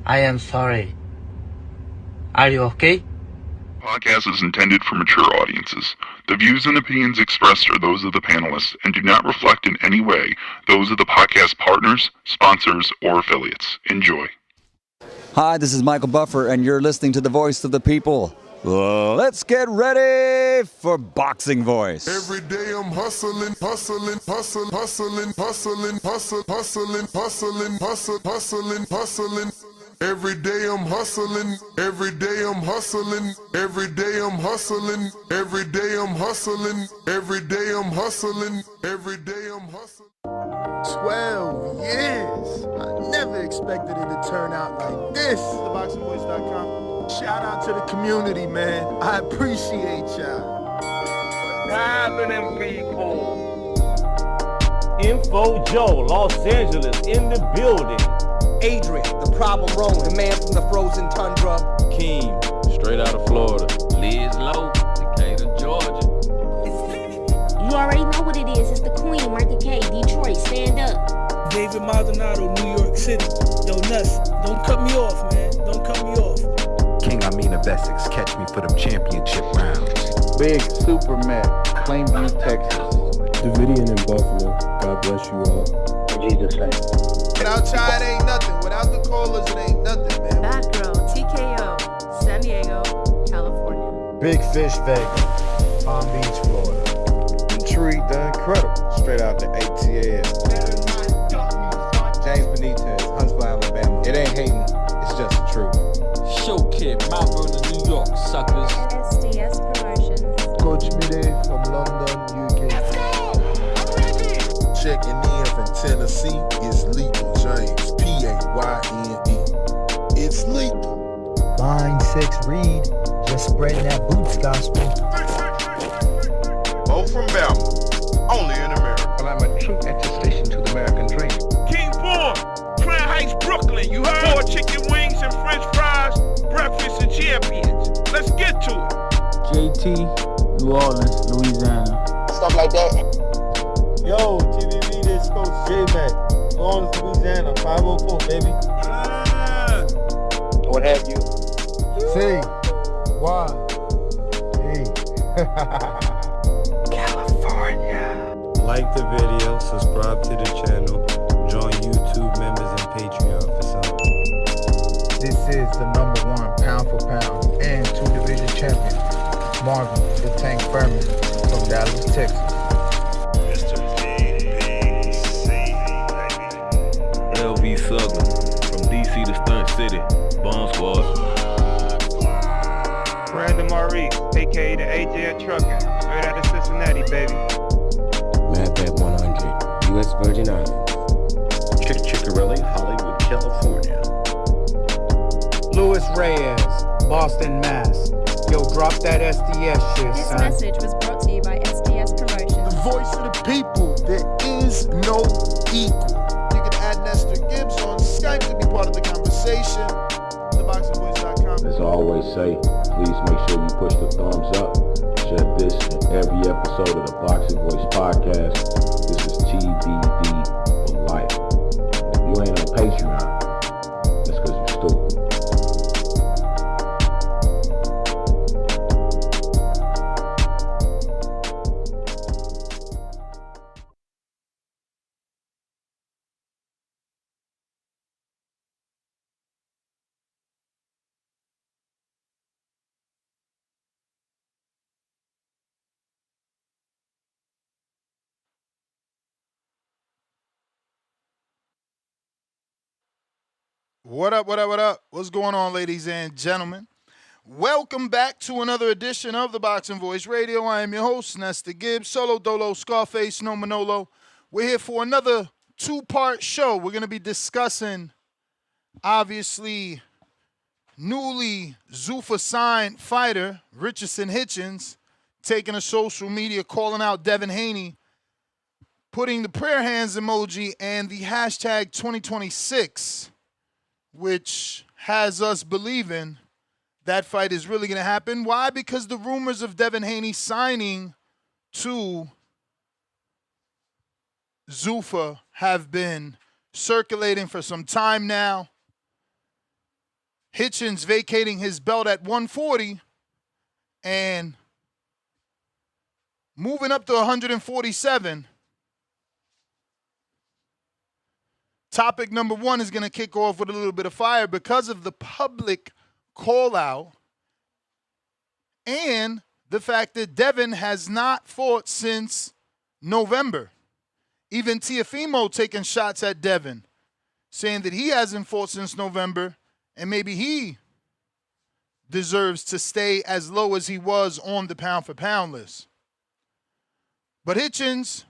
I am sorry. Are you okay? Podcast is intended for mature audiences. The views and opinions expressed are those of the panelists and do not reflect in any way those of the podcast partners, sponsors, or affiliates. Enjoy. Hi, this is Michael Buffer, and you're listening to the voice of the people. Let's get ready for Boxing Voice. Every day I'm hustling, hustling, hustling, hustling, hustling, hustling, hustling, hustling, hustling, hustling, hustling. Every day I'm hustling, every day I'm hustling, every day I'm hustling, every day I'm hustling, every day I'm hustling, every day I'm hustling. 12 years. I never expected it to turn out like this. TheBoxingVoice.com. Shout out to the community, man. I appreciate y'all. What's happening, people? Info Joe, Los Angeles, in the building. Adrian, the problem wrong, the man from the frozen tundra. Keem, straight out of Florida. Liz Lowe, Decatur, Georgia. You already know what it is. It's the Queen, Martha K, Detroit, stand up. David Maldonado, New York City. Yo, Nuss, don't cut me off, man. Don't cut me off. King Amin of Essex, catch me for them championship rounds. Big Super Mac, Plainview, Texas. Davidian in Buffalo. God bless you all. In Jesus' name. Without y'all, it ain't nothing. Without the callers, it ain't nothing, man. Bad Girl, TKO, San Diego, California. Big Fish, Vegas, Palm Beach, Florida. Intrigue the Incredible, straight out the ATL. James Benitez, Huntsville, Alabama. It ain't hating, it's just the truth. Show Kid, Mount Vernon, New York, suckers. SDS Promotions. Coach Mide from London, UK. Let's go! I'm ready! Checking in from Tennessee, it's Lethal James, P-A-Y-N-E. It's lethal. Line 6 Reed, just spreading that boots gospel. Bo from Bama, only in America. Well, I'm a true attestation to the American dream. King Born, Crown Heights, Brooklyn. You heard? 4 chicken wings and french fries, breakfast and champions. Let's get to it. JT, New Orleans, Louisiana. Stuff like that. Yo, TVV, this Coach J-Mac. New Orleans, Louisiana, 504, baby. What have you? C. Y. E. California. Like the video, subscribe to the channel, join YouTube members and Patreon for some. This is the #1 pound for pound and 2 division champion, Marvin the Tank Furman from Dallas, Texas. Mr. LV Sugler, from DC to Stunt City, Bone Squad. Brandon Maurice, a.k.a. the AJ Trucking, straight out of Cincinnati, baby. Madbat 100, U.S. Virgin Islands. Chick Chickarelli, Hollywood, California. Louis Reyes, Boston, Mass. Yo, drop that SDS shit, This son. message was brought to you by SDS Promotions. The voice of the people, there is no equal. You can add Nestor Gibbs on Skype to be part of the conversation. TheBoxingVoice.com. As I always say, please make sure you push the thumbs up. Share this in every episode of the Boxing Voice podcast. This is TBV for life. If you ain't on Patreon, that's because you're stupid. What up, what up, what up? What's going on, ladies and gentlemen? Welcome back to another edition of the Boxing Voice Radio. I am your host, Nestor Gibbs, Solo Dolo, Scarface, No Manolo. We're here for another 2-part show. We're going to be discussing, obviously, newly Zuffa signed fighter, Richardson Hitchins, taking to social media, calling out Devin Haney, putting the prayer hands emoji and the hashtag 2026, which has us believing that fight is really going to happen. Why? Because the rumors of Devin Haney signing to Zuffa have been circulating for some time now. Hitchens vacating his belt at 140 and moving up to 147. Topic number one is going to kick off with a little bit of fire because of the public call out and the fact that Devin has not fought since November. Even Teofimo taking shots at Devin, saying that he hasn't fought since November and maybe he deserves to stay as low as he was on the pound-for-pound list. But Hitchens,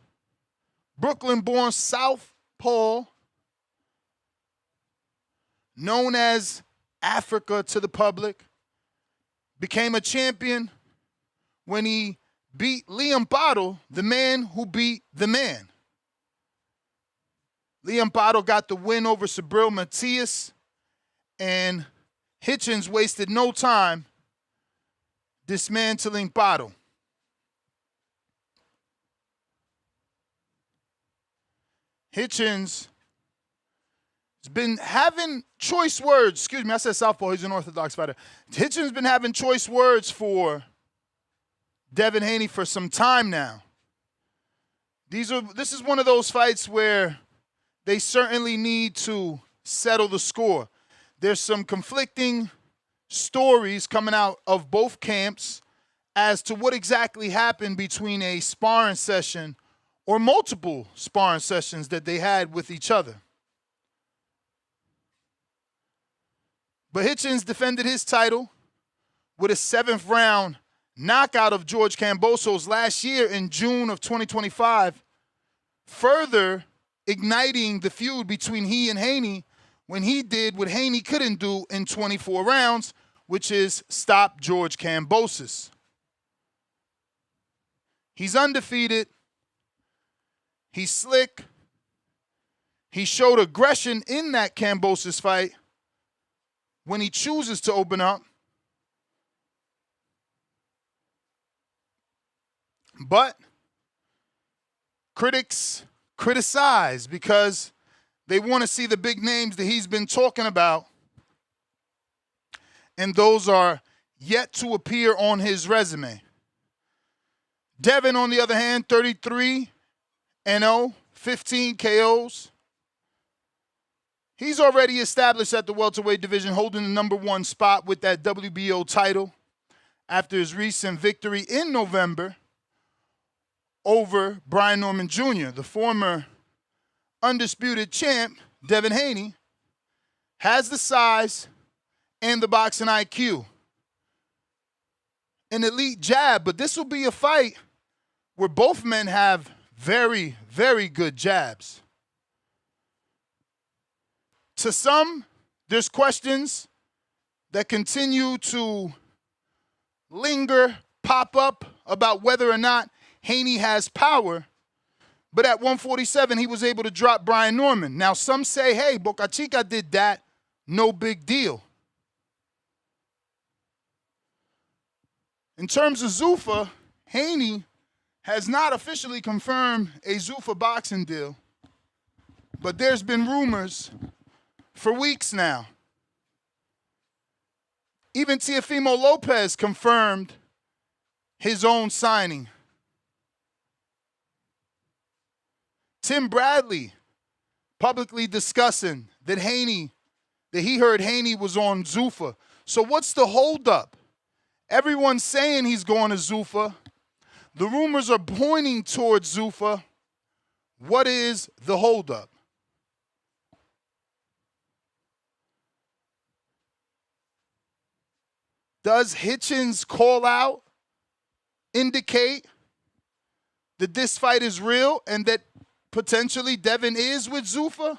Brooklyn-born southpaw, known as Africa to the public, became a champion when he beat Liam Bottle, the man who beat the man. Liam Bottle got the win over Sabril Matias, and Hitchens wasted no time dismantling Bottle. Hitchens has been having choice words. Excuse me, I said southpaw. He's an orthodox fighter. Hitchens has been having choice words for Devin Haney for some time now. This is one of those fights where they certainly need to settle the score. There's some conflicting stories coming out of both camps as to what exactly happened between a sparring session or multiple sparring sessions that they had with each other. But Hitchens defended his title with a 7th round knockout of George Kambosos last year in June of 2025, further igniting the feud between he and Haney when he did what Haney couldn't do in 24 rounds, which is stop George Kambosos. He's undefeated. He's slick. He showed aggression in that Kambosos fight when he chooses to open up. But critics criticize because they want to see the big names that he's been talking about, and those are yet to appear on his resume. Devin, on the other hand, 33-0, 15 KOs. He's already established at the welterweight division, holding the number 1 spot with that WBO title after his recent victory in November over Brian Norman Jr., the former undisputed champ. Devin Haney has the size and the boxing IQ. An elite jab, but this will be a fight where both men have very, very good jabs. To some, there's questions that continue to linger, pop up about whether or not Haney has power. But at 147, he was able to drop Brian Norman. Now, some say, hey, Boca Chica did that. No big deal. In terms of Zuffa, Haney has not officially confirmed a Zuffa boxing deal. But there's been rumors for weeks now. Even Teofimo Lopez confirmed his own signing. Tim Bradley publicly discussing that he heard Haney was on Zuffa. So what's the holdup? Everyone's saying he's going to Zuffa. The rumors are pointing towards Zuffa. What is the holdup? Does Hitchens' call out indicate that this fight is real and that potentially Devin is with Zuffa?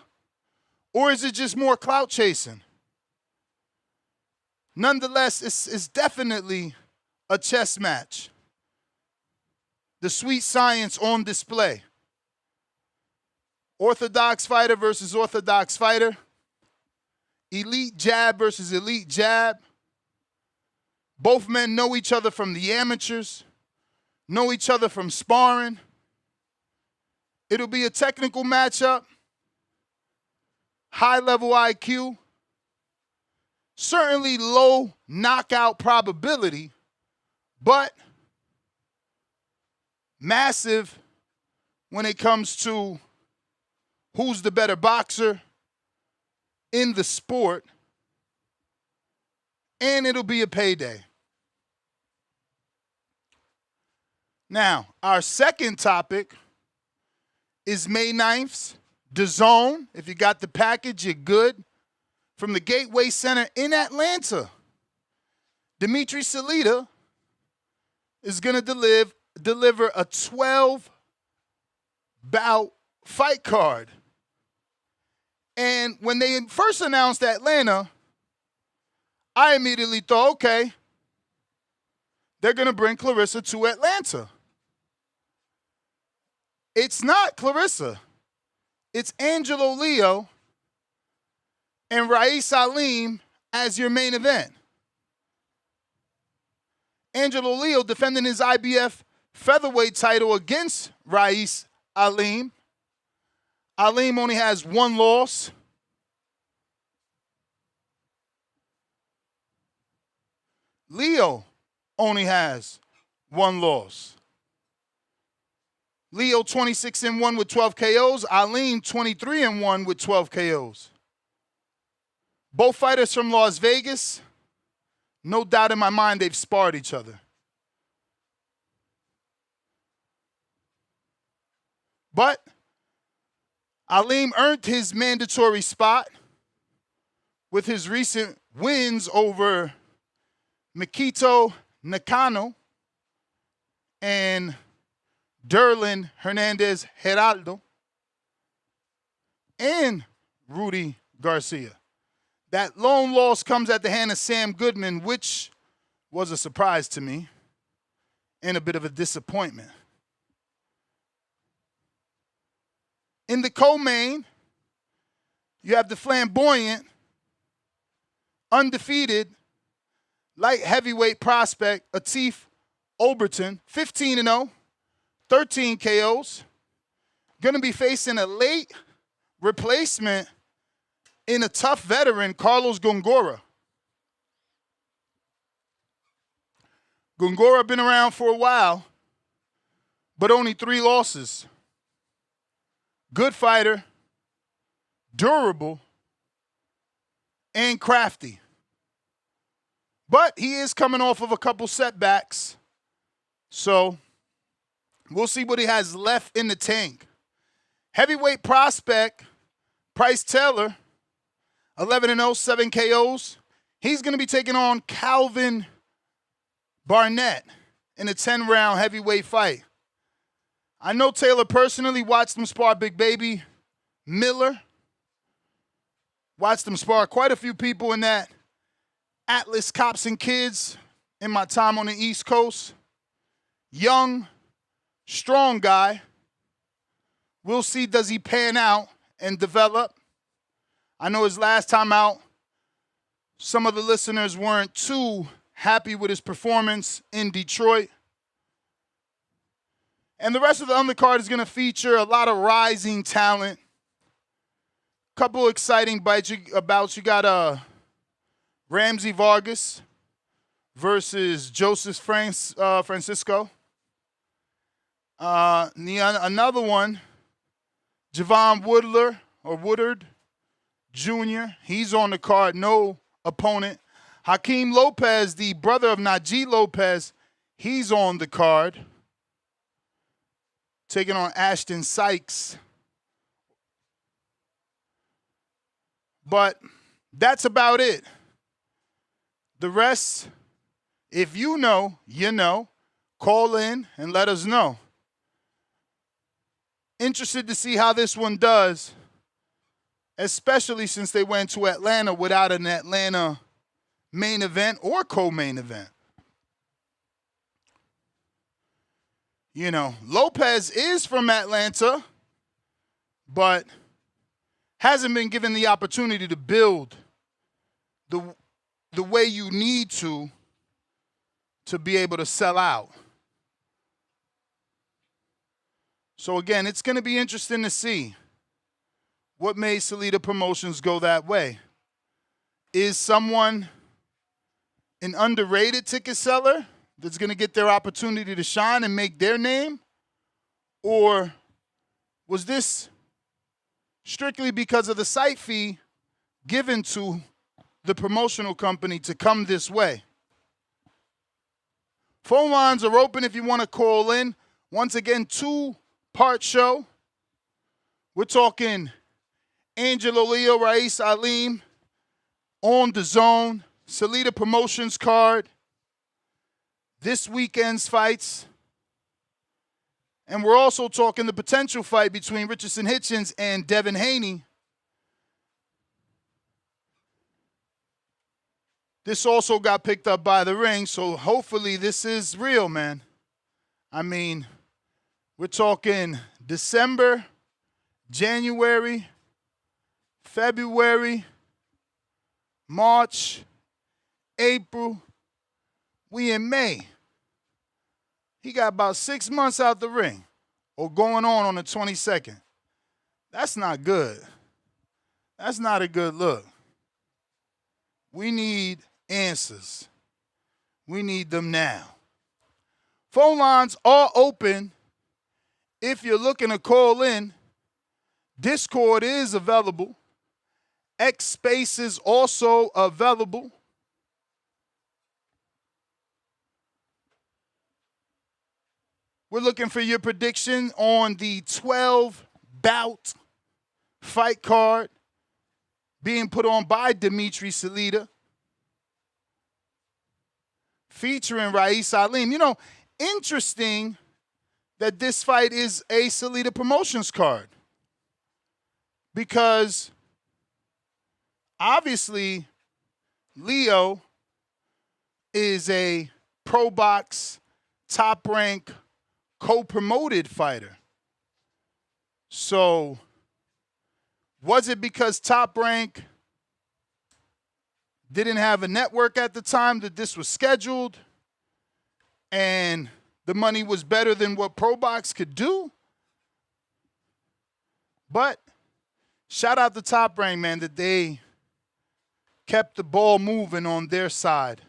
Or is it just more clout chasing? Nonetheless, it's definitely a chess match. The sweet science on display. Orthodox fighter versus orthodox fighter. Elite jab versus elite jab. Both men know each other from the amateurs, know each other from sparring. It'll be a technical matchup, high-level IQ. Certainly low knockout probability, but massive when it comes to who's the better boxer in the sport, and it'll be a payday. Now, our second topic is May 9th's DAZN. If you got the package, you're good. From the Gateway Center in Atlanta, Dimitri Celita is going to deliver a 12-bout fight card. And when they first announced Atlanta, I immediately thought, okay, they're going to bring Clarissa to Atlanta. It's not Clarissa. It's Angelo Leo and Ra'eese Aleem as your main event. Angelo Leo defending his IBF featherweight title against Ra'eese Aleem. Aleem only has one loss. Leo only has one loss. Leo 26-1 with 12 KOs. Aleem 23-1 with 12 KOs. Both fighters from Las Vegas. No doubt in my mind they've sparred each other. But Aleem earned his mandatory spot with his recent wins over Mikito Nakano and Derlin Hernandez Geraldo and Rudy Garcia. That lone loss comes at the hand of Sam Goodman, which was a surprise to me and a bit of a disappointment. In the co-main, you have the flamboyant, undefeated, light heavyweight prospect Atif Oberlton, 15-0, 13 KOs. Going to be facing a late replacement in a tough veteran, Carlos Gongora. Gongora been around for a while, but only 3 losses. Good fighter, durable, and crafty. But he is coming off of a couple setbacks, so we'll see what he has left in the tank. Heavyweight prospect, Pryce Taylor, 11-0, 7 KOs. He's going to be taking on Calvin Barnett in a 10-round heavyweight fight. I know Taylor personally, watched him spar Big Baby Miller. Watched him spar quite a few people in that Atlas Cops and Kids in my time on the East Coast. Young, strong guy. We'll see, does he pan out and develop? I know his last time out, some of the listeners weren't too happy with his performance in Detroit. And the rest of the undercard is going to feature a lot of rising talent. Couple exciting bouts. You got Ramsey Vargas versus Joseph Francisco. Another one, Javon Woodard Jr. He's on the card, no opponent. Hakeem Lopez, the brother of Najee Lopez, he's on the card, taking on Ashton Sykes. But that's about it. The rest, if you know, you know. Call in and let us know. Interested to see how this one does, especially since they went to Atlanta without an Atlanta main event or co-main event. You know, Lopez is from Atlanta, but hasn't been given the opportunity to build the way you need to be able to sell out. So again, it's going to be interesting to see what made Celita Promotions go that way. is someone an underrated ticket seller that's going to get their opportunity to shine and make their name? Or was this strictly because of the site fee given to the promotional company to come this way? Phone lines are open if you want to call in. Once again, 2-part show. We're talking Angelo Leo, Ra'eese Aleem on DAZN, Celita Promotions card, this weekend's fights. And we're also talking the potential fight between Richardson Hitchins and Devin Haney. This also got picked up by the ring, so hopefully this is real, man. I mean, we're talking December, January, February, March, April. We in May. He got about 6 months out the ring, or going on the 22nd. That's not good. That's not a good look. We need answers. We need them now. Phone lines are open if you're looking to call in. Discord is available. X Space is also available. We're looking for your prediction on the 12-bout fight card being put on by Dimitri Celita, featuring Ra'eese Aleem. You know, interesting that this fight is a Celita Promotions card, because obviously Leo is a pro box, top rank, co-promoted fighter. So was it because Top Rank didn't have a network at the time that this was scheduled and the money was better than what Pro Box could do? But shout out to Top Rank, man, that they kept the ball moving on their side,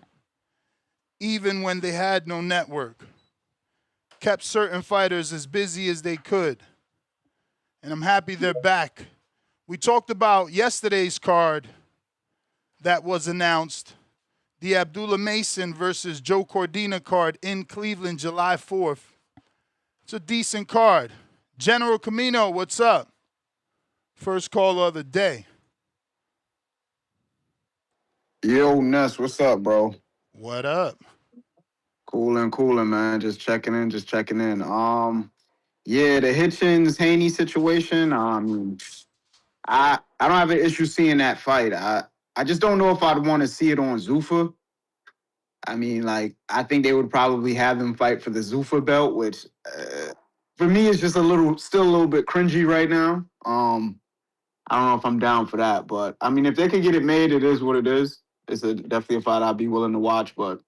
even when they had no network. Kept certain fighters as busy as they could. And I'm happy they're back. We talked about yesterday's card that was announced, the Abdullah Mason versus Joe Cordina card in Cleveland, July 4th. It's a decent card. General Camino, what's up? First caller of the day. Yo, Ness, what's up, bro? What up? Coolin', man. Just checking in. Yeah, the Hitchens Haney situation. I don't have an issue seeing that fight. I just don't know if I'd want to see it on Zuffa. I mean, like, I think they would probably have them fight for the Zuffa belt, which for me is just still a little bit cringy right now. I don't know if I'm down for that, but I mean, if they could get it made, it is what it is. It's definitely a fight I'd be willing to watch, but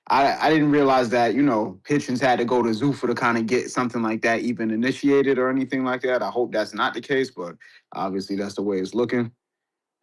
I didn't realize that, Hitchens had to go to Zuffa to kind of get something like that even initiated or anything like that. I hope that's not the case, but obviously that's the way it's looking.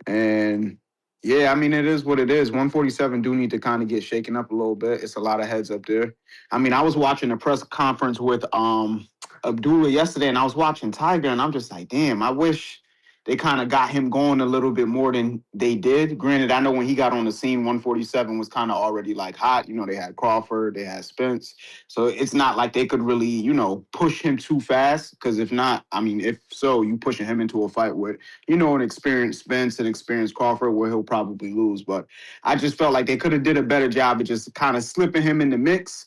And yeah, I mean, it is what it is. 147 do need to kind of get shaken up a little bit. It's a lot of heads up there. I mean, I was watching a press conference with Abdullah yesterday, and I was watching Tiger, and I'm just like, damn, I wish they kind of got him going a little bit more than they did. Granted, I know when he got on the scene, 147 was kind of already like hot. They had Crawford, they had Spence. So it's not like they could really, push him too fast. Because if not, I mean, if so, you pushing him into a fight with, an experienced Spence and experienced Crawford where he'll probably lose. But I just felt like they could have did a better job of just kind of slipping him in the mix.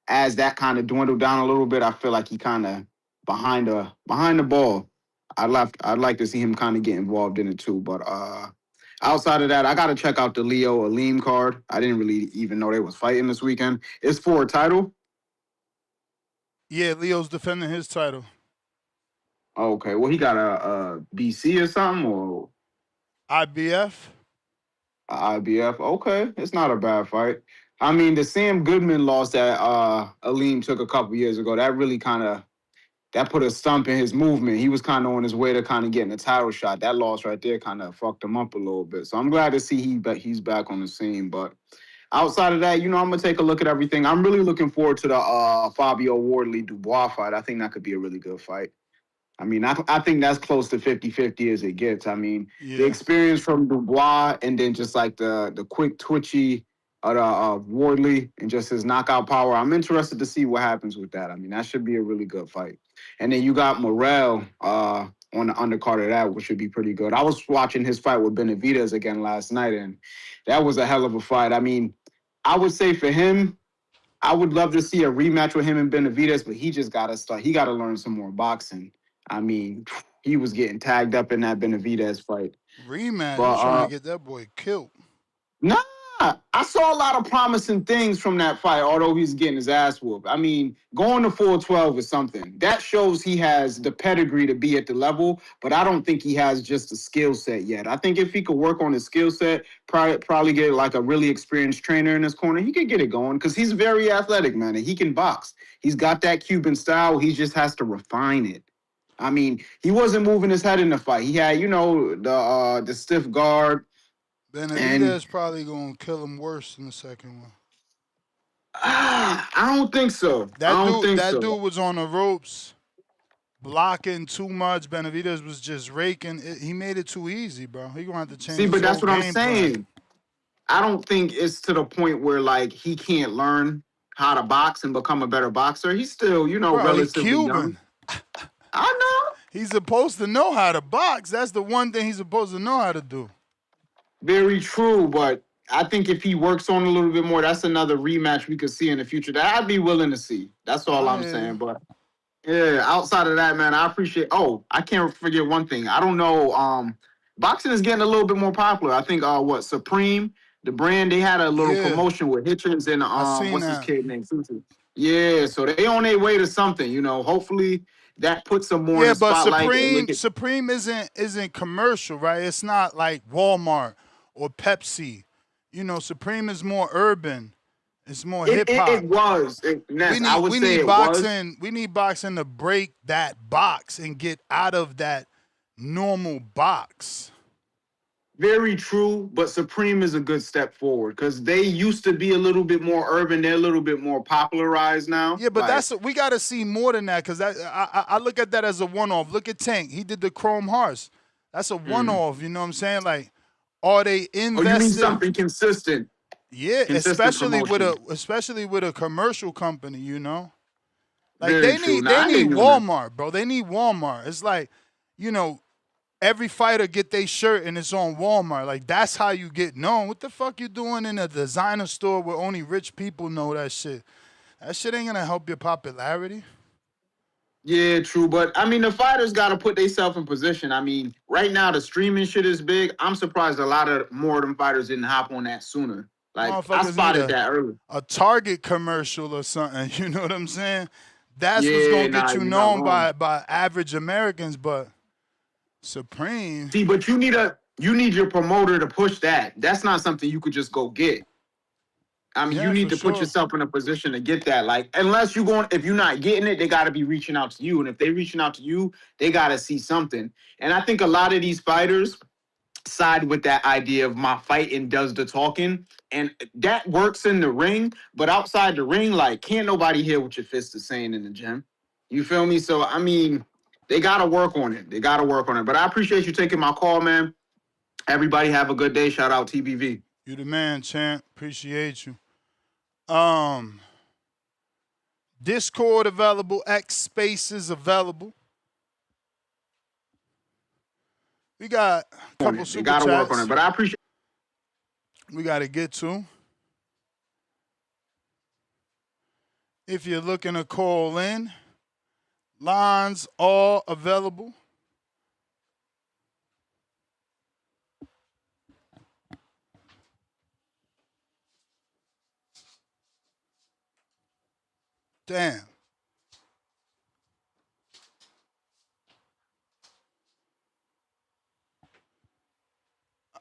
As that kind of dwindled down a little bit, I feel like he kind of behind the ball. I'd like to see him kind of get involved in it too. But outside of that, I got to check out the Leo Aleem card. I didn't really even know they was fighting this weekend. It's for a title? Yeah, Leo's defending his title. Okay. Well, he got a BC or something, or? IBF. IBF. Okay. It's not a bad fight. I mean, the Sam Goodman loss that Aleem took a couple years ago, that really kind of that put a stump in his movement. He was kind of on his way to kind of getting a title shot. That loss right there kind of fucked him up a little bit. So I'm glad to see he's back on the scene. But outside of that, I'm going to take a look at everything. I'm really looking forward to the Fabio Wardley-Dubois fight. I think that could be a really good fight. I mean, I think that's close to 50-50 as it gets. I mean, the experience from Dubois and then just like the quick twitchy of Wardley and just his knockout power. I'm interested to see what happens with that. I mean, that should be a really good fight. And then you got Morrell on the undercard of that, which should be pretty good. I was watching his fight with Benavidez again last night, and that was a hell of a fight. I mean, I would say for him, I would love to see a rematch with him and Benavidez, but he just got to start. He got to learn some more boxing. I mean, he was getting tagged up in that Benavidez fight. Rematch? But, trying to get that boy killed. Nah, I saw a lot of promising things from that fight, although he's getting his ass whooped. I mean, going to 412 is something. That shows he has the pedigree to be at the level, but I don't think he has just a skill set yet. I think if he could work on his skill set, probably get like a really experienced trainer in his corner, he could get it going because he's very athletic, man, and he can box. He's got that Cuban style. He just has to refine it. I mean, he wasn't moving his head in the fight. He had, the stiff guard. Benavidez probably going to kill him worse in the second one. I don't think so. That dude was on the ropes, blocking too much. Benavidez was just raking. He made it too easy, bro. He going to have to change his but that's whole what I'm game saying. plan. I don't think it's to the point where, like, he can't learn how to box and become a better boxer. He's still, relatively young. I know. He's supposed to know how to box. That's the one thing he's supposed to know how to do. Very true, but I think if he works on it a little bit more, that's another rematch we could see in the future that I'd be willing to see. That's all I'm saying. But yeah, outside of that, man, I appreciate. Oh, I can't forget one thing. I don't know. Boxing is getting a little bit more popular. I think Supreme, the brand, they had a little promotion with Hitchens and what's his kid name? Yeah, so they on their way to something. Hopefully that puts them more in the spotlight. Yeah, but Supreme isn't commercial, right? It's not like Walmart or Pepsi. Supreme is more urban. It's more hip hop. It was. We need boxing to break that box and get out of that normal box. Very true, but Supreme is a good step forward because they used to be a little bit more urban. They're a little bit more popularized now. Yeah, but we got to see more than that because I look at that as a one-off. Look at Tank. He did the Chrome Hearts. That's a one-off. You know what I'm saying? Like, are they invested? You mean something consistent? Yeah, especially with a commercial company. Like they need Walmart, bro. They need Walmart. It's like, every fighter get their shirt and it's on Walmart. Like, that's how you get known. What the fuck you doing in a designer store where only rich people know that shit? That shit ain't gonna help your popularity. Yeah, true. But, I mean, the fighters got to put themselves in position. I mean, right now the streaming shit is big. I'm surprised a lot of more of them fighters didn't hop on that sooner. Like, I spotted that early. A Target commercial or something, you know what I'm saying? That's what's going to get you known by average Americans, but Supreme. See, but you need your promoter to push that. That's not something you could just go get. I mean, you need to put yourself in a position to get that. Like, unless if you're not getting it, they got to be reaching out to you. And if they're reaching out to you, they got to see something. And I think a lot of these fighters side with that idea of my fighting does the talking. And that works in the ring. But outside the ring, like, can't nobody hear what your fist is saying in the gym. You feel me? So, I mean, they got to work on it. But I appreciate you taking my call, man. Everybody have a good day. Shout out TBV. You the man, champ. Appreciate you. Discord available. X Spaces available. We got a couple super chats. They got to work on it, but I appreciate. We got to get to. If you're looking to call in, lines are available. Damn.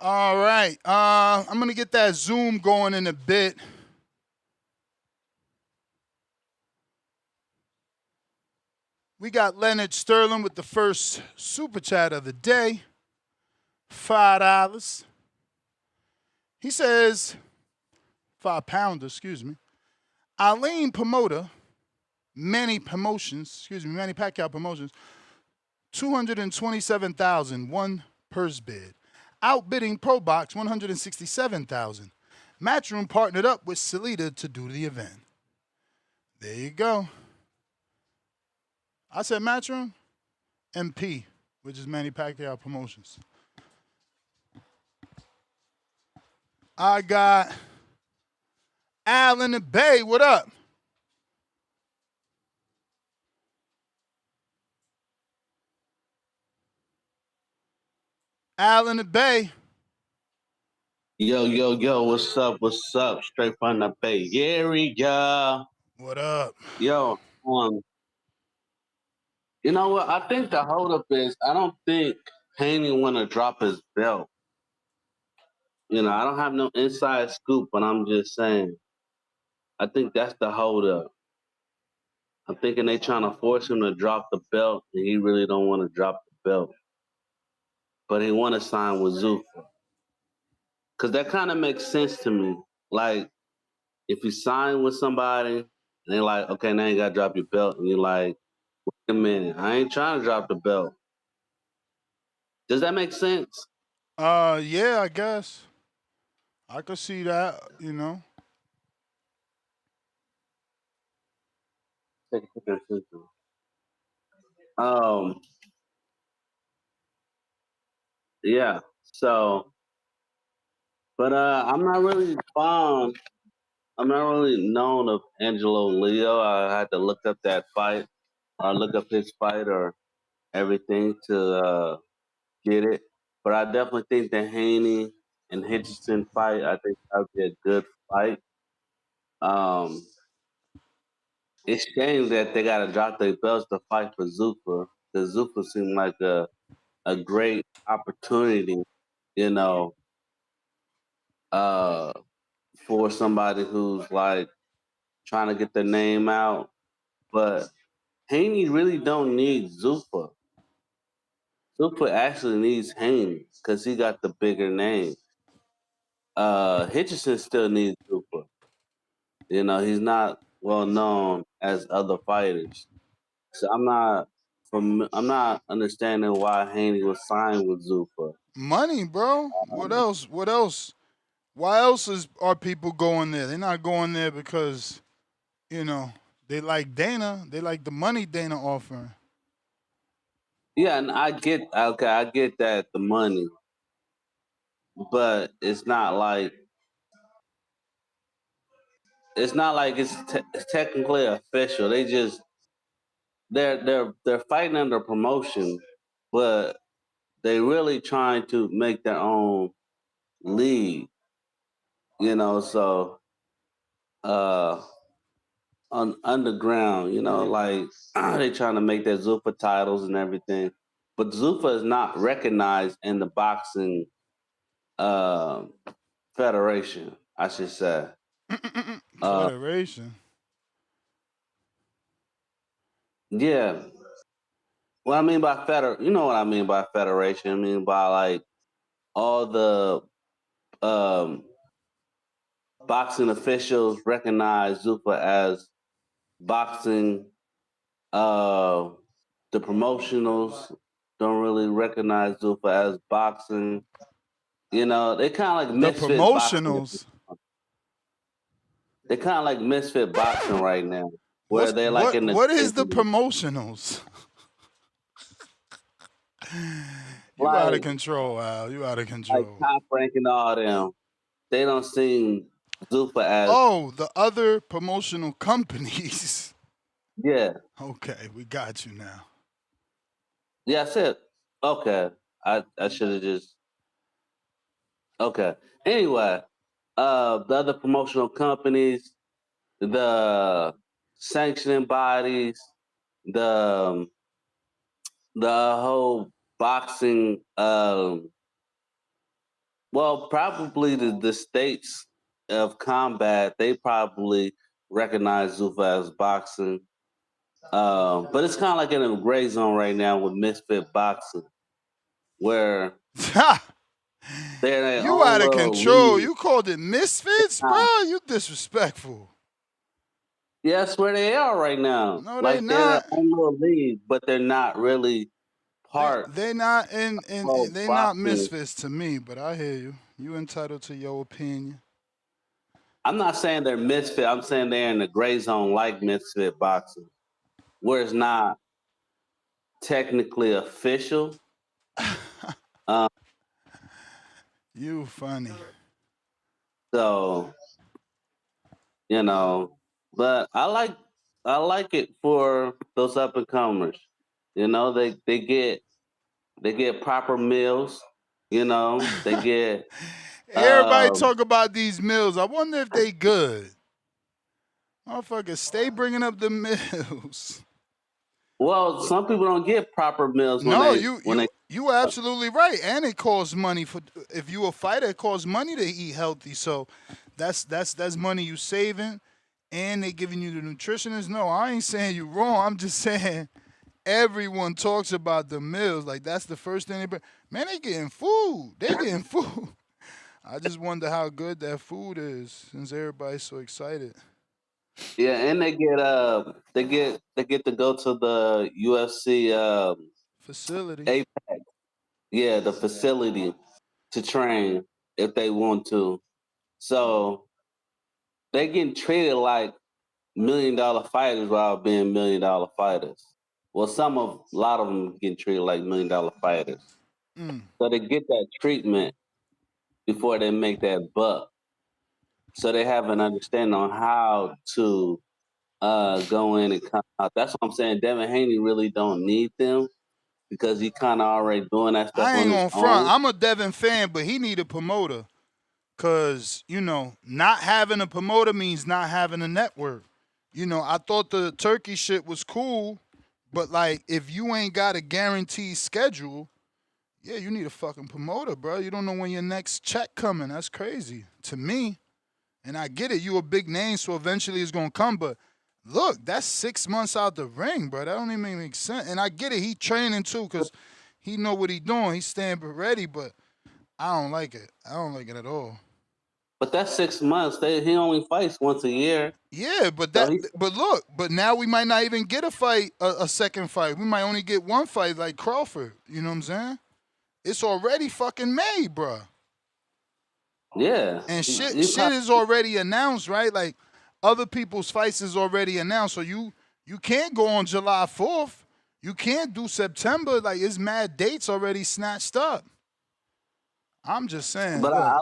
All right. I'm going to get that Zoom going in a bit. We got Leonard Sterling with the first super chat of the day. $5. He says, £5, excuse me. Aleem promoter, Manny Pacquiao Promotions, 227,000, one purse bid. Outbidding Pro Box, 167,000. Matchroom partnered up with Celita to do the event. There you go. I said Matchroom? MP, which is Manny Pacquiao Promotions. I got Al in the Bay. What up? Al in the Bay. Yo, what's up? Straight from the Bay Area. What up? Yo, you know what? I think the holdup is I don't think Haney want to drop his belt. You know, I don't have no inside scoop, but I'm just saying. I think that's the holdup. I'm thinking they trying to force him to drop the belt, and he really don't want to drop the belt. But he want to sign with Zuffa. Because that kind of makes sense to me. Like, if you sign with somebody, and they're like, okay, now you got to drop your belt, and you're like, wait a minute, I ain't trying to drop the belt. Does that make sense? Yeah, I guess. I could see that, you know. Yeah, so, but I'm not really fond. I'm not really known of Angelo Leo. I had to look up that fight, or look up his fight, or everything to get it. But I definitely think the Haney and Hitchens fight, I think that would be a good fight. It's shame that they got to drop their belts to fight for Zuffa, because Zuffa seemed like a great opportunity, you know, for somebody who's like trying to get their name out. But Haney really don't need Zuffa. Zuffa actually needs Haney because he got the bigger name. Hitchens still needs Zuffa. You know, he's not well known as other fighters. So I'm not understanding why Haney was signed with Zuffa. Money, bro. What else? Why else are people going there? They're not going there because, you know, they like Dana. They like the money Dana offering. Yeah, and I get that, the money. But it's not like it's technically official. They're fighting under promotion, but they really trying to make their own league. You know, so on underground, you know, like they trying to make their Zuffa titles and everything. But Zuffa is not recognized in the boxing federation, I should say. Federation. Yeah. What I mean by you know what I mean by federation. I mean by like all the boxing officials recognize Zuffa as boxing. The promotionals don't really recognize Zuffa as boxing. You know, they kind of like misfit the promotionals. Boxing. They kind of like misfit boxing right now, where they're like in the. What is the promotionals? You like, out of control, Al. You out of control. Like Top Rank and all them. They don't see Zuffa as. Oh, the other promotional companies. Yeah. Okay, we got you now. Yeah, that's it. Okay. I should have just. Okay. Anyway, the other promotional companies, the sanctioning bodies, the whole boxing, well, probably the states of combat, they probably recognize Zuffa as boxing. But it's kind of like in a gray zone right now with Misfit Boxing, where they're their You own out of little control. league. You called it misfits, bro? You disrespectful. Yeah, that's where they are right now. No, like they they're their not. own little league, but they're not really part. They not in they not boxing. misfits to me, but I hear you. You entitled to your opinion. I'm not saying they're misfit. I'm saying they're in the gray zone like Misfit Boxing, where it's not technically official. You funny. So, but I like it for those up and comers. They get proper meals. They get. Everybody talk about these meals. I wonder if they good. Motherfuckers, stay bringing up the meals. Well, some people don't get proper meals. You absolutely right, and it costs money for if you a fighter. It costs money to eat healthy, so that's money you saving, and they giving you the nutritionist. No, I ain't saying you wrong. I'm just saying everyone talks about the meals like that's the first thing they bring. Man, they getting food. They getting food. I just wonder how good that food is since everybody's so excited. Yeah, and they get to go to the UFC facility. Apex. Yeah, the facility to train if they want to. So they getting treated like $1 million fighters while being $1 million fighters. Well, a lot of them getting treated like $1 million fighters. So they get that treatment before they make that buck. So they have an understanding on how to go in and come out. That's what I'm saying. Devin Haney really don't need them because he kind of already doing that stuff I ain't on gonna his front. own. I'm a Devin fan, but he need a promoter. Cause, not having a promoter means not having a network. I thought the Turkey shit was cool, but like if you ain't got a guaranteed schedule, yeah, you need a fucking promoter, bro. You don't know when your next check coming. That's crazy to me. And I get it. You a big name, so eventually it's gonna come. But look, that's 6 months out the ring, bro. That don't even make sense. And I get it. He training too, cause he know what he doing. He's staying ready, but I don't like it. I don't like it at all. But that's 6 months. He only fights once a year. Yeah, but now we might not even get a fight, a second fight. We might only get one fight like Crawford. You know what I'm saying? It's already fucking May, bro. Yeah. And shit is already announced, right? Like other people's fights is already announced. So you can't go on July 4th. You can't do September. Like it's mad dates already snatched up. I'm just saying. But I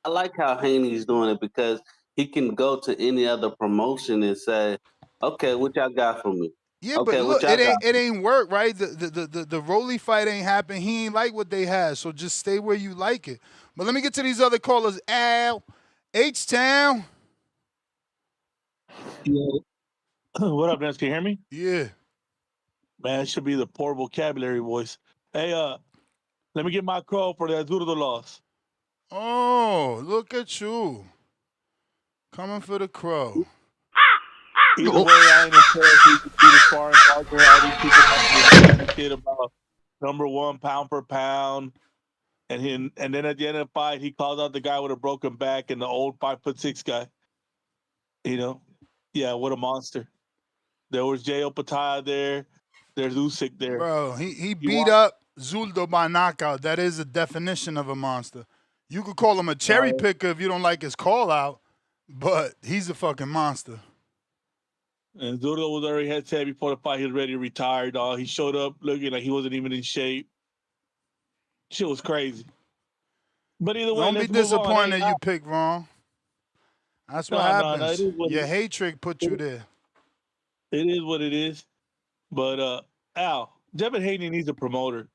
like how Haney's doing it because he can go to any other promotion and say, "Okay, what y'all got for me?" Yeah, okay, but look, it ain't work, right? The Rolly fight ain't happen. He ain't like what they had, so just stay where you like it. But let me get to these other callers. Al, H-Town. Yeah. What up, Ness? Can you hear me? Yeah. Man, it should be the poor vocabulary voice. Hey, let me get my call for the Zurdo loss. Oh, look at you. Coming for the crow. Either way, I ain't impressed. He could be the sparring partner. All these people talking shit about number one pound for pound. And then at the end of the fight, he calls out the guy with a broken back and the old 5'6" guy. Yeah, what a monster. There was J.O. Pataya there. There's Usyk there. Bro, he beat up Zurdo by knockout. That is a definition of a monster. You could call him a cherry picker if you don't like his call out, but he's a fucking monster. And Zurdo was already had said before the fight he was ready to retire, dog. He showed up looking like he wasn't even in shape. Shit was crazy. But either way, don't be disappointed that you picked wrong. That's what happens. Your hate trick put you there. It is what it is. But Al, Devin Haney needs a promoter.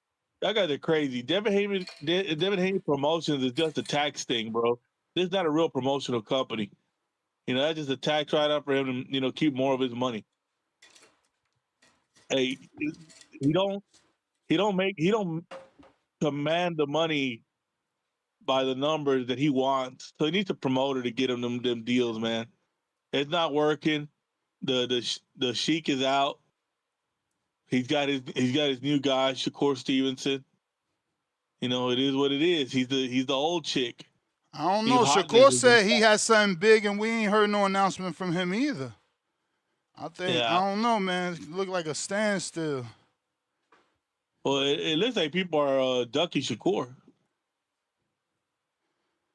That guys are crazy. Devin Haney Promotions is just a tax thing, bro. This is not a real promotional company. That's just a tax write-off for him to, keep more of his money. Hey, he don't command the money by the numbers that he wants. So he needs a promoter to get him them deals, man. It's not working. The Sheik is out. He's got his new guy, Shakur Stevenson. You know, it is what it is. He's the old chick. I don't know. Shakur said he has something big, and we ain't heard no announcement from him either. I don't know, man. It looked like a standstill. Well, it looks like people are ducking Shakur.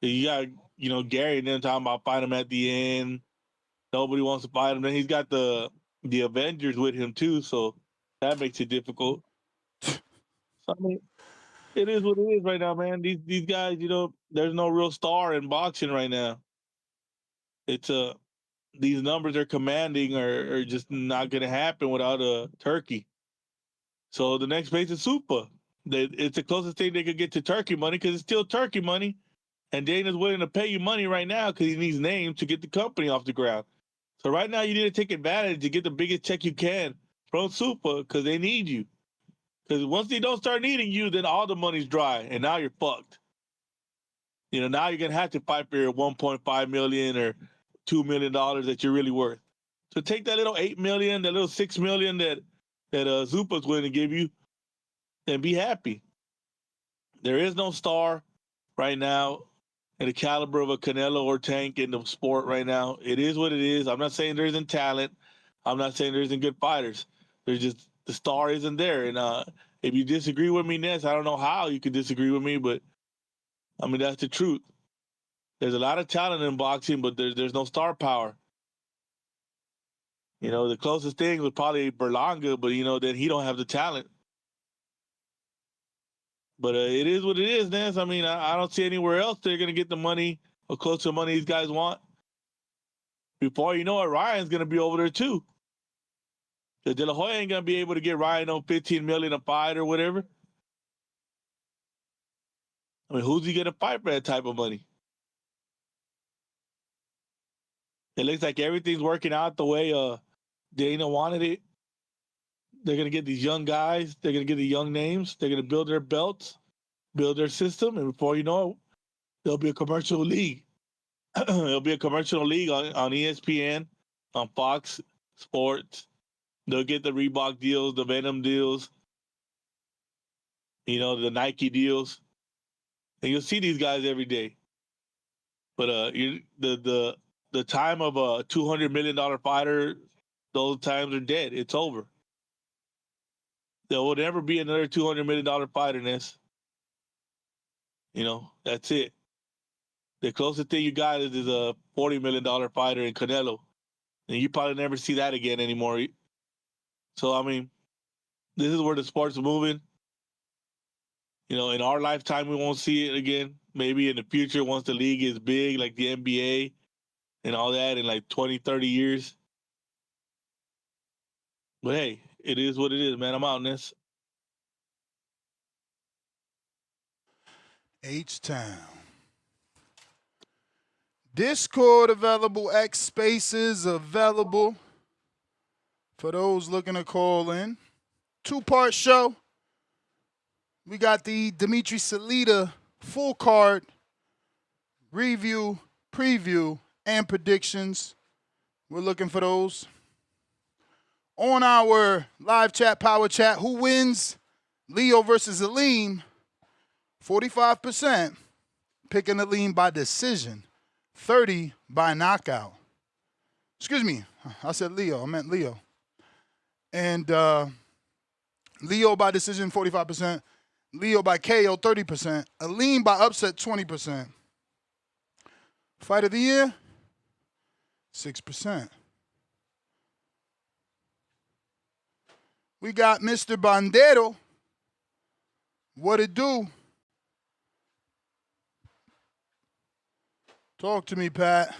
You got, Gary and them talking about fighting him at the end. Nobody wants to fight him. Then he's got the Avengers with him too, so that makes it difficult. So, I mean, it is what it is right now, man. These guys, there's no real star in boxing right now. It's these numbers they're commanding are just not going to happen without a turkey. So the next base is Zuffa. It's the closest thing they could get to turkey money because it's still turkey money. And Dana's willing to pay you money right now because he needs names to get the company off the ground. So right now you need to take advantage to get the biggest check you can from Zuffa because they need you. Because once they don't start needing you, then all the money's dry, and now you're fucked. Now you're gonna have to fight for your $1.5 million or $2 million that you're really worth. So take that little $8 million, that little $6 million that Zuffa's willing to give you, and be happy. There is no star right now in the caliber of a Canelo or Tank in the sport right now. It is what it is. I'm not saying there isn't talent. I'm not saying there isn't good fighters. There's just the star isn't there. And if you disagree with me, Ness, I don't know how you could disagree with me, but I mean that's the truth. There's a lot of talent in boxing, but there's no star power. The closest thing was probably Berlanga, but then he don't have the talent. But it is what it is, Ness. I mean, I don't see anywhere else they're gonna get the money or close to the money these guys want. Before you know it, Ryan's gonna be over there too. The De La Hoya ain't gonna be able to get Ryan on $15 million a fight or whatever. I mean, who's he gonna fight for that type of money? It looks like everything's working out the way Dana wanted it. They're gonna get these young guys. They're gonna get the young names. They're gonna build their belts, build their system, and before you know it, there'll be a commercial league. It'll be a commercial league on ESPN, on Fox Sports. They'll get the Reebok deals, the Venom deals, the Nike deals, and you'll see these guys every day. But the time of a $200 million fighter, those times are dead. It's over. There will never be another $200 million fighter in this. That's it. The closest thing you got is a $40 million fighter in Canelo. And you probably never see that again anymore. So, I mean, this is where the sport's moving. In our lifetime, we won't see it again. Maybe in the future, once the league is big, like the NBA and all that, in like 20, 30 years. But hey, it is what it is, man. I'm out on this. H-Town. Discord available, X Spaces available for those looking to call in. 2-part show. We got the Dimitri Celita full card review, preview, and predictions. We're looking for those. On our live chat, power chat, who wins? Leo versus Aleem, 45%. Picking Aleem by decision. 30 by knockout. Excuse me, I said Leo. I meant Leo. And Leo by decision, 45%. Leo by KO, 30%. Aleem by upset, 20%. Fight of the year, 6%. We got Mr. Bandero. What it do? Talk to me, Pat.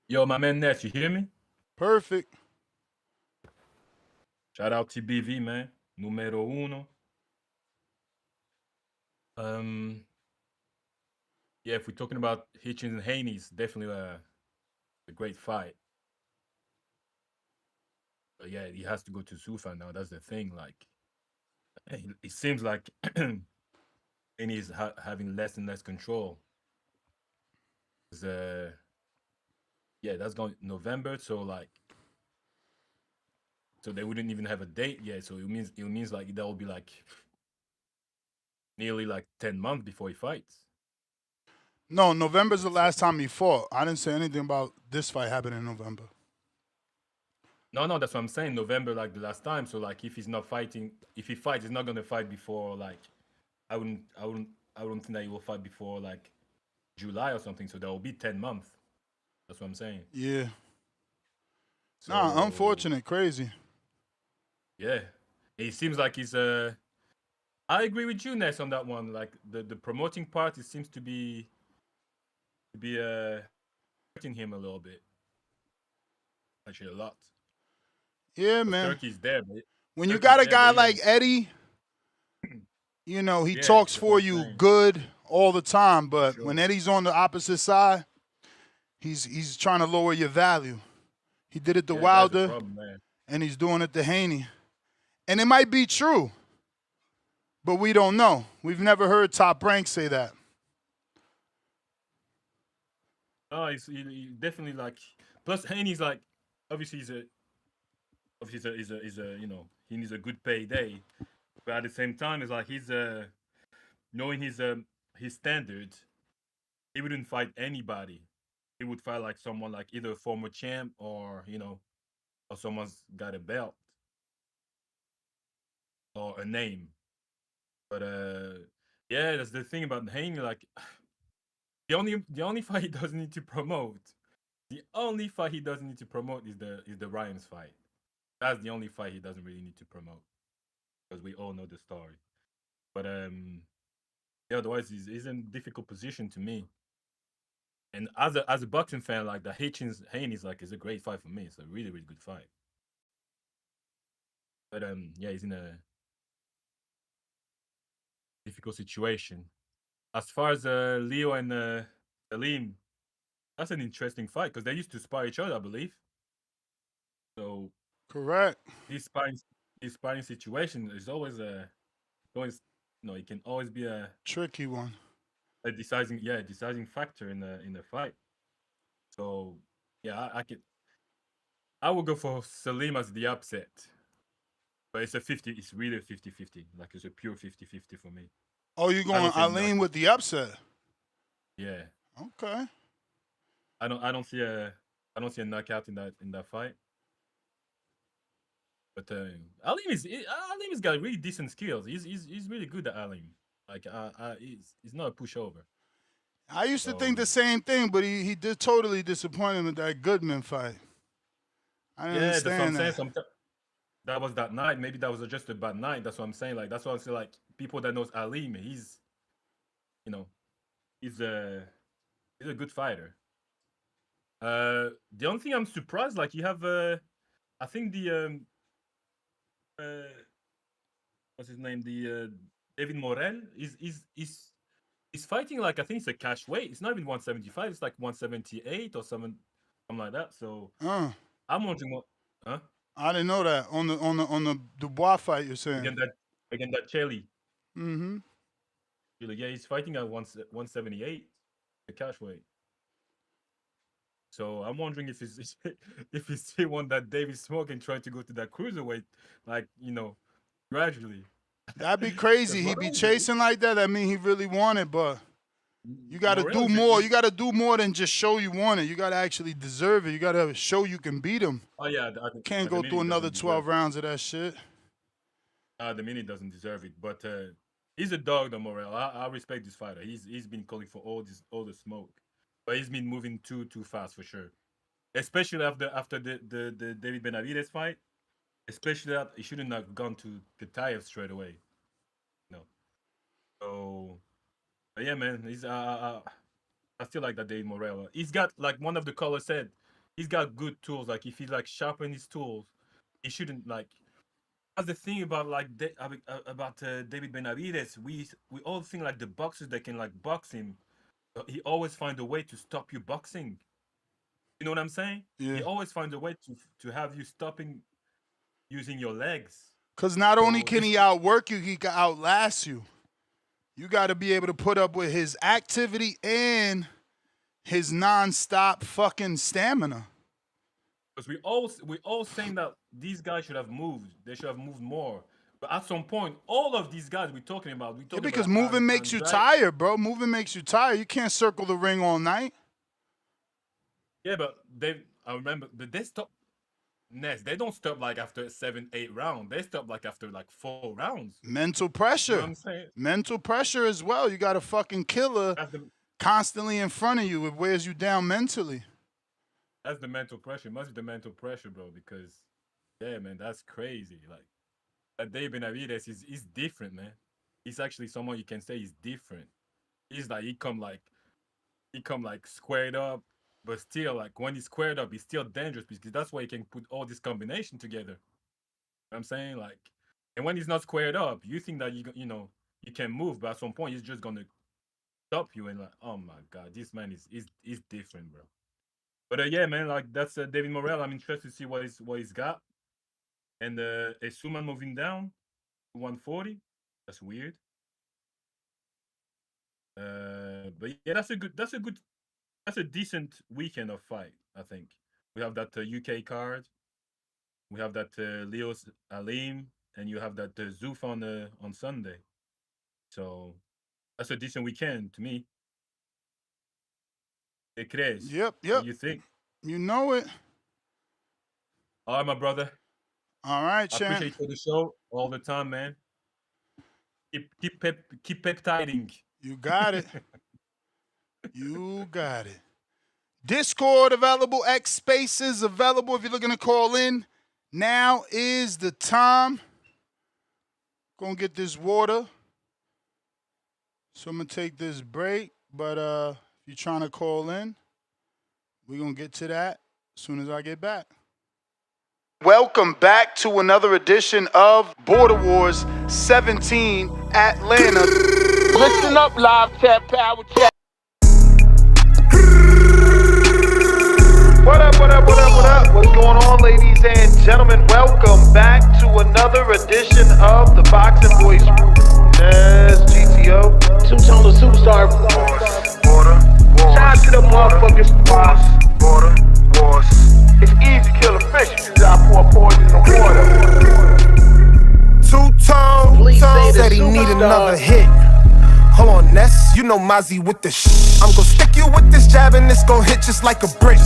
Yo, my man Ness, you hear me? Perfect. Shout out TBV, man. Numero uno. Yeah, if we're talking about Hitchens and Haney, it's definitely a great fight. But yeah, he has to go to Zuffa now. That's the thing. Like, it seems like Haney's having less and less control. Yeah, that's going November. So like, so they wouldn't even have a date yet. So it means like that will be like nearly like 10 months before he fights. No, November's the last time he fought. I didn't say anything about this fight happening in November. No, that's what I'm saying. November, like the last time. So like, if he's not fighting, if he fights, he's not gonna fight before like, I wouldn't think that he will fight before like July or something. So that will be 10 months. That's what I'm saying. Yeah. So, Nah, unfortunate, crazy. Yeah, it seems like he's I agree with you, Ness, on that one. Like the promoting part, it seems to be hurting him a little bit. Actually, a lot. Yeah, man. Turkey's there, but when you got a guy like Eddie, you know, he talks for you good all the time, but when Eddie's on the opposite side, he's trying to lower your value. He did it to Wilder, and he's doing it to Haney. And it might be true, but we don't know. We've never heard Top Rank say that. Oh, he definitely like. Plus, Haney's like, obviously he's a you know, he needs a good payday, but at the same time, it's like he's knowing his standards, he wouldn't fight anybody. He would fight like someone like either a former champ or, you know, or someone's got a belt or a name. But yeah, that's the thing about Haney. Like the only fight he doesn't need to promote. The only fight he doesn't need to promote is the Ryan's fight. That's the only fight he doesn't really need to promote, because we all know the story. But yeah, otherwise he's in a difficult position to me. And as a boxing fan, like the Hitchens Haney's like is a great fight for me. It's a really, really good fight. But yeah, he's in a difficult situation. As far as Leo and Aleem, that's an interesting fight because they used to spar each other, I believe. So correct. This sparring situation is always it can always be a tricky one, a deciding factor in the fight. So yeah, I will go for Aleem as the upset, but it's really a 50-50. Like it's a pure 50-50 for me. Oh, you're going Aleem with the upset? Yeah. Okay. I don't see a knockout in that fight. But Aleem's got really decent skills. He's really good at Aleem. Like he's not a pushover. I used to think the same thing, but he did totally disappoint him with that Goodman fight. I didn't understand that's what I'm saying. That was that night. Maybe that was just a bad night. That's what I'm saying. Like that's why I say like people that knows Aleem, he's a good fighter. The only thing I'm surprised, like you have I think the what's his name? The David Morel is fighting like I think it's a cash weight. It's not even 175. It's like 178 or something like that. So I'm wondering what. Huh? I didn't know that on the Dubois fight you're saying. Again that Chelly. Mm-hmm. Yeah, he's fighting at 178, the cash weight. So I'm wondering if he's still want that David Smoke and trying to go to that cruiserweight, like gradually. That'd be crazy. He'd be chasing like that. I mean, he really want it, but you got to do more. You got to do more than just show you want it. You got to actually deserve it. You got to show you can beat him. Oh yeah, can't go through another 12 rounds of that shit. The minute doesn't deserve it, but he's a dog, though, Morel. I respect this fighter. He's been calling for all the smoke, but he's been moving too fast for sure. Especially after the David Benavidez fight. Especially that he shouldn't have gone to Katayev straight away. No. So, but yeah, man, he's I feel like that David Morel. He's got, like one of the callers said, he's got good tools. Like if he like sharpen his tools, he shouldn't like. That's the thing about like David Benavidez. We all think like the boxers that can like box him. He always finds a way to stop you boxing. You know what I'm saying? Yeah. He always finds a way to have you stopping using your legs. Because not only can he outwork you, he can outlast you. You got to be able to put up with his activity and his non-stop fucking stamina. Because we all saying that these guys should have moved. They should have moved more. But at some point, all of these guys we're talking about, because moving makes you tired, bro. Moving makes you tired. You can't circle the ring all night. Yeah, but I remember, but they stop. Ness, they don't stop like after 7, 8 rounds. They stop like after like 4 rounds. Mental pressure. You know what I'm saying? Mental pressure as well. You got a fucking killer constantly in front of you. It wears you down mentally. That's the mental pressure. It must be the mental pressure, bro, because, yeah, man, that's crazy. Like, Dave Benavidez is different, man. He's actually someone you can say he's different. He's like, he come squared up, but still, like, when he's squared up, he's still dangerous because that's why he can put all this combination together. You know what I'm saying? Like, and when he's not squared up, you think that, you can move, but at some point, he's just going to stop you and like, oh, my God, this man is different, bro. But yeah, man, like that's David Morrell. I'm interested to see what he's got. And Suman moving down to 140. That's weird. But yeah, that's a decent weekend of fight. I think we have that UK card. We have that Ra'eese Aleem, and you have that Zuffa on Sunday. So that's a decent weekend to me. Yep. What do you think? You know it. All right, my brother. All right, I champ. appreciate you for the show all the time, man. Keep peptiding. You got it. You got it. Discord available. X Spaces available if you're looking to call in. Now is the time. Gonna get this water. So I'm gonna take this break. But if you're trying to call in, we're going to get to that as soon as I get back. Welcome back to another edition of Border Wars 17 Atlanta. Listen up, live chat, power chat. What up? What's going on, ladies and gentlemen? Welcome back to another edition of the Boxing Voice. Yes, GTO. Two-tone superstar. Shout out to the motherfuckers. Border Wars. It's easy to kill a fish. You just pour poison in the water. Two-tone said he need another hit. Hold on, Ness, you know Mozzie with the I'm gon' stick you with this jab and it's gon' hit just like a brick.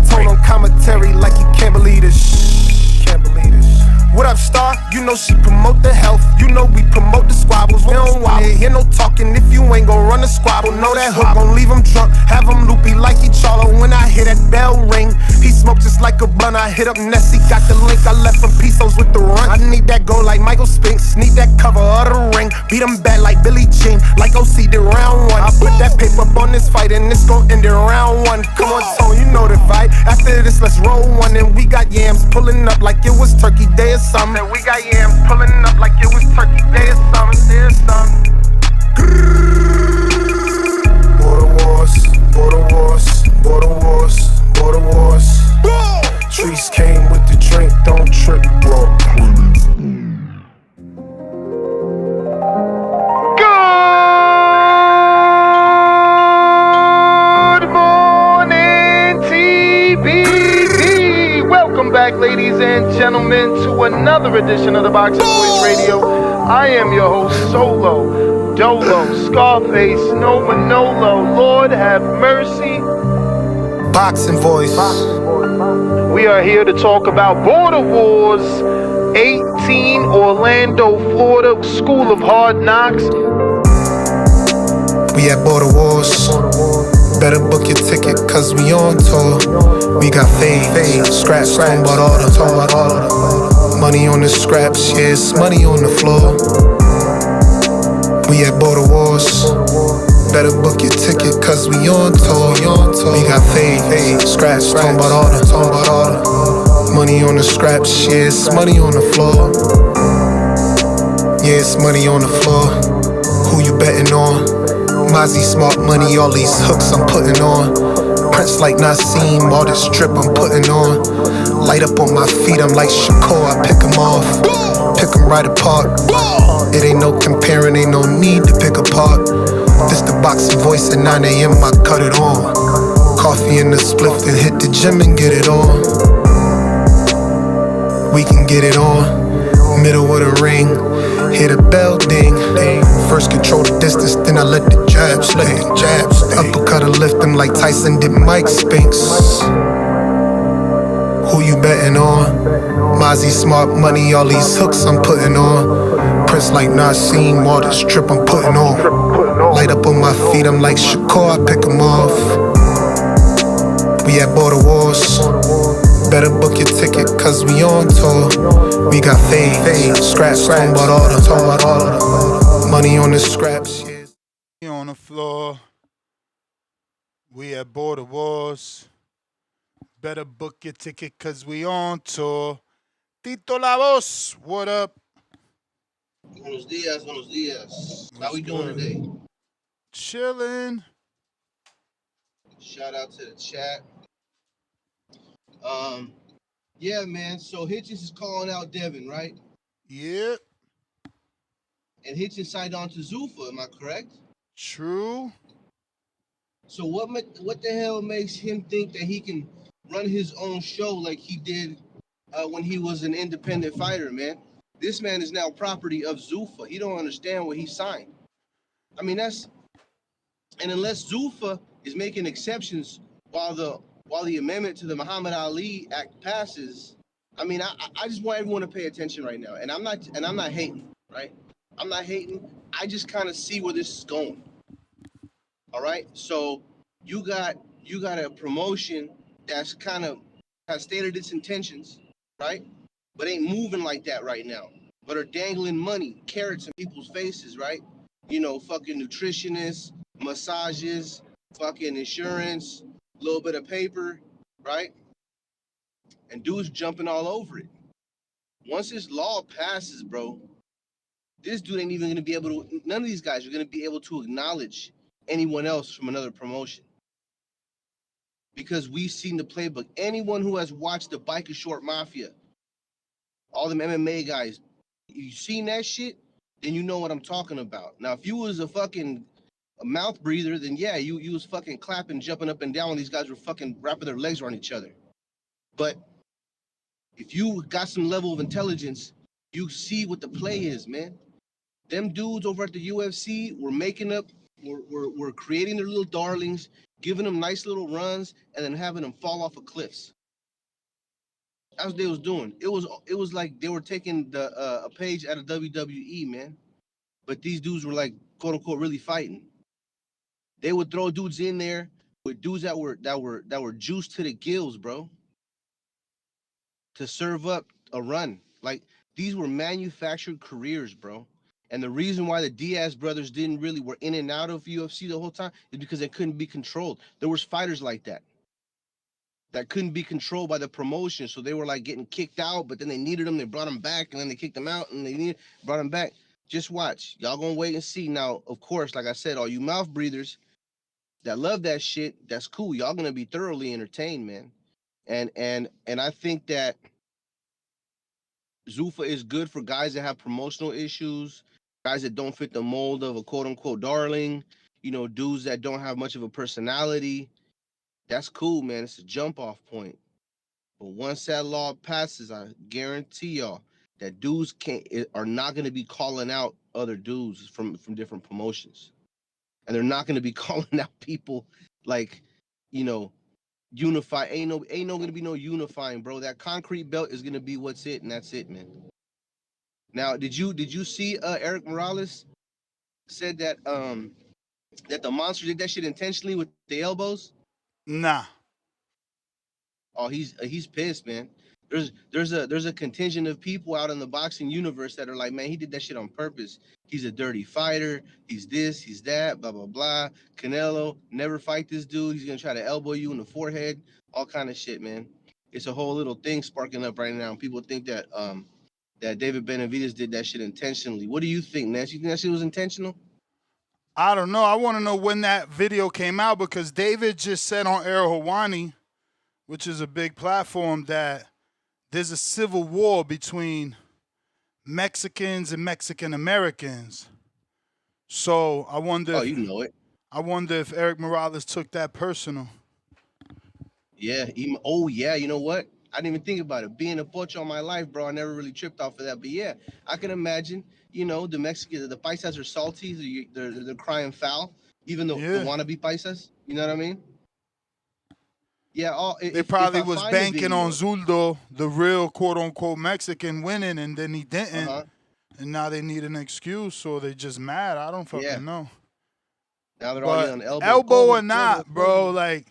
Tone on commentary like you can't believe this. Can't believe this. What up, Star? You know she promote the health. You know we promote the squabbles. We don't wanna hear no talking if you ain't gon' run the squabble. Know that hook gon' leave him drunk, have him loopy like he Charlo. When I hear that bell ring, he smoke just like a blunt. I hit up Nessie, got the link. I left from Pesos with the run. I need that go like Michael Spinks, need that cover of the ring. Beat him bad like Billie Jean, like OC did round one. I put that paper up on this fight and it's gon' end in round one. Come on, Tone, you know the fight. After this, let's roll one. And we got yams pulling up like it was Turkey Day or something. We got yams pulling up like it was Turkey Day or something. There's something. Border wars, border wars, border wars, border wars. Trees came with the drink, don't trip, bro. Good morning, TBD. Welcome back, ladies and gentlemen, to another edition of the Boxing Voice Radio. I am your host, Solo, Dolo, Scarface, No Manolo. Lord have mercy. Boxing Voice. We are here to talk about Border Wars 18, Orlando, Florida, School of Hard Knocks. We at Border Wars. Better book your ticket, cause we on tour. We got fade, scraps, talking about order. Money on the scraps, yeah, it's money on the floor. We at Border Wars. Better book your ticket, cause we on tour. We got fade, scraps, talking about order. Money on the scraps, yeah, it's money on the floor. Yeah, it's money on the floor. Who you betting on? Mozzie smart money, all these hooks I'm putting on. Prince like Nassim, all this drip I'm putting on. Light up on my feet, I'm like Shakur, I pick them off. Pick them right apart. It ain't no comparing, ain't no need to pick apart. This the Boxing Voice at 9 a.m., I cut it on. coffee and a spliff, then hit the gym and get it on. We can get it on. Middle of the ring, hear the bell ding. First control the distance, then I let the jabs sting. Uppercut or lift them like Tyson did Mike Spinks. Who you betting on? Mozzie smart money, all these hooks I'm putting on. Prince like Nassim, all this drip I'm putting on. Light up on my feet, I'm like Shakur, I pick them off. We at border wars. Better book your ticket, cause we on tour. We got fades, scraps, talking about all the money on the scraps. Yeah. On the floor. We at border wars. Better book your ticket, cause we on tour. Tito La Voz, what up? Buenos dias, buenos dias. How we doing today? Chillin'. Shout out to the chat. Yeah, man. So Hitchens is calling out Devin, right? Yeah. And Hitchens signed on to Zuffa, am I correct? True. So what the hell makes him think that he can run his own show like he did when he was an independent fighter, man? This man is now property of Zuffa. He don't understand what he signed. I mean, and unless Zuffa is making exceptions while the amendment to the Muhammad Ali Act passes, I mean, I just want everyone to pay attention right now. And I'm not hating, right? I'm not hating. I just kind of see where this is going. All right. So you got a promotion that's kind of has stated its intentions, right? But ain't moving like that right now. But are dangling money, carrots in people's faces, right? You know, fucking nutritionists, massages, fucking insurance, a little bit of paper, right? And dudes jumping all over it. Once this law passes, bro, this dude ain't even gonna be able to, none of these guys are gonna be able to acknowledge anyone else from another promotion. Because we've seen the playbook. Anyone who has watched the Biker Short Mafia, all them MMA guys, you seen that shit, then you know what I'm talking about. Now, if you was a mouth breather, then yeah, you was fucking clapping, jumping up and down when these guys were fucking wrapping their legs around each other. But if you got some level of intelligence, you see what the play is, man. Them dudes over at the UFC were creating their little darlings, giving them nice little runs, and then having them fall off of cliffs. That's what they was doing. It was like they were taking a page out of WWE, man. But these dudes were like, quote unquote, really fighting. They would throw dudes in there with dudes that were juiced to the gills, bro, to serve up a run. Like, these were manufactured careers, bro. And the reason why the Diaz brothers were in and out of UFC the whole time is because they couldn't be controlled. There was fighters like that couldn't be controlled by the promotion. So they were like getting kicked out, but then they needed them. They brought them back, and then they kicked them out, and brought them back. Just watch. Y'all gonna wait and see. Now, of course, like I said, all you mouth breathers that love that shit, that's cool. Y'all gonna be thoroughly entertained, man. And I think that Zuffa is good for guys that have promotional issues, guys that don't fit the mold of a quote unquote darling, you know, dudes that don't have much of a personality. That's cool, man. It's a jump off point. But once that law passes, I guarantee y'all that dudes are not going to be calling out other dudes from different promotions. And they're not going to be calling out people like, you know, unify. Ain't no going to be no unifying, bro. That concrete belt is going to be what's it, and that's it, man. Now, did you see Eric Morales said that that the monster did that shit intentionally with the elbows? Nah. Oh, he's pissed, man. There's a contingent of people out in the boxing universe that are like, man, he did that shit on purpose. He's a dirty fighter. He's this, he's that, blah blah blah. Canelo, never fight this dude. He's gonna try to elbow you in the forehead. All kind of shit, man. It's a whole little thing sparking up right now. People think that that David Benavidez did that shit intentionally. What do you think, Ness? You think that shit was intentional? I don't know. I want to know when that video came out, because David just said on Air Hawani, which is a big platform, that there's a civil war between Mexicans and Mexican Americans. So I wonder. Oh, you know it. I wonder if Eric Morales took that personal. Yeah. Oh, yeah. You know what? I didn't even think about it. Being a pocho all my life, bro, I never really tripped off of that. But yeah, I can imagine, you know, the paisas are salty. They're crying foul, even the wannabe paisas. You know what I mean? Yeah. They probably was banking on Zuldo, the real quote-unquote Mexican, winning, and then he didn't. And now they need an excuse, or they just mad. I don't fucking know. Now they're but all on elbow. Elbow or not, bro, like,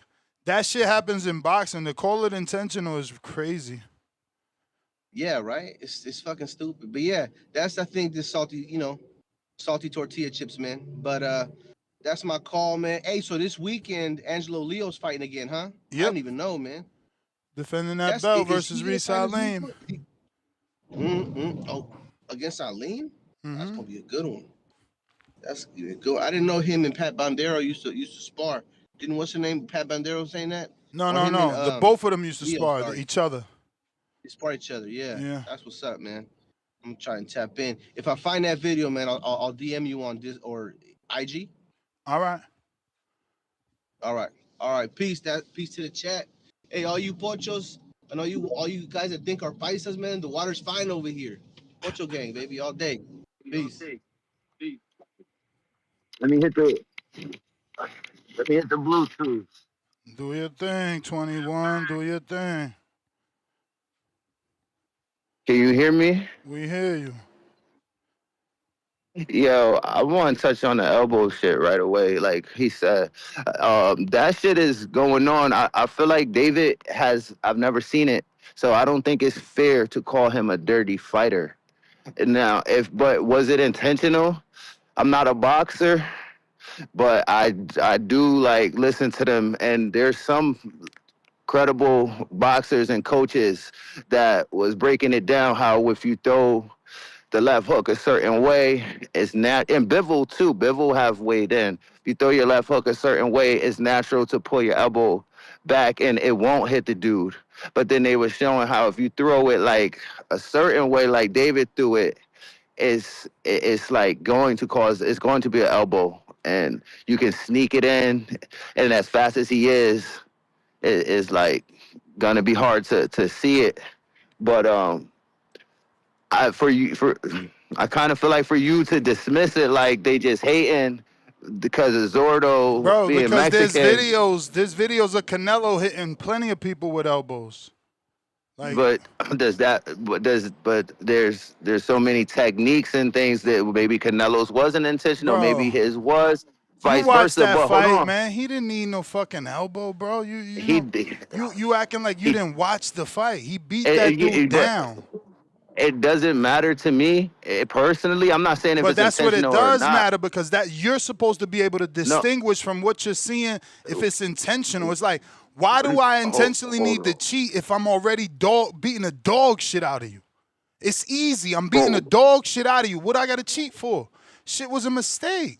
that shit happens in boxing. To call it intentional is crazy. Yeah, right? It's fucking stupid. But yeah, that's, I think, this salty tortilla chips, man. But that's my call, man. Hey, so this weekend, Angelo Leo's fighting again, huh? Yep. I don't even know, man. Defending that belt versus Ra'eese Aleem. Oh, against Aleem? That's gonna be a good one. That's good. I didn't know him and Pat Bandero used to spar. Didn't what's her name? Pat Bandero saying that? No. The both of them used to spar each other. They spar each other, yeah. That's what's up, man. I'm gonna try and tap in. If I find that video, man, I'll DM you on this or IG. All right. Peace. Peace to the chat. Hey, all you pochos, and all you guys that think are paisas, man, the water's fine over here. Pocho gang, baby, all day. Peace. Let me hit the Bluetooth. Do your thing, 21. Do your thing. Can you hear me? We hear you. Yo, I want to touch on the elbow shit right away. Like he said, that shit is going on. I feel like David I've never seen it, so I don't think it's fair to call him a dirty fighter. Now, but was it intentional? I'm not a boxer, but I do like listen to them, and there's some credible boxers and coaches that was breaking it down how if you throw the left hook a certain way, it's not, and Bivol too. Bivol have weighed in. If you throw your left hook a certain way, it's natural to pull your elbow back and it won't hit the dude. But then they were showing how if you throw it like a certain way, like David threw it, it's like it's going to be an elbow, and you can sneak it in, and as fast as he is, it's like gonna be hard to see it. But I kind of feel like for you to dismiss it like they just hating because of Zordo being because Mexican. there's videos of Canelo hitting plenty of people with elbows. Like, but there's so many techniques and things that maybe Canelo's wasn't intentional, maybe his was. Vice versa, that but fight, hold on. man. He didn't need no fucking elbow, bro. You acting like you didn't watch the fight. He beat that dude down. It doesn't matter to me personally. I'm not saying if it's intentional or not. But that's what it does matter, because that you're supposed to be able to distinguish from what you're seeing if it's intentional. It's like, why do I intentionally need to cheat if I'm already beating the dog shit out of you? It's easy. I'm beating the dog shit out of you. What I got to cheat for? Shit was a mistake.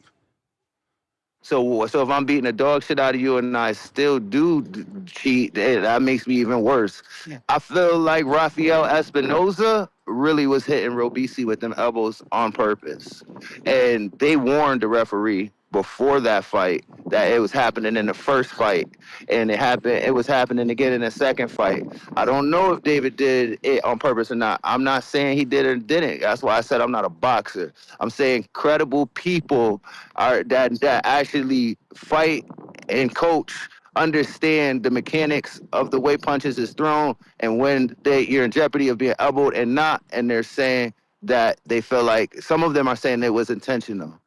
So if I'm beating the dog shit out of you and I still do cheat, that makes me even worse. I feel like Rafael Espinoza really was hitting Ra'eese with them elbows on purpose. And they warned the referee before that fight that it was happening in the first fight, and it was happening again in the second fight. I don't know if David did it on purpose or not. I'm not saying he did or didn't. That's why I said I'm not a boxer. I'm saying credible people that actually fight and coach understand the mechanics of the way punches is thrown and when you're in jeopardy of being elbowed and not, and they're saying that they feel like some of them are saying it was intentional.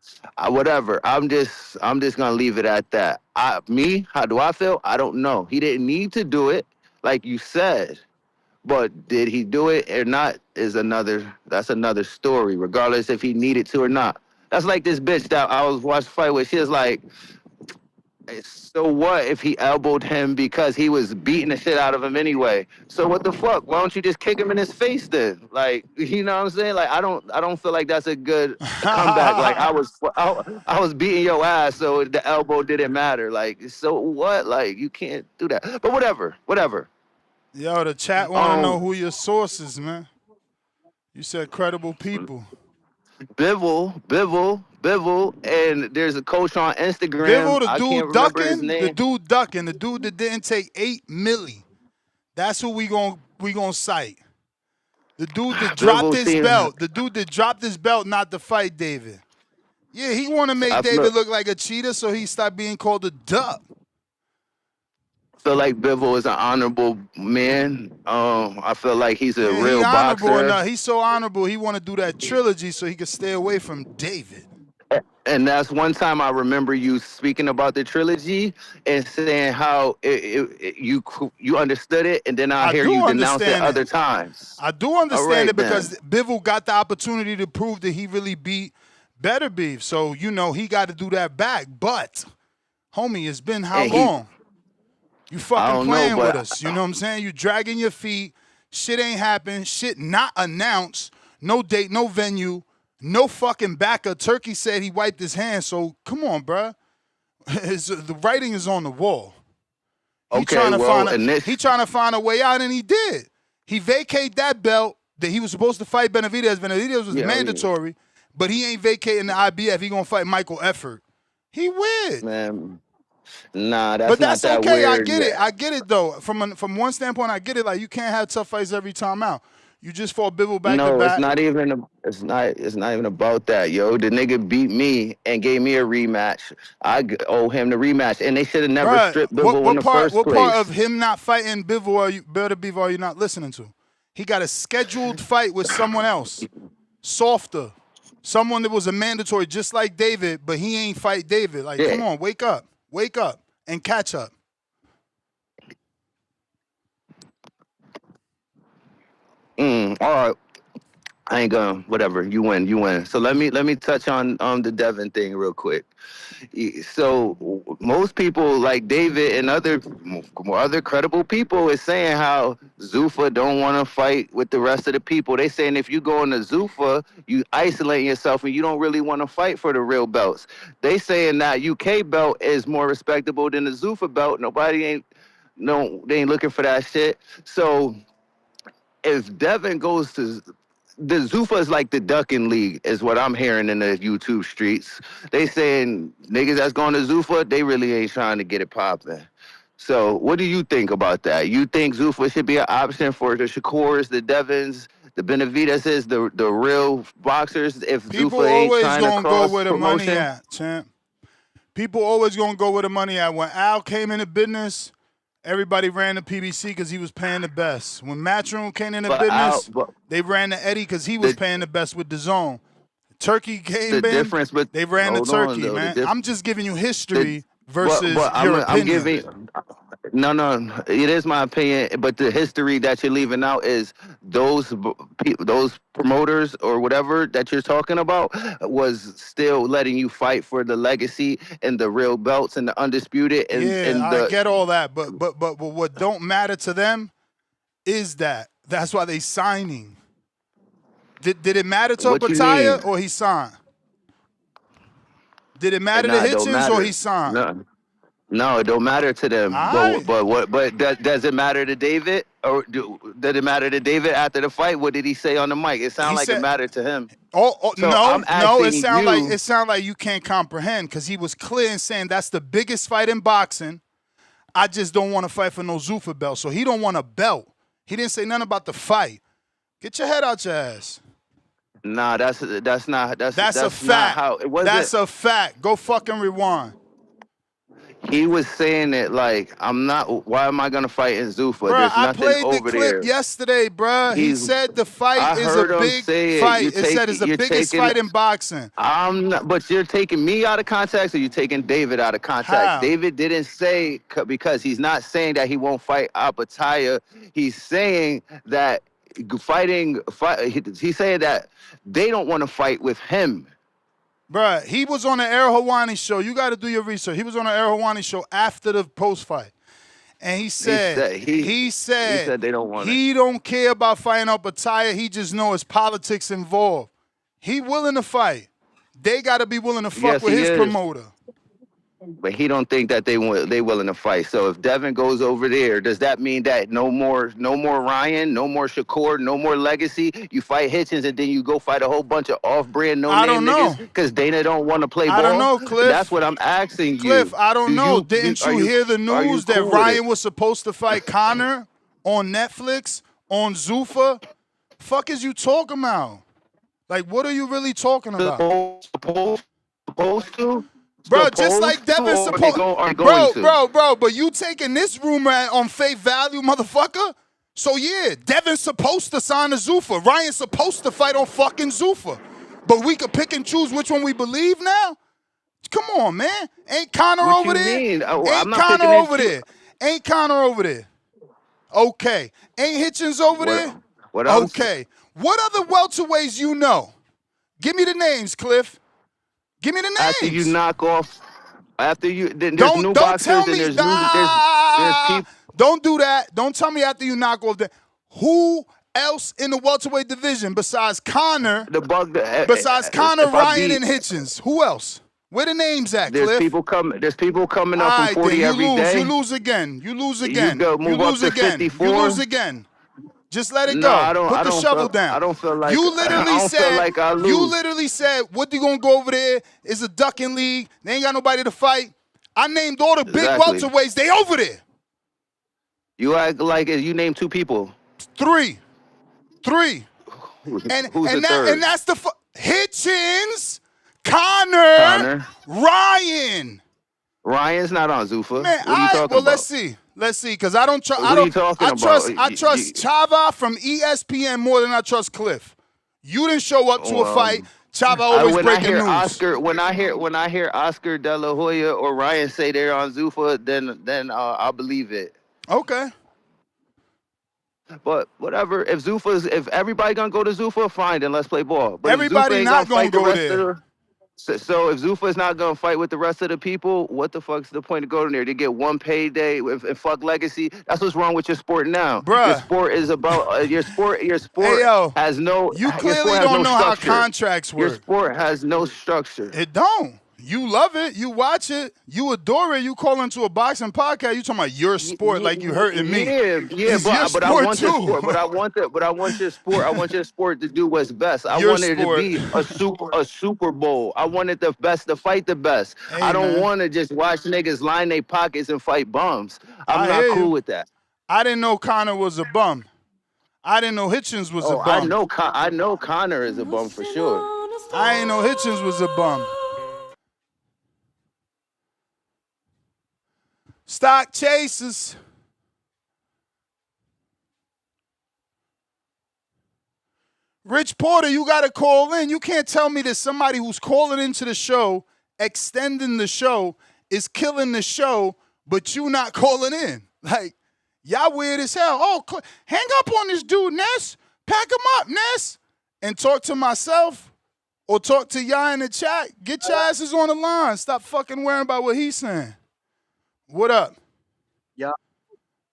Whatever. I'm just gonna leave it at that. How do I feel? I don't know. He didn't need to do it, like you said, but did he do it or not that's another story, regardless if he needed to or not. That's like this bitch that I was watching fight with. She was like, so what if he elbowed him because he was beating the shit out of him anyway? So what the fuck? Why don't you just kick him in his face then? Like, you know what I'm saying? Like, I don't feel like that's a good comeback. Like, I was beating your ass, so the elbow didn't matter. Like, so what? Like, you can't do that. But whatever. Yo, the chat want to know who your source is, man. You said credible people. Bivol Bivol, and there's a coach on Instagram. Bivol, the I can't dude remember his ducking, name. the dude that didn't take $8 million. That's who we gonna cite. The dude that dropped his belt. The dude that dropped his belt not to fight David. Yeah, he want to make David look like a cheater, so he stopped being called a duck. Feel like Bivol is an honorable man. I feel like he's a real boxer. Enough. He's so honorable. He want to do that trilogy so he can stay away from David. And that's one time I remember you speaking about the trilogy and saying how you understood it, and then I hear you denounce it other times. I do understand it because Bivol got the opportunity to prove that he really beat Better Beef. So, he got to do that back. But, homie, it's been how long? You fucking playing with us. You know what I'm saying? You dragging your feet. Shit ain't happened. Shit not announced. No date, no venue. No fucking backer. Turkey said he wiped his hands, so come on, bruh. The writing is on the wall. He trying to find a way out, and he did. He vacated that belt that he was supposed to fight Benavidez. Benavidez was mandatory, but he ain't vacating the IBF. He gonna fight Michael Effort. He weird. Man. Nah, but that's not that okay. weird. I get it though. From one standpoint, I get it. Like you can't have tough fights every time out. You just fought Bivol back to back. No, it's not even about that, yo. The nigga beat me and gave me a rematch. I owe him the rematch, and they should have never stripped Bivol in the first place. What part of him not fighting Bivol Better Beef are you not listening to? He got a scheduled fight with someone else, softer, someone that was a mandatory, just like David, but he ain't fight David. Like, come on, wake up, and catch up. All right. I ain't gonna, whatever, you win. So let me touch on the Devin thing real quick. So most people like David and other credible people is saying how Zuffa don't want to fight with the rest of the people. They saying if you go into Zuffa, you isolate yourself and you don't really want to fight for the real belts. They saying that UK belt is more respectable than the Zuffa belt. They ain't looking for that shit. So if Devin goes to the Zuffa is like the ducking league, is what I'm hearing in the YouTube streets. They saying niggas that's going to Zuffa, they really ain't trying to get it popping. So what do you think about that? You think Zuffa should be an option for the Shakurs, the Devins, the Benavidez's, the real boxers? If people Zuffa ain't always trying gonna to cross go where the promotion? money at, champ. People always gonna go where the money at. When Al came into business, everybody ran to PBC because he was paying the best. When Matchroom came into business, they ran to Eddie because he was paying the best with DAZN. Turkey came in, they ran to Turkey, man. I'm just giving you history versus your opinion. No, it is my opinion, but the history that you're leaving out is those promoters or whatever that you're talking about was still letting you fight for the legacy and the real belts and the undisputed. I get all that, but what don't matter to them is that's why they signing. Did it matter to Opataya or he signed? Did it matter to Hitchens or he signed? No, it don't matter to them. Right. But does it matter to David? Or did it matter to David after the fight? What did he say on the mic? It sounded like it mattered to him. It sounded like you can't comprehend because he was clear in saying that's the biggest fight in boxing. I just don't want to fight for no Zuffa belt. So he don't want a belt. He didn't say nothing about the fight. Get your head out your ass. Nah, that's a fact. Not how it was. That's a fact. Go fucking rewind. He was saying it like, why am I going to fight in Zuffa? Bruh, There's nothing I played over the clip yesterday, bruh. He said the fight is a big fight. It said it's the biggest fight in boxing. But you're taking me out of context or you're taking David out of context? How? David didn't say, because he's not saying that he won't fight Opataya. He's saying that he's saying that they don't want to fight with him. Bruh, he was on the Errol Hawani show. You got to do your research. He was on the Errol Hawani show after the post-fight. And he said he said they don't want he don't care about fighting Opataya. He just knows politics involved. He willing to fight. They got to be willing to fuck with his promoter. but he don't think that they willing to fight. So if Devin goes over there, does that mean that no more Ryan, no more Shakur, no more Legacy? You fight Hitchens and then you go fight a whole bunch of off-brand, no-name niggas because Dana don't want to play ball? I don't know, Cliff. That's what I'm asking you. Cliff, I don't know. Didn't you hear the news that Ryan was supposed to fight Conor on Netflix, on Zuffa? Fuck is you talking about? Like, what are you really talking about? Supposed to? Bro, just like Devin supposed. Bro, but you taking this rumor on face value, motherfucker? So yeah, Devin's supposed to sign to Zuffa. Ryan's supposed to fight on fucking Zuffa. But we could pick and choose which one we believe now? Come on, man. Ain't Conor over there? Ain't Conor over there? Ain't Conor over there? Okay. Ain't Hitchens over there? Okay. What other welterweights you know? Give me the names, Cliff. Give me the names. After you knock off, then there's new boxers and there's people. Don't do that. Don't tell me after you knock off that. Who else in the welterweight division besides Conor? Besides Conor, Ryan, and Hitchens. Who else? Where the names at, Cliff? There's people coming up from 40 every day. You lose again. You lose again. You lose again. Just let it go. Put the shovel down. I don't feel like you literally feel like I lose. You literally said, what you gonna go over there? It's a ducking league. They ain't got nobody to fight. I named all the big welterweights. They over there. You act like you named 2 people. 3. Who's and the third? And that's the Hitchens, Conor, Ryan. Ryan's not on Zuffa. Man, what are you talking about? Let's see, because I don't trust. I trust Chava from ESPN more than I trust Cliff. You didn't show up to a fight. Chava always breaking news. When I hear Oscar De La Hoya or Ryan say they're on Zuffa, then I'll believe it. Okay. But whatever. If everybody gonna go to Zuffa, fine. Then let's play ball. But everybody not gonna go there. So if Zuffa is not going to fight with the rest of the people, what the fuck's the point of going there? To get one payday and fuck Legacy? That's what's wrong with your sport now. Bruh. Your sport is about your sport has no. You clearly don't know how contracts work. Your sport has no structure. It don't. You love it. You watch it. You adore it. You call into a boxing podcast. You talking about your sport like you hurting me. Yeah, but I want your sport. But I want your sport. I want your sport to do what's best. I want it to be a Super Bowl. I wanted the best to fight the best. Hey, I don't want to just watch niggas line their pockets and fight bums. I'm not cool with that. I didn't know Conor was a bum. I didn't know Hitchens was a bum. I know Conor is a bum for sure. I didn't know Hitchens was a bum. Stock chasers. Rich Porter, you got to call in. You can't tell me that somebody who's calling into the show, extending the show, is killing the show, but you not calling in. Like, y'all weird as hell. Oh, hang up on this dude, Ness. Pack him up, Ness. And talk to myself or talk to y'all in the chat. Get your asses on the line. Stop fucking worrying about what he's saying. What up? Yeah.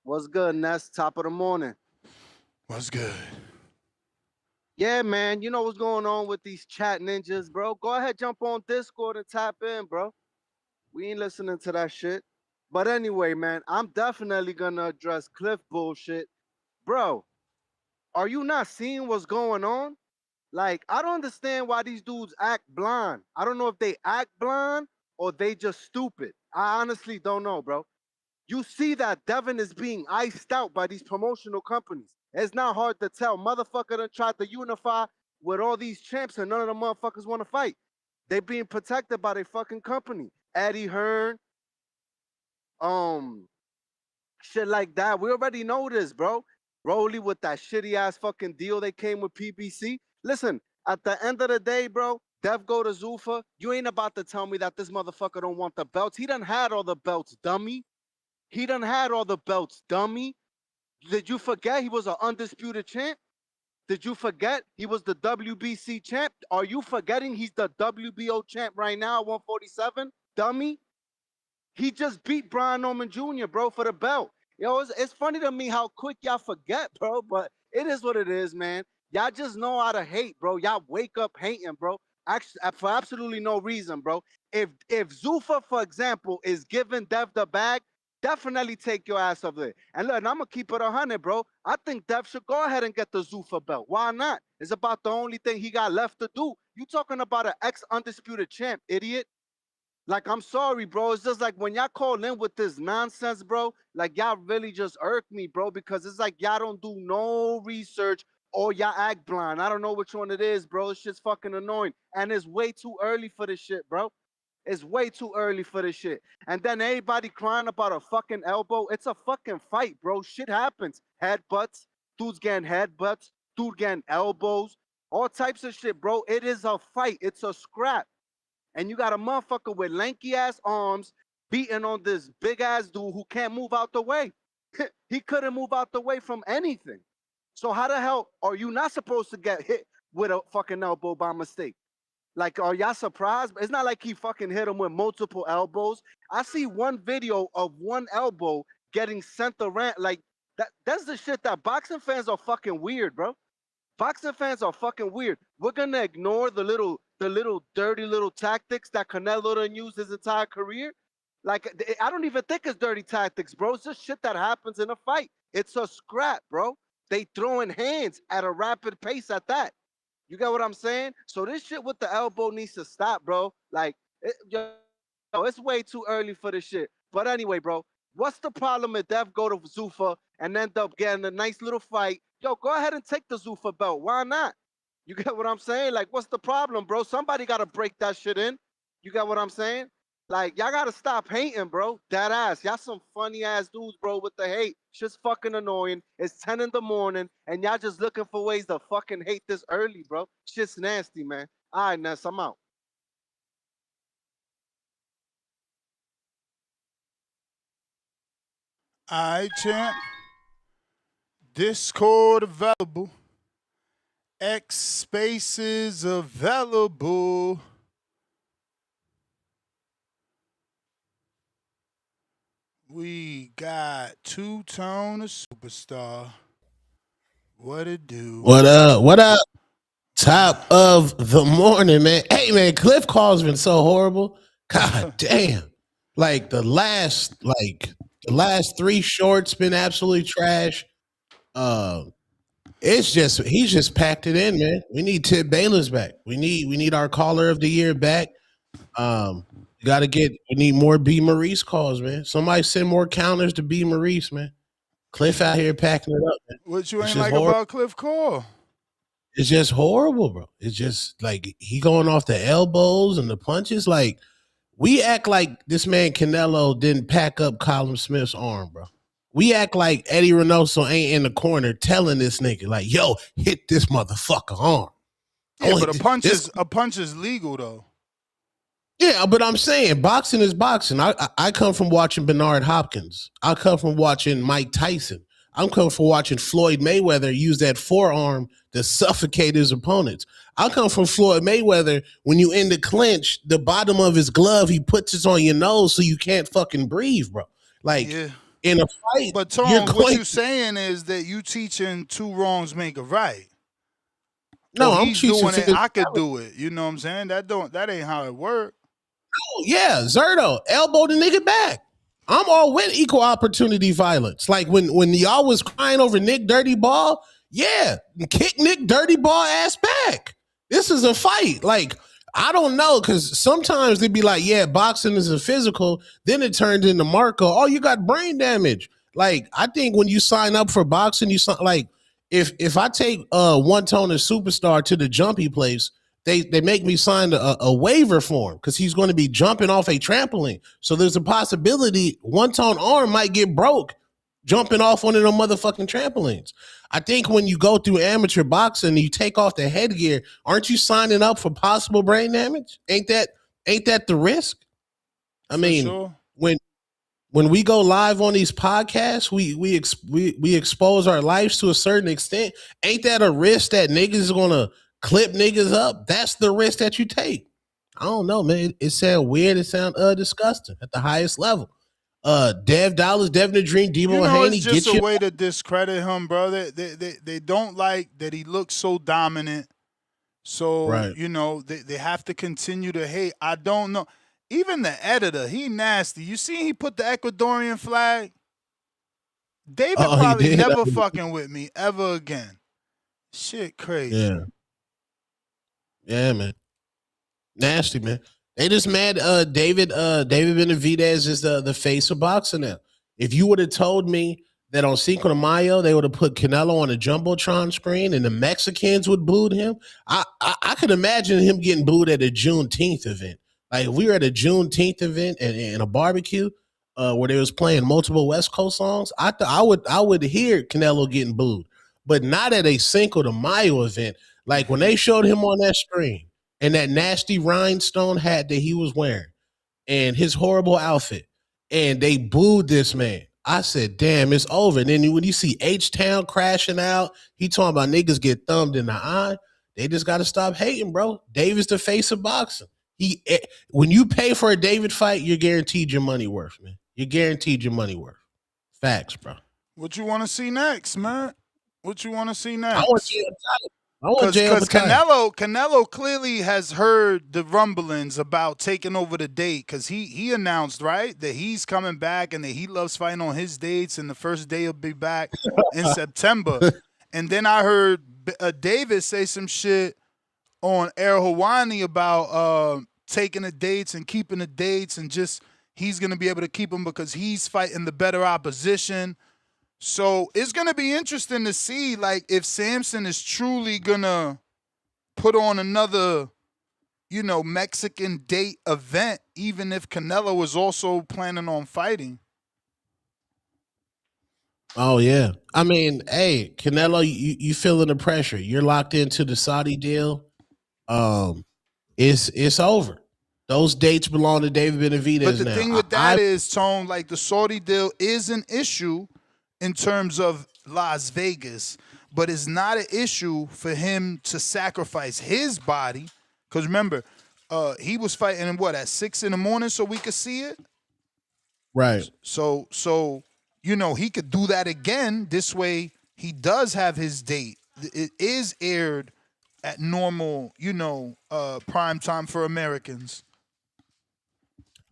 What's good, Ness? Top of the morning. What's good? Yeah, man. You know what's going on with these chat ninjas, bro? Go ahead, jump on Discord and tap in, bro. We ain't listening to that shit. But anyway, man, I'm definitely gonna address Cliff bullshit. Bro, are you not seeing what's going on? Like, I don't understand why these dudes act blind. I don't know if they act blind or they just stupid. I honestly don't know, bro. You see that Devin is being iced out by these promotional companies. It's not hard to tell. Motherfucker done tried to unify with all these champs and none of the motherfuckers want to fight. They being protected by their fucking company. Eddie Hearn, shit like that. We already know this, bro. Broly with that shitty ass fucking deal they came with PBC. Listen, at the end of the day, bro, Dev go to Zuffa. You ain't about to tell me that this motherfucker don't want the belts. He done had all the belts, dummy. He done had all the belts, dummy. Did you forget he was an undisputed champ? Did you forget he was the WBC champ? Are you forgetting he's the WBO champ right now at 147, dummy? He just beat Brian Norman Jr., bro, for the belt. Yo, it's funny to me how quick y'all forget, bro, but it is what it is, man. Y'all just know how to hate, bro. Y'all wake up hating, bro. for absolutely no reason, bro. If Zuffa, for example, is giving Dev the bag, definitely take your ass up there. And look, I'm gonna keep it 100, bro. I think Dev should go ahead and get the Zuffa belt. Why not? It's about the only thing he got left to do. You talking about an ex-undisputed champ, idiot? Like, I'm sorry, bro. It's just like when y'all call in with this nonsense, bro, like y'all really just irk me, bro, because it's like y'all don't do no research or y'all act blind. I don't know which one it is, bro. It's just fucking annoying. And it's way too early for this shit, bro. It's way too early for this shit. And then everybody crying about a fucking elbow. It's a fucking fight, bro. Shit happens. Headbutts. Dudes getting headbutts. Dude getting elbows. All types of shit, bro. It is a fight. It's a scrap. And you got a motherfucker with lanky ass arms beating on this big ass dude who can't move out the way. He couldn't move out the way from anything. So how the hell are you not supposed to get hit with a fucking elbow by mistake? Like, are y'all surprised? It's not like he fucking hit him with multiple elbows. I see one video of one elbow getting sent around. Like, that's the shit that boxing fans are fucking weird, bro. Boxing fans are fucking weird. We're gonna ignore the little dirty little tactics that Canelo done used his entire career. Like, I don't even think it's dirty tactics, bro. It's just shit that happens in a fight. It's a scrap, bro. They throwing hands at a rapid pace at that. You get what I'm saying? So this shit with the elbow needs to stop, bro. Like, it's way too early for this shit. But anyway, bro, what's the problem if Dev go to Zuffa and end up getting a nice little fight? Yo, go ahead and take the Zuffa belt. Why not? You get what I'm saying? Like, what's the problem, bro? Somebody got to break that shit in. You get what I'm saying? Like, y'all got to stop hating, bro. That ass. Y'all some funny ass dudes, bro, with the hate. Shit's fucking annoying. It's 10 in the morning, and y'all just looking for ways to fucking hate this early, bro. Shit's nasty, man. All right, Ness, I'm out. All right, champ. Discord available. X spaces available. We got two-tone superstar. What it do? What up? What up? Top of the morning, man. Hey, man, Cliff Call's been so horrible. God damn. Like the last three shorts been absolutely trash. He's just packed it in, man. We need Tip Bayless back. We need our caller of the year back. We need more B. Maurice calls, man. Somebody send more counters to B. Maurice, man. Cliff out here packing it up, man. What you ain't like about Cliff Call? It's just horrible, bro. It's just like he going off the elbows and the punches. Like, we act like this man Canelo didn't pack up Colin Smith's arm, bro. We act like Eddie Reynoso ain't in the corner telling this nigga, like, yo, hit this motherfucker arm. Yeah, but a punch is legal, though. Yeah, but I'm saying boxing is boxing. I come from watching Bernard Hopkins. I come from watching Mike Tyson. I'm coming from watching Floyd Mayweather use that forearm to suffocate his opponents. I come from Floyd Mayweather, when you in the clinch, the bottom of his glove, he puts it on your nose so you can't fucking breathe, bro. Like, in a fight. But Tom, what you saying is that you teaching two wrongs make a right. No, well, I'm he's teaching doing it. I could do it. You know what I'm saying? That ain't how it works. Oh, yeah, Zerto, elbow the nigga back. I'm all with equal opportunity violence. Like when y'all was crying over Nick Dirty Ball, yeah, kick Nick Dirty Ball ass back. This is a fight. Like, I don't know, because sometimes they'd be like, yeah, boxing is a physical. Then it turns into Marco. Oh, you got brain damage. Like, I think when you sign up for boxing, you like, if I take One Tone and Superstar to the jumpy place, they make me sign a waiver form because he's going to be jumping off a trampoline. So there's a possibility One Tone arm might get broke jumping off one of them motherfucking trampolines. I think when you go through amateur boxing and you take off the headgear, aren't you signing up for possible brain damage? Ain't that the risk? I mean, sure. When we go live on these podcasts, we expose our lives to a certain extent. Ain't that a risk that niggas is gonna clip niggas up? That's the risk that you take. I don't know, man. It sound weird. It sound disgusting at the highest level. Dev Dollars, Devin the Dream, Debo Haney. It's just a way to discredit him, bro. They don't like that he looks so dominant, So, Right. you know, they have to continue to hate. I don't know. Even the editor, he nasty. You see he put the Ecuadorian flag? David He probably did. never fucking with me ever again. Shit crazy. Yeah. Yeah, man. Nasty, man. They just mad David Benavidez is the face of boxing now. If you would have told me that on Cinco de Mayo they would have put Canelo on a Jumbotron screen and the Mexicans would boo him, I could imagine him getting booed at a Juneteenth event. Like if we were at a Juneteenth event and a barbecue where they was playing multiple West Coast songs, I would hear Canelo getting booed, but not at a Cinco de Mayo event. Like when they showed him on that screen and that nasty rhinestone hat that he was wearing and his horrible outfit, and they booed this man. I said, damn, it's over. And then when you see H-Town crashing out, he talking about niggas get thumbed in the eye. They just got to stop hating, bro. David's the face of boxing. When you pay for a David fight, you're guaranteed your money worth, man. You're guaranteed your money worth. Facts, bro. What you want to see next, man? What you want to see next? I want Because Canelo clearly has heard the rumblings about taking over the date, because he announced, right, that he's coming back and that he loves fighting on his dates and the first day he'll be back in September. And then I heard David say some shit on Air Hawani about taking the dates and keeping the dates, and just he's going to be able to keep them because he's fighting the better opposition. So it's going to be interesting to see, like, if Samson is truly going to put on another, you know, Mexican date event, even if Canelo was also planning on fighting. Oh, yeah. I mean, hey, Canelo, you feeling the pressure. You're locked into the Saudi deal. It's over. Those dates belong to David Benavidez now. But the thing with that is, Tone, like, the Saudi deal is an issue in terms of Las Vegas, but it's not an issue for him to sacrifice his body. Because remember, he was fighting at 6 a.m. so we could see it? Right. So you know, he could do that again. This way, he does have his date. It is aired at normal, you know, prime time for Americans.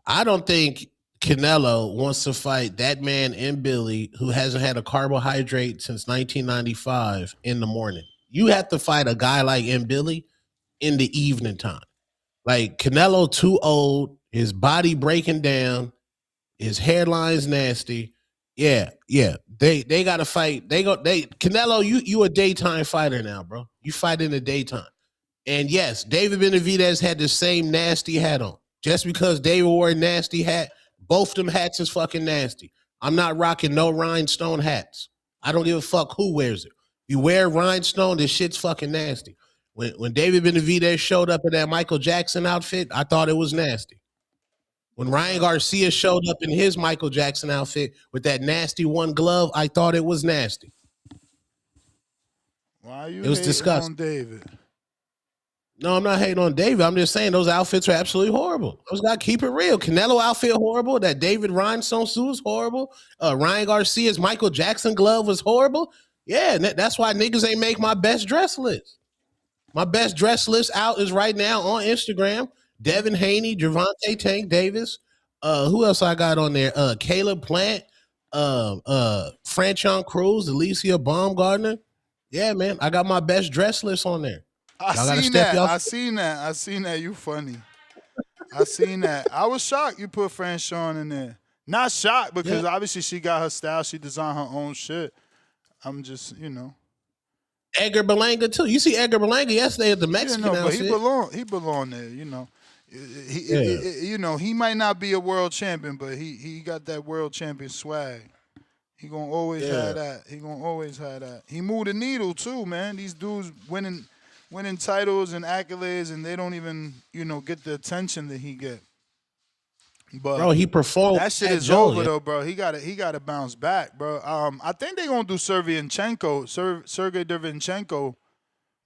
I don't think Canelo wants to fight that man in Billy who hasn't had a carbohydrate since 1995 in the morning. You have to fight a guy like Billy in the evening time. Like Canelo too old, his body breaking down, his hairline's nasty. Yeah. They got to fight. Canelo, you a daytime fighter now, bro. You fight in the daytime. And yes, David Benavidez had the same nasty hat on. Just because David wore a nasty hat, both them hats is fucking nasty. I'm not rocking no rhinestone hats. I don't give a fuck who wears it. You wear rhinestone, this shit's fucking nasty. When David Benavidez showed up in that Michael Jackson outfit, I thought it was nasty. When Ryan Garcia showed up in his Michael Jackson outfit with that nasty one glove, I thought it was nasty. Why are you it was hating disgusting. on David? No, I'm not hating on David. I'm just saying those outfits are absolutely horrible. Those got to keep it real. Canelo outfit horrible. That David Rhinestone suit was horrible. Ryan Garcia's Michael Jackson glove was horrible. Yeah, that's why niggas ain't make my best dress list. My best dress list out is right now on Instagram. Devin Haney, Gervonta Tank Davis. Who else I got on there? Caleb Plant, Franchon Cruz, Alicia Baumgartner. Yeah, man, I got my best dress list on there. I seen that. You funny. I seen that. I was shocked you put Franchon in there. Not shocked because obviously she got her style. She designed her own shit. I'm just, you know. Edgar Berlanga too. You see Edgar Berlanga yesterday at the Mexican outfit. He belong there, you know. You know, he might not be a world champion, but he got that world champion swag. He gonna always have that. He moved the needle too, man. These dudes winning titles and accolades, and they don't even, you know, get the attention that he get. But bro, he performed. That shit is over though, bro. He got to bounce back, bro. I think they're gonna do Sergey Derevyanchenko,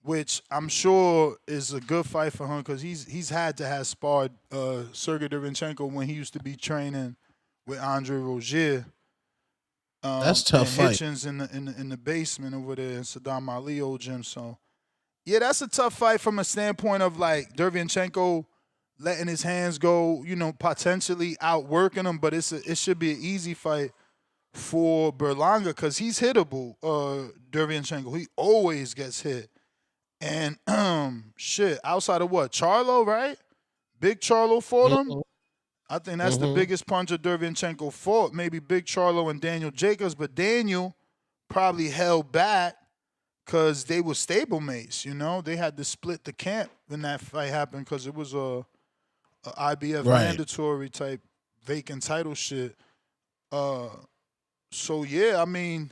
which I'm sure is a good fight for him because he's had to have sparred Sergey Derevyanchenko when he used to be training with Andre Rozier. That's a tough fight. Hitchens in the basement over there in Saddam Ali old gym. So Yeah, that's a tough fight from a standpoint of like Derevyanchenko letting his hands go, potentially outworking him, but it should be an easy fight for Berlanga because he's hittable, Derevyanchenko. He always gets hit. And shit, outside of what? Charlo, right? Big Charlo fought him. I think that's the biggest puncher Derevyanchenko fought. Maybe Big Charlo and Daniel Jacobs, but Daniel probably held back because they were stablemates. They had to split the camp when that fight happened because it was a IBF mandatory type vacant title shit. So yeah, I mean,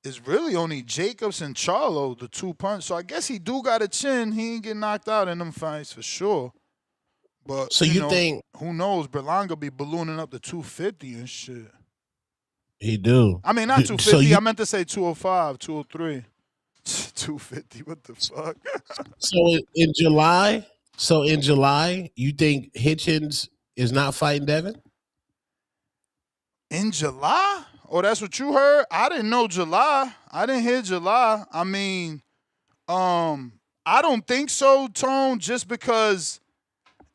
it's really only Jacobs and Charlo, the two punch. So I guess he do got a chin. He ain't get knocked out in them fights for sure. But so you think who knows? Berlanga be ballooning up to 250 and shit. He do. I mean, not 250. I meant to say 205, 203. 250. What the fuck? So in July, you think Hitchens is not fighting Devin? In July? Oh, that's what you heard? I didn't know July. I didn't hear July. I mean, I don't think so, Tone, just because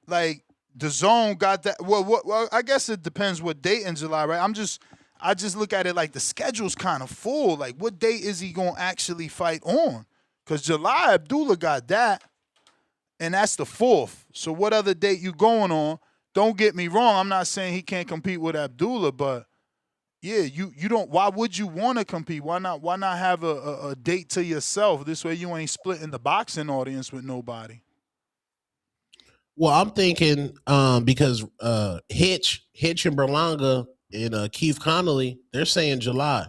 like DAZN got that. Well, I guess it depends what date in July, right? I just look at it like the schedule's kind of full. Like, what date is he gonna actually fight on? Because July, Abdullah got that, and that's the 4th. So what other date you going on? Don't get me wrong. I'm not saying he can't compete with Abdullah, but yeah, you don't. Why would you want to compete? Why not have a date to yourself? This way you ain't splitting the boxing audience with nobody. Well, I'm thinking because Hitch and Berlanga and Keith Connolly, they're saying July.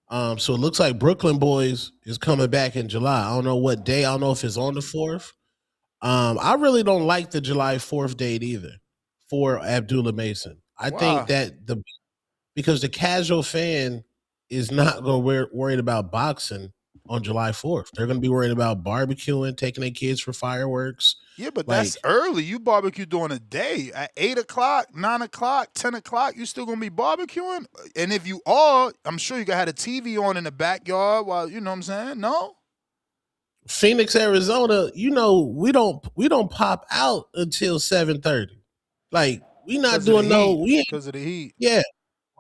So it looks like Brooklyn Boys is coming back in July. I don't know what day. I don't know if it's on the 4th. I really don't like the July 4th date either for Abdullah Mason. I think that because the casual fan is not going to worried about boxing on July 4th. They're going to be worried about barbecuing, taking their kids for fireworks. Yeah, but that's early. You barbecue during the day. At 8 o'clock, 9 o'clock, 10 o'clock, you still going to be barbecuing? And if you are, I'm sure you got had a TV on in the backyard while, you know what I'm saying? No? Phoenix, Arizona, we don't pop out until 7:30. Like, we not doing because of the heat. Yeah.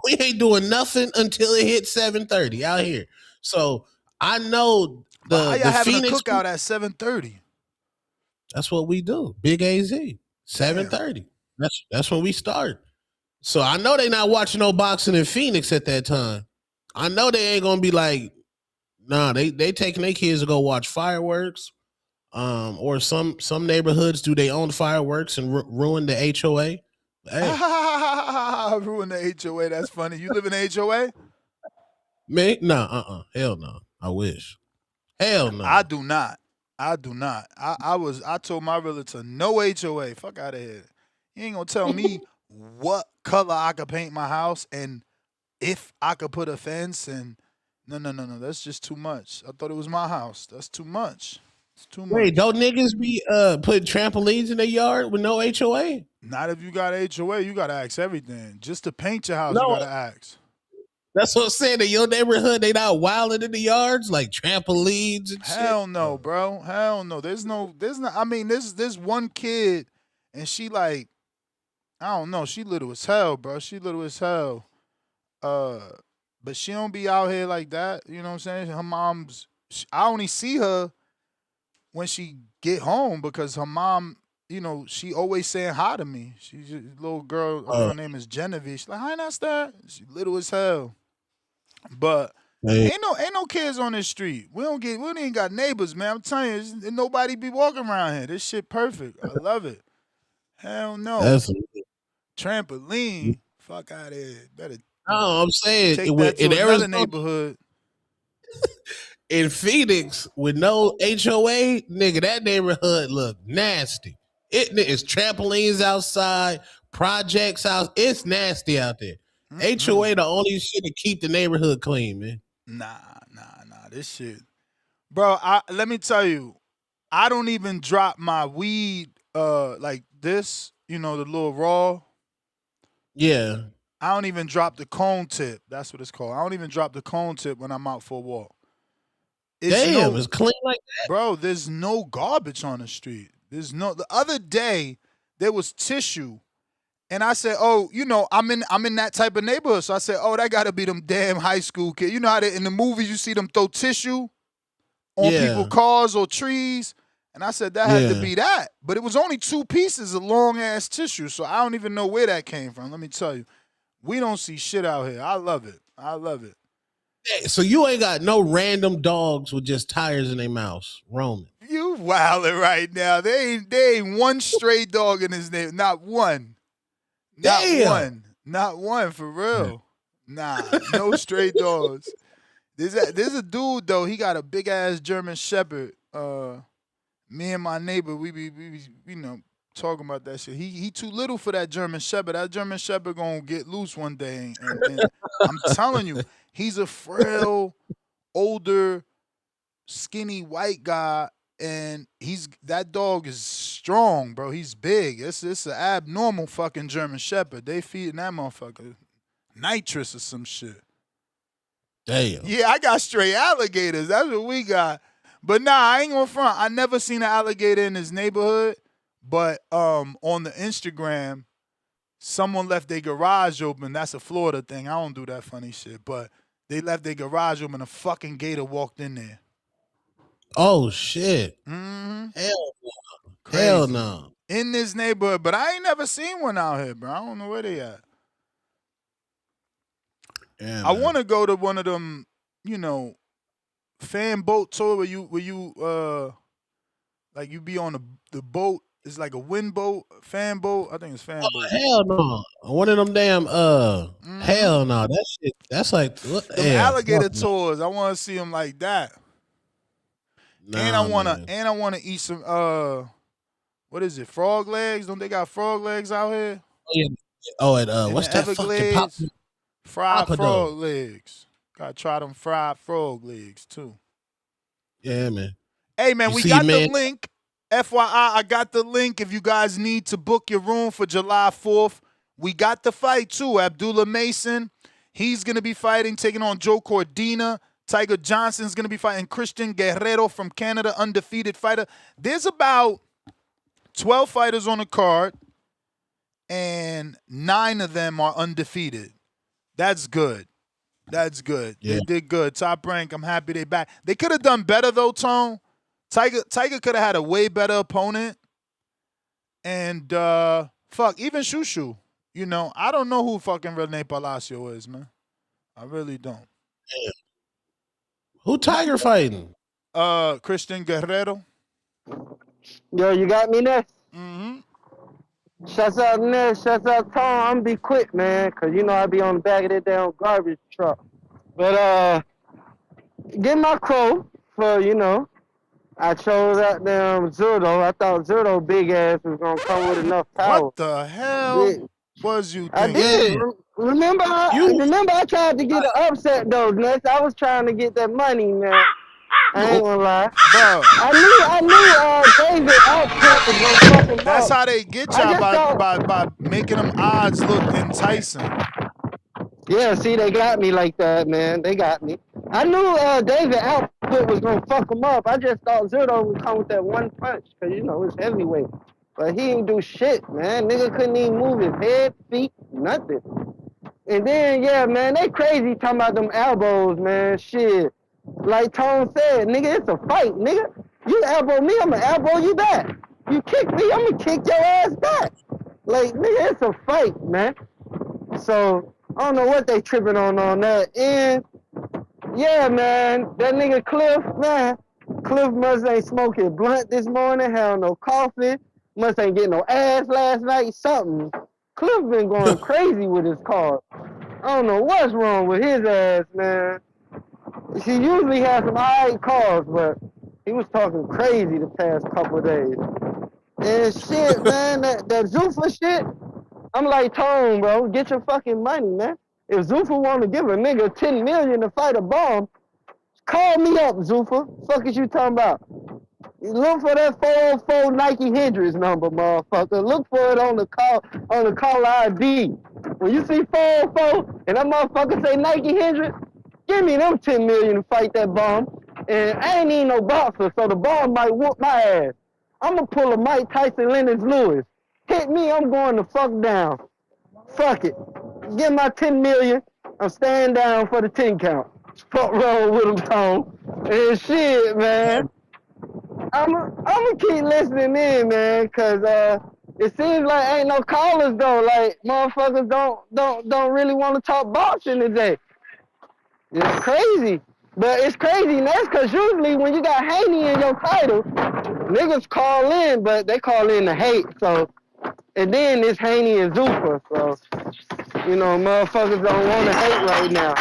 We ain't doing nothing until it hits 7:30 out here. So I know how y'all having Phoenix a cookout at 7:30? That's what we do. Big AZ. 7:30. That's when we start. So I know they not watching no boxing in Phoenix at that time. I know they ain't gonna be like, nah, they taking their kids to go watch fireworks. Or some neighborhoods do their own fireworks and ruin the HOA. Hey. Ruin the HOA. That's funny. You live in the HOA? Me? No, hell no. I wish. Hell no. I do not. I told my realtor, no HOA. Fuck out of here. You ain't gonna tell me what color I could paint my house and if I could put a fence and no. That's just too much. I thought it was my house. That's too much. It's too much. Wait, don't niggas be putting trampolines in their yard with no HOA? Not if you got HOA, you gotta ask everything. Just to paint your house, you gotta ask. That's what I'm saying. In your neighborhood, they not wilding in the yards like trampolines and shit. Hell no, bro. Hell no. There's no. I mean, there's one kid, and she like, I don't know. She little as hell, bro. She little as hell. But she don't be out here like that. You know what I'm saying? Her mom's. I only see her when she get home because her mom, she always saying hi to me. She's a little girl. Her name is Genevieve. She's like, hi, Nestor. She little as hell. But ain't no kids on this street. We ain't got neighbors, man. I'm telling you, nobody be walking around here. This shit perfect. I love it. Hell no. Trampoline. Fuck out of here. Better. No, I'm saying take that to another neighborhood. In Phoenix with no HOA, nigga, that neighborhood look nasty. It's trampolines outside, projects out. It's nasty out there. HOA the only shit to keep the neighborhood clean, man. Nah. This shit. Bro, let me tell you, I don't even drop my weed like this, the little raw. Yeah. I don't even drop the cone tip. That's what it's called. I don't even drop the cone tip when I'm out for a walk. Damn, it's clean like that. Bro, there's no garbage on the street. The other day there was tissue. And I said, oh, I'm in that type of neighborhood. So I said, oh, that gotta be them damn high school kids. You know how in the movies you see them throw tissue on people's cars or trees? And I said that had to be that. But it was only 2 pieces of long ass tissue. So I don't even know where that came from. Let me tell you. We don't see shit out here. I love it. So you ain't got no random dogs with just tires in their mouths roaming. You wildin' right now. They ain't one stray dog in his name. Not one. Not one for real. Nah, no stray dogs. There's a dude though. He got a big ass German Shepherd. Me and my neighbor, we be talking about that shit. He too little for that German Shepherd. That German Shepherd gonna get loose one day. And I'm telling you, he's a frail, older, skinny white guy. And that dog is strong, bro. He's big. It's an abnormal fucking German Shepherd. They feeding that motherfucker nitrous or some shit. Damn. Yeah, I got stray alligators. That's what we got. But nah, I ain't gonna front. I never seen an alligator in his neighborhood. But on the Instagram, someone left their garage open. That's a Florida thing. I don't do that funny shit. But they left their garage open. A fucking gator walked in there. Oh shit! Mm-hmm. Hell no! In this neighborhood, but I ain't never seen one out here, bro. I don't know where they at. Yeah, I want to go to one of them, fan boat tour where you like you be on the boat. It's like a wind boat, fan boat. I think it's fan boat. Hell no! One of them damn hell no! That shit. That's like what? Alligator tours. I want to see them like that. Nah, and I wanna eat some what is it? Frog legs? Don't they got frog legs out here? Oh, and what's that fucking fried frog legs? Gotta try them fried frog legs too. Yeah, man. Hey man, we got the link. FYI, I got the link if you guys need to book your room for July 4th. We got the fight too. Abdullah Mason, he's gonna be fighting, taking on Joe Cordina. Tiger Johnson's going to be fighting Christian Guerrero from Canada, undefeated fighter. There's about 12 fighters on the card, and 9 of them are undefeated. That's good. Yeah. They did good. Top Rank, I'm happy they back. They could have done better, though, Tone. Tiger could have had a way better opponent. And, even Shushu. I don't know who fucking Rene Palacio is, man. I really don't. Yeah. Who Tiger fighting? Christian Guerrero. Yo, you got me next? Mm-hmm. Shouts out Ness, shouts out Tom. I'm be quick, man, because I be on the back of that damn garbage truck. But get my crow for, I chose that damn Zurdo. I thought Zurdo big ass was gonna come with enough power. What the hell was you thinking? I did. Remember I tried to get an upset though, Ness. I was trying to get that money, man. I ain't gonna lie. Bro. I knew David Output was gonna fuck him That's up. how they get y'all by making them odds look enticing. Yeah, see, they got me like that, man. They got me. I knew David Output was gonna fuck him up. I just thought Zurdo would come with that one punch, cause it's heavyweight. But he didn't do shit, man. Nigga couldn't even move his head, feet, nothing. And then, yeah, man, they crazy talking about them elbows, man. Shit. Like Tone said, nigga, it's a fight, nigga. You elbow me, I'ma elbow you back. You kick me, I'ma kick your ass back. Like, nigga, it's a fight, man. So, I don't know what they tripping on that. And, yeah, man, that nigga Cliff, man. Cliff must ain't smoking blunt this morning, hell no coffee. Must ain't getting no ass last night, something. Cliff been going crazy with his car. I don't know what's wrong with his ass, man. He usually has some alright cars, but he was talking crazy the past couple of days. And shit, man, that Zuffa shit, I'm like, Tone, bro, get your fucking money, man. If Zuffa want to give a nigga $10 million to fight a bomb, call me up, Zuffa. Fuck is you talking about? Look for that 404 Nike Hendrix number, motherfucker. Look for it on the call ID. When you see 404 and that motherfucker say Nike Hendrix, give me them $10 million to fight that bomb. And I ain't even no boxer, so the ball might whoop my ass. I'm gonna pull a Mike Tyson Lennox Lewis. Hit me, I'm going the fuck down. Fuck it. Get my 10 million. I'm staying down for the 10 count. Fuck roll with him, Tone. And shit, man. I'm keep listening in, man, cause it seems like ain't no callers though. Like motherfuckers don't really want to talk boxing today. It's crazy, but it's crazy. And that's cause usually when you got Haney in your title, niggas call in, but they call in to hate. So, and then it's Haney and Zuffa. So, you know, motherfuckers don't want to hate right now.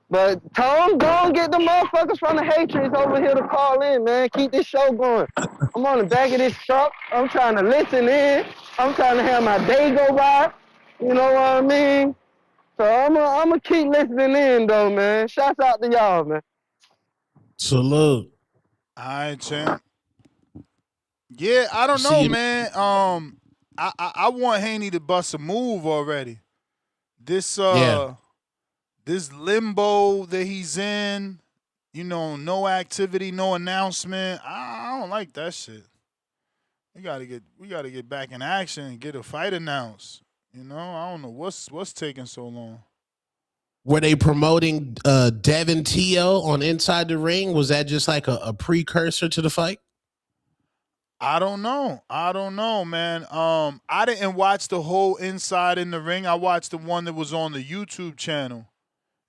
But Tom, don't get the motherfuckers from the Hatreds over here to call in, man. Keep this show going. I'm on the back of this truck. I'm trying to listen in. I'm trying to have my day go by. You know what I mean? So I'm gonna keep listening in, though, man. Shouts out to y'all, man. Salute. All right, champ. Yeah, I don't know, man. I want Haney to bust a move already. This this limbo that he's in, you know, no activity, no announcement. I don't like that shit. We gotta get back in action and get a fight announced. You know, I don't know what's taking so long. Were they promoting Devin Teo on Inside the Ring? Was that just like a precursor to the fight? I don't know, man. I didn't watch the whole Inside in the Ring. I watched the one that was on the YouTube channel.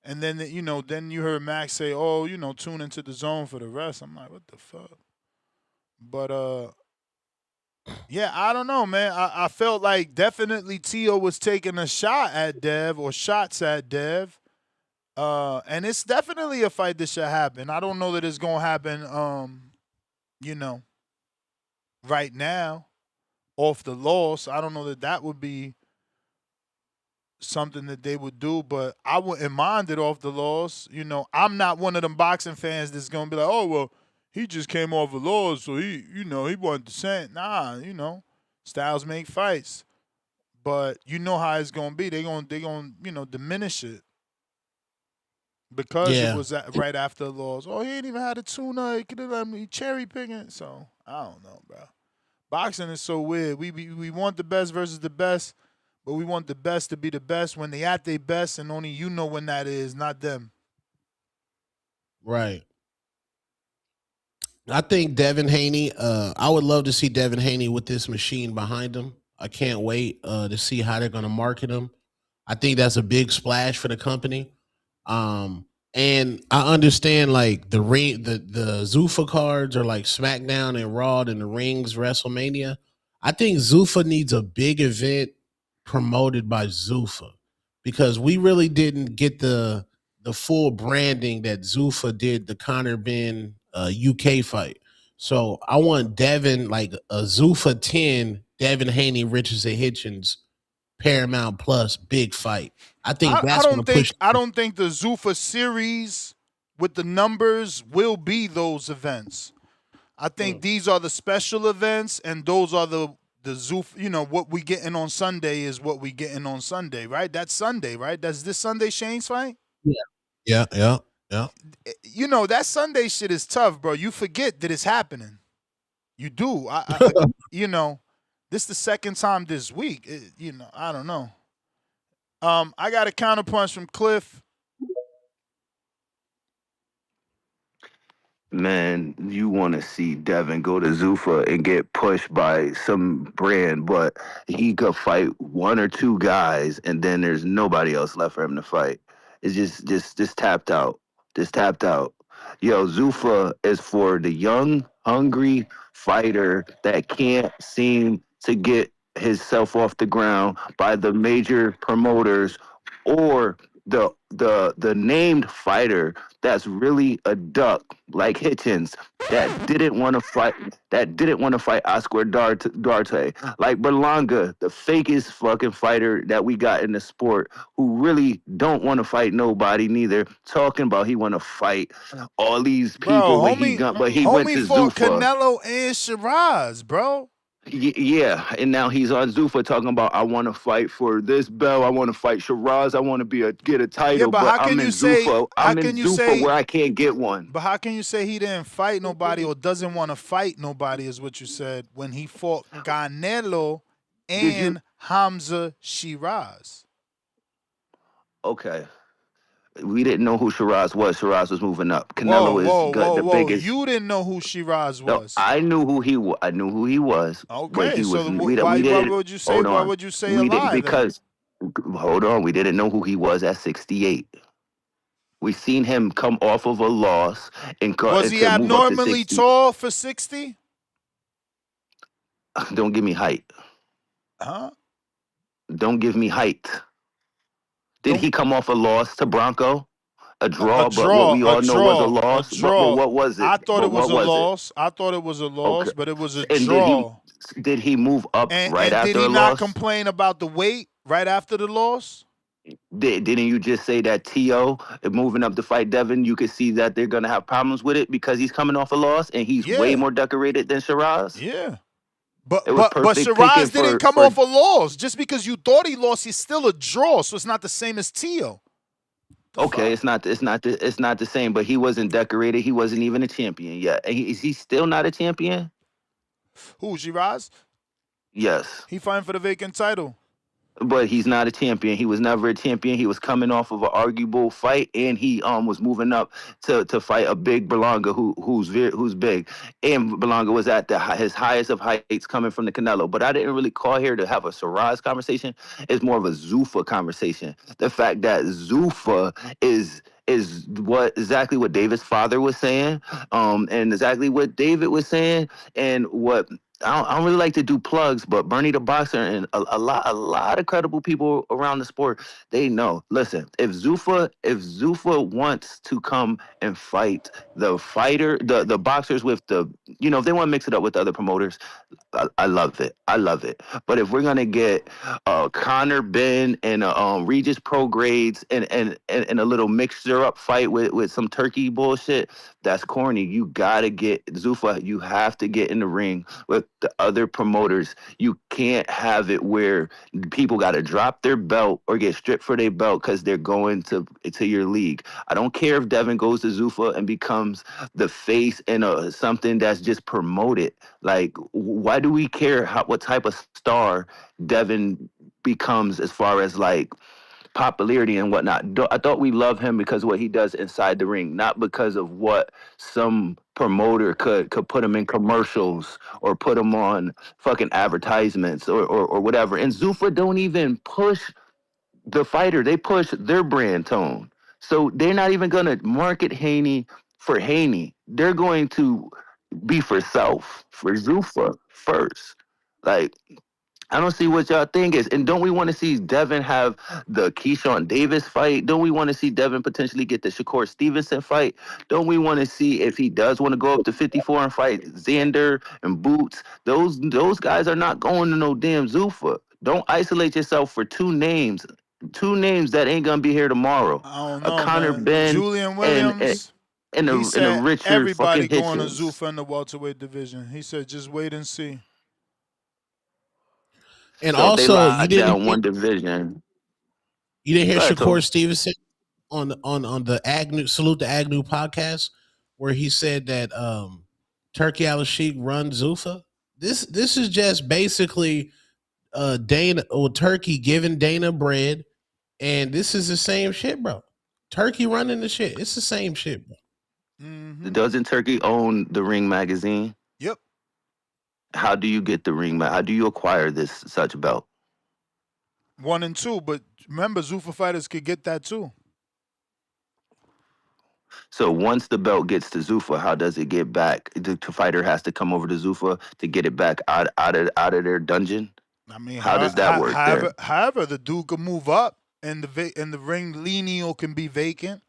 And then, you know, then you heard Max say, oh, you know, tune into the zone for the rest. I'm like, what the fuck? But, yeah, I don't know, man. I felt like definitely Tio was taking a shot at Dev or shots at Dev. And it's definitely a fight that should happen. I don't know that it's going to happen, you know, right now off the loss. I don't know that would be something that they would do, but I wouldn't mind it off the loss. You know, I'm not one of them boxing fans that's gonna be like, oh well, he just came off a loss, so he wasn't the same. Nah, you know, styles make fights, but you know how it's gonna be. They gonna you know diminish it because it was right after a loss. Oh, he ain't even had a tuna. He could have let me cherry picking. So I don't know, bro. Boxing is so weird. We want the best versus the best. But we want the best to be the best when they at their best, and only you know when that is, not them. Right. I think Devin Haney, I would love to see Devin Haney with this machine behind him. I can't wait to see how they're going to market him. I think that's a big splash for the company. And I understand like the Zuffa cards are like SmackDown and Raw and the Rings WrestleMania. I think Zuffa needs a big event promoted by Zuffa because we really didn't get the full branding that Zuffa did the Conor Ben UK fight. So I want Devin like a Zuffa 10, Devin Haney, Richardson Hitchens, Paramount Plus big fight. I think that's going to push. I don't think the Zuffa series with the numbers will be those events. I think these are the special events, and those are the Zuffa, you know, what we getting on Sunday is what we getting on Sunday, right? That's Sunday, right? That's this Sunday Shane's fight? Yeah. You know, that Sunday shit is tough, bro. You forget that it's happening. You do. You know, this the second time this week. You know, I don't know. I got a counterpunch from Cliff. Man, you want to see Devin go to Zuffa and get pushed by some brand, but he could fight one or two guys, and then there's nobody else left for him to fight. It's just tapped out. Just tapped out. Yo, Zuffa is for the young, hungry fighter that can't seem to get himself off the ground by the major promoters or the named fighter that's really a duck like Hitchens that didn't want to fight Oscar Duarte, like Berlanga, the fakest fucking fighter that we got in the sport, who really don't want to fight nobody neither, talking about he want to fight all these people. Bro, he went to fought Zuffa. Canelo and Shiraz, bro. Yeah, and now he's on Zuffa talking about I want to fight for this belt. I want to fight Shiraz. I want to get a Yeah, title. but But how can I'm in you say? Zuffa. How I'm in can you Zuffa say? where I can't get one. But how can you say he didn't fight nobody or doesn't want to fight nobody? Is what you said when he fought Canelo Did you? and Hamza Shiraz. Okay. We didn't know who Shiraz was. Shiraz was moving up. Whoa, Canelo is whoa, whoa, the whoa! biggest. You didn't know who Shiraz No, was. I knew who he was. I knew who he was, but Okay, he was. so We why we didn't. would you say Hold on. a We didn't lie then? because. Hold on. We didn't know who he was at 68. We seen him come off of a loss and Was he to move up to abnormally 60. tall for 60? Don't give me height. Huh? Don't give me height. Did he come off a loss to Bronco? A draw, but what we all know was a loss. But what was it? I thought But it was what a was it? loss. I thought it was a Okay. loss, but it was a And draw. did he move up right And did after he a not loss? complain about the weight right after the loss? Didn't you just say that T.O. moving up to fight Devin, you could see that they're going to have problems with it because he's coming off a loss and he's way more decorated than Shiraz? Yeah. It was But perfect Shiraz picking didn't come off a loss. Just because you thought he lost, he's still a draw, so it's not the same as Tio. Okay, it's not the same, but he wasn't decorated. He wasn't even a champion yet. Is he still not a champion? Who, Shiraz? Yes. He fighting for the vacant title. But he's not a champion. He was never a champion. He was coming off of an arguable fight, and he was moving up to fight a big Berlanga who's big. And Berlanga was at his highest of heights coming from the Canelo. But I didn't really call here to have a Shiraz conversation. It's more of a Zuffa conversation. The fact that Zuffa is exactly what David's father was saying, and exactly what David was saying, and what I don't really like to do plugs, but Bernie the Boxer and a lot of credible people around the sport, they know. Listen, if Zuffa wants to come and fight the boxers with if they want to mix it up with other promoters, I love it. I love it. But if we're gonna get Connor Ben and Regis Pro Grades and a little mixture up fight with some turkey bullshit, that's corny. You gotta get Zuffa. You have to get in the ring with the other promoters. You can't have it where people got to drop their belt or get stripped for their belt because they're going to your league. I don't care if Devin goes to Zuffa and becomes the face in something that's just promoted. Like, why do we care what type of star Devin becomes as far as like popularity and whatnot? I thought we love him because of what he does inside the ring, not because of what some promoter could put him in commercials or put him on fucking advertisements or whatever. And Zuffa don't even push the fighter. They push their brand tone. So they're not even going to market Haney for Haney. They're going to be for self, for Zuffa first. Like, I don't see what y'all think is. And don't we want to see Devin have the Keyshawn Davis fight? Don't we want to see Devin potentially get the Shakur Stevenson fight? Don't we want to see if he does want to go up to 54 and fight Xander and Boots? Those guys are not going to no damn Zuffa. Don't isolate yourself for two names that ain't gonna be here tomorrow. I don't know, Connor man. Ben Julian Williams. and He a said Richard everybody fucking going to Hitchens. Zuffa in the welterweight division. He said just wait and see. And So they also, locked down one division. You didn't hear Go ahead, Shakur Tony. Stevenson on the Agnew Salute the Agnew podcast where he said that Turkey Al-Sheikh runs Zuffa. This is just basically Dana or Turkey giving Dana bread, and this is the same shit, bro. Turkey running the shit. It's the same shit, bro. Doesn't Turkey own the Ring magazine? Yep. How do you get the Ring? How do you acquire this such belt? 1 and 2, but remember, Zuffa fighters could get that too. So once the belt gets to Zuffa, how does it get back? The fighter has to come over to Zuffa to get it back out of their dungeon. I mean, how does that work? However, the dude can move up, and the ring lenio can be vacant.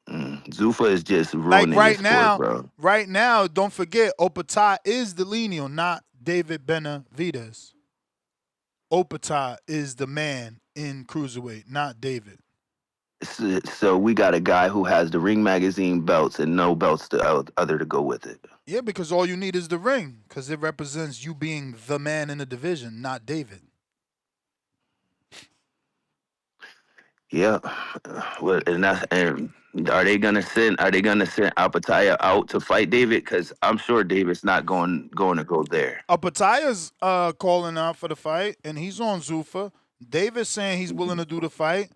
Zuffa is just ruining Like the sport, bro. Right now, don't forget, Opata is the lenio, not David Benavidez. Opata is the man in cruiserweight, not David. So we got a guy who has the Ring Magazine belts and no belts other to go with it. Yeah, because all you need is the ring, because it represents you being the man in the division, not David. Yeah. Well, and are they gonna send Apataya out to fight David? Because I'm sure David's not going to go there. Apataya's calling out for the fight, and he's on Zuffa. David's saying he's willing to do the fight.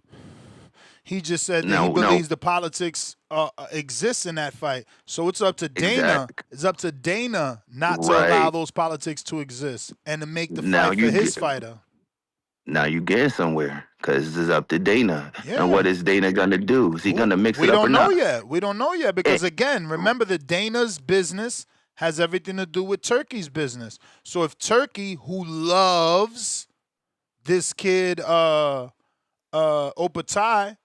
He just said that he believes the politics exists in that fight. So it's up to Dana. Exactly. It's up to Dana not to allow those politics to exist and to make the fight for his fighter. Now you getting somewhere, because it's up to Dana. Yeah. And what is Dana gonna do? Is he gonna mix it up or not? We don't know yet because again, remember that Dana's business has everything to do with Turkey's business. So if Turkey, who loves this kid Opatai,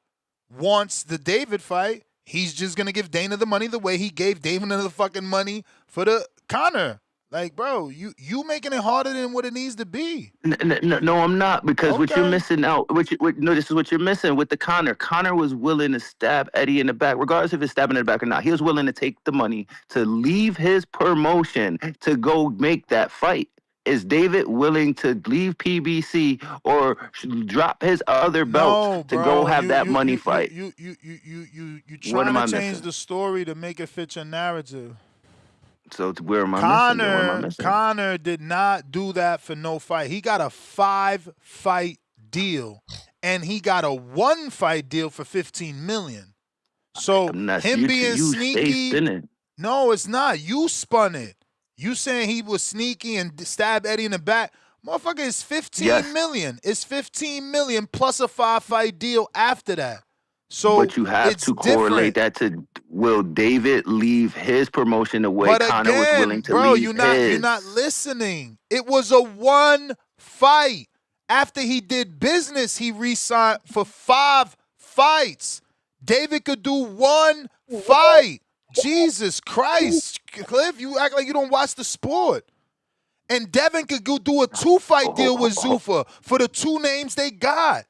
wants the David fight, he's just gonna give Dana the money the way he gave David the fucking money for the Conor. Like, bro, you making it harder than what it needs to be. No, I'm not, because what you're missing out. This is what you're missing with the Conor. Conor was willing to stab Eddie in the back, regardless if it's stabbing in the back or not. He was willing to take the money to leave his promotion to go make that fight. Is David willing to leave PBC or drop his other belt to go have that money fight? You trying to change the story to make it fit your narrative. So where am I missing? Conor did not do that for no fight. He got a 5-fight deal, and he got a 1-fight deal for $15 million. So him being sneaky, no, it's not. You spun it. You saying he was sneaky and stabbed Eddie in the back. Motherfucker, it's $15 million. It's $15 million plus a 5-fight deal after that. So but you have to correlate that to, will David leave his promotion the way Conor was willing to leave his? You're not listening. It was a 1 fight. After he did business, he re-signed for 5 fights. David could do 1 fight. Jesus Christ, Cliff, you act like you don't watch the sport. And Devin could go do a 2-fight deal with Zuffa for the 2 names they got.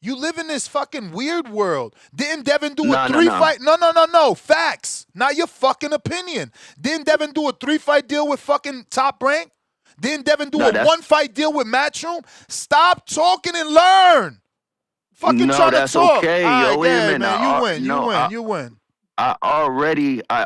You live in this fucking weird world. Didn't Devin do a 3-fight? No. Facts. Not your fucking opinion. Didn't Devin do a 3-fight deal with fucking Top Rank? Didn't Devin do a 1-fight deal with Matchroom? Stop talking and learn. Fucking trying to talk. Okay. All right, wait a minute. man, you win. I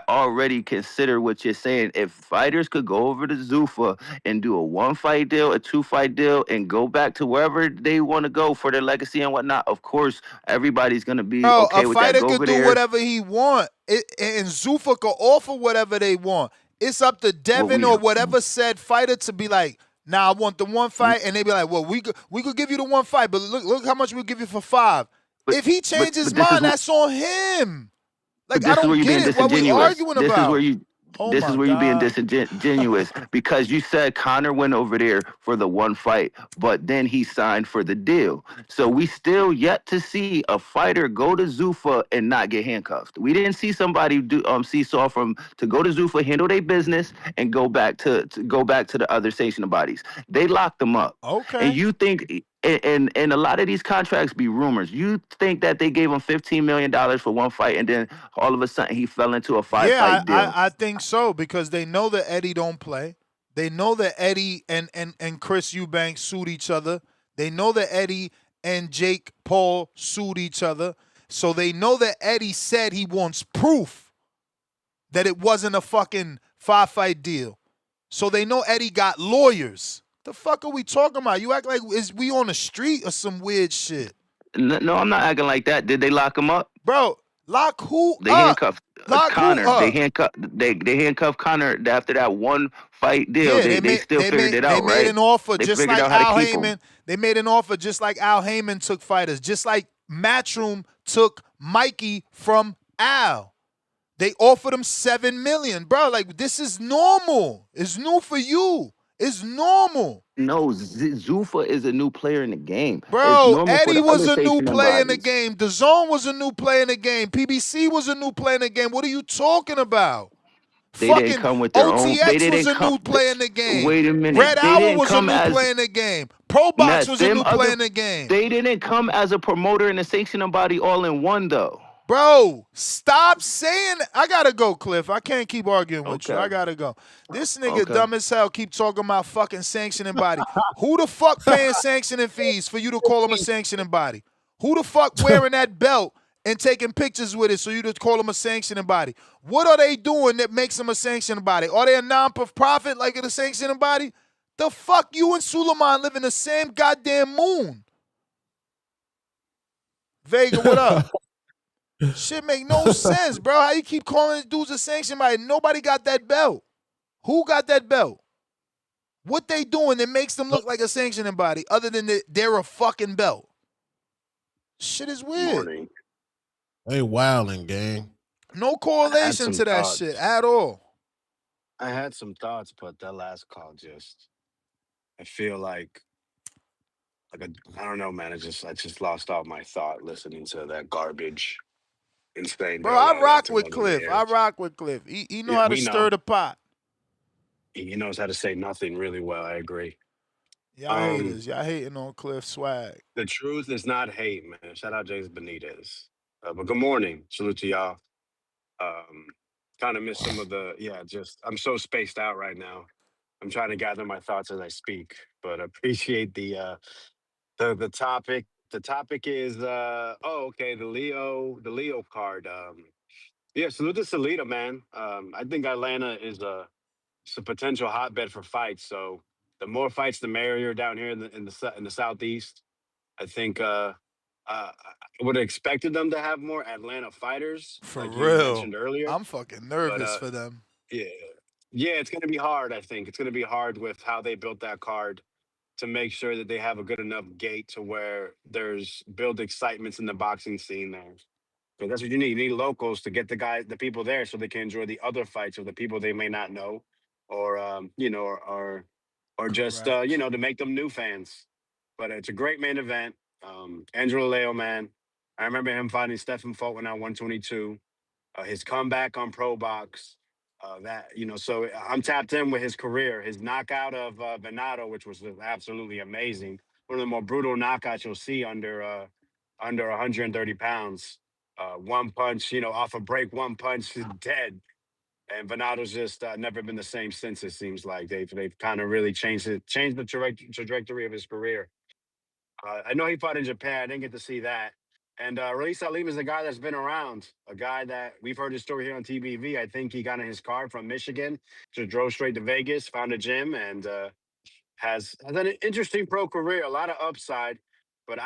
already consider what you're saying. If fighters could go over to Zuffa and do a 1-fight deal, a 2-fight deal, and go back to wherever they want to go for their legacy and whatnot, of course, everybody's going to be okay with that. A fighter could do whatever he want, and Zuffa could offer whatever they want. It's up to Devin or whatever said fighter to be like, nah, I want the 1 fight, and they be like, well, we could give you the 1 fight, but look how much we'll give you for 5. If he changes his mind, that's on him. Like, I don't get it. What we arguing about? This is where you're being disingenuous because you said Conor went over there for the 1 fight, but then he signed for the deal. So we still yet to see a fighter go to Zuffa and not get handcuffed. We didn't see somebody seesaw to go to Zuffa, handle their business, and go back to the other sanctioning bodies. They locked them up. Okay. And you think. And a lot of these contracts be rumors. You think that they gave him $15 million for 1 fight, and then all of a sudden he fell into a 5-fight deal? I think so, because they know that Eddie don't play. They know that Eddie and Chris Eubanks sued each other. They know that Eddie and Jake Paul sued each other. So they know that Eddie said he wants proof that it wasn't a fucking 5-fight deal. So they know Eddie got lawyers. The fuck are we talking about? You act like we on the street or some weird shit. No, I'm not acting like that. Did they lock him up? Bro, lock who they up? Handcuffed Conor. They handcuffed Conor after that 1-fight deal. Yeah, they still figured it out, right? They made an offer just like Al Heyman. They made an offer just like Al Heyman took fighters, just like Matchroom took Mikey from Al. They offered him $7 million. Bro, like, this is normal. It's new for you. It's normal. No, Zuffa is a new player in the game. Bro, Eddie was a new player in the game. DAZN was a new player in the game. PBC was a new player in the game. What are you talking about? They didn't Fucking come with their own. They OTX was didn't a come. new play in the game. Wait a minute. Red They Owl didn't was a come new as play in the game. Pro Box Ness. was a Them new play other. in the game. They didn't come as a promoter and a sanctioning body all in one though. Bro, stop saying I gotta go, Cliff. I can't keep arguing with you. I Okay. gotta go. This nigga Okay. dumb as hell keep talking about fucking sanctioning body. Who the fuck paying sanctioning fees for you to call him a sanctioning body? Who the fuck wearing that belt and taking pictures with it so you to call him a sanctioning body? What are they doing that makes them a sanctioning body? Are they a non-profit like a sanctioning body? The fuck you and Suleiman live in the same goddamn moon. Vega, what up? Shit make no sense, bro. How you keep calling these dudes a sanction body? Nobody got that belt. Who got that belt? What they doing that makes them look like a sanctioning body other than they're a fucking belt? Shit is weird. Morning. They wildin', gang. No correlation to that shit at all. I had some thoughts, but that last call I feel like I don't know, man. I just lost all my thought listening to that garbage. Insane. Bro, I rock with Cliff. He know how to stir the pot. He knows how to say nothing really well. I agree. Y'all haters. Y'all hating on Cliff swag. The truth is not hate, man. Shout out James Benitez. But good morning. Salute to y'all. Kind of missed some of I'm so spaced out right now. I'm trying to gather my thoughts as I speak, but appreciate the topic. The topic is the Leo card. Salute to Celita, man. I think Atlanta is a potential hotbed for fights. So the more fights, the merrier down here in the southeast. I think I would have expected them to have more Atlanta fighters, For like real. you mentioned earlier. I'm fucking nervous for them. Yeah, it's gonna be hard. I think it's gonna be hard with how they built that card to make sure that they have a good enough gate to where there's build excitements in the boxing scene there. Because that's what you need. You need locals to get the people there so they can enjoy the other fights of the people they may not know, or or just to make them new fans. But it's a great main event. Angelo Leo, man, I remember him fighting Stephen Fulton at 122. His comeback on Pro Box. So I'm tapped in with his career. His knockout of Venado, which was absolutely amazing. One of the more brutal knockouts you'll see under 130 pounds. One punch, off a break, one punch is dead. And Venado's just never been the same since. It seems like they've kind of really changed the trajectory of his career. I know he fought in Japan. I didn't get to see that. And Ra'eese Aleem is a guy that's been around, a guy that we've heard his story here on TBV. I think he got in his car from Michigan, just drove straight to Vegas, found a gym, and has an interesting pro career, a lot of upside. But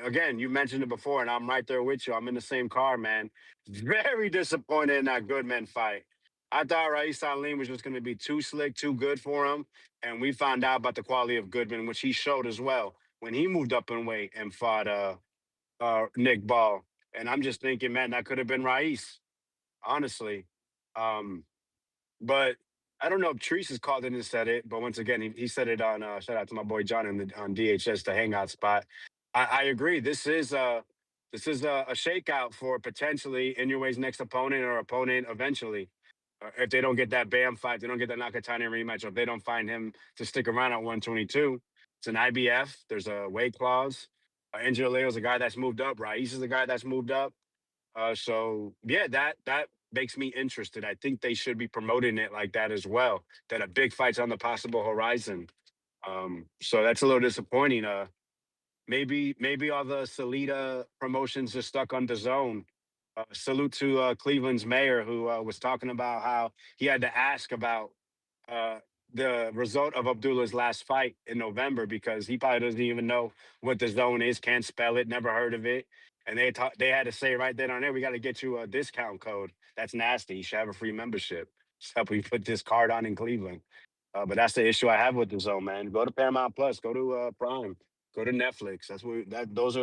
again, you mentioned it before, and I'm right there with you. I'm in the same car, man. Very disappointed in that Goodman fight. I thought Ra'eese Aleem was just going to be too slick, too good for him. And we found out about the quality of Goodman, which he showed as well when he moved up in weight and fought Nick Ball. And I'm just thinking, man, that could have been Ra'eese, honestly. But I don't know if Treese has called in and said it, but once again, he said it on shout out to my boy John on DHS, the hangout spot. I agree. This is a shakeout for potentially Inoue's next opponent or opponent eventually. If they don't get that Bam fight, they don't get that Nakatani rematch, or if they don't find him to stick around at 122. It's an IBF. There's a weight clause. Angelo Leo is a guy that's moved up. Ra'eese is a guy that's moved up. That makes me interested. I think they should be promoting it like that as well. That a big fight's on the possible horizon. So that's a little disappointing. Maybe all the Celita promotions just stuck on DAZN. Salute to Cleveland's mayor who was talking about how he had to ask about the result of Abdullah's last fight in November because he probably doesn't even know what DAZN is, can't spell it, never heard of it. And they had to say right then on there, we got to get you a discount code. That's nasty. You should have a free membership. Just help you put this card on in Cleveland. But that's the issue I have with DAZN, man. Go to Paramount Plus. Go to Prime. Go to Netflix. Those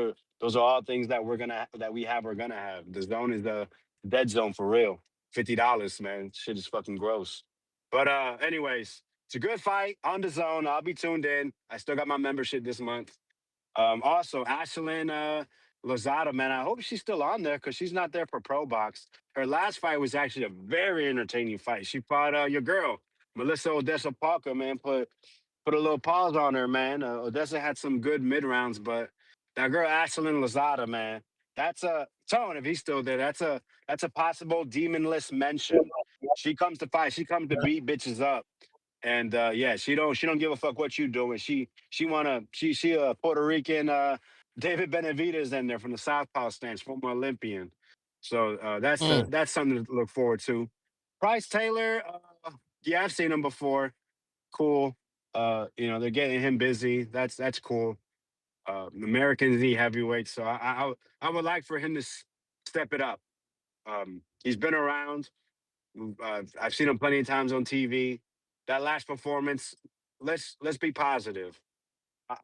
are all things that we're gonna have. DAZN is the dead zone for real. $50, man. Shit is fucking gross. But anyways, it's a good fight on DAZN. I'll be tuned in. I still got my membership this month. Also, Ashlyn Lozada, man, I hope she's still on there because she's not there for Pro Box. Her last fight was actually a very entertaining fight. She fought your girl, Melissa Odessa Parker, man. Put a little pause on her, man. Odessa had some good mid rounds, but that girl Ashlyn Lozada, man, that's a Tone. If he's still there, that's a possible demon list mention. She comes to fight. She comes to beat bitches up. And yeah, she don't give a fuck what you doing. She a Puerto Rican David Benavidez in there from the southpaw stance, former Olympian. So that's something to look forward to. Pryce Taylor, yeah, I've seen him before. Cool. They're getting him busy. That's cool. American Z heavyweight. So I would like for him to step it up. He's been around. I've seen him plenty of times on TV. That last performance, let's be positive.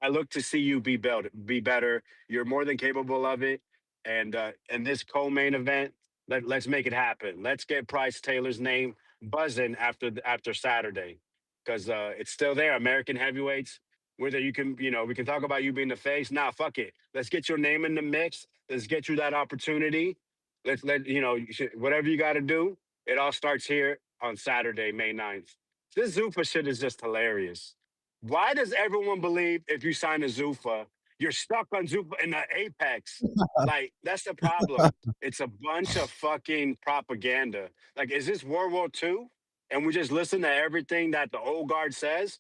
I look to see you be better. You're more than capable of it. And this co-main event, let's make it happen. Let's get Pryce Taylor's name buzzing after Saturday, because it's still there. American heavyweights. Whether you can, we can talk about you being the face. Nah, fuck it. Let's get your name in the mix. Let's get you that opportunity. Whatever you got to do. It all starts here on Saturday, May 9th. This Zuffa shit is just hilarious. Why does everyone believe if you sign a Zuffa, you're stuck on Zuffa in the apex? Like, that's the problem. It's a bunch of fucking propaganda. Like, is this World War II? And we just listen to everything that the old guard says?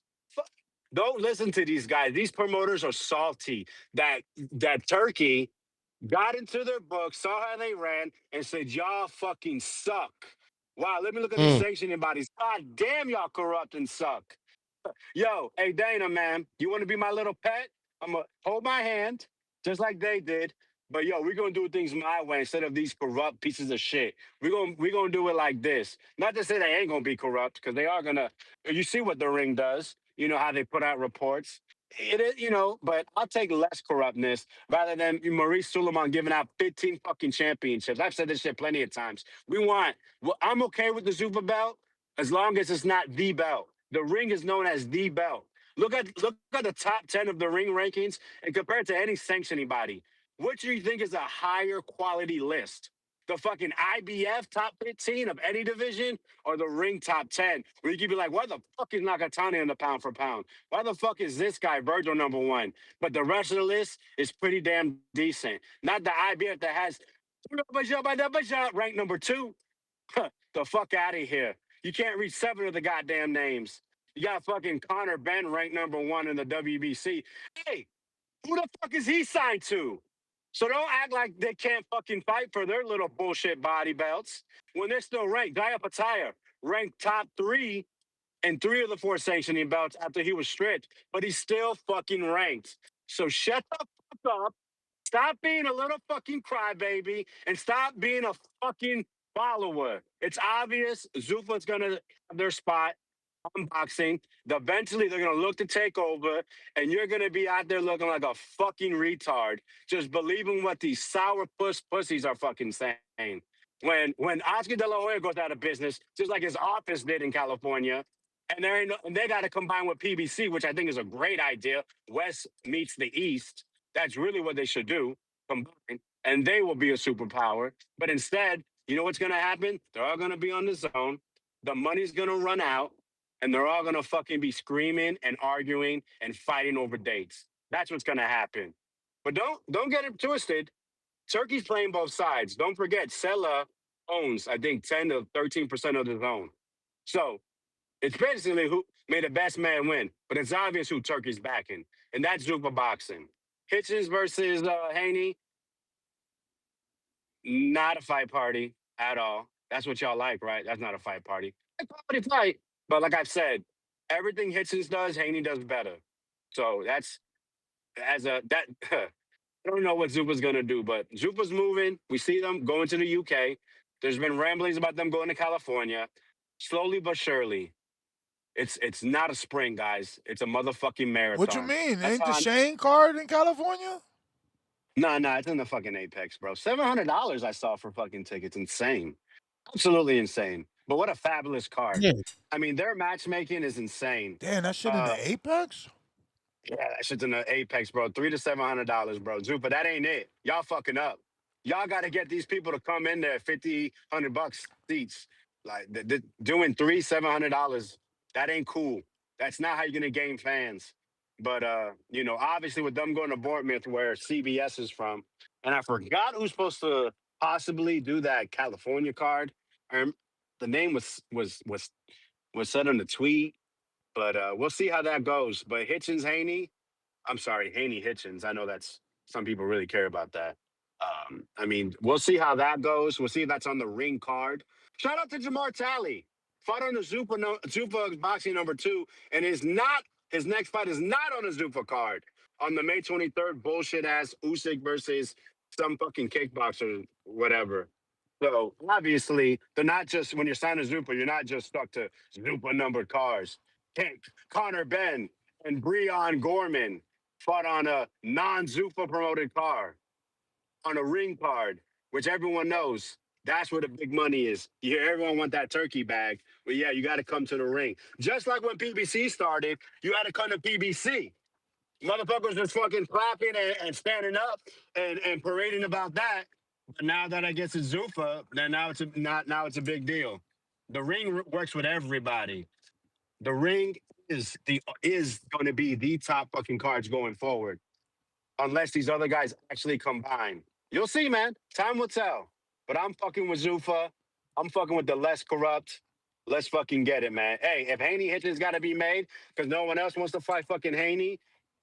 Don't listen to these guys. These promoters are salty. That Turkey got into their book, saw how they ran, and said, y'all fucking suck. Wow, let me look at these sanctioning bodies. God damn, y'all corrupt and suck. Yo, hey Dana, man, you want to be my little pet? I'm gonna hold my hand, just like they did. But yo, we're gonna do things my way instead of these corrupt pieces of shit. We're gonna do it like this. Not to say they ain't gonna be corrupt, because they are gonna. You see what the ring does. You know how they put out reports. It is, but I'll take less corruptness rather than Maurice Suleiman giving out 15 fucking championships. I've said this shit plenty of times. I'm okay with the Super belt as long as it's not the belt. The ring is known as the belt. Look at the top 10 of the ring rankings and compare it to any sanctioning body. Which do you think is a higher quality list? The fucking IBF top 15 of any division, or the ring top 10? Where you could be like, why the fuck is Nakatani in the pound for pound? Why the fuck is this guy Virgil number one? But the rest of the list is pretty damn decent. Not the IBF that has ranked number 2. The fuck out of here. You can't read 7 of the goddamn names. You got fucking Conor Benn ranked number 1 in the WBC. Hey, who the fuck is he signed to? So don't act like they can't fucking fight for their little bullshit body belts when they're still ranked. Gaya Pataya ranked top 3 in 3 of the 4 sanctioning belts after he was stripped, but he's still fucking ranked. So shut the fuck up. Stop being a little fucking crybaby and stop being a fucking follower. It's obvious Zuffa's gonna have their spot on boxing. Eventually, they're gonna look to take over, and you're gonna be out there looking like a fucking retard, just believing what these sour pussies are fucking saying. When Oscar De La Hoya goes out of business, just like his office did in California, and they got to combine with PBC, which I think is a great idea. West meets the East. That's really what they should do, combine, and they will be a superpower. But instead, you know what's going to happen? They're all going to be on the zone. The money's going to run out, and they're all going to fucking be screaming and arguing and fighting over dates. That's what's going to happen. But don't get it twisted. Turkey's playing both sides. Don't forget, Sela owns, I think, 10 to 13% of the zone. So it's basically who made the best man win. But it's obvious who Turkey's backing, and that's Zuffa boxing. Hitchens versus Haney, not a fight party at all. That's what y'all like, right? That's not a fight party. A quality fight. But like I've said, everything Hitchens does, Haney does better. So that's I don't know what Zuffa's gonna do, but Zuffa's moving. We see them going to the UK. There's been ramblings about them going to California. Slowly but surely. It's not a sprint, guys. It's a motherfucking marathon. What you mean? Ain't the Shane card in California? Nah, it's in the fucking Apex, bro. $700 I saw for fucking tickets. Insane. Absolutely insane. But what a fabulous card. Yeah. I mean, their matchmaking is insane. Damn, that shit in the Apex? Yeah, that shit's in the Apex, bro. $300 to $700, bro. Zuffa, that ain't it. Y'all fucking up. Y'all got to get these people to come in there, $50, $100 seats. Like doing $700, that ain't cool. That's not how you're gonna gain fans. But you know, obviously with them going to Bournemouth, where CBS is from, and I forgot who's supposed to possibly do that California card. The name was said on the tweet, but we'll see how that goes. But Hitchens Haney, I'm sorry, Haney Hitchens. I know that's some people really care about that. I mean, we'll see how that goes. We'll see if that's on the ring card. Shout out to Jamar Talley. Fought on the Zuffa boxing #2, and his next fight is not on the Zuffa card. On the May 23rd, bullshit ass Usyk versus some fucking kickboxer, whatever. So obviously, they're not just when you're signing Zuffa, you're not just stuck to Zuffa numbered cars. Connor Ben and Breon Gorman fought on a non-Zuffa promoted car, on a ring card, which everyone knows that's where the big money is. You hear everyone want that turkey bag, but yeah, you got to come to the ring. Just like when PBC started, you had to come to PBC. Motherfuckers was fucking clapping and standing up and parading about that. But now that I guess it's Zuffa, then now it's a big deal. The ring works with everybody. The ring is going to be the top fucking cards going forward, unless these other guys actually combine. You'll see, man. Time will tell. But I'm fucking with Zuffa. I'm fucking with the less corrupt. Let's fucking get it, man. Hey, if Haney Hitchens got to be made because no one else wants to fight fucking Haney,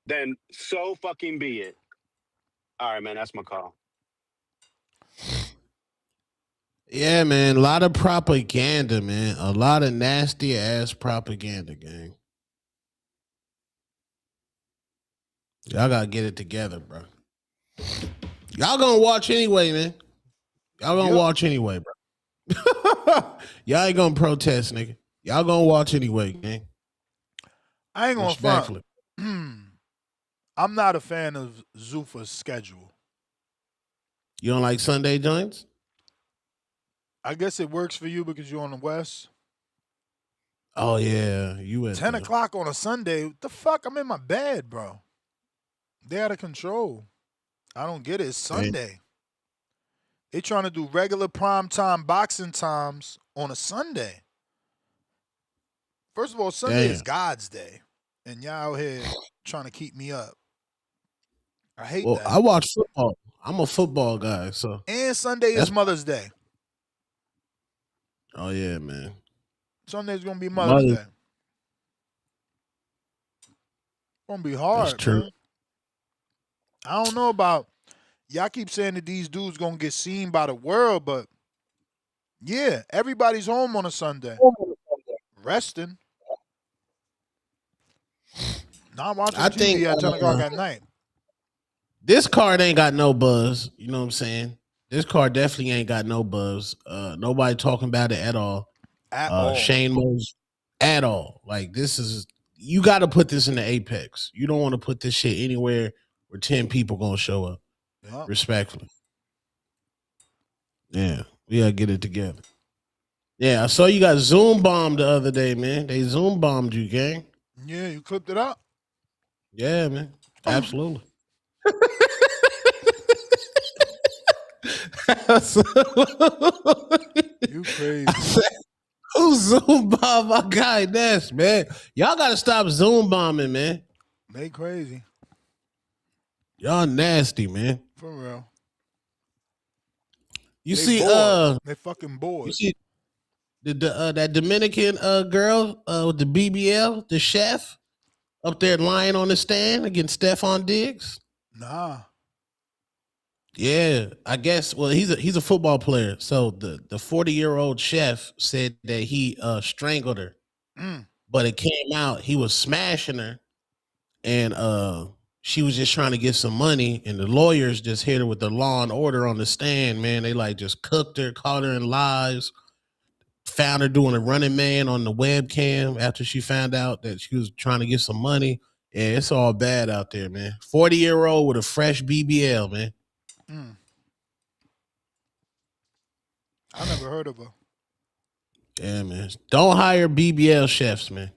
then so fucking be it. All right, man. That's my call. Yeah, man. A lot of propaganda, man. A lot of nasty ass propaganda, gang. Y'all gotta get it together, bro. Y'all gonna watch anyway, man. Y'all gonna watch anyway, bro. Y'all ain't gonna protest, nigga. Y'all gonna watch anyway, gang. I ain't gonna front. I'm not a fan of Zuffa's schedule. You don't like Sunday joints? I guess it works for you because you're on the West. Oh yeah, you at 10 o'clock on a Sunday. What the fuck? I'm in my bed, bro. They out of control. I don't get it. It's Sunday. They trying to do regular primetime boxing times on a Sunday. First of all, Sunday is God's day, and y'all out here trying to keep me up. I hate that. I watch football. I'm a football guy, so. And Sunday is Mother's Day. Oh yeah, man. Sunday's gonna be Mother's Day. Gonna be hard. That's true. Man. I don't know about y'all. Keep saying that these dudes gonna get seen by the world, but yeah, everybody's home on a Sunday, resting, not watching TV at 10 o'clock at night. This card ain't got no buzz. You know what I'm saying? This card definitely ain't got no buzz. Nobody talking about it at all. At all. Shane Mose at all. Like this is you got to put this in the Apex. You don't want to put this shit anywhere where 10 people gonna show up. Yep. Respectfully. Yeah, we gotta get it together. Yeah, I saw you got Zoom bombed the other day, man. They Zoom bombed you, gang. Yeah, you clipped it up. Yeah, man. Absolutely. You crazy. Who Zoom bomb my guy Ness, man? Y'all gotta stop Zoom bombing, man. They crazy. Y'all nasty, man. For real. You they see, bored. They fucking bored. You see that Dominican girl with the BBL, the chef, up there lying on the stand against Stephon Diggs? Nah. Yeah, I guess. Well, he's a football player. So the 40-year-old chef said that he strangled her, but it came out he was smashing her, and she was just trying to get some money. And the lawyers just hit her with the Law and Order on the stand. Man, they like just cooked her, caught her in lies. Found her doing a running man on the webcam after she found out that she was trying to get some money. Yeah, it's all bad out there, man. 40-year-old with a fresh BBL, man. I never heard of her. Yeah, man. Don't hire BBL chefs, man.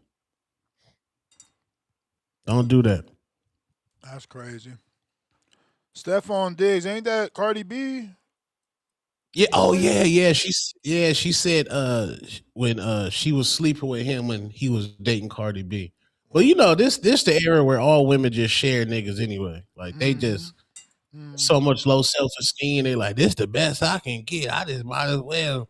Don't do that. That's crazy. Stephon Diggs, ain't that Cardi B? Yeah. Oh yeah. She said when she was sleeping with him when he was dating Cardi B. Well, this the era where all women just share niggas anyway. Like they just so much low self esteem. They like this the best I can get. I just might as well,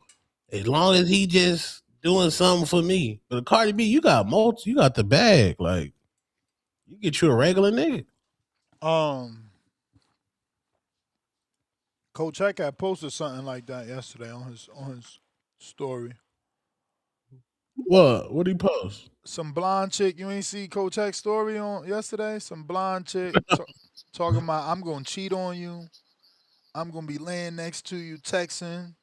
as long as he just doing something for me. But Cardi B, you got you got the bag. Like you get you a regular nigga. Coach Heck had posted something like that yesterday on his story. What? What did he post? Some blonde chick. You ain't see Coach Heck's story on yesterday? Some blonde chick talking about I'm gonna cheat on you. I'm gonna be laying next to you, texting.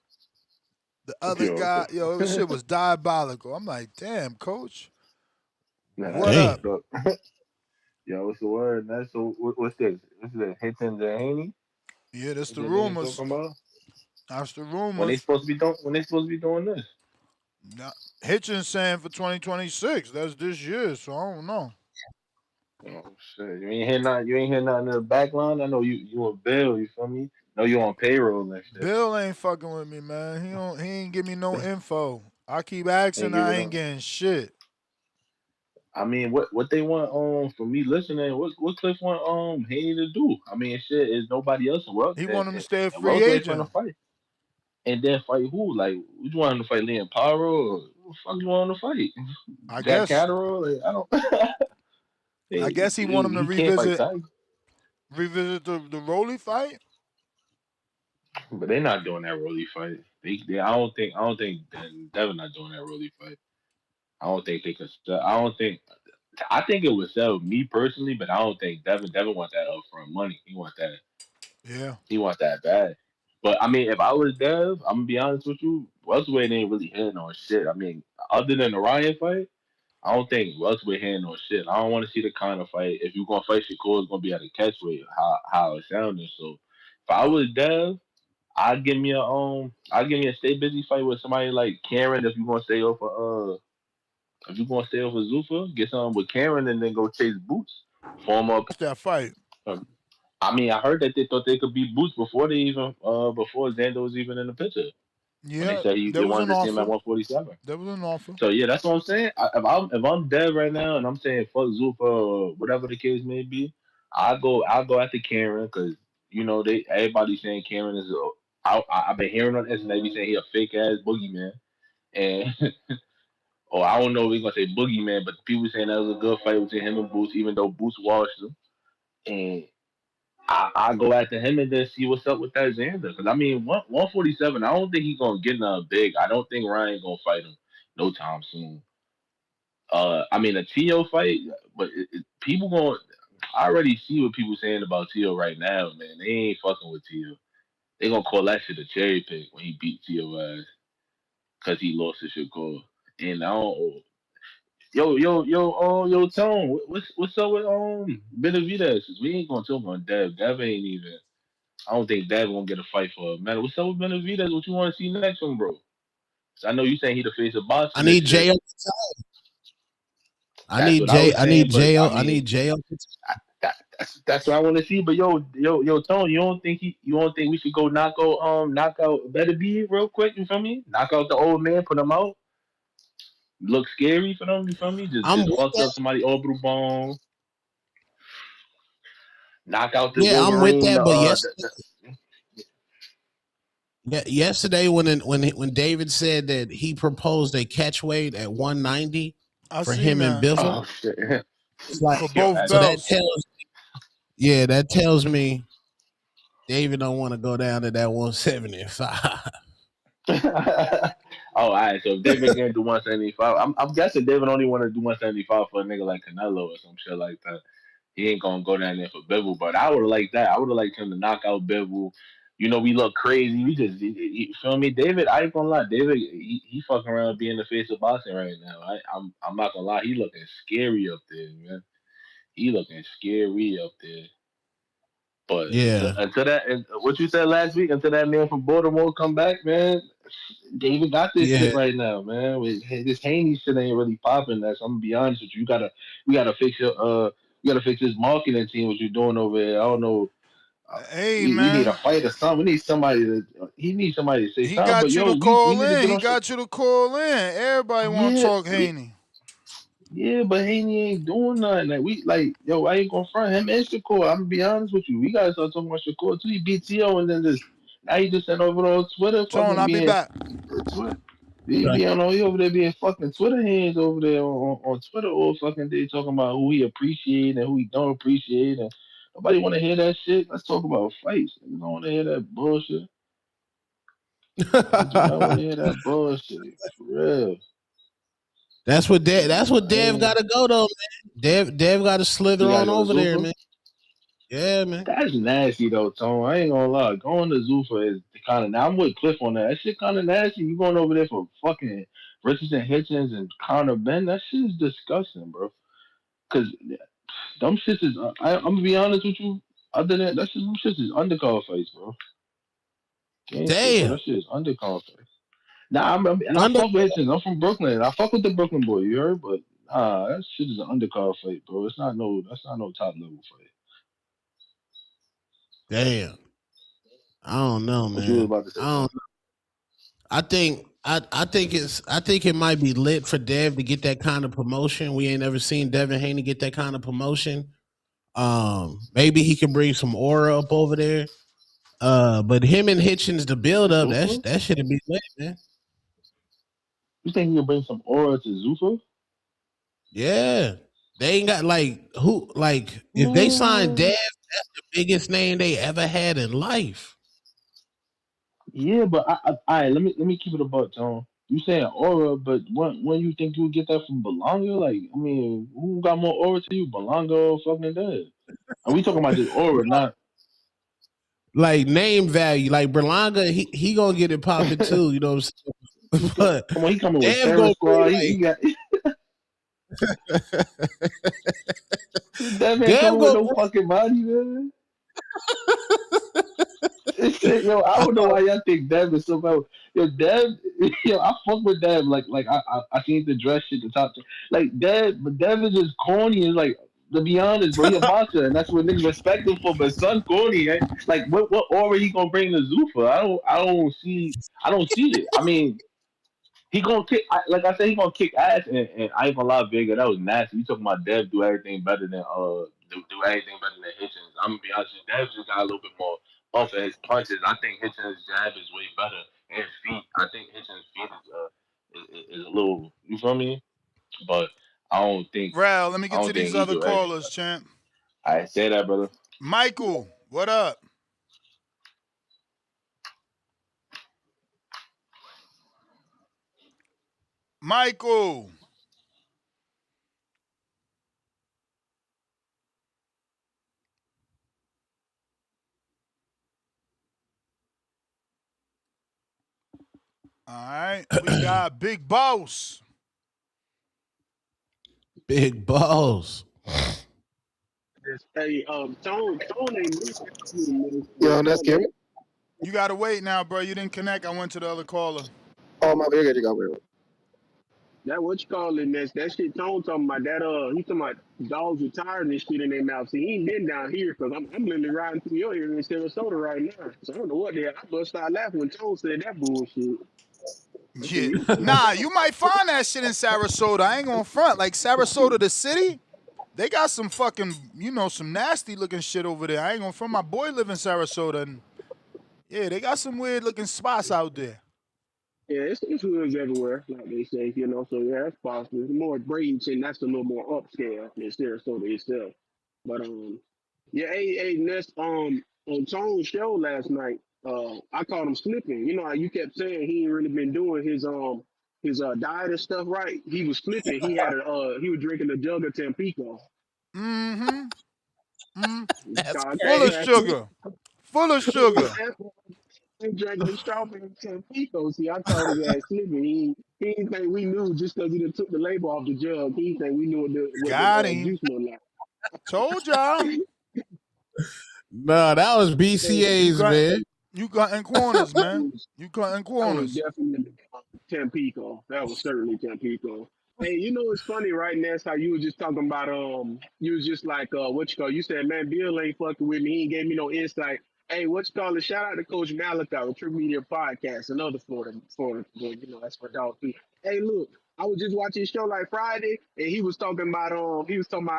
The other guy, this shit was diabolical. I'm like, damn, Coach. What up? Yo, what's the word? That's what's this? What's this? Hitchens and Haney? Yeah, that's the What rumors. talking about? That's the When they rumors. supposed to be doing? When they supposed to be doing this? Nah, Hitchens saying for 2026. That's this year, so I don't know. Oh shit! You ain't hear nothing. You ain't hear nothing in the back line. I know you on bill. You feel me? No, you on payroll and shit. Bill ain't fucking with me, man. He ain't give me no info. I keep asking, I ain't getting shit. I mean, what they want for me listening? What Cliff want Haney to do? I mean, shit is nobody else in Wells. He want him to stay a free Welterweight trying to agent. fight, and then fight who? Like, you want him to fight Liam Paro? Or who the fuck you want him to fight? I Jack guess. Catterall? Like, I don't. I guess he want him to revisit the Rolly fight. But they're not doing that Rolly fight. I don't think Devin not doing that Rolly fight. I don't think they could. I don't think. I think it would sell me personally, but I don't think Devin wants that upfront money. He wants that. Yeah. He wants that bad. But I mean, if I was Dev, I'm gonna be honest with you. Welterweight ain't really hitting on shit. I mean, other than the Ryan fight, I don't think welterweight hitting on shit. I don't want to see the kind of fight. If you're gonna fight Shakur, it's gonna be at a catchweight. How it sounding. So if I was Dev, I'd give me a stay busy fight with somebody like Karen if you're gonna stay over if you're gonna stay over Zuffa, get something with Karen and then go chase Boots. Form up that fight. I mean, I heard that they thought they could beat Boots before before Xander was even in the picture. Yeah, when they said they there was wanted an to see him at offer. 147. There was an offer. So yeah, that's what I'm saying. If I'm dead right now and I'm saying fuck Zuffa or whatever the case may be, I'll go after Karen because everybody's saying Karen is I've been hearing on internet be saying he a fake ass boogeyman and or I don't know if we're gonna say boogeyman, but people saying that was a good fight between him and Boots, even though Boots washed him. And I go after him and then see what's up with that Xander. Because I mean, 147, I don't think he's gonna get nothing big. I don't think Ryan gonna fight him no time soon. I mean a Tio fight, but people going. I already see what people saying about Tio right now, man. They ain't fucking with Tio. They gonna call that shit a cherry pick when he beat Tio ass because he lost to Shakur. And I don't. Yo, Tone, what's up with Benavidez? We ain't gonna talk on Dev. Dev ain't even. I don't think Dev gonna get a fight for a man. What's up with Benavidez? What you want to see next one, bro? I know you saying he the face of boxing. I need J.O. I need J.O. That's what I want to see. But yo, Tone, you don't think we should go knock out Better B real quick? You feel me? Knock out the old man, put him out. Look scary for them. You feel me? Just fuck up somebody orbital bone. Knock out the Wolverine. I'm with that. But yesterday when David said that he proposed a catch weight at 190 for him and Bivol. Oh shit! Like, for both belts. That tells me David don't want to go down to that 175. All right. So if David can't do 175, I'm guessing David only want to do 175 for a nigga like Canelo or some shit like that. He ain't gonna go down there for Bivol, but I would have liked that. I would have liked him to knock out Bivol. We look crazy. We just, you feel me? David, I ain't gonna lie. David, he fucking around being the face of boxing right now. I'm not gonna lie. He looking scary up there, man. He looking scary up there. But until that, what you said last week, until that man from Baltimore come back, man, David got this shit right now, man. This Haney shit ain't really popping. So I'm gonna be honest with you. We gotta fix your You gotta fix this marketing team. What you doing over there? I don't know. Hey, We need a man. fight or something. We need somebody to. He needs somebody to say He something. But got you yo, to we call need to in. get He on some. got you to call in. Everybody want to Yeah, talk Haney. yeah, but Haney ain't doing nothing. Yo, I ain't gonna front him and Shakur. I'm gonna be honest with you. We gotta start talking about Shakur too. He beat T.O. and then now he just sent over on Twitter Tone, fucking I'll be being back. Twitter. He be on he over there being fucking Twitter hands over there on Twitter all fucking day talking about who he appreciate and who he don't appreciate and nobody wanna hear that shit. Let's talk about fights. You don't wanna hear that bullshit. I do not wanna hear that bullshit. For real. That's what Dev. That's what Dev Man. got to go though, man. Dev got to slither He gotta on go to over there, Zuffa. man. Yeah, man. That's nasty though, Tone. I ain't gonna lie. Going to Zuffa is kind of. Now I'm with Cliff on that. That shit kind of nasty. You going over there for fucking Richardson Hitchins and Connor Ben? That shit is disgusting, bro. Cause them shits is. I'm gonna be honest with you. Other than that, them shits is undercard fights, bro. Game shit, bro. Damn. That shit is undercard fights. Nah, and I Under. fuck with Hitchens. I'm from Brooklyn. I fuck with the Brooklyn boy. You heard? But that shit is an undercard fight, bro. It's not no. That's not no top level fight. Damn. I don't know, What you was man. about to say, I Tone? don't. I think it might be lit for Dev to get that kind of promotion. We ain't never seen Devin Haney get that kind of promotion. Maybe he can bring some aura up over there. But him and Hitchens the build up, Zuffa? that should be lit, man. You think he can bring some aura to Zuffa? Yeah. They ain't got if they sign Dev, that's the biggest name they ever had in life. Yeah, but I let me keep it a buck, Tone. You saying aura, but when you think you'll get that from Belonga? Like, I mean, who got more aura to you, Belonga or fucking Dev? And we talking about just aura, not Like name value, like Berlanga, he gonna get it popping too, you know what I'm saying? But come on, he coming with Dev Terror gonna Squad. bring He got Dev ain't Dev coming with gonna no fucking body, man. Yo, I don't know why y'all think Dev is so bad. Yo, Dev, I fuck with Dev. I seen the dress shit, the top. Like Dev, but Dev is just corny. And like, to be honest, bro, he a boxer, and that's what niggas respect him for. But son, corny. Eh? Like, what aura he gonna bring to Zuffa? I don't see it. I mean, he gonna kick. Like I said, he gonna kick ass. And I ain't gonna lie, Vega, that was nasty. You talking about Dev do everything better than do everything better than Hitchens. I'm gonna be honest, with you, Dev just got a little bit more off of his punches. I think Hitchens' jab is way better, and his feet. I think Hitchens' feet is a little. You feel me? But I don't think Ral, let me get to these he other do everything callers, better. champ. I say that, brother. Michael, what up? Michael. All right, we got Big Boss. Big Boss. Hey, Tone ain't new. Yo, that's scary. You gotta wait now, bro. You didn't connect. I went to the other caller. Oh, my bad. You got wait. That what you call it, man. That shit Tone talking about that. He talking about dogs with tires and shit in their mouth. See, he ain't been down here because I'm literally riding through your area in Sarasota right now. So I don't know what the hell. I bust out laughing when Tone said that bullshit. Yeah. Nah, you might find that shit in Sarasota. I ain't gonna front. Like Sarasota, the city, they got some fucking, some nasty looking shit over there. I ain't gonna front. My boy live in Sarasota, and yeah, they got some weird looking spots out there. Yeah, it's hoods everywhere, like they say, So yeah, that's possible. It's more Bradenton, that's a little more upscale than Sarasota itself. But yeah, hey, Ness, on Tone's show last night, I caught him slipping. You know how you kept saying he ain't really been doing his diet and stuff right. He was slipping. He was drinking a jug of Tampico. Mm-hmm. That's Full of sugar. Full of sugar. He drinking the strawberry Tampico. See, I called his ass slipping. He didn't think we knew just because he done took the label off the jug. He didn't think we knew what Got the him. juice smelled like. Told y'all. No, that was BCA's, man. You cutting corners, man. You cutting That was corners. definitely Tampico. That was certainly Tampico. Hey, you know it's funny, right, Ness, how you was just talking about you was just like what you call you said, man, Bill ain't fucking with me, he ain't gave me no insight. Hey, what you call it? Shout out to Coach Malachi with True Media Podcast, another Florida boy, you know, that's my dog too. Hey, look, I was just watching his show like Friday, and he was talking about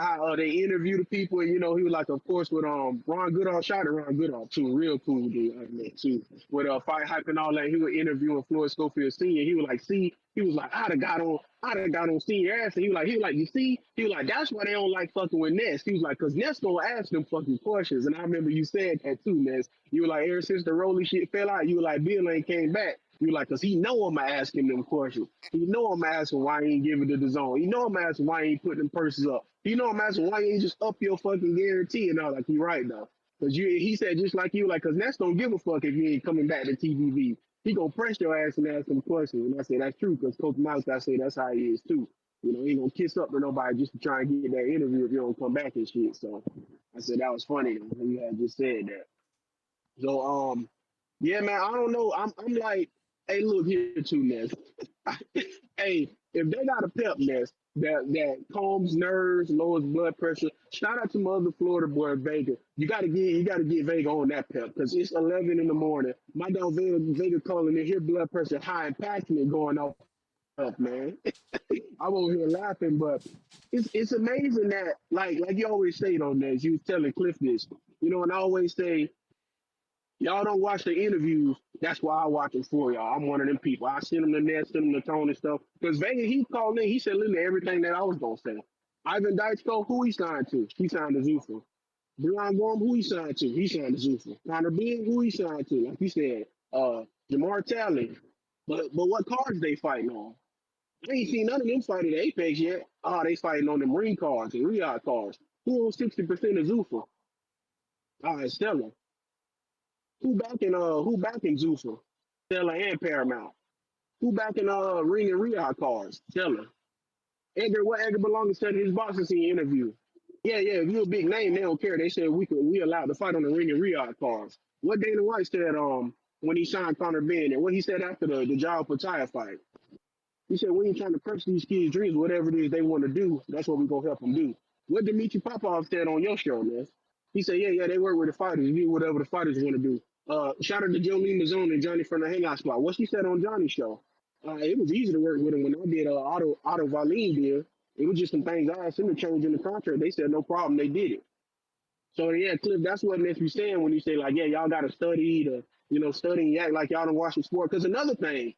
how they interview the people, and you know, he was like, of course, with Ron Goodall, shout out to Ron Goodall too, real cool dude, I met too. With fight hype and all that, he was interviewing Floyd Schofield Senior. He was like, see, he was like, I'd have got on senior ass, and he was like, you see, he was like, that's why they don't like fucking with Ness. He was like, cause Ness gonna ask them fucking questions, and I remember you said that too, Ness. You were like, ever since the Rolly shit fell out, you were like, Bill ain't came back. You were like, cause he know I'm gonna ask him them questions. He know I'm asking why he ain't giving to the zone. He know I'm asking why he ain't putting them purses up. He know I'm asking why he ain't just up your fucking guarantee, and I was like, you right though. Cause he said just like you, like, cause Ness don't give a fuck if you ain't coming back to TVV. He gonna press your ass and ask him questions. And I said, that's true, because Coach Mouse, I say that's how he is too. You know, he ain't gonna kiss up to nobody just to try and get that interview if you don't come back and shit. So I said that was funny though, when you had just said that. So yeah, man, I don't know. I'm like, hey, look here too, Ness. Hey, if they got a pep Ness that calms nerves, lowers blood pressure, shout out to my other Florida boy Vega. You gotta get Vega on that pep because it's 11 in the morning. My dog Vega calling in his blood pressure high and passionate going off up, man. I'm over here laughing, but it's amazing that like you always say on this, you was telling Cliff this, you know, and I always say y'all don't watch the interviews. That's why I watch them for y'all. I'm one of them people. I send them the net, send them the tone and stuff. Because Vega, he called in, he said literally everything that I was gonna say. Ivan Dychko, who he signed to? He signed to Zuffa. Breon Gorm, who he signed to? He signed to Zuffa. Connor Bean, who he signed to? Like you said, Jamar Talley. But what cards they fighting on? I ain't seen none of them fight at Apex yet. Oh, they fighting on them ring cards and Riyadh cards. Who owns 60% of Zuffa? All right, Stella. Who backing Zuffa? Stella and Paramount. Who backing Ring and Riyadh cards? Stella. Edgar Belonga said in his boxing scene interview. Yeah, if you a big name, they don't care. They said we allowed to fight on the Ring and Riyadh cards. What Dana White said when he signed Conor Ben and what he said after the Jao Pataya fight. He said, we ain't trying to crush these kids' dreams. Whatever it is they want to do, that's what we going to help them do. What Dimitri Popov said on your show, man. He said, yeah, they work with the fighters. Do whatever the fighters want to do. Shout out to Jolene Mazzone and Johnny from the Hangout Spot. What she said on Johnny's show, it was easy to work with him when I did Otto Valine deal. It was just some things I asked him to change in the contract. They said, no problem. They did it. So, yeah, Cliff, that's what Ness be saying when you say, like, yeah, y'all got to study study and act like y'all don't watch the sport. Because another thing,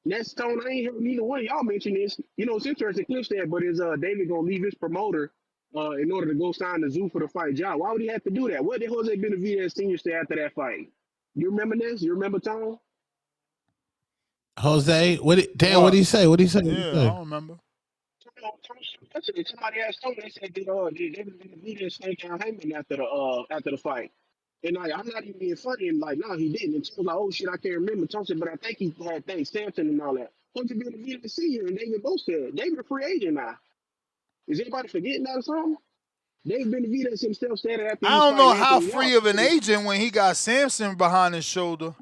Next Tone, I ain't heard neither one of y'all mention this. You know, it's interesting. Cliff said, but is David gonna leave his promoter in order to go sign the Zoo for the fight job? Why would he have to do that? What did Jose Benavidez Senior say after that fight? You remember this? You remember Tone? Jose, what did he say? What did he say? Yeah, I don't remember. Somebody asked Tony. They said, did David Benavidez thank Al Heyman after the fight? And I'm not even being funny. And like, no, he didn't. And Tony was like, oh shit, I can't remember. Tony said, but I think he had thanked Sampson and all that. Jose Benavidez Senior and David both said, David a free agent now. Is anybody forgetting that or something? David Benavidez himself said it after I he was don't know fighting how Anthony free Walker. of an agent when he got Samson behind his shoulder.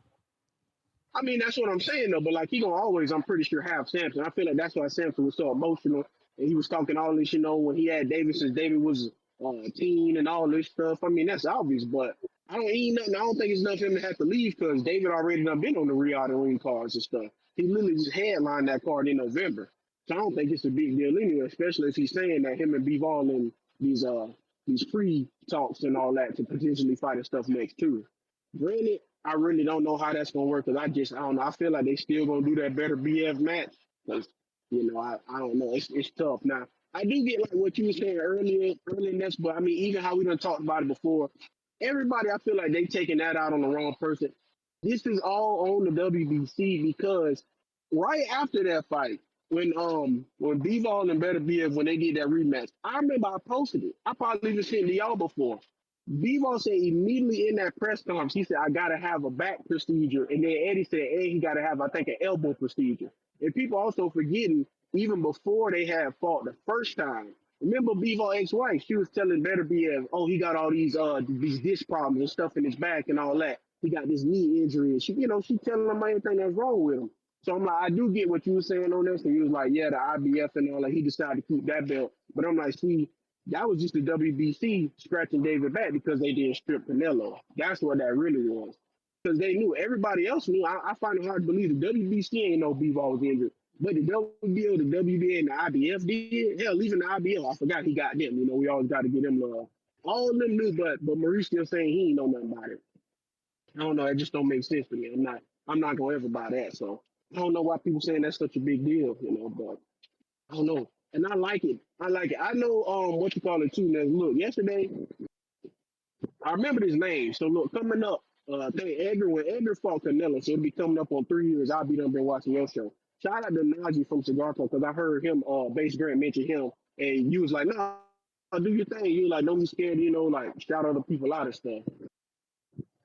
I mean, that's what I'm saying though. But like, he gonna always, I'm pretty sure, have Sampson. I feel like that's why Sampson was so emotional and he was talking all this, when he had David since David was a teen and all this stuff. I mean, that's obvious, but I don't think it's enough for him to have to leave because David already done been on the Riyadh and Ring cards and stuff. He literally just headlined that card in November. So I don't think it's a big deal anyway, especially if he's saying that him and Bivol in these pre talks and all that to potentially fight and stuff next too. Granted, I really don't know how that's gonna work because I don't know. I feel like they still gonna do that better BF match because I don't know. It's tough. Now I do get like what you were saying earlier in this, but I mean even how we done talked about it before. Everybody, I feel like they taking that out on the wrong person. This is all on the WBC because right after that fight, when Bivol and Better BF when they did that rematch, I remember I posted it. I probably even sent it to y'all before. Bivol said immediately in that press conference, he said, I gotta have a back procedure. And then Eddie said, he gotta have, I think, an elbow procedure. And people also forgetting, even before they had fought the first time, remember Bivol ex-wife, she was telling Better BF, oh, he got all these disc problems and stuff in his back and all that. He got this knee injury. And she telling him everything that's wrong with him. So I'm like, I do get what you were saying on this, and you was like, yeah, the IBF and all that. He decided to keep that belt, but I'm like, see, that was just the WBC scratching David back because they didn't strip Canelo. That's what that really was. Because they knew, everybody else knew. I find it hard to believe the WBC ain't no Bivol was injured, but the WBO, the WBA, and the IBF did. Hell, even the IBO, I forgot he got them. You know, we always got to get them love. All of them knew, but Mauricio saying he ain't know nothing about it. I don't know. It just don't make sense to me. I'm not gonna ever buy that. So I don't know why people saying that's such a big deal, you know. But I don't know. And I like it. I like it. I know what you call it too. Now look, yesterday I remember his name. So look, coming up, I think Edgar when Edgar fought Canelo, so it'll be coming up on 3 years. I'll be done been watching your show. Shout out to Najee from Cigar Club because I heard him, Base Grant mention him, and you was like, no, do your thing. You was like, don't be scared, you know, like shout other people out and stuff.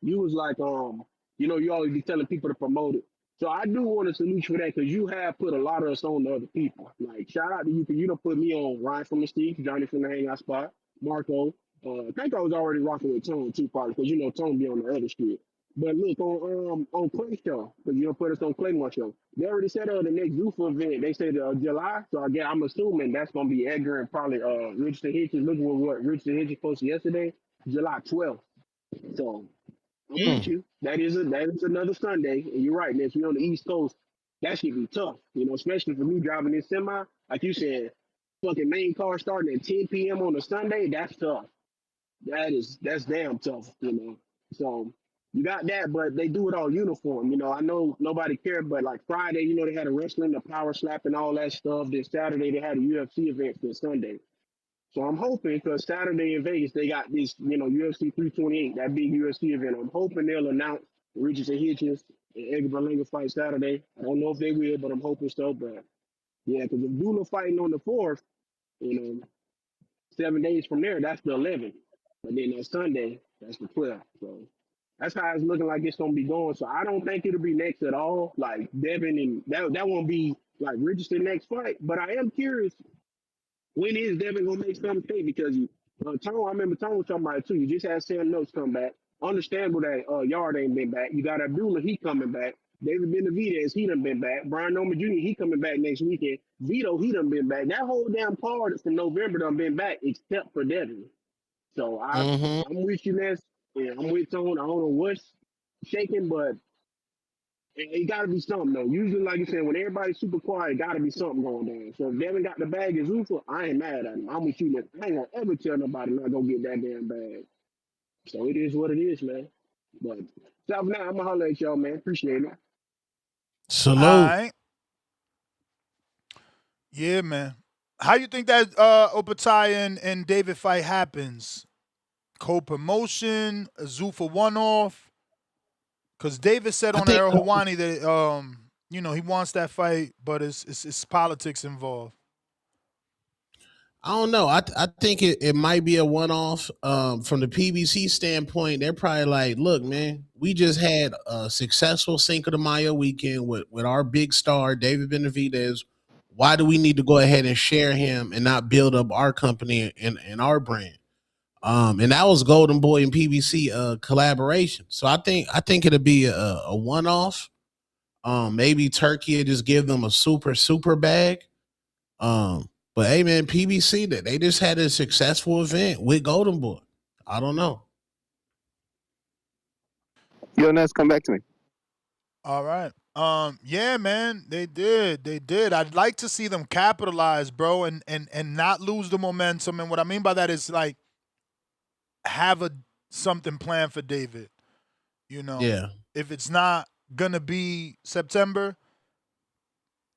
You was like, you know, you always be telling people to promote it. So I do want to salute you for that because you have put a lot of us on to other people. Like shout out to you because you done put me on Ryan from the Steve, Johnny from the Hangout Spot, Marco. I think I was already rocking with Tone too, probably because you know Tone be on the other shit. But look on Clay show because you don't put us on Claymore show. They already said the next Zuffa event. They said July, so again I'm assuming that's gonna be Edgar and probably Richardson Hitchins. Look at what Richardson Hitchins posted yesterday, July 12th. So I'm with you. That is another Sunday, and you're right. If you're on the East Coast, that should be tough. You know, especially for me driving this semi. Like you said, fucking main car starting at 10 p.m. on a Sunday. That's tough. That's damn tough. You know, so you got that, but they do it all uniform. You know, I know nobody cared, but like Friday, you know, they had a wrestling, the power slap, and all that stuff. Then Saturday they had a UFC event for Sunday. So I'm hoping because Saturday in Vegas they got this, you know, UFC 328, that big UFC event. I'm hoping they'll announce Richardson Hitchens and Edgar Berlanga fight Saturday. I don't know if they will, but I'm hoping so. But yeah, because if Dula fighting on the 4th, you know, 7 days from there, that's the 11th. But then that Sunday, that's the 12th. So that's how it's looking like it's gonna be going. So I don't think it'll be next at all. Like Devin and that won't be like Richardson next fight. But I am curious, when is Devin gonna make something pay? Because Tone, I remember Tone was talking about it too. You just had Sam Notes come back. Understandable that Yard ain't been back. You got Abdullah, he coming back. David Benavidez, he done been back. Brian Noma Jr., he coming back next weekend. Vito, he done been back. That whole damn card from November done been back, except for Devin. So I'm with you, Ness. Yeah, I'm with Tone. I don't know what's shaking, but it got to be something though. Usually, like you said, when everybody's super quiet, it got to be something going down. So if Devin got the bag as Zuffa, I ain't mad at him. I'm with you. Man. I ain't gonna ever tell nobody not go get that damn bag. So it is what it is, man. But so now I'm gonna holler at y'all, man. Appreciate it. Salute. All right. Yeah, man. How you think that Opatai and David fight happens? Co-promotion, a Zuffa one-off? Because David said on Errol Hawani that you know, he wants that fight, but it's politics involved. I don't know. I think it might be a one-off. From the PBC standpoint, they're probably like, look, man, we just had a successful Cinco de Mayo weekend with our big star, David Benavidez. Why do we need to go ahead and share him and not build up our company and our brand? And that was Golden Boy and PBC collaboration. So I think it'll be a one-off. Maybe Turkey will just give them a super bag. But hey, man, PBC, that they just had a successful event with Golden Boy. I don't know. Yo, Ness, come back to me. All right. Yeah, man, they did. I'd like to see them capitalize, bro, and not lose the momentum. And what I mean by that is like have something planned for David. You know, yeah. If it's not gonna be September,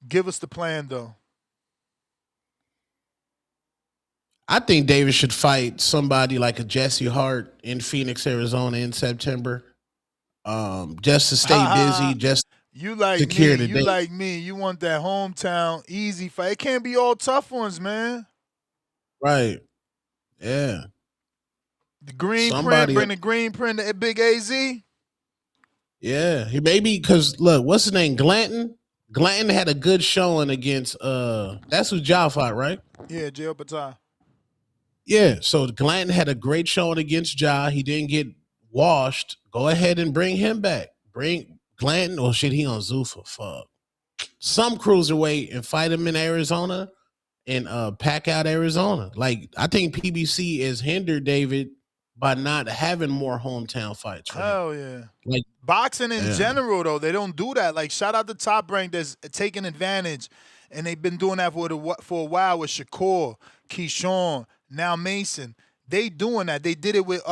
give us the plan though. I think David should fight somebody like a Jesse Hart in Phoenix, Arizona in September. Just to stay busy, just you like secure me. the date. Like me. You want that hometown easy fight. It can't be all tough ones, man. Right. Yeah. The green print, bring the green print to Big AZ. Yeah. He maybe because look, what's his name? Glanton? Glanton had a good showing against that's who Ja fought, right? Yeah, J. Opatai. Yeah, so Glanton had a great showing against Ja. He didn't get washed. Go ahead and bring him back. Bring Glanton. Oh shit, he on Zuffa. Fuck. some cruiserweight and fight him in Arizona and pack out Arizona. Like, I think PBC has hindered David by not having more hometown fights for him. Hell yeah. Like, boxing in yeah. general, though, they don't do that. Like, shout out to Top Rank that's taking advantage, and they've been doing that for a while with Shakur, Keyshawn, now Mason. They doing that. They did it with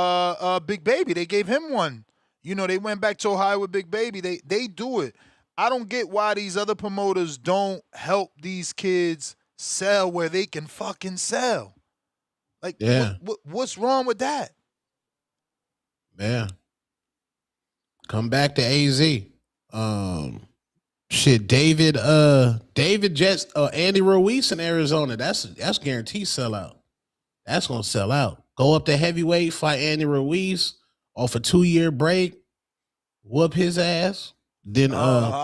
Big Baby. They gave him one. You know, they went back to Ohio with Big Baby. They do it. I don't get why these other promoters don't help these kids sell where they can fucking sell. Like, Yeah. what's wrong with that? Yeah. Come back to AZ. Shit, David Jets, Andy Ruiz in Arizona. That's guaranteed sellout. That's gonna sell out. Go up to heavyweight, fight Andy Ruiz off a 2-year break, whoop his ass, then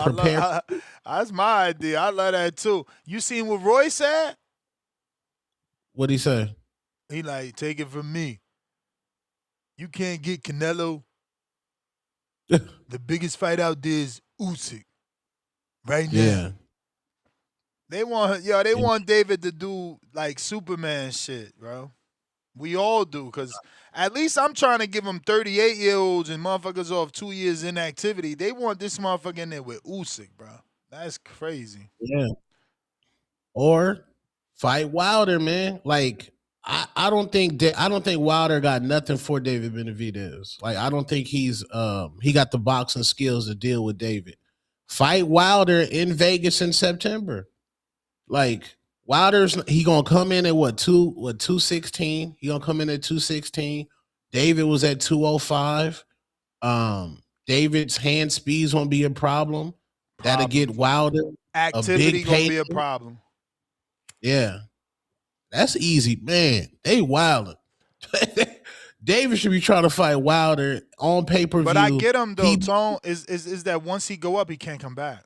prepare. That's my idea. I love that too. You seen what Roy said? What'd he say? He like, take it from me. You can't get Canelo. The biggest fight out there is Usyk. Right now. Yeah. They want David to do like Superman shit, bro. We all do, because at least I'm trying to give them 38-year-olds and motherfuckers off 2 years inactivity. They want this motherfucker in there with Usyk, bro. That's crazy. Yeah. Or fight Wilder, man. Like, I don't think Wilder got nothing for David Benavidez. Like, I don't think he got the boxing skills to deal with David. Fight Wilder in Vegas in September. Like, he gonna come in at 216. He gonna come in at 216. David was at 205. David's hand speed's gonna be a problem. That'll get Wilder Activity a big gonna be a problem. Yeah. That's easy, man. They wildin'. David should be trying to fight Wilder on pay-per-view. But I get him though, Tone, is that once he go up, he can't come back.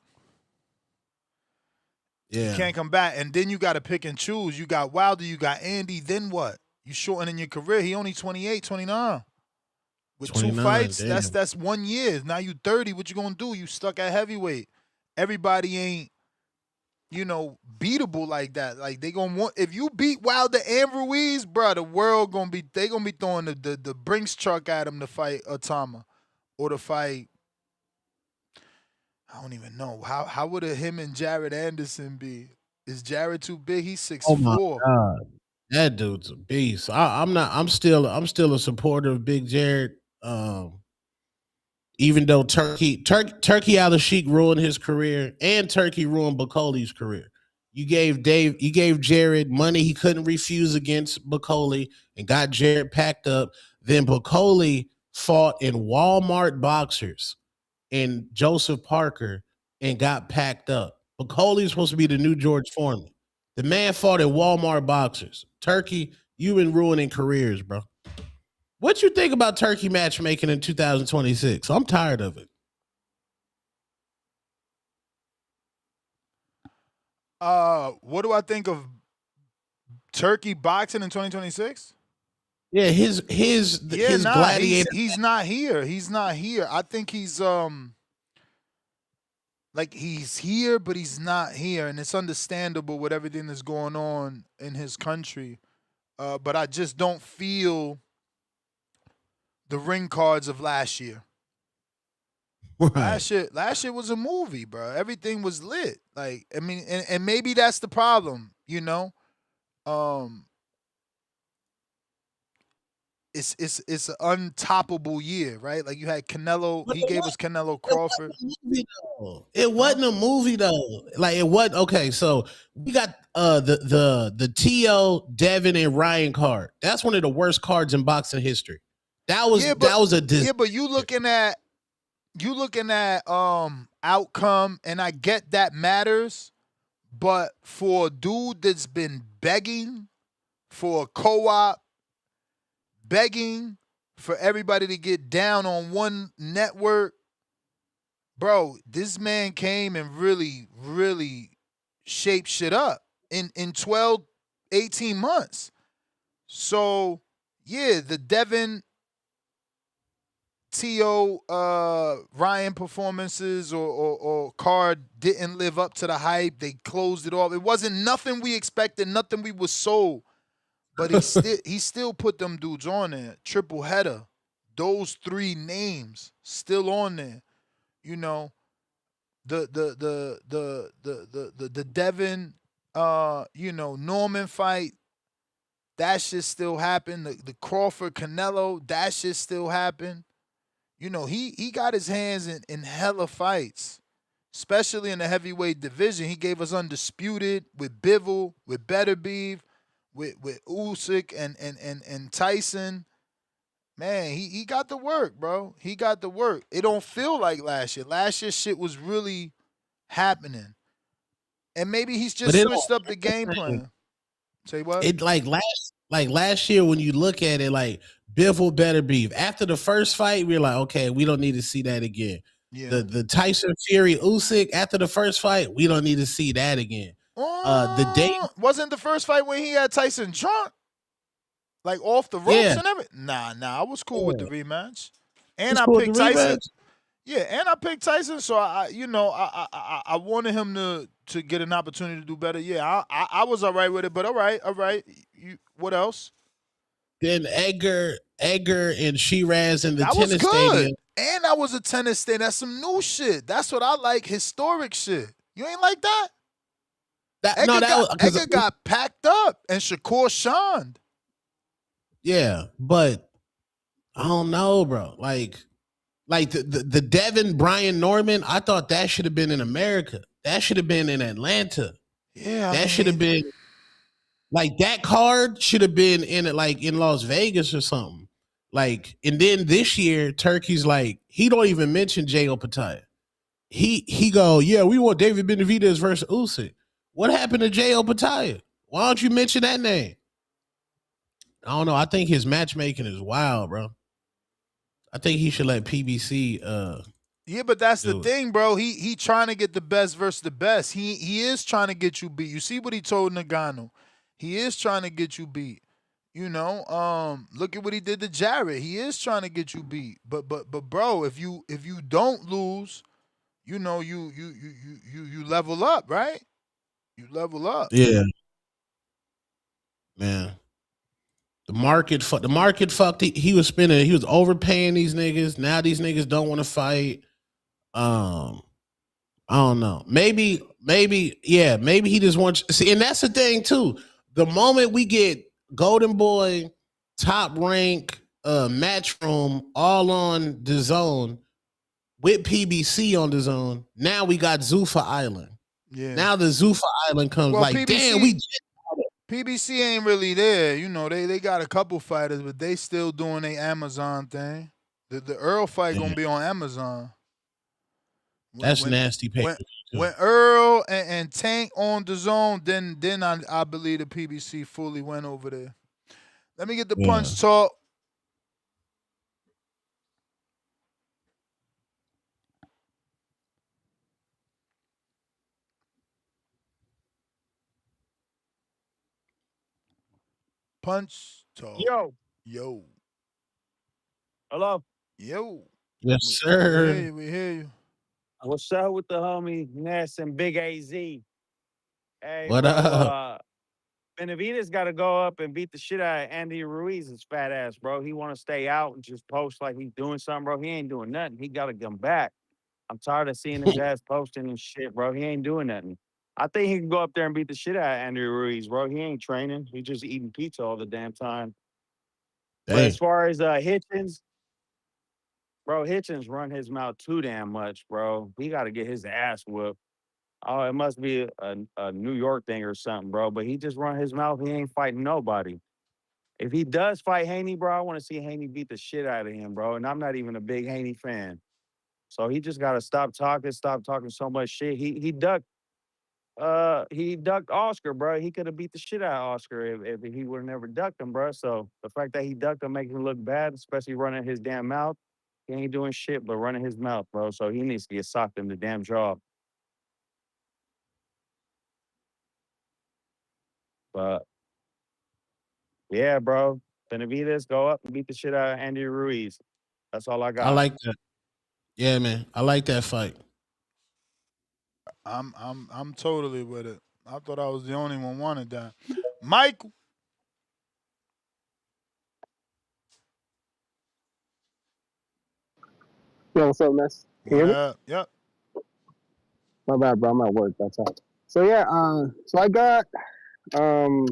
Yeah. You can't come back. And then you got to pick and choose. You got Wilder, you got Andy, then what? You shortening your career. He only 28, 29. With 29, two fights, damn. that's 1 year. Now you 30. What you gonna do? You stuck at heavyweight. Everybody ain't, beatable like that. Like, they gonna want, if you beat Wilder and Ruiz, bro, the world gonna be throwing the Brinks truck at him to fight Otama or to fight. I don't even know. How would him and Jared Anderson be? Is Jared too big? He's 6'4". Oh my God. That dude's a beast. I'm still a supporter of Big Jared. Even though Turkey Al-Sheikh ruined his career and Turkey ruined Bacoli's career. You gave Jared money he couldn't refuse against Bacoli and got Jared packed up. Then Bacoli fought in Walmart boxers and Joseph Parker and got packed up. Bacoli's supposed to be the new George Foreman. The man fought at Walmart boxers. Turkey, you've been ruining careers, bro. What you think about Turkey matchmaking in 2026? I'm tired of it. What do I think of Turkey boxing in 2026? Yeah, his gladiator. He's not here. He's not here. I think he's he's here, but he's not here, and it's understandable with everything that's going on in his country. But I just don't feel the ring cards of last year. Right. Last year was a movie, bro. Everything was lit. Like, I mean, and maybe that's the problem, It's an untoppable year, right? Like, you had Canelo. He gave us Canelo Crawford. It wasn't a movie though. Like, it wasn't. Okay, so we got the T.O. Devin and Ryan card. That's one of the worst cards in boxing history. That was but you looking at outcome, and I get that matters, but for a dude that's been begging for a co-op, begging for everybody to get down on one network, bro, this man came and really, really shaped shit up in 12, 18 months. So, yeah, the Devin T.O. Ryan performances or card didn't live up to the hype. They closed it off. It wasn't nothing we expected, nothing we was sold. But he still put them dudes on there. Triple header. Those three names still on there. You know, the Devin Norman fight, that shit still happened. The Crawford Canelo, that shit still happened. You know, he got his hands in hella fights, especially in the heavyweight division. He gave us Undisputed with Bivol, with Beterbiev, with Usyk and Tyson. Man, he got the work, bro. He got the work. It don't feel like last year. Last year shit was really happening. And maybe he's But just switched up the game plan. Say what? It like last year when you look at it, like Bivol Beterbiev. After the first fight, we were like, okay, we don't need to see that again. Yeah. The Tyson Fury Usyk after the first fight, we don't need to see that again. The day Wasn't the first fight when he had Tyson drunk? Like off the ropes and everything? Nah, I was cool with the rematch. And I picked Tyson. Yeah, and I picked Tyson, so I wanted him to get an opportunity to do better. Yeah, I was all right with it, but all right. What else? Then Edgar and Shiraz in the That was tennis good. stadium. And that was a tennis stadium. That's some new shit. That's what I like, historic shit. You ain't like that? Edgar got packed up and Shakur shined. Yeah, but I don't know, bro. Like the Devin Brian Norman, I thought that should have been in America. That should have been in Atlanta. Yeah, that should have been like that card should have been in it, like in Las Vegas or something. Like, and then this year, Turkey's like he don't even mention Jay Opataya. He go, yeah, we want David Benavidez versus Usyk. What happened to Jay Opataya? Why don't you mention that name? I don't know. I think his matchmaking is wild, bro. I think he should let PBC. Yeah, but that's the thing, bro. He trying to get the best versus the best. He is trying to get you beat. You see what he told Nagano. He is trying to get you beat. You know, look at what he did to Jarrett. He is trying to get you beat. But bro, if you don't lose, you know, you level up, right? You level up. Yeah, man. The market fucked. He was spending. He was overpaying these niggas. Now these niggas don't want to fight. I don't know. Maybe he just wants. See, and that's the thing too. The moment we get Golden Boy, Top Rank, Matchroom all on DAZN with PBC on DAZN, now we got Zuffa Island. Yeah. Now the Zuffa Island comes PBC, damn, PBC ain't really there. You know, they got a couple fighters, but they still doing their Amazon thing. The Earl fight gonna be on Amazon. That's nasty paper. When Earl and Tank on DAZN, then I believe the PBC fully went over there. Let me get the punch talk. Punch talk. Yo. Hello. Yo. Yes, sir. We hear you. What's up with the homie Ness and Big AZ? Hey, what bro, up? Benavidez got to go up and beat the shit out of Andy Ruiz's fat ass, bro. He want to stay out and just post like he's doing something, bro. He ain't doing nothing. He got to come back. I'm tired of seeing his ass posting and shit, bro. He ain't doing nothing. I think he can go up there and beat the shit out of Andy Ruiz, bro. He ain't training. He just eating pizza all the damn time. Dang. But as far as Hitchens, bro, Hitchens run his mouth too damn much, bro. He got to get his ass whooped. Oh, it must be a New York thing or something, bro. But he just run his mouth. He ain't fighting nobody. If he does fight Haney, bro, I want to see Haney beat the shit out of him, bro. And I'm not even a big Haney fan. So he just got to stop talking so much shit. He ducked Oscar, bro. He could have beat the shit out of Oscar if he would have never ducked him, bro. So the fact that he ducked him makes him look bad, especially running his damn mouth. He ain't doing shit but running his mouth, bro. So he needs to get socked in the damn jaw. But yeah, bro. Benavidez go up and beat the shit out of Andy Ruiz. That's all I I got. like that. Yeah, man. I like that fight. I'm totally with it. I thought I was the only one wanted that. Mike, Yo, what's up, Ness? Can you what hear me? up? Yep. My bad, bro. I'm at work. That's all. So yeah, so I got um,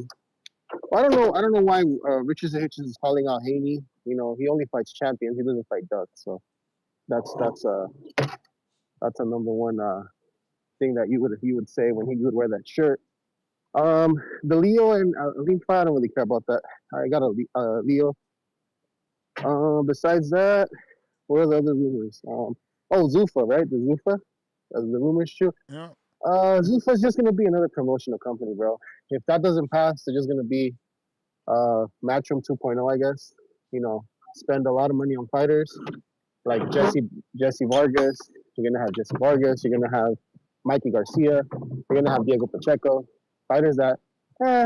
I don't know why Richardson Hitchins is calling out Haney. You know, he only fights champions. He doesn't fight ducks. So that's a number one thing that you would say when he would wear that shirt. The Leo and Aleem fight, I don't really care about that. I got a Leo. Besides that, what are the other rumors? Oh, Zuffa, right? The Zuffa, the rumors true. Yeah. Zuffa's just gonna be another promotional company, bro. If that doesn't pass, they're just gonna be Matchroom 2.0, I guess. You know, spend a lot of money on fighters like Jesse Vargas. You're gonna have Jesse Vargas. You're gonna have Mikey Garcia. You're gonna have Diego Pacheco. Fighters that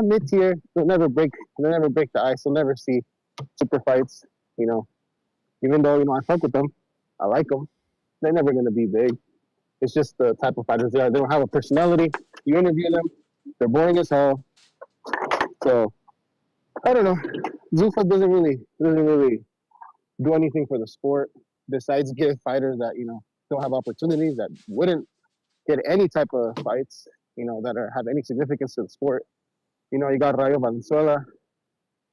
mid tier. They'll never break the ice. They'll never see super fights. You know, even though I fuck with them, I like them. They're never gonna be big. It's just the type of fighters they are. They don't have a personality. You interview them, they're boring as hell. So I don't know. Zuffa doesn't really do anything for the sport besides give fighters that don't have opportunities, that wouldn't get any type of fights, that have any significance to the sport. You got Rayo Valenzuela.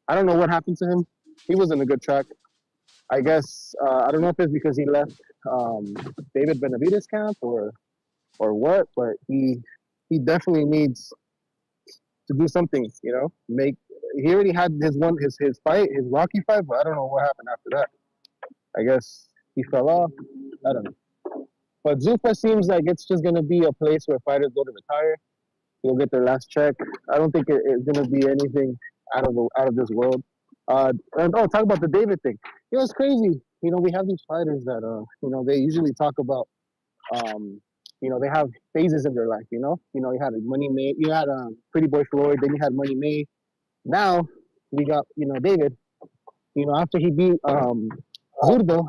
I don't know what happened to him. He was in a good track. I guess I don't know if it's because he left David Benavidez camp or what, but he definitely needs to do something. He already had his fight, his Rocky fight, but I don't know what happened after that. I guess he fell off. I don't know. But Zuffa seems like it's just gonna be a place where fighters go to retire. They'll get their last check. I don't think it's gonna be anything out of this world. Talk about the David thing. It's crazy. We have these fighters that they usually talk about. They have phases in their life. You had Money May, you had Pretty Boy Floyd, then you had Money May. Now we got David. After he beat Zurdo,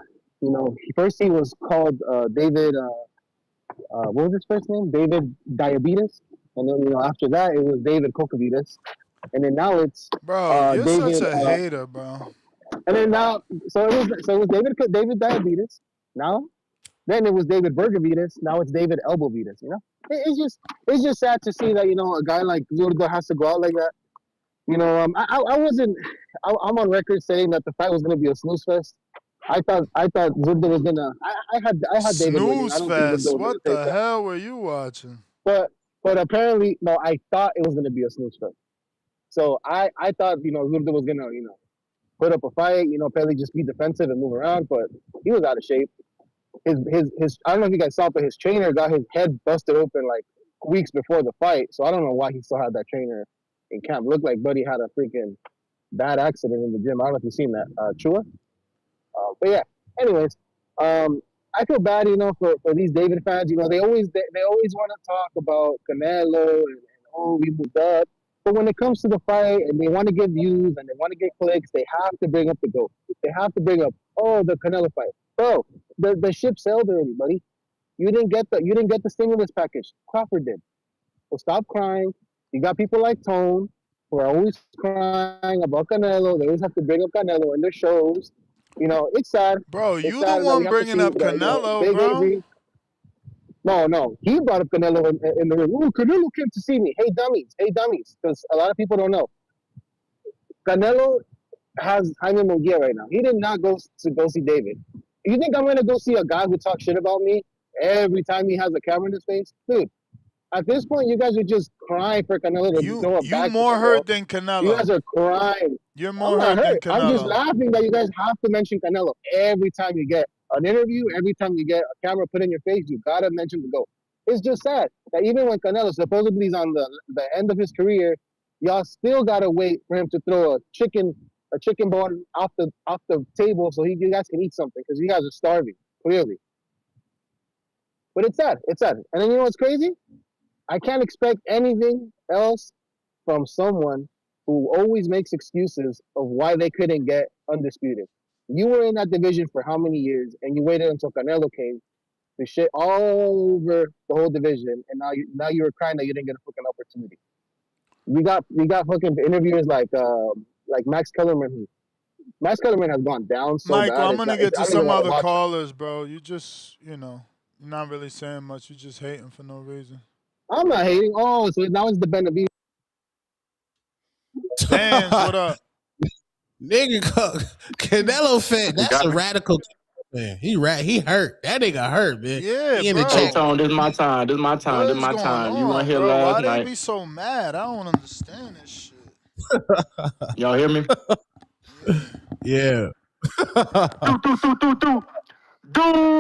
first he was called David. What was his first name? David Diabetes, and then after that it was David Cocovides, and then now it's Bro, you're David. such a hater, bro. And then now, so it was David Diabetes. Now, then it was David Bergovides. Now it's David Elbovides. It's just sad to see that a guy like Zurdo has to go out like that. I wasn't. I'm on record saying that the fight was going to be a snooze fest. I thought Zurdo was gonna. I had David winning. I Snooze don't think Zurdo fest. was gonna What take the that. hell were you watching? But apparently no. I thought it was gonna be a snooze fest. So I thought Zurdo was gonna put up a fight. Apparently just be defensive and move around. But he was out of shape. His I don't know if you guys saw, but his trainer got his head busted open like weeks before the fight. So I don't know why he still had that trainer in camp. Looked like Buddy had a freaking bad accident in the gym. I don't know if you've seen that, Chua. But yeah, anyways, I feel bad, for these David fans. They always want to talk about Canelo and we moved up. But when it comes to the fight and they want to get views and they want to get clicks, they have to bring up the GOAT. They have to bring up, the Canelo fight. Bro, the ship sailed already, buddy. You didn't get the stimulus package. Crawford did. So stop crying. You got people like Tone who are always crying about Canelo. They always have to bring up Canelo in their shows. It's sad. Bro, It's you the sad that we one have to bringing see up that, Canelo, Big bro. Avery. No, he brought up Canelo in the room. Ooh, Canelo came to see me. Hey, dummies. Because a lot of people don't know. Canelo has Jaime Munguia right now. He did not go see David. You think I'm going to go see a guy who talks shit about me every time he has a camera in his face? Dude, at this point, you guys are just crying for Canelo to throw a You back more to him, bro. hurt than You guys Canelo. are crying. You're I'm more not hurt than hurt. I'm just Canelo. laughing that you guys have to mention Canelo every time you get an interview, every time you get a camera put in your face. You gotta mention the GOAT. It's just sad that even when Canelo supposedly is on the end of his career, y'all still gotta wait for him to throw a chicken bone off the table so you guys can eat something because you guys are starving clearly. But it's sad. It's sad. And then you know what's crazy? I can't expect anything else from someone who always makes excuses of why they couldn't get undisputed. You were in that division for how many years, and you waited until Canelo came to shit all over the whole division, and now you were crying that you didn't get a fucking opportunity. We got fucking interviewers like Max Kellerman. Max Kellerman has gone down so Michael, bad. I'm It's gonna not. get I to don't even some want to other watch it. callers, bro. You just, you're not really saying much. You're just hating for no reason. I'm not hating. Oh, so now it's the Benavides. Dan's, what up? Nigga, Canelo fan. You That's got a me? radical man. He hurt. That nigga hurt, man. Yeah, He in the Hey, chat. bro. Tone, this is my time. This is my time. What This is is my going time. You weren't on, here bro? last Why they night. be so mad? I don't understand this shit. Y'all hear me? Yeah. Doula.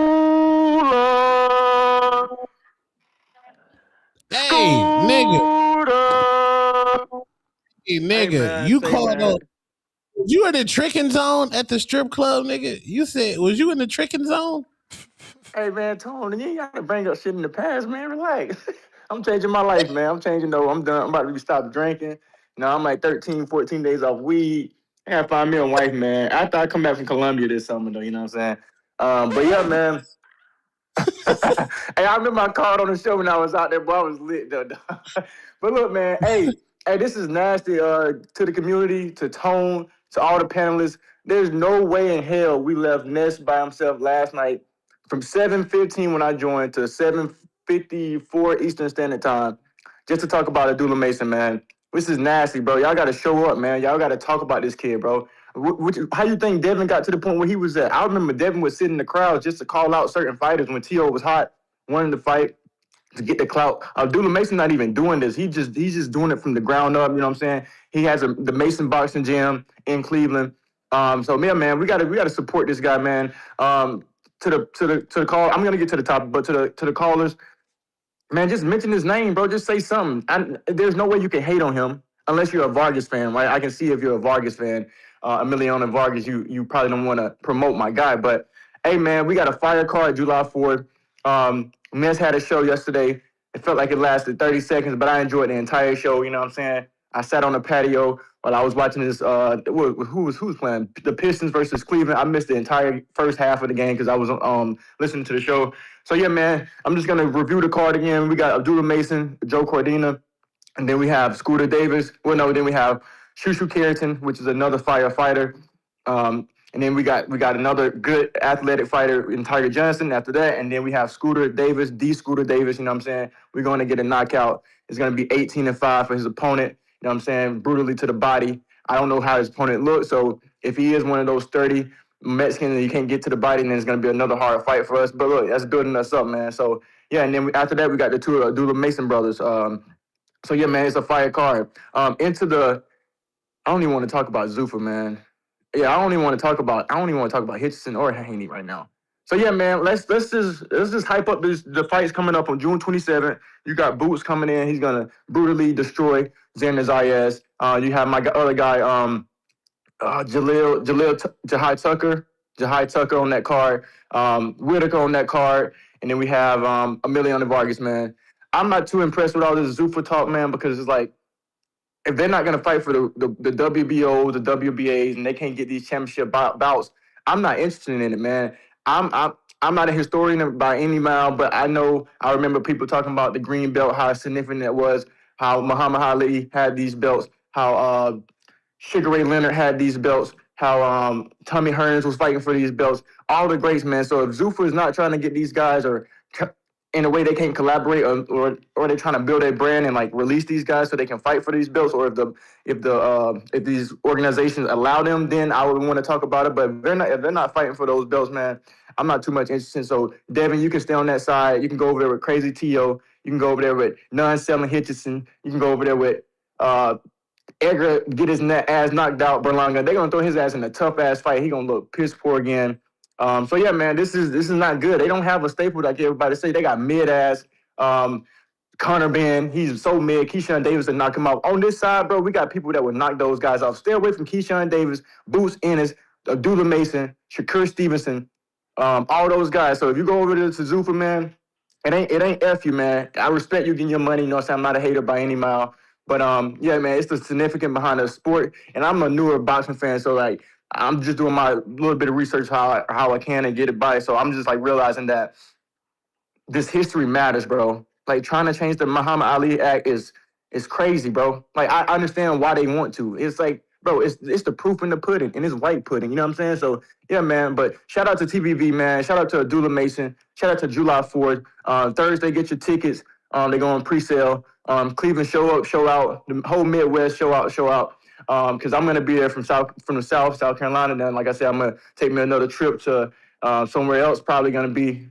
Hey, nigga. Scooter. Hey, Hey, nigga. man, You say, called man. on. Was you in the tricking zone at the strip club, nigga? You said, was you in the tricking zone? Hey, man, Tone, you ain't got to bring up shit in the past, man. Relax. I'm changing my life, man. I'm changing, though. I'm done. I'm about to stop drinking. Now I'm like 13, 14 days off weed. I got to find me a wife, man. After I come back from Colombia this summer, though, you know what I'm saying? But yeah, man. Hey, I remember I called on the show when I was out there, boy. I was lit, though. But look, man, hey, this is nasty to the community, to Tone, to all the panelists. There's no way in hell we left Ness by himself last night from 7:15 when I joined to 7:54 Eastern Standard Time just to talk about Abdullah Mason, man. This is nasty, bro. Y'all got to show up, man. Y'all got to talk about this kid, bro. How you think Devin got to the point where he was at? I remember Devin was sitting in the crowd just to call out certain fighters when T.O. was hot, wanting to fight to get the clout. Abdullah Mason not even doing this. He's just doing it from the ground up. You know what I'm saying? He has the Mason Boxing Gym in Cleveland. So yeah, man, we gotta support this guy, man. To the call, I'm gonna get to the topic, but to the callers, man, just mention his name, bro. Just say something. There's no way you can hate on him unless you're a Vargas fan, right? I can see if you're a Vargas fan, Emiliano Vargas, you probably don't want to promote my guy. But hey, man, we got a fire card July 4th. Ness had a show yesterday. It felt like it lasted 30 seconds, but I enjoyed the entire show. You know what I'm saying? I sat on the patio while I was watching this. Who was playing? The Pistons versus Cleveland. I missed the entire first half of the game because I was listening to the show. So yeah, man, I'm just gonna review the card again. We got Abdullah Mason, Joe Cordina, and then we have Scooter Davis. Well, no, then we have Shushu Carrington, which is another firefighter. And then we got another good athletic fighter in Tiger Johnson after that. And then we have Scooter Davis, Scooter Davis, you know what I'm saying? We're going to get a knockout. It's going to be 18-5 for his opponent, you know what I'm saying? Brutally to the body. I don't know how his opponent looks. So if he is one of those 30 Mexicans and you can't get to the body, then it's going to be another hard fight for us. But look, that's building us up, man. So yeah, and then after that, we got the two Abdullah Mason brothers. So yeah, man, it's a fire card. I don't even want to talk about Zuffa, man. Yeah, I don't even want to talk about Hitchens or Haney right now. So yeah, man, let's just hype up the fights coming up on June 27th. You got Boots coming in. He's gonna brutally destroy Xander Zayas. You have my other guy, Jahai Tucker on that card. Whitaker on that card, and then we have Emiliano Vargas, man. I'm not too impressed with all this Zuffa talk, man, because it's like, if they're not going to fight for the WBOs, the WBAs, and they can't get these championship bouts, I'm not interested in it, man. I'm not a historian by any mile, but I remember people talking about the green belt, how significant it was, how Muhammad Ali had these belts, how Sugar Ray Leonard had these belts, how Tommy Hearns was fighting for these belts, all the greats, man. So if Zuffa is not trying to get these guys or in a way they can't collaborate or they're trying to build a brand and like release these guys so they can fight for these belts, or if these organizations allow them, then I would want to talk about it. But if they're not fighting for those belts, man, I'm not too much interested. So Devin, you can stay on that side. You can go over there with Crazy T.O. You can go over there with non-selling Hitchison. You can go over there with Edgar, get his ass knocked out, Berlanga. They're gonna throw his ass in a tough ass fight. He gonna look piss poor again. So yeah, man, this is not good. They don't have a staple like everybody say. They got mid ass. Connor Ben, he's so mid. Keyshawn Davis to knock him out. On this side, bro, we got people that would knock those guys off. Stay away from Keyshawn Davis, Boots Ennis, Abdullah Mason, Shakur Stevenson, all those guys. So if you go over to Zuffa, man, it ain't F you, man. I respect you getting your money. You know what I'm saying? I'm not a hater by any mile. But yeah, man, it's the significant behind the sport. And I'm a newer boxing fan, so like I'm just doing my little bit of research how I can and get it by. So I'm just like realizing that this history matters, bro. Like trying to change the Muhammad Ali Act is crazy, bro. Like I understand why they want to. It's like, bro, it's the proof in the pudding, and it's white pudding. You know what I'm saying? So yeah, man. But shout out to TBV, man. Shout out to Abdullah Mason. Shout out to July 4th. Thursday, get your tickets. They go on pre-sale. Cleveland, show up, show out. The whole Midwest, show out, show out. Because I'm gonna be there from the South Carolina. Then, like I said, I'm gonna take me another trip to somewhere else. Probably gonna be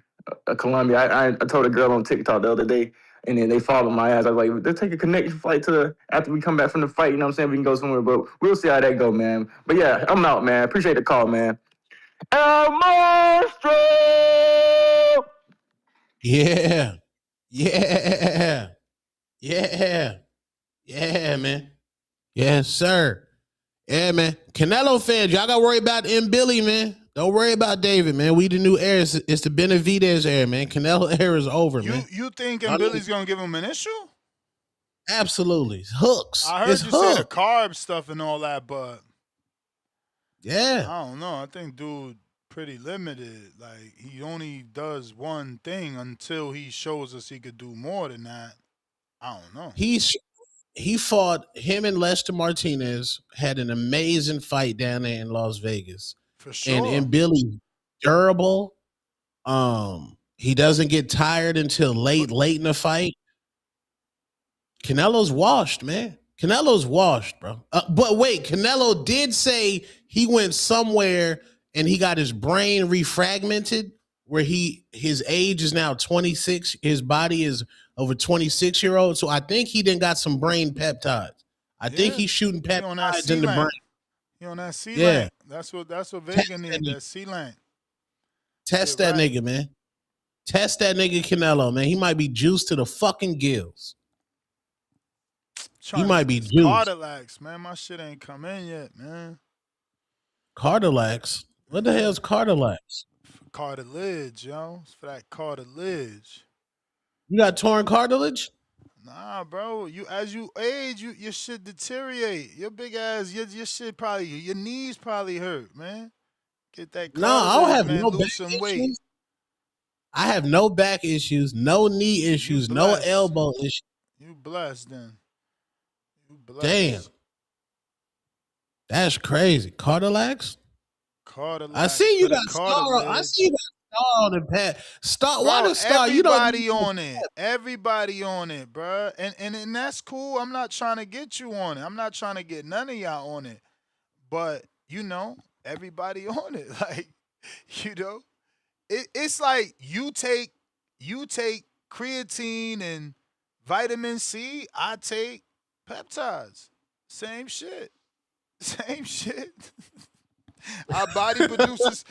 Colombia. I told a girl on TikTok the other day, and then they followed my ass. I was like, let's take a connection flight after we come back from the fight. You know what I'm saying? We can go somewhere, but we'll see how that go, man. But yeah, I'm out, man. Appreciate the call, man. El Monstro! Yeah. Yeah. Yeah. Yeah, man. Yes, sir. Yeah, man. Canelo fans, y'all got to worry about M. Billy, man. Don't worry about David, man. We the new era. It's the Benavidez era, man. Canelo era is over, man. You think M. Billy's going to give him an issue? Absolutely. Hooks. I heard you say the carb stuff and all that, but yeah. I don't know. I think dude pretty limited. Like, he only does one thing until he shows us he could do more than that. I don't know. He fought, him and Lester Martinez had an amazing fight down there in Las Vegas. For sure. And Billy, durable. He doesn't get tired until late in the fight. Canelo's washed, man. Canelo's washed, bro. But wait, Canelo did say he went somewhere and he got his brain refragmented, where his age is now 26. His body is over 26-year-old. So I think he done got some brain peptides. I think he's shooting peptides in the brain. He on that C lane. That's what Vega needs. That C lane. Test that nigga, man. Test that nigga Canelo, man. He might be juiced to the fucking gills. He might be juiced. Cardilax, man. My shit ain't come in yet, man. Cardilax? What the hell's cardilax? Cartilage, yo. It's for that cartilage. You got torn cartilage? Nah, bro. As you age, your shit deteriorate. Your big ass, your shit probably, your knees probably hurt, man. Get that cartilage, I don't have man. no Lose back some issues. weight. I have no back issues, no knee issues, no elbow issues. You blessed then. You blessed. Damn. That's crazy. Cardilax? Cardilax. I see you got star. I see you got star on the pad. Star. Why the star? You don't. Everybody on it. Everybody on it, bro. And that's cool. I'm not trying to get you on it. I'm not trying to get none of y'all on it. But you know, everybody on it. Like, you know, it's like you take creatine and vitamin C. I take peptides. Same shit. Same shit. Our body produces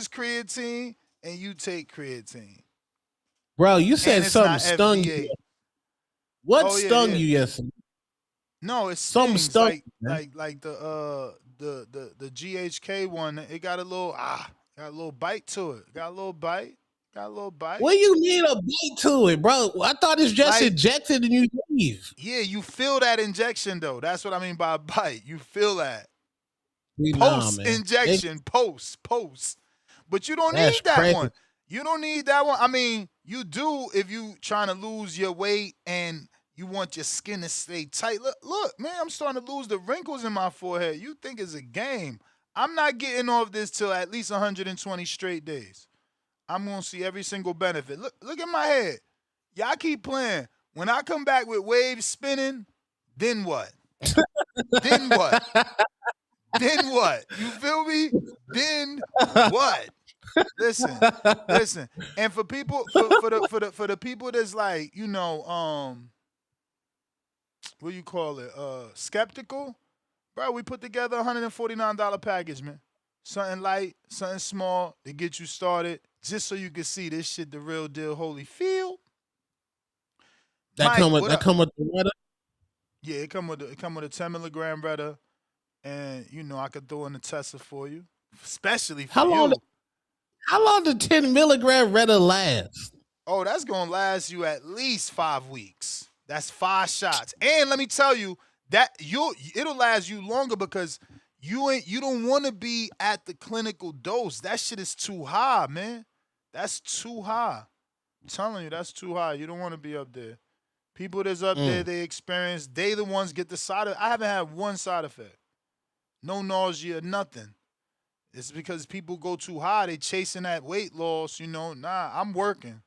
creatine, and you take creatine. Bro, you said something stung you. What stung you yesterday? No, it's something stung. Like the GHK one. It got a little bite to it. Got a little bite. What do you mean a bite to it, bro? I thought it's just injected and you leave. Yeah, you feel that injection though. That's what I mean by a bite. You feel that. Post injection, post. But you don't need that one. You don't need that one. I mean, you do if you trying to lose your weight and you want your skin to stay tight. Look, man, I'm starting to lose the wrinkles in my forehead. You think it's a game. I'm not getting off this till at least 120 straight days. I'm going to see every single benefit. Look at my head. Y'all keep playing. When I come back with waves spinning, then what? Then what? Then what? You feel me? Then what? Listen. And for people, for the people that's like, you know, what you call it? Skeptical, bro. We put together a $149 package, man. Something light, something small to get you started, just so you can see this shit, the real deal, Holyfield. That come with the Retta? Yeah, it come with a 10 milligram Retta. And, you know, I could throw in the Tesla for you, especially for you. How long did 10 milligram Retta last? Oh, that's going to last you at least 5 weeks. That's 5 shots. And let me tell you, that it'll last you longer because You don't want to be at the clinical dose. That shit is too high, man. That's too high. I'm telling you, that's too high. You don't want to be up there. People that's up there, they experience, they the ones get the side effect. I haven't had one side effect. No nausea, nothing. It's because people go too high. They chasing that weight loss, Nah, I'm working.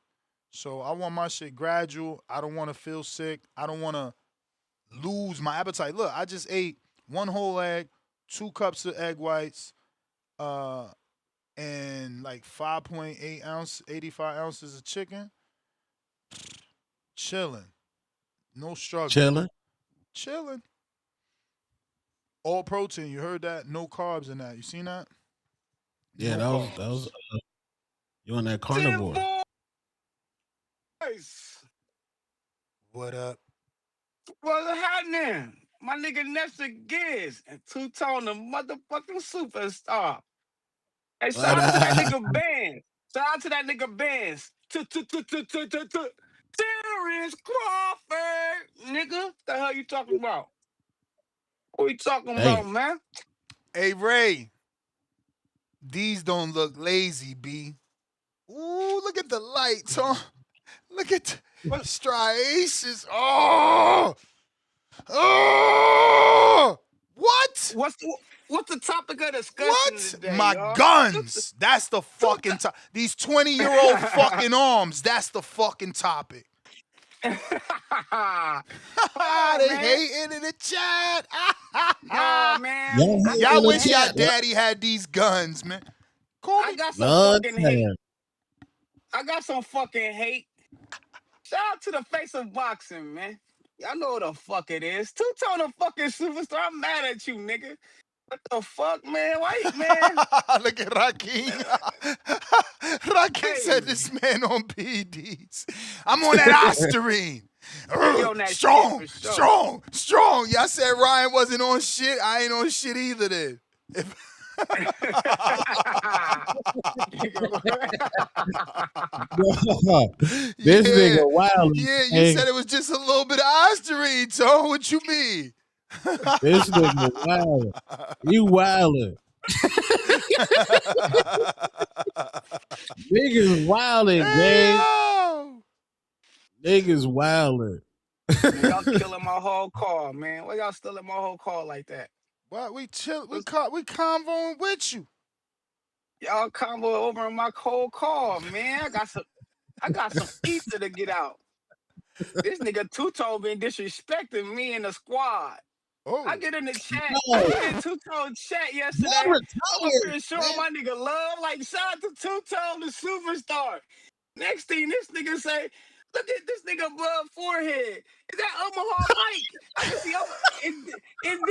So I want my shit gradual. I don't want to feel sick. I don't want to lose my appetite. Look, I just ate one whole egg, 2 cups of egg whites, and like 5.8 ounce, 85 ounces of chicken. Chilling. No struggle. Chilling. All protein. You heard that? No carbs in that. You seen that? Yeah, No that was carbs. you on that carnivore. What up? What's happening? My nigga Nestor Giz and Two-Tone, the motherfucking superstar. Hey, shout out to that nigga Benz. Shout out to that nigga Benz. Terrence Crawford. Nigga, the hell you talking about? What you talking about, man? Hey, Ray. These don't look lazy, B. Ooh, look at the lights, huh? Look at the striations. Oh! Oh! What? What's the topic of discussion today, My y'all? guns. That's the fucking topic. These 20-year-old fucking arms. That's the fucking topic. They hating in the chat. Nah, man. Y'all wish y'all daddy had these guns, man. I got some fucking hate. I got some fucking hate. Shout out to the face of boxing, man. Y'all know what the fuck it is. Two-Tone the fucking superstar. I'm mad at you, nigga. What the fuck, man? Why, man? Look at Rakim. Rakim said this man on PEDs. I'm on that Osterine. On that strong, shit for sure. strong. Y'all said Ryan wasn't on shit. I ain't on shit either then. This nigga wild. Yeah, you said it was just a little bit of Osterine, Tone. What you mean? This nigga wild. You wildin'. Niggas wildin', gang. Niggas wildin'. Y'all killing my whole call, man. Why y'all stealing my whole call like that? What? We convoing with you. Y'all combo over my cold call, man. I got some ether to get out. This nigga Two-Tone been disrespecting me and the squad. I get in the chat. I get in Two-Tone chat yesterday. I'm pretty sure my nigga love. Like, shout out to Two-Tone, the superstar. Next thing this nigga say, look at this nigga above forehead. Is that Omaha Mike? I can see and then this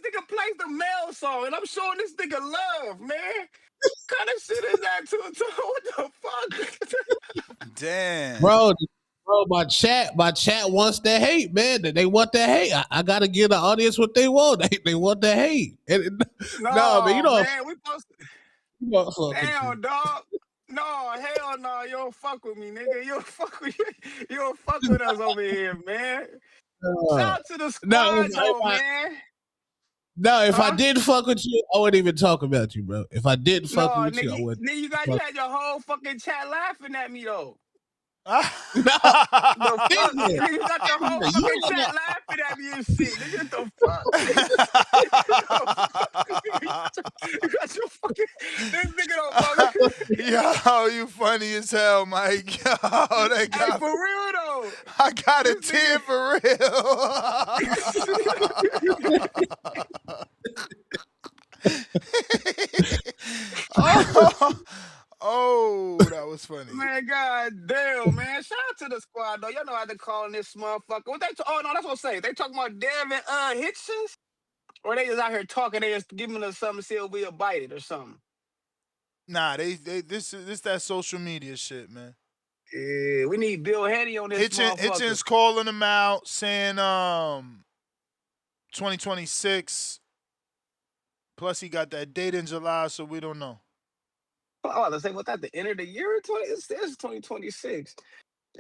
nigga plays the male song, and I'm showing this nigga love, man. What kind of shit is that, Two-Tone? What the fuck? Damn. Bro, my chat wants the hate, man. They want the hate. I gotta give the audience what they want. They want the hate. No, man, man, we supposed to. Damn, dog. No, hell no, you don't fuck with me, nigga. You don't fuck with us over here, man. Shout out to the squad, man. No, if I didn't fuck with you, I wouldn't even talk about you, bro. If I didn't fuck with nigga, you, I wouldn't. Nigga, you had your whole fucking chat laughing at me, though. No, the fuck? Nigga, you got your whole fucking chat laughing at me and shit. Nigga, what the fuck? You got your fucking... This nigga don't fuck. Yo, you funny as hell, Mike. Yo, that got... Hey, for real, though. I got a tear for real. Oh, that was funny. Man, god damn, man. Shout out to the squad, though. Y'all know how to call in this motherfucker. What they oh, no, that's what I'm saying. They talking about Devin Hitchens? Or they just out here talking, they just giving us something to see if we'll bite it or something? Nah, this that social media shit, man. Yeah, we need Bill Haney on this motherfucker. Hitchens calling him out, saying 2026. Plus, he got that date in July, so we don't know. Oh, let's say, what that, the end of the year? It says 2026.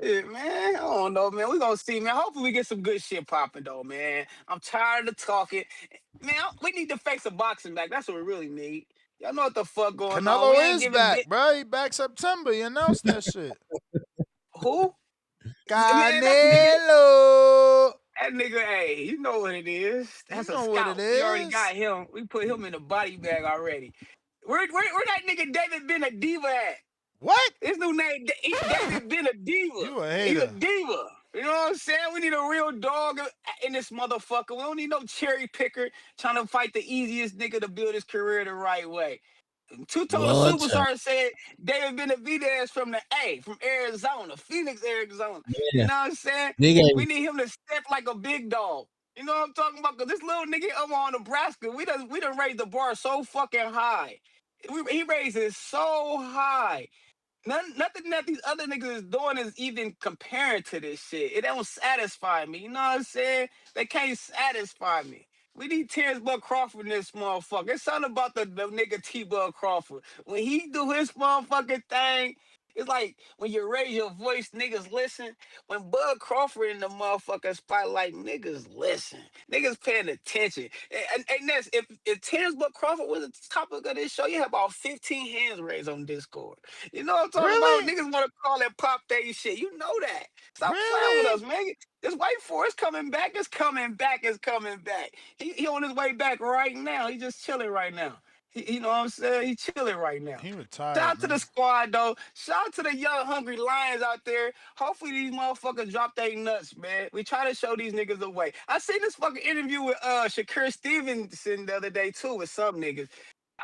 Yeah, man. I don't know, man. We gonna see, man. Hopefully we get some good shit popping, though, man. I'm tired of talking. Man, we need to face a boxing back. That's what we really need. Y'all know what the fuck going on. We Canelo ain't is giving back, bro. He back September. He announced that shit. who? Man, Canelo. that nigga, hey, you know what it is. That's You a know what it scout. We already is. got him. We put him in the body bag already. Where that nigga David been a diva at? What? His new name, David been a diva. You a He's a hater. diva. You know what I'm saying? We need a real dog in this motherfucker. We don't need no cherry picker trying to fight the easiest nigga to build his career the right way. Two-Tone the Lord, child. Superstar said David Benavidez from from Arizona, Phoenix, Arizona. You Yeah. know what I'm saying? Nigga, We need him to step like a big dog. You know what I'm talking about? Because this little nigga over on Nebraska, we done raised the bar so fucking high. He raised it so high. Nothing that these other niggas is doing is even comparing to this shit. It don't satisfy me. You know what I'm saying? They can't satisfy me. We need Terrence Bud Crawford in this motherfucker. It's something about the nigga T Bud Crawford. When he do his motherfucking thing, it's like when you raise your voice, niggas listen. When Bud Crawford in the motherfucking spotlight, niggas listen. Niggas paying attention. And Ness, if Terrence Bud Crawford was the topic of this show, you have about 15 hands raised on Discord. You know what I'm talking about? Really? Niggas want to call it pop day shit. You know that. Stop playing with us, Really? man. This white force coming back. It's coming back. It's coming back. He on his way back right now. He just chilling right now. You know what I'm saying? He chilling right now. He Shout retired, out to the man. squad, though. Shout out to the young, hungry lions out there. Hopefully these motherfuckers drop their nuts, man. We try to show these niggas the way. I seen this fucking interview with Shakur Stevenson the other day, too, with some niggas.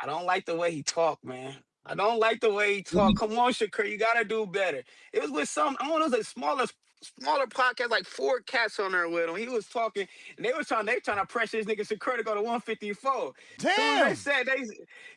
I don't like the way he talk, man. I don't like the way he talk. Come on, Shakur, you gotta do better. It was with some, I don't know, it was a smaller podcast, like 4 cats on there with him. He was talking, and they trying to pressure this nigga Shakur to go to 154. Soon as they Damn. said,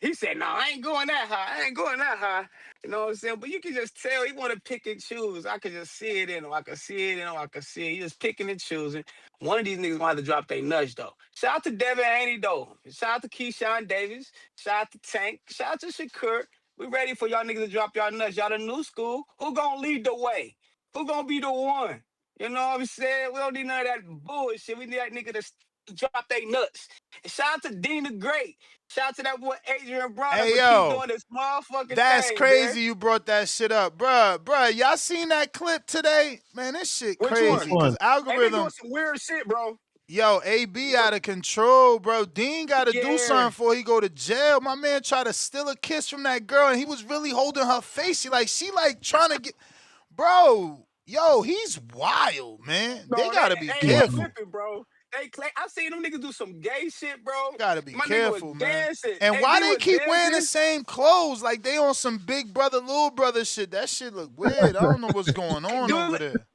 he said, no, I ain't going that high. I ain't going that high. You know what I'm saying? But you can just tell he want to pick and choose. I can just see it in him. I can see it in him. I can see it. He just picking and choosing. One of these niggas gonna have to drop their nuts, though. Shout out to Devin Haney, though. Shout out to Keyshawn Davis. Shout out to Tank. Shout out to Shakur. We ready for y'all niggas to drop y'all nuts. Y'all the new school. Who gonna lead the way? Who gonna be the one? You know what I'm saying? We don't need none of that bullshit. We need that nigga to drop their nuts. And shout out to Dean the Great. Shout out to that boy Adrian Broner Hey, for keep yo. doing this motherfucking That's thing, man. crazy you brought that shit up. Bruh, y'all seen that clip today? Man, this shit Which crazy. one? Because They been doing algorithm, some weird shit, bro. yo, AB out of control, bro. Dean got to do Yeah. something before he go to jail. My man tried to steal a kiss from that girl, and he was really holding her face. She trying to get... Bro, yo, he's wild, man. No, They got to be they careful. clipping, bro. I seen them niggas do some gay shit, bro. Gotta be My careful, nigga was man. dancing. And AB why they was keep wearing the dancing. same clothes? Like they on some big brother, little brother shit. That shit look weird. I don't know what's going on over there.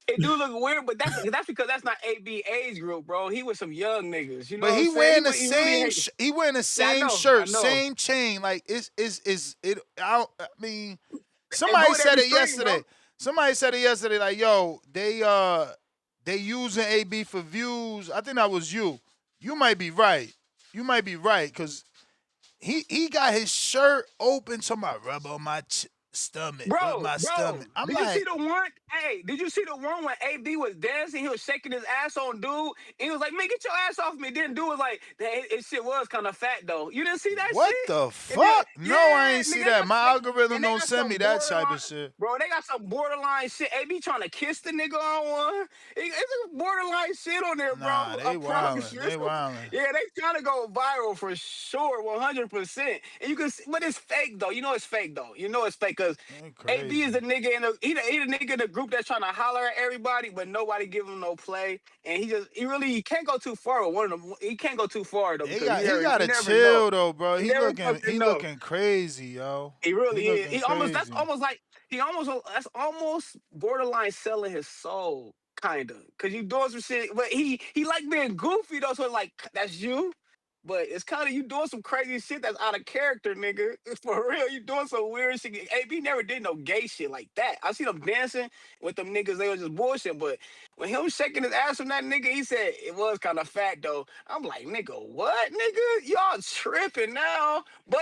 It do look weird, but that's because that's not AB age group, bro. He was some young niggas. You know But what he I'm saying? wearing the He same. really He wearing the same I shirt, know. same chain. Like it. I mean, They somebody do it said every it stream, yesterday. bro. Somebody said it yesterday. Like yo, they using AB for views. I think that was you. You might be right. Cause he got his shirt open to my rub on my stomach. Rub my stomach. I'm Did you see like, the one? Hey, did you see the one when AB was dancing? He was shaking his ass on dude, and he was like, "Man, get your ass off me!" Then dude was like, "His shit was kind of fat though." You didn't see that what shit? the And then, fuck? No, I ain't nigga, see that. My algorithm and they don't got send me some that type borderline, of shit. bro. They got some borderline shit. AB trying to kiss the nigga on one. It's a borderline shit on there, bro. Nah, I they promise wildin'. you. They wildin'. Yeah, they trying to go viral for sure, 100%. And you can see, but it's fake though. You know it's fake though. You know it's fake because AB is the nigga in the he the nigga in the group that's trying to holler at everybody, but nobody give him no play. And he can't go too far with one of them. He can't go too far though He because you gotta never know. chill though, bro. You He never looking fucking know. crazy, yo. He He really is. looking That's crazy. almost like that's almost borderline selling his soul, kinda. Cause you doing some shit, but he like being goofy though. So like that's you, but it's kind of you doing some crazy shit that's out of character, nigga. For real, you doing some weird shit. AB never did no gay shit like that. I seen him dancing with them niggas. They was just bullshit. But when him shaking his ass from that nigga, he said it was kind of fat though. I'm like, nigga, what, nigga? Y'all tripping now, but.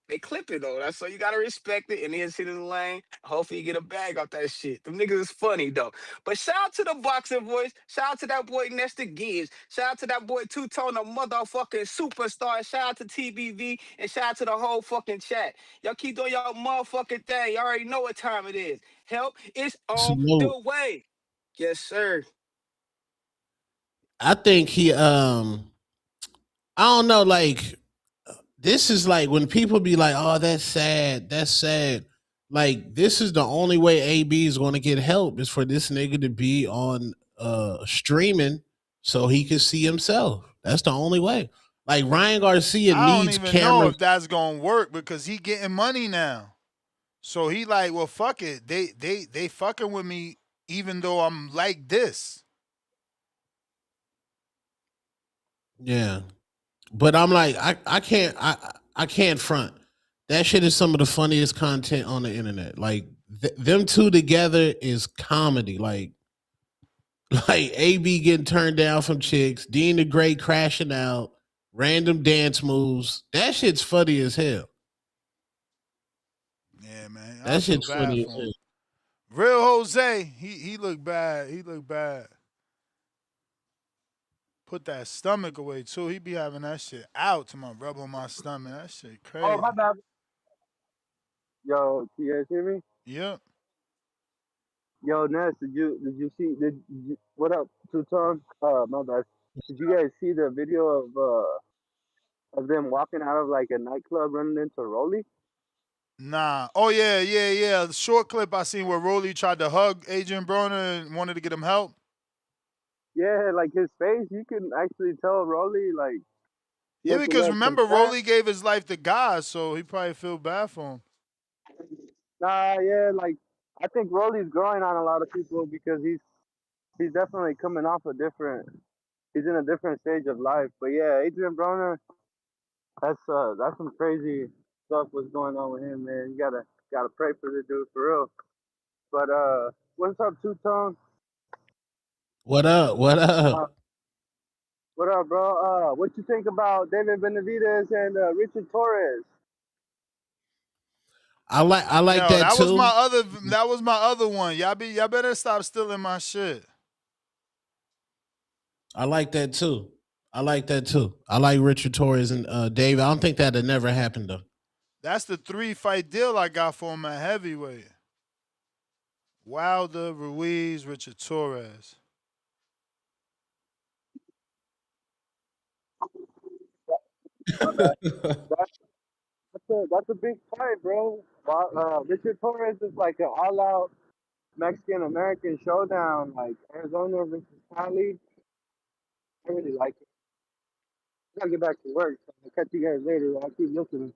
They clip it though. That's so you gotta respect it and then sit in the lane. Hopefully you get a bag off that shit. Them niggas is funny though. But shout out to the boxing voice. Shout out to that boy Nestor Gibbs. Shout out to that boy Two Tone, the motherfucking superstar. Shout out to TBV and shout out to the whole fucking chat. Y'all keep doing y'all motherfucking thing. Y'all already know what time it is. Help is on Salute. the way. Yes, sir. I think I don't know, like this is like when people be like, "Oh, that's sad. That's sad." Like this is the only way AB is going to get help is for this nigga to be on streaming so he can see himself. That's the only way. Like Ryan Garcia I don't needs even know cameras. if that's gonna work because he getting money now. So he like, well, fuck it. They fucking with me even though I'm like this. Yeah. But I'm like, I can't front. That shit is some of the funniest content on the internet. Like them two together is comedy. Like AB getting turned down from chicks, Dean the Great crashing out, random dance moves. That shit's funny as hell. Yeah, man. That shit's funny as hell. Real Jose, he looked bad. He looked bad. Put that stomach away too. He be having that shit out to my rub on my stomach. That shit crazy. Oh, my bad. Yo, you guys hear me? Yep. Yo, Ness, what up, Two Tone? My bad. Did you guys see the video of them walking out of like a nightclub running into Rolly? Nah. Oh yeah. The short clip I seen where Rolly tried to hug Adrian Broner and wanted to get him help. Yeah, like his face, you can actually tell Rolly like. Yeah, because remember Rolly gave his life to God, so he probably feel bad for him. Nah, yeah, like I think Rolly's growing on a lot of people because he's definitely coming off he's in a different stage of life. But yeah, Adrian Broner, that's some crazy stuff what's going on with him, man. You gotta pray for the dude for real. But what's up, Two Tone? What up? What up? What up, bro? What you think about David Benavidez and Richard Torres? I like Yo, that too. That was my other one. Y'all better stop stealing my shit. I like that too. I like Richard Torres and Dave. I don't think that'd never happened though. That's the 3-fight deal I got for him at heavyweight. Wilder, Ruiz, Richard Torres. That's a big fight, bro. Richard Torres is like an all-out Mexican American showdown, like Arizona versus Cali. I really like it. I gotta get back to work. So I'll catch you guys later. I'll keep listening.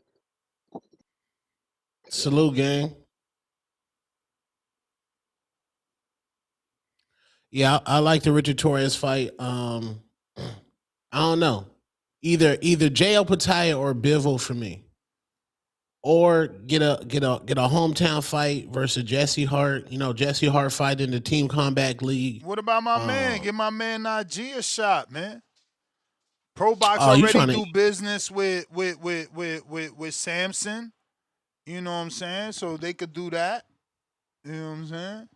Salute, gang. Yeah, I like the Richard Torres fight. I don't know. Either JL Pataya or Bivol for me. Or get a hometown fight versus Jesse Hart. You know, Jesse Hart fight in the Team Combat League. What about my man? Give my man Najee a shot, man. Pro Box already do business with Samson. You know what I'm saying? So they could do that. You know what I'm saying?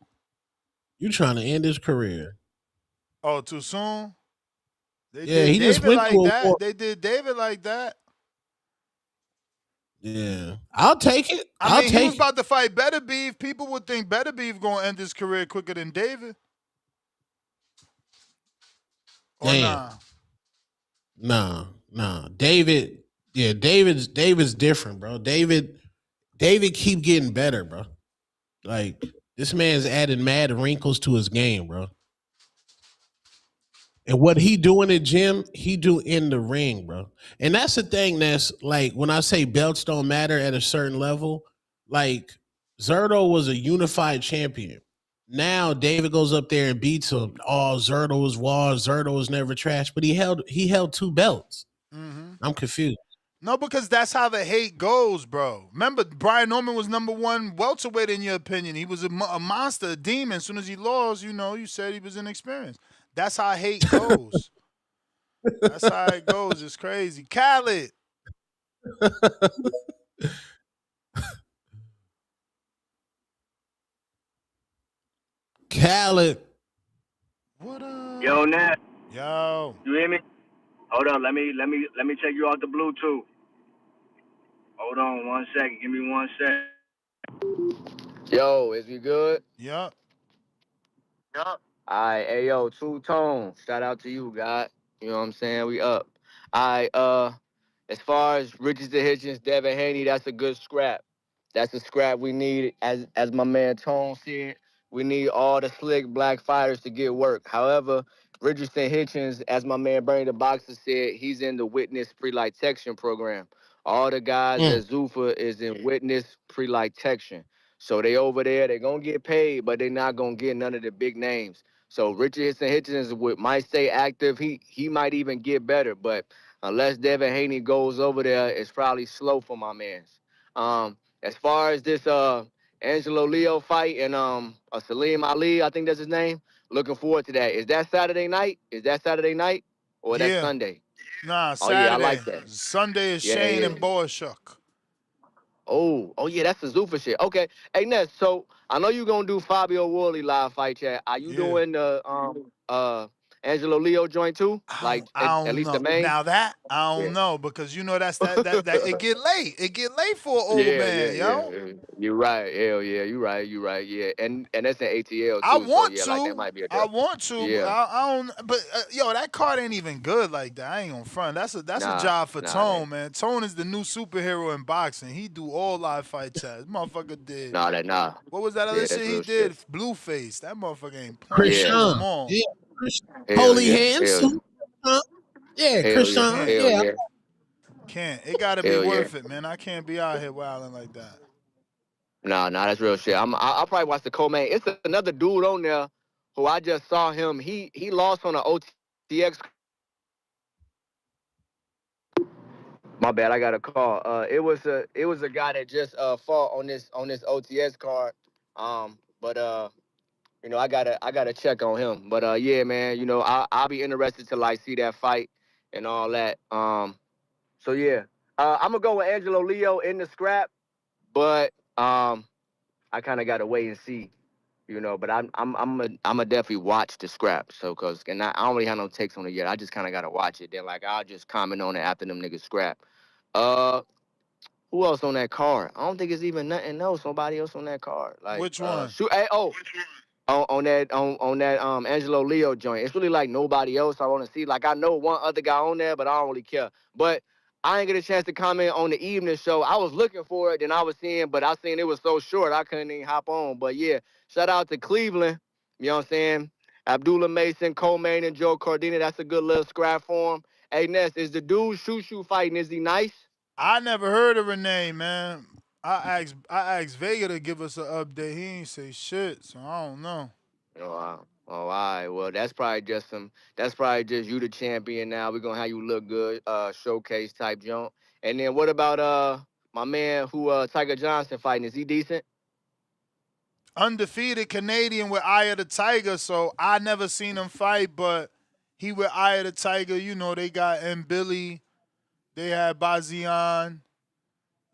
You trying to end his career? Oh, too soon? He just went like that. They did David like that. Yeah, I'll take it. I mean, he was about to fight Better Beef. People would think Better Beef gonna end his career quicker than David. Or nah. David, yeah, David's different, bro. David keep getting better, bro. Like this man's adding mad wrinkles to his game, bro. And what he do in the gym, he do in the ring, bro. And that's the thing that's like when I say belts don't matter at a certain level, like Zerto was a unified champion. Now David goes up there and beats him. Oh, Zerto was Zerto was never trash, but he held 2 belts. Mm-hmm. I'm confused. No, because that's how the hate goes, bro. Remember, Brian Norman was #1 welterweight in your opinion. He was a monster, a demon. As soon as he lost, you said he was inexperienced. That's how hate goes. That's how it goes. It's crazy. Khaled. Khaled. What up? Yo, Nat, Yo. you hear me? Hold up, let me check you out the Bluetooth. Hold on 1 second. Give me 1 second. Yo, is we good? Yup. Yup. All right, hey yo, Two Tone. Shout out to you, God. You know what I'm saying? We up. All right, as far as Richardson Hitchens, Devin Haney, that's a good scrap. That's a scrap we need. As my man Tone said, we need all the slick black fighters to get work. However, Richardson Hitchens, as my man Bernie the Boxer said, he's in the Witness Pre-Litection program. All the guys at Zuffa is in Witness Pre-Litection. So they over there, they gonna get paid, but they not gonna get none of the big names. So Richardson Hitchens might stay active. He might even get better, but unless Devin Haney goes over there, it's probably slow for my mans. As far as this Angelo Leo fight and Salim Ali, I think that's his name. Looking forward to that. Is that Saturday night? Or that's Yeah. Sunday? Nah, Oh yeah, I Saturday. like that. Sunday is Yeah, Shane yeah. and Boyashuk. Oh yeah, that's the Zuffa shit. Okay, hey Ness, so I know you gonna do Fabio Worley live fight chat. Are you Yeah. doing the Angelo Leo joint too? Like I at don't least the know. main? Now that I Yeah. don't know because you know that it get late. It get late for an old Yeah, yeah, man, yeah, yo. yeah. You're right. Hell yeah, you're right. Yeah, and that's an ATL I too. So want yeah, like that to. might be a I dub. want to, but Yeah. I don't. But yo, that card ain't even good like that. I ain't gonna front. That's a job for Nah, Tone, man. Tone is the new superhero in boxing. He do all live fight chats. Motherfucker did. nah. What was that other Yeah, that's shit he real did? shit. Blueface. That motherfucker ain't playing. Yeah. Come Krishan. on. Yeah. Hell Holy yeah. hands. Hell, Yeah, hell yeah. Krishan. Can't. Hell Yeah. yeah. Can't. It gotta be Hell yeah. worth it, man. I can't be out here wilding like that. Nah, that's real shit. I'll probably watch the co-main. It's another dude on there who I just saw him. He lost on an OTX. My bad, I got a call. It was a guy that just fought on this OTS card. But I gotta check on him. But yeah, man, I'll be interested to like see that fight and all that. So yeah, I'm gonna go with Angelo Leo in the scrap, but I kind of gotta wait and see. But I'm a definitely watch the scrap. So and I don't really have no takes on it yet. I just kind of gotta watch it. Then like I'll just comment on it after them niggas scrap. Uh, who else on that card? I don't think it's even nothing else. Nobody else on that card. Like Which one? shoot. Hey, on that Angelo Leo joint. It's really like nobody else I want to see. Like I know one other guy on there, but I don't really care. But I didn't get a chance to comment on the evening show. I was looking for it, then I was seeing, but I seen it was so short I couldn't even hop on. But yeah, shout out to Cleveland. You know what I'm saying? Abdullah Mason, Coleman, and Joe Cardina. That's a good little scrap for him. Hey Ness, is the dude Shoo fighting? Is he nice? I never heard of Renee, man. I asked Vega to give us an update. He ain't say shit, so I don't know. All right. Well, that's probably just you the champion now. We're gonna have you look good, showcase type jump. And then what about my man who Tiger Johnson fighting? Is he decent? Undefeated Canadian with Eye of the Tiger, so I never seen him fight, but he with Eye of the Tiger. You know, they got M. Billy, they had Bazian.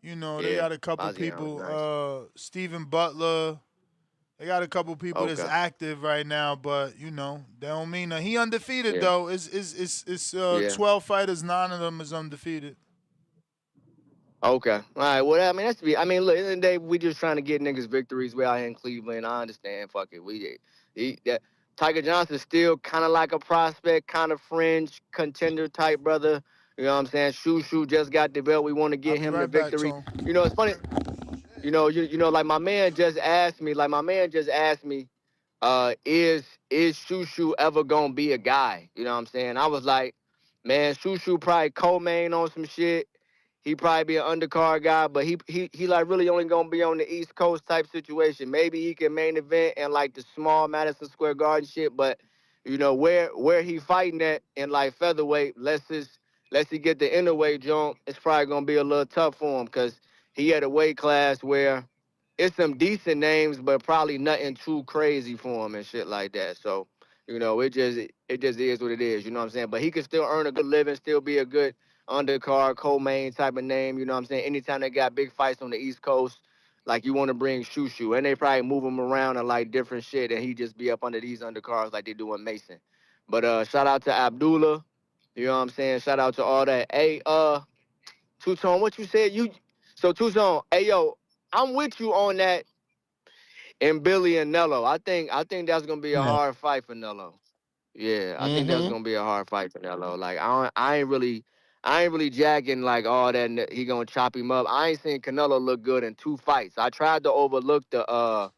You know, they Yeah, got a couple Bazian, people, nice. Stephen Butler. They got a couple people that's Okay. active right now, but they don't mean that. He undefeated Yeah. though. It's Yeah. 12 fighters, 9 of them is undefeated. Okay. All right. Well, I mean, I mean, look, at the end of the day, we just trying to get niggas victories. We out here in Cleveland. I understand. Fuck it. Tiger Johnson's still kind of like a prospect, kind of fringe contender type brother. You know what I'm saying? Shoo just got the belt. We want to I'll get be him the right back, victory. Tone. It's funny. Like my man just asked me. Is Shushu ever gonna be a guy? You know what I'm saying? I was like, man, Shushu probably co-main on some shit. He probably be an undercard guy, but he like really only gonna be on the East Coast type situation. Maybe he can main event and like the small Madison Square Garden shit, but where he fighting at in like featherweight, let's he get the innerweight jump, it's probably gonna be a little tough for him because he at a weight class where it's some decent names, but probably nothing too crazy for him and shit like that. So, it just is what it is. You know what I'm saying? But he can still earn a good living, still be a good undercard, co-main type of name. You know what I'm saying? Anytime they got big fights on the East Coast, like you want to bring Shushu, and they probably move him around and like different shit, and he just be up under these undercards like they do in Mason. But shout out to Abdullah. You know what I'm saying? Shout out to all that. Hey, Two-Tone, what you said? So Two-Tone, hey yo, I'm with you on that. And Billy and Nello, I think that's gonna be a Yeah. hard fight for Nello. Yeah, I think that's Mm-hmm. gonna be a hard fight for Nello. Like I ain't really jacking like all that. He gonna chop him up. I ain't seen Canelo look good in 2 fights. I tried to overlook the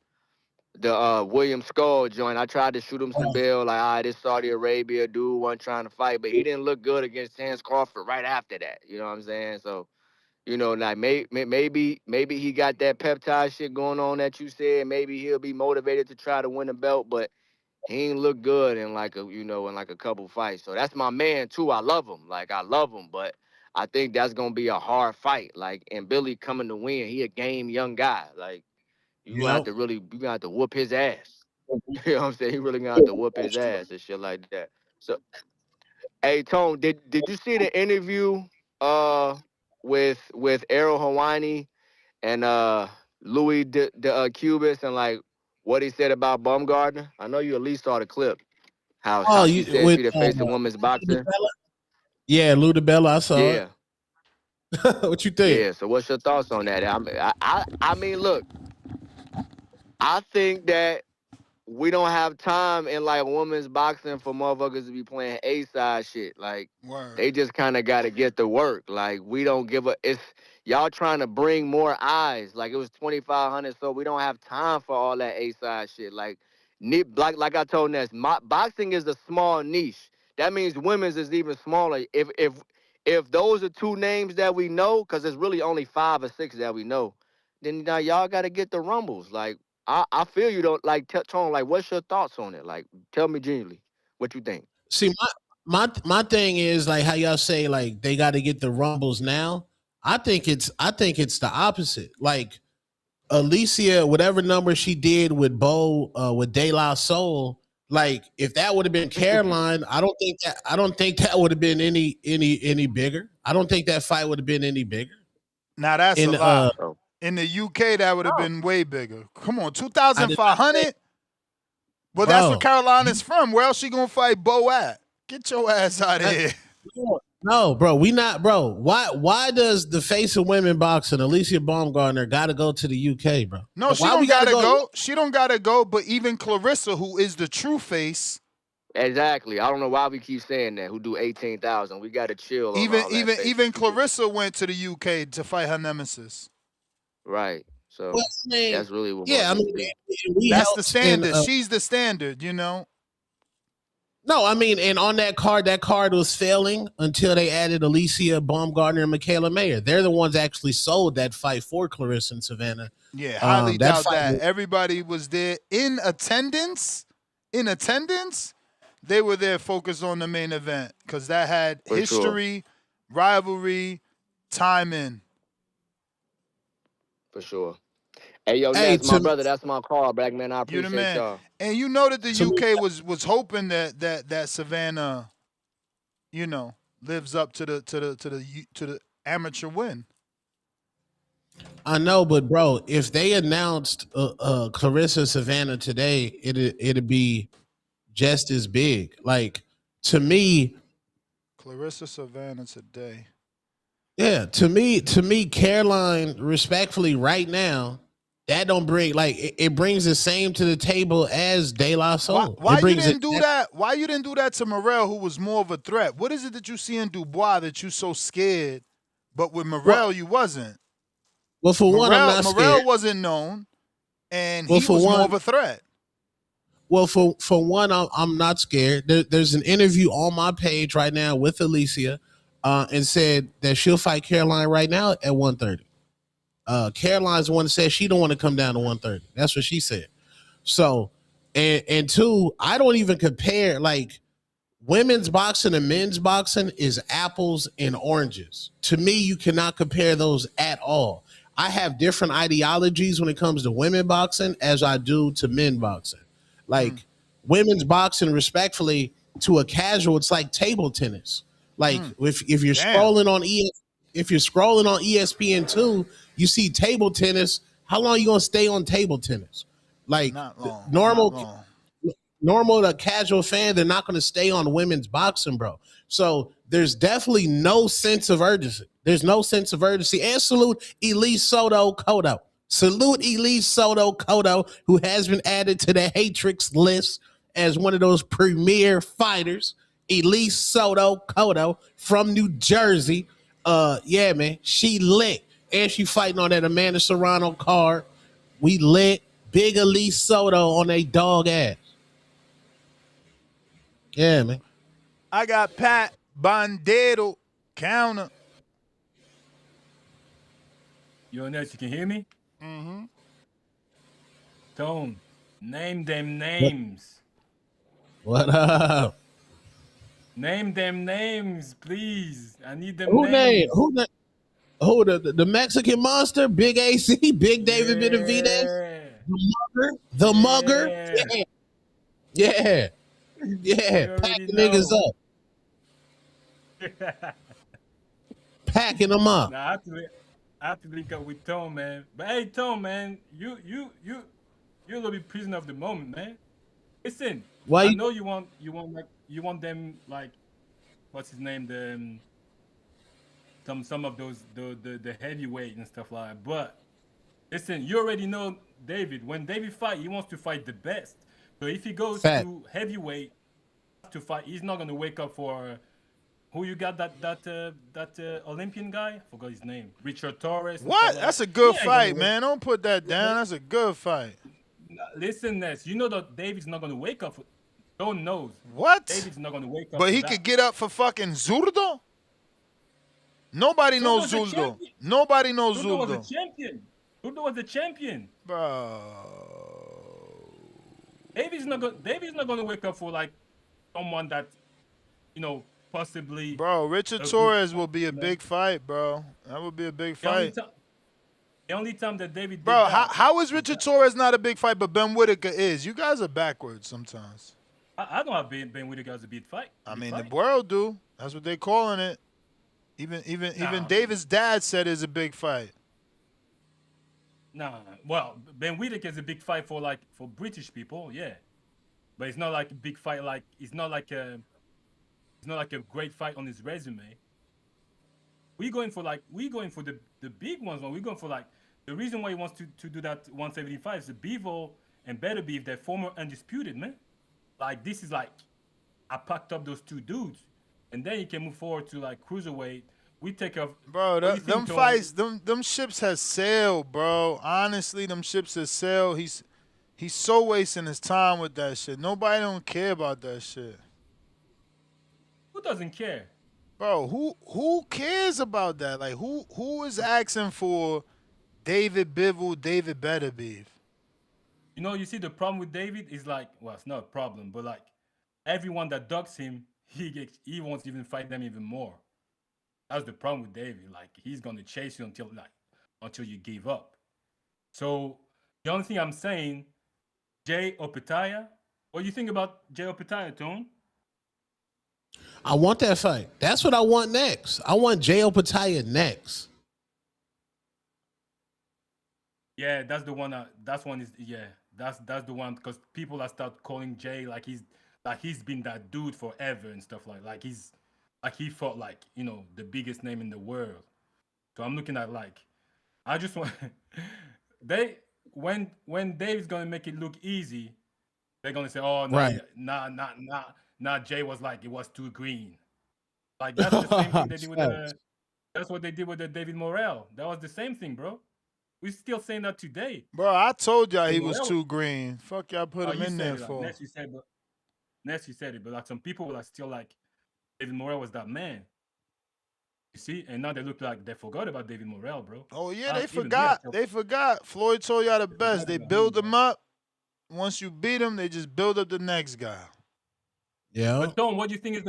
William Skull joint. I tried to shoot him some bill like, this Saudi Arabia dude wasn't trying to fight, but he didn't look good against Terence Crawford right after that. You know what I'm saying? So. Like maybe he got that peptide shit going on that you said. Maybe he'll be motivated to try to win a belt, but he ain't look good in like a couple fights. So that's my man too. I love him. But I think that's gonna be a hard fight. Like, and Billy coming to win. He a game young guy. Like you Yep. gonna have to whoop his ass. You know what I'm saying? He really gonna have to whoop his ass and shit like that. So hey Tone, did you see the interview with Errol Hawani and Louis de Cubis and like what he said about Baumgartner? I know you at least saw the clip. Oh, How she you said with she the face of women's boxing. yeah, Lou DiBella, I saw Yeah, it. What you think? yeah. So what's your thoughts on that? I mean, look, I think that we don't have time in like women's boxing for motherfuckers to be playing A-side shit. Like Word. they just kind of got to get to work. Like we don't give a. It's y'all trying to bring more eyes. Like it was 2,500, so we don't have time for all that A-side shit. Like like I told Ness, boxing is a small niche. That means women's is even smaller. If those are 2 names that we know, because there's really only 5 or 6 that we know, then now y'all got to get the rumbles. Like. I feel you don't like Tone. Like, what's your thoughts on it? Like, tell me genuinely what you think. See, my thing is like how y'all say like they got to get the rumbles now. I think it's the opposite. Like Alicia, whatever number she did with with De La Soul, like if that would have been Caroline, I don't think that would have been any bigger. I don't think that fight would have been any bigger. Now that's In a lie. In the UK, that would have been way bigger. Come on, 2,500? Well, that's where bro, Carolina's from. Where else she gonna fight Bo at? Get your ass out of here. no, bro, we not, bro. Why does the face of women boxing, Alicia Baumgartner, got to go to the UK, bro? No, Like, she why don't we gotta go. She don't gotta go. But even Clarissa, who is the true face, Exactly. I don't know why we keep saying that. Who do 18,000? We got to chill on all that. even Clarissa went to the UK to fight her nemesis. Right. So Well, I mean, that's really what. yeah, I mean, we That's the helped standard. She's the standard. You know. No, I mean, and on that card was failing until they added Alicia Baumgartner and Michaela Mayer. They're the ones actually sold that fight for Clarissa and Savannah. Yeah, highly that doubt fight that. was- Everybody was there in attendance. They were there focused on the main event because that had For history, rivalry, timing. For sure. Hey, yo, Hey, Ness, my brother, that's my call, black man. I You the appreciate man. y'all. And you know that the UK was hoping that Savannah, lives up to the amateur win. I know, but bro, if they announced Clarissa Savannah today, it'd be just as big. Like to me, Clarissa Savannah today. yeah, to me, Caroline, respectfully, right now, that don't bring like it brings the same to the table as De La Soul. Why you didn't do that? Why you didn't do that to Morrell, who was more of a threat? What is it that you see in Dubois that you so scared, but with Morrell you wasn't? Well, for one, I'm not Morrell scared. wasn't known, and Well, he for was more one- of a threat. Well, for one, I'm not scared. There's an interview on my page right now with Alicia, and said that she'll fight Caroline right now at 130. Caroline's the one that said she don't want to come down to 130. That's what she said. So, and two, I don't even compare like women's boxing and men's boxing is apples and oranges. To me, you cannot compare those at all. I have different ideologies when it comes to women boxing as I do to men boxing. Like women's boxing, respectfully, to a casual, it's like table tennis. Like if you're Damn. scrolling on if you're scrolling on ESPN2, you see table tennis. How long you gonna stay on table tennis? Like Not long. normal Not long. normal to casual fan, they're not going to stay on women's boxing, bro. So there's definitely no sense of urgency. There's no sense of urgency. And salute Elise Soto Cotto. Salute Elise Soto Cotto, who has been added to the Hatrix list as one of those premier fighters. Elise Soto Cotto from New Jersey. Yeah, man, she lit. And she fighting on that Amanda Serrano card. We lit. Big Elise Soto on a dog ass. Yeah, man. I got Pat Bandero counter. Yo, Ness, you can hear me? Mm-hmm. Tone, name them names. What up? Name them names, please. I need them Who names. Who the Mexican monster? Big AC, Big David Benavidez, the mugger. Yeah. Packing niggas up. Packing them up. Nah, I have to link up with Tone, man. But hey, Tone, man, you're a little bit prisoner of the moment, man. Listen, I know you want them like, what's his name, some of those the heavyweight and stuff like that. But listen, you already know David. When David fight, he wants to fight the best. So if he goes to heavyweight to fight, he's not gonna wake up for who you got that Olympian guy. I forgot his name. Richard Torres. What? That's a good fight, man. Don't put that down. That's a good fight. Listen, Ness, you know that David's not gonna wake up. Don't knows. What? David's not gonna wake up. But he could get up for fucking Zurdo? Nobody knows Zurdo. Nobody knows Zurdo. Zurdo was a champion. Zurdo was a champion. Bro. David's not gonna wake up for like someone that, possibly. Bro, Richard Torres will be a big fight, bro. That would be a big fight. The only time that David did Bro, that, how is Richard Torres not a big fight, but Ben Whitaker is? You guys are backwards sometimes. I don't have Ben Whitaker as a big fight. I mean, the world do. That's what they calling it. Even David's dad said it's a big fight. Nah. Well, Ben Whitaker is a big fight for British people, yeah. But it's not like a big fight. It's not like a great fight on his resume. We're going for the big ones. We're going for the reason why he wants to do that 175 is the Bevo and Better Beef, they're former undisputed, man. This is I packed up those two dudes, and then you can move forward to cruiserweight. We take off. Bro, them fights, them ships has sailed, bro. Honestly, them ships has sailed. He's so wasting his time with that shit. Nobody don't care about that shit. Who doesn't care? Bro, who cares about that? Who is asking for David Bivol, David Better Beef? You see the problem with David is it's not a problem, but everyone that ducks him, he wants to even fight them even more. That's the problem with David. He's gonna chase you until you give up. So the only thing I'm saying, Jay Opetaya, what do you think about Jay Opetaya, Tone? I want that fight. That's what I want next. I want Jay Opetaya next. Yeah, that's the one. That's the one because people are start calling Jay he's been that dude forever and stuff he fought the biggest name in the world. So I'm looking at I just want when Dave's gonna make it look easy, they're gonna say, oh no, right. nah, Jay was it was too green. That's the same thing they did with that's what they did with the David Morrell. That was the same thing, bro. We're still saying that today. Bro, I told y'all he was too green. Fuck y'all put him in there for. Ness, you said it, but some people were still David Morrell was that man. You see, and now they look like they forgot about David Morrell, bro. Oh yeah, they forgot. They forgot. Floyd told y'all the best. They build them up. Once you beat them, they just build up the next guy. Yeah. But Tom, what do you think is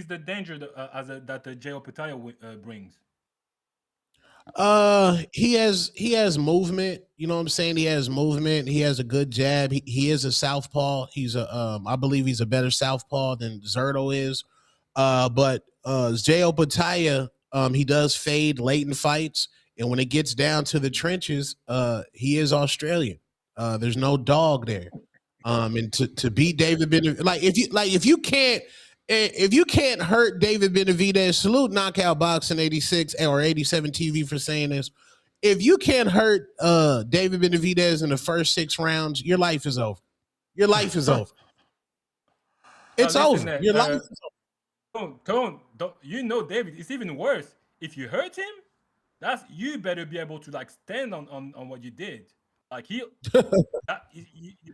the danger that Jay Opetaya brings? He has movement. You know what I'm saying? He has movement. He has a good jab. He is a southpaw. He's I believe he's a better southpaw than Zurdo is. But Zeo Pataya, he does fade late in fights, and when it gets down to the trenches, he is Australian. There's no dog there. And to beat David Benavidez, if you can't hurt David Benavidez, salute Knockout Boxing 86 or 87 TV for saying this. If you can't hurt David Benavidez in the first 6 rounds, your life is over. Your life is over. It's over. Your life is over. Don't, you know, David, it's even worse. If you hurt him, you better be able to like stand on what you did. Like you're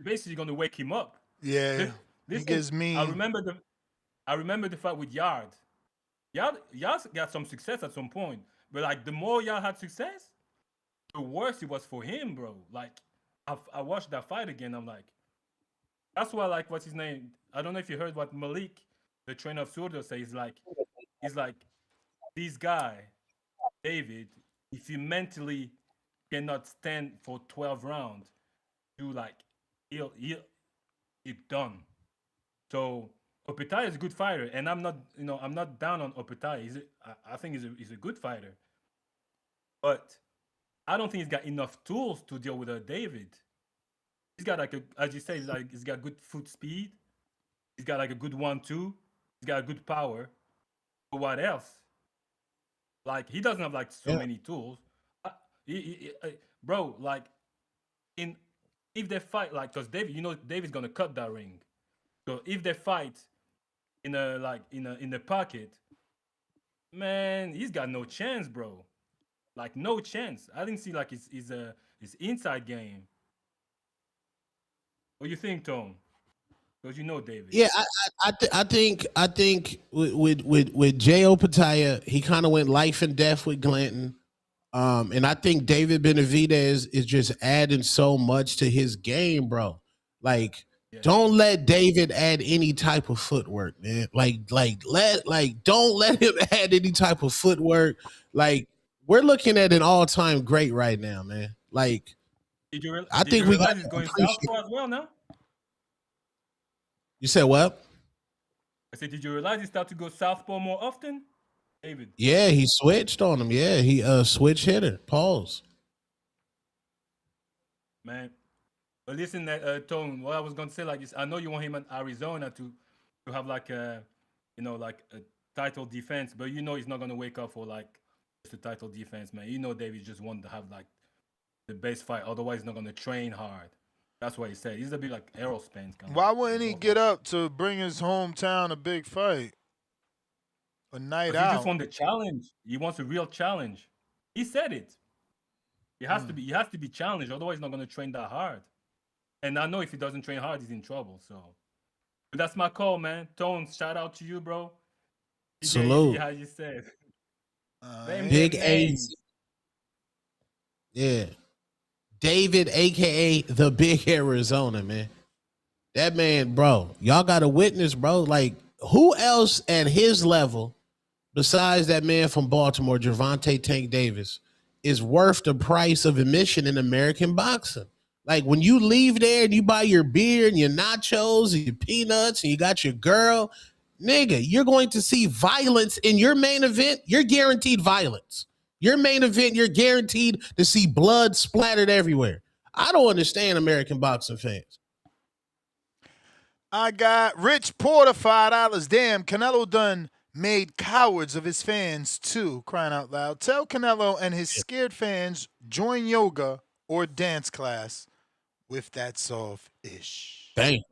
basically gonna wake him up. Yeah, this gives me. I remember the fight with Yard. Yard got some success at some point, but like the more Yard had success, the worse it was for him, bro. Like I watched that fight again. I'm like, that's why, like, what's his name? I don't know if you heard what Malik, the trainer of Surdo, says. He's like, this guy, David, if you mentally cannot stand for 12 rounds, you like he'll done. So Opetaya is a good fighter, and I'm not down on Opetaya. I think he's a good fighter, but I don't think he's got enough tools to deal with a David. He's got as you say, he's got good foot speed. He's got like a good 1-2. He's got a good power. But what else? Like he doesn't have like so many tools. Bro, like if they fight, like, because David's gonna cut that ring. So if they fight in a pocket, man, he's got no chance, bro. Like no chance. I didn't see like his inside game. What do you think, Tom? Because you know David. Yeah, I think with J.O. Pataya, he kind of went life and death with Glanton. And I think David Benavidez is just adding so much to his game, bro. Like, don't let David add any type of footwork, man. Don't let him add any type of footwork. Like, we're looking at an all-time great right now, man. Like, I think we got he's going southpaw as well now. You said what? I said, did you realize he started to go southpaw more often, David? Yeah, he switched on him. Yeah, he switch hitter. Pause. Man, but listen, Tone. What I was gonna say, like this, I know you want him in Arizona to have like a title defense, but you know he's not gonna wake up for like just a title defense, man. You know David just wanted to have like the best fight. Otherwise, he's not gonna train hard. That's what he said. He's a bit like Aerospence. Why wouldn't he get up to bring his hometown a big fight? A night out. He just wants the challenge. He wants a real challenge. He said it. He has to be. He has to be challenged. Otherwise, he's not going to train that hard. And I know if he doesn't train hard, he's in trouble. So, but that's my call, man. Tones, shout out to you, bro. Salute. How you said. Big A. Yeah. David, a.k.a. the Big Arizona, man. That man, bro, y'all got to witness, bro. Like, who else at his level, besides that man from Baltimore, Gervonta Tank Davis, is worth the price of admission in American boxing? Like, when you leave there and you buy your beer and your nachos and your peanuts and you got your girl, nigga, you're going to see violence in your main event. You're guaranteed violence. Your main event, you're guaranteed to see blood splattered everywhere. I don't understand American boxing fans. I got Rich Porter, $5. Damn, Canelo done made cowards of his fans too, crying out loud. Tell Canelo and his scared fans join yoga or dance class with that soft-ish. Dang.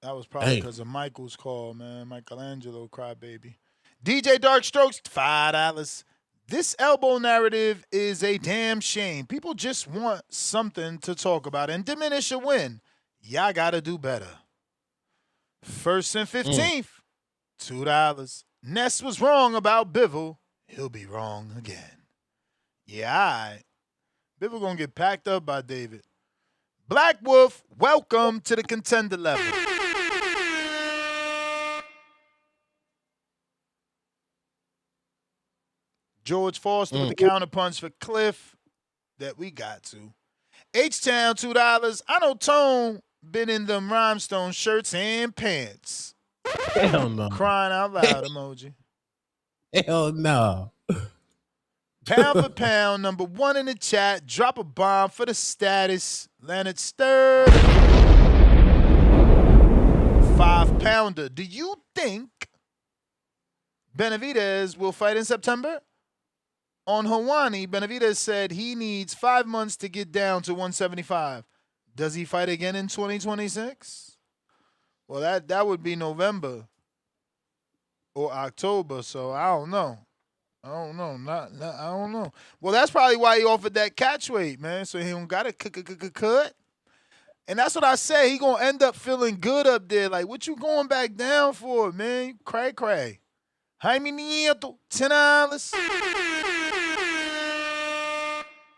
That was probably because of Michael's call, man. Michelangelo crybaby. DJ Dark Strokes, $5. This elbow narrative is a damn shame. People just want something to talk about and diminish a win. Y'all got to do better. First and 15th, $2. Ness was wrong about Bivol. He'll be wrong again. Yeah, all right. Bivol going to get packed up by David. Black Wolf, welcome to the contender level. George Foster with the counterpunch for Cliff that we got to. H-Town, $2. I know Tone been in them rhinestone shirts and pants. Hell no. Crying out loud emoji. Hell no. Pound for pound, number one in the chat. Drop a bomb for the status. Leonard Sturd. 5-pounder. Do you think Benavidez will fight in September? On Hawani, Benavidez said he needs 5 months to get down to 175. Does he fight again in 2026? Well, that would be November or October, so I don't know. I don't know. I don't know. Well, that's probably why he offered that catch weight, man, so he don't got to cut. And that's what I say. He going to end up feeling good up there. Like, what you going back down for, man? Cray. Jaime Nieto, $10.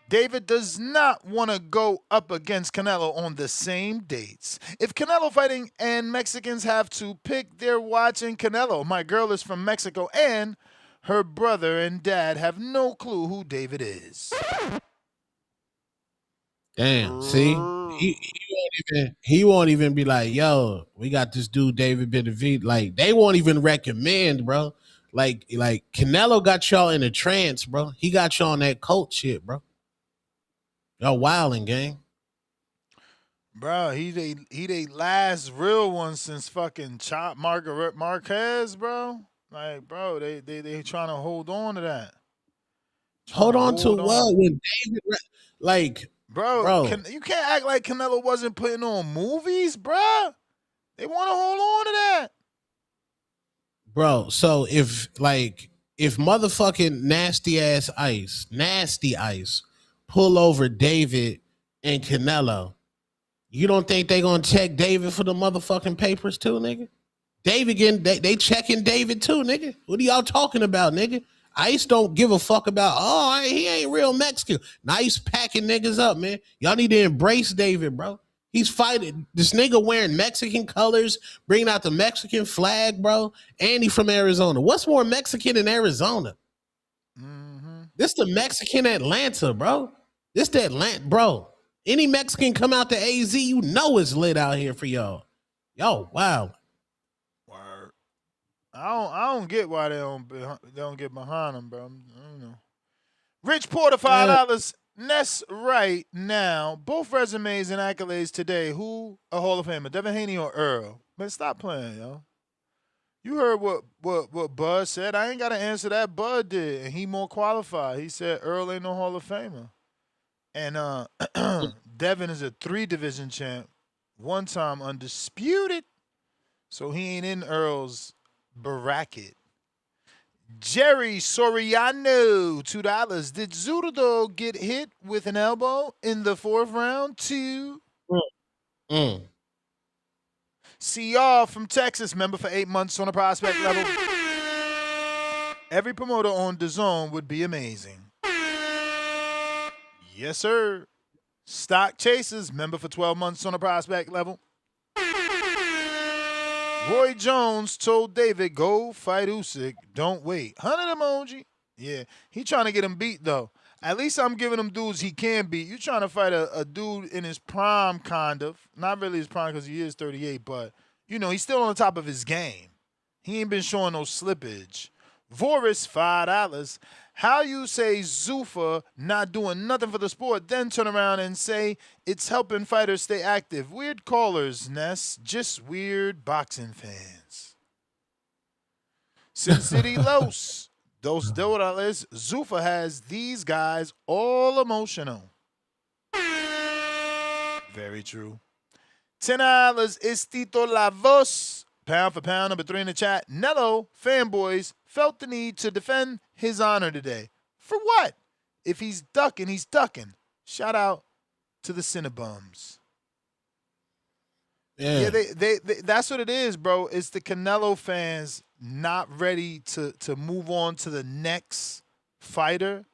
David does not want to go up against Canelo on the same dates. If Canelo fighting and Mexicans have to pick, they're watching Canelo. My girl is from Mexico, and her brother and dad have no clue who David is. Damn. See, he won't even be like, yo, we got this dude David Benavidez. Like, they won't even recommend, bro. Like Canelo got y'all in a trance, bro. He got y'all on that cult shit, bro. Y'all wilding, gang. Bro, he they last real one since fucking Margaret Marquez, bro. Like, bro, they trying to hold on to that. Hold on to what? When David, like, bro. You can't act like Canelo wasn't putting on movies, bro. They want to hold on to that. Bro, so if motherfucking nasty ice pull over David and Canelo, you don't think they gonna check David for the motherfucking papers too, nigga? David they checking David too, nigga. What are y'all talking about, nigga? Ice don't give a fuck about, he ain't real Mexican. Nice packing niggas up, man. Y'all need to embrace David, bro. He's fighting. This nigga wearing Mexican colors, bringing out the Mexican flag, bro. And he from Arizona. What's more Mexican than Arizona? Mm-hmm. This the Mexican Atlanta, bro. This the Atlanta, bro. Any Mexican come out to AZ, you know it's lit out here for y'all. Y'all, wow. Word. I don't get why they don't get behind them, bro. I don't know. Rich Porter, $5. Ness right now. Both resumes and accolades today. Who a Hall of Famer? Devin Haney or Earl? Man, stop playing, yo. You heard what Bud said. I ain't got to answer that. Bud did, and he more qualified. He said Earl ain't no Hall of Famer. And Devin is a 3-division champ, one-time undisputed. So he ain't in Earl's bracket. Jerry Soriano, $2. Did Zurdo get hit with an elbow in the 4th round? 2. CR from Texas, member for 8 months on a prospect level. Every promoter on DAZN would be amazing. Yes, sir. Stock Chasers, member for 12 months on a prospect level. Roy Jones told David, go fight Usyk. Don't wait. 100 emoji. Yeah, he trying to get him beat, though. At least I'm giving him dudes he can beat. You trying to fight a dude in his prime, kind of. Not really his prime because he is 38, but, he's still on the top of his game. He ain't been showing no slippage. Voris, $5. How you say Zuffa not doing nothing for the sport, then turn around and say it's helping fighters stay active. Weird callers, Ness. Just weird boxing fans. Sin City Los. Dos $2. Zuffa has these guys all emotional. Very true. $10 is Tito Lavos. Pound for pound, number 3 in the chat. Nello, fanboys, felt the need to defend his honor today. For what? If he's ducking, he's ducking. Shout out to the Cinnabums. Yeah, they that's what it is, bro. It's the Canelo fans not ready to move on to the next fighter.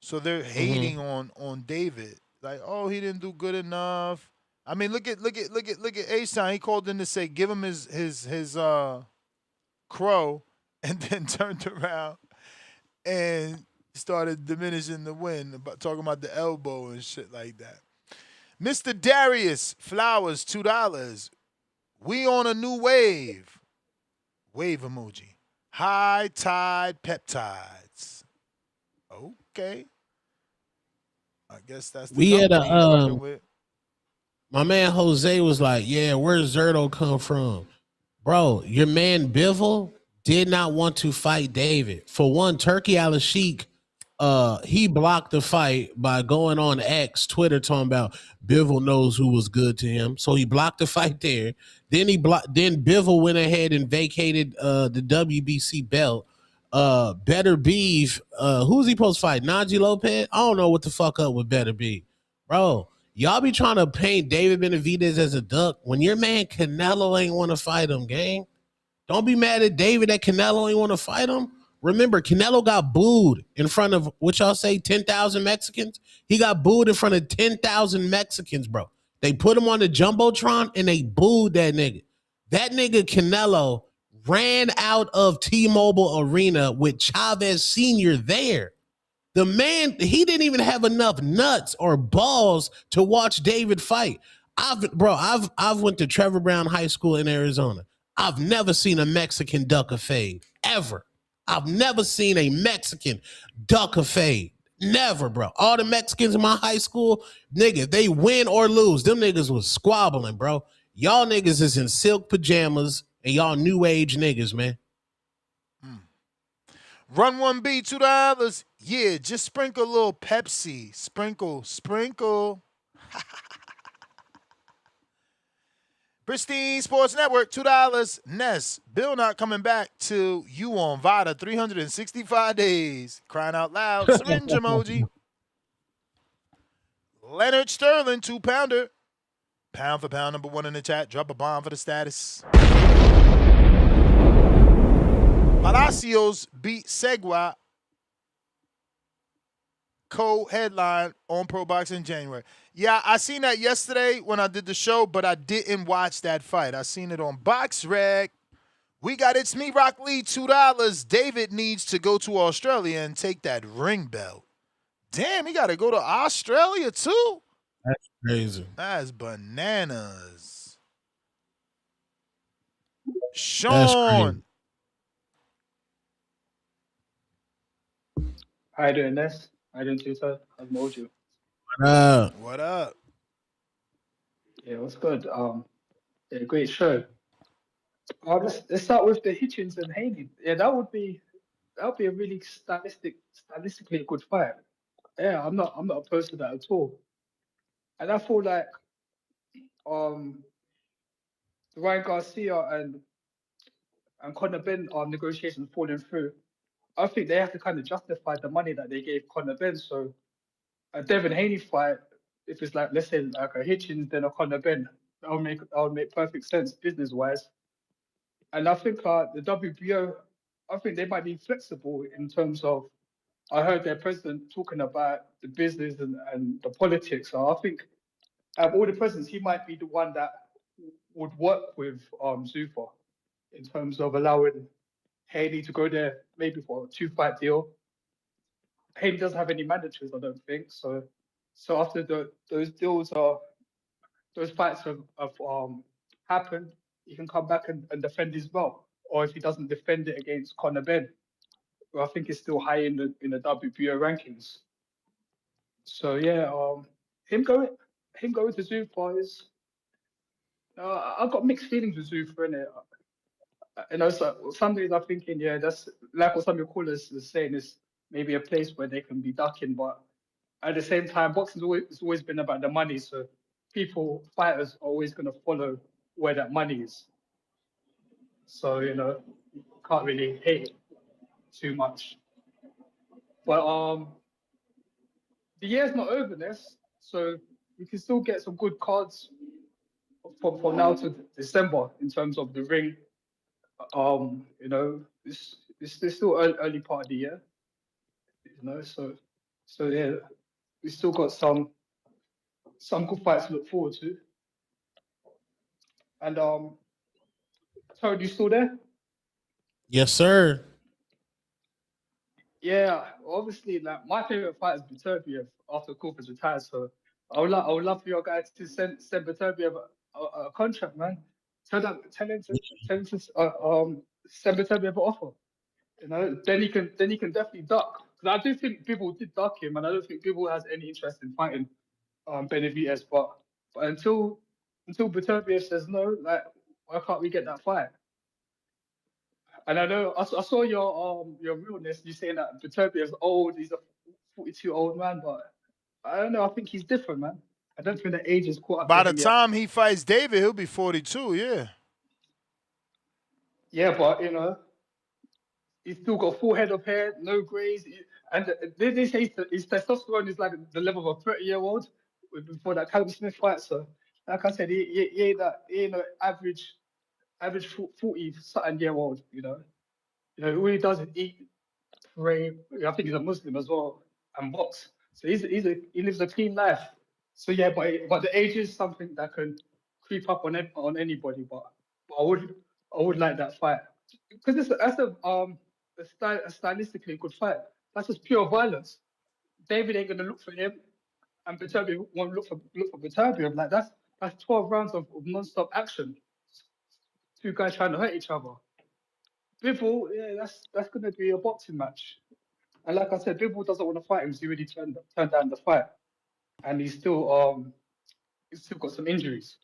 So they're hating on David. Like, oh, he didn't do good enough. I mean, look at H-Town. He called in to say, give him his crow, and then turned around and started diminishing the win, talking about the elbow and shit like that. Mr. Darius Flowers, $2. We on a new wave. Wave emoji. High tide peptides. Okay. I guess that's the We had company he's a working with. my man Jose was like, "Yeah, where's Zerto come from, bro? Your man Bivol did not want to fight David. For one, Turkey Al-Sheikh, he blocked the fight by going on X Twitter talking about Bivol knows who was good to him, so he blocked the fight there. Then Then Bivol went ahead and vacated the WBC belt. Better Beef, who's he supposed to fight? Najee Lopez? I don't know what the fuck up with Better Beef, bro. Y'all be trying to paint David Benavidez as a duck when your man Canelo ain't want to fight him, gang. Don't be mad at David that Canelo ain't want to fight him. Remember, Canelo got booed in front of, what y'all say, 10,000 Mexicans? He got booed in front of 10,000 Mexicans, bro. They put him on the Jumbotron and they booed that nigga. That nigga Canelo ran out of T-Mobile Arena with Chavez Sr. there. The man, he didn't even have enough nuts or balls to watch David fight. I've went to Trevor Brown High School in Arizona. I've never seen a Mexican duck a fade, ever. I've never seen a Mexican duck a fade. Never, bro. All the Mexicans in my high school, nigga, they win or lose. Them niggas was squabbling, bro. Y'all niggas is in silk pajamas and y'all new age niggas, man. Run 1B, $2. Yeah, just sprinkle a little Pepsi. Sprinkle. Pristine Sports Network, $2. Ness, Bill not coming back to you on Vada, 365 days. Crying out loud, syringe emoji. Leonard Sterling, 2-pounder. Pound for pound, number one in the chat. Drop a bomb for the status. Palacios beat Segua, co-headline on Pro Boxing January. Yeah, I seen that yesterday when I did the show, but I didn't watch that fight. I seen it on BoxRec. We got It's Me, Rock Lee, $2. David needs to go to Australia and take that ring belt. Damn, he got to go to Australia too? That's crazy. That's bananas. Sean. How you doing, Ness? How you doing, Twitter? How's Mojo? What up? Yeah, what's good? Yeah, great show. Let's start with the Hitchens and Haney. Yeah, that would be a really stylistically good fight. Yeah, I'm not opposed to that at all. And I feel like Ryan Garcia and Conor Ben negotiations falling through. I think they have to kind of justify the money that they gave Conor Ben. So a Devin Haney fight, if it's like, let's say like a Hitchens then a Conor Ben, that would make perfect sense business wise. And I think the WBO, I think they might be flexible in terms of, I heard their president talking about the business and the politics. So I think out of all the presidents, he might be the one that would work with Zuffa in terms of allowing Haney to go there maybe for a 2-fight deal. Haney doesn't have any mandatories, I don't think. So after those deals those fights have happened, he can come back and defend his belt. Or if he doesn't defend it against Conor Ben, who I think is still high in the WBO rankings. So yeah, him going to Zuffa is. I've got mixed feelings with Zuffa in it. So some days I'm thinking, yeah, that's like what some of your callers are saying, is maybe a place where they can be ducking, but at the same time, boxing's always been about the money. So fighters are always going to follow where that money is. So, can't really hate it too much. But the year's not over, Ness. So you can still get some good cards from now to December in terms of the ring. It's still early part of the year. So yeah, we still got some good fights to look forward to. And Toad, you still there? Yes, sir. Yeah, obviously, like my favorite fight is Beterbiev after Cooper's retired. So I would love for your guys to send Beterbiev a contract, man. Tell him to send Beterbiev an offer. You know, then he can definitely duck. Because I do think people did duck him, and I don't think people has any interest in fighting Benavidez. But until Beterbiev says no, like, why can't we get that fight? And I know I saw your realness. You saying that Beterbiev's old. He's a 42-old man, but I don't know. I think he's different, man. I don't think the age is caught up to By the him yet. time he fights David, he'll be 42. Yeah. Yeah, but you know, he's still got full head of hair, no grays, and they say his testosterone is like the level of a 30-year-old before that Calvin Smith fight. So, like I said, he ain't that, he ain't no average 40-something-year-old. You know, all he does is eat, pray. I think he's a Muslim as well, and box. So he lives a clean life. So yeah, but the age is something that can creep up on anybody. But I would like that fight because that's a stylistically good fight. That's just pure violence. David ain't gonna look for him, and Beterbiev won't look for Beterbiev. Like that's 12 rounds of non-stop action. Two guys trying to hurt each other. Bivol, yeah, that's gonna be a boxing match. And like I said, Bivol doesn't want to fight him, so he already turned down the fight, and he's still got some injuries.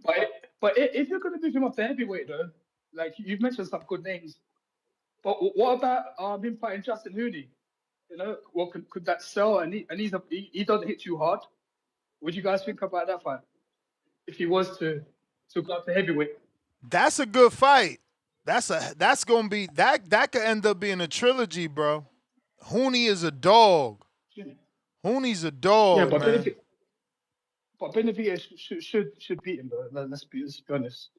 But if you're going to move him up to heavyweight though, like you've mentioned some good names, but what about him fighting Justin Hooney? You know, what could that sell? And he doesn't hit too hard. What do you guys think about that fight? If he was to go up to heavyweight, That's a good fight. That's gonna be that could end up being a trilogy, bro. Hooney is a dog. Hooney's a yeah, dog, man. but Benavidez should beat him though. Let's be honest.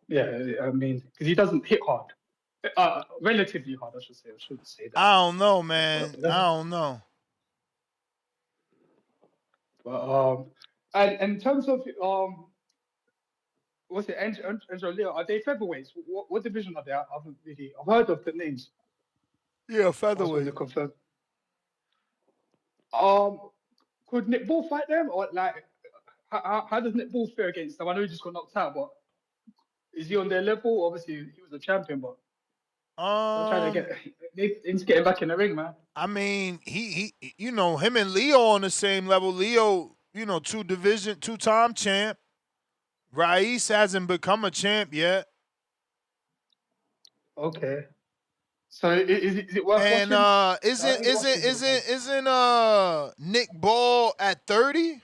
Yeah, I mean, because he doesn't hit hard. Relatively hard, I should say. I shouldn't say that. I don't know, man. I don't know. But and in terms of what's it, Angelo Leo? Are they featherweights? What division are they? I've heard of the names. Yeah, I just want to featherweight. confirm. Could Nick Ball fight them, or like how does Nick Ball fare against them? I know he just got knocked out, but is he on their level? Obviously, he was a champion, but they're trying to they need to get him back in the ring, man. I mean, he you know, him and Leo on the same level. Leo, you know, two-time champ. Ra'eese hasn't become a champ yet. Okay. So is it worth and watching? isn't Nick Ball at 30?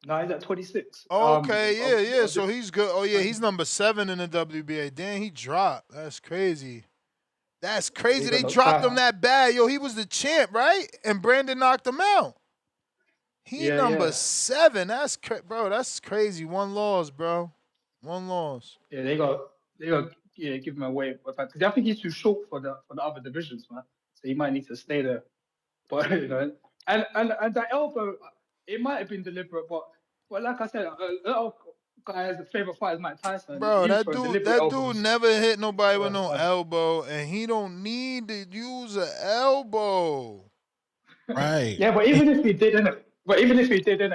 No, he's at 26. Okay, yeah. So he's good. Oh yeah, he's number 7 in the WBA. Damn, he dropped. That's crazy. That's crazy. They dropped him that bad. Yo, he was the champ, right? And Brandon knocked him out. He number 7. That's bro. That's crazy. One loss, bro. One loss. Yeah, they got give him away. Because I think he's too short for the other divisions, man. So he might need to stay there. But you know, and that elbow, it might have been deliberate, but like I said, a lot of guys' favorite fight is Mike Tyson. Bro, that dude never hit nobody with no elbow, and he don't need to use an elbow. Right. Yeah, but even if he did, innit?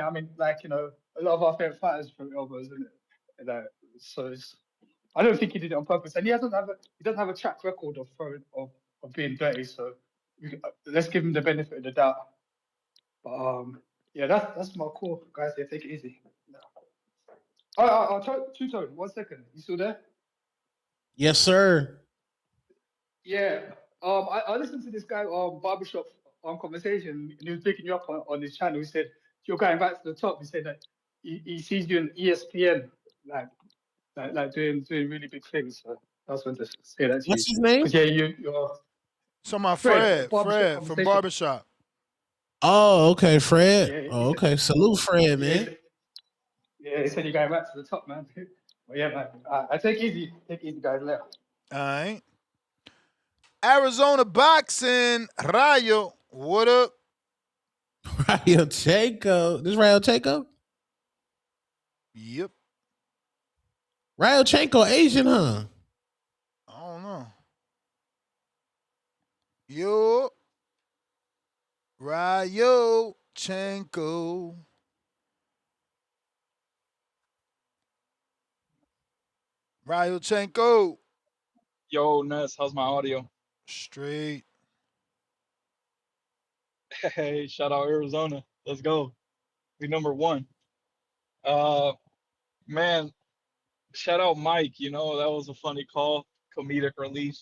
I mean, like, you know, a lot of our favorite fighters throw elbows, isn't it? Like, so I don't think he did it on purpose, and he doesn't have a track record of throwing of being dirty. So let's give him the benefit of the doubt. But yeah, that's my call, guys. Yeah, take it easy. I'll try Two-Tone. 1 second. You still there? Yes, sir. Yeah. I listened to this guy barbershop conversation, and he was picking you up on his channel. He said you're going back to the top. He said that he sees you in ESPN, like doing really big things. So I was going to say that to What's you. his name? Because yeah, you're. So my Fred from barbershop. Oh, okay, Fred. Yeah, oh, okay. Salute, Fred, man. Yeah, he said you're going back to the top, man. Well, yeah, man. I take it easy, guys. Later. All right. Arizona boxing, Rayo. What up? Ryochenko. This Ryochenko? Yep. Ryochenko Asian, huh? I don't know. Yo. Ryochenko. Yo, Ness, how's my audio? Straight. Hey, shout out Arizona. Let's go. We number one. Man, shout out Mike. You know, that was a funny call. Comedic relief.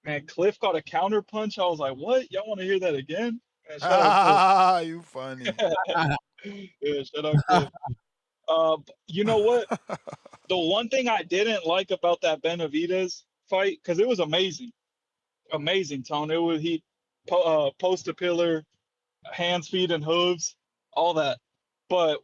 Man, Cliff got a counter punch. I was like, what? Y'all want to hear that again? Man, shout out Cliff. Ah, you funny. Yeah, shout out Cliff. You know what? The one thing I didn't like about that Benavidez fight, because it was amazing. Amazing, Tone. It was post a pillar, hands, feet, and hooves, all that. But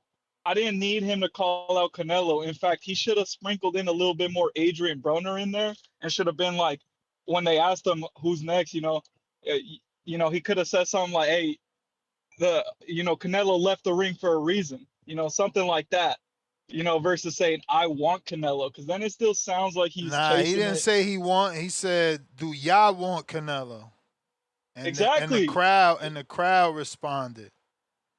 I didn't need him to call out Canelo. In fact, he should have sprinkled in a little bit more Adrian Broner in there, and should have been like, when they asked him who's next, he could have said something like, "Hey, Canelo left the ring for a reason," something like that. Versus saying I want Canelo, because then it still sounds like he's chasing he didn't it. say he want. He said, "Do y'all want Canelo?" And exactly. The crowd responded,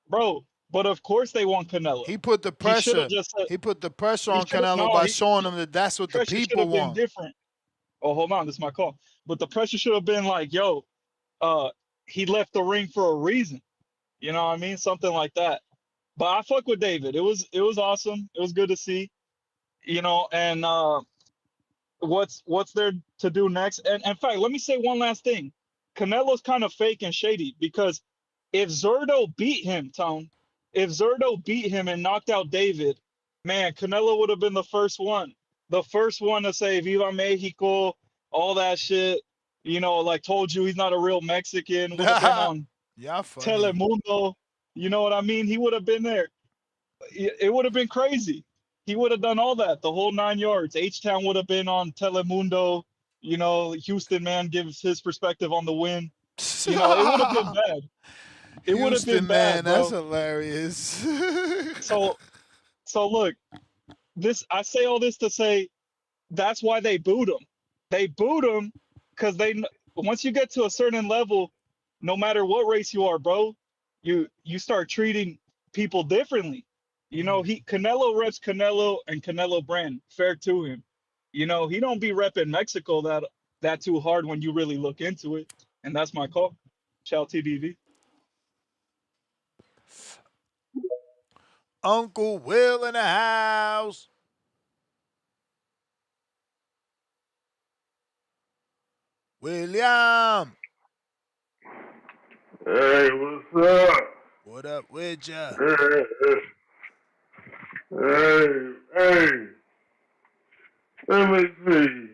bro. But of course they want Canelo. He put the pressure. He put the pressure on Canelo by showing him that that's what the people want. Been different. Oh, hold on, this is my call. But the pressure should have been like, yo, he left the ring for a reason. You know what I mean? Something like that. But I fuck with David. It was awesome. It was good to see. And what's there to do next? And in fact, let me say one last thing. Canelo's kind of fake and shady, because if Zurdo beat him, Tone, and knocked out David, man, Canelo would have been the first one to say Viva Mexico, all that shit. Like, told you he's not a real Mexican. Would have been on Telemundo. You know what I mean? He would have been there. It would have been crazy. He would have done all that, the whole 9 yards. H-Town would have been on Telemundo. Houston man gives his perspective on the win. It would have been bad. It would have been bad, man. Bro. That's hilarious. So look, I say all this to say that's why they booed him. They booed him because once you get to a certain level, no matter what race you are, bro, you start treating people differently. Canelo reps Canelo and Canelo brand, fair to him. He don't be repping Mexico that too hard when you really look into it. And that's my call. Ciao TBV. Uncle Will in the house. William. Hey, what's up? What up with ya? Hey. Let me see.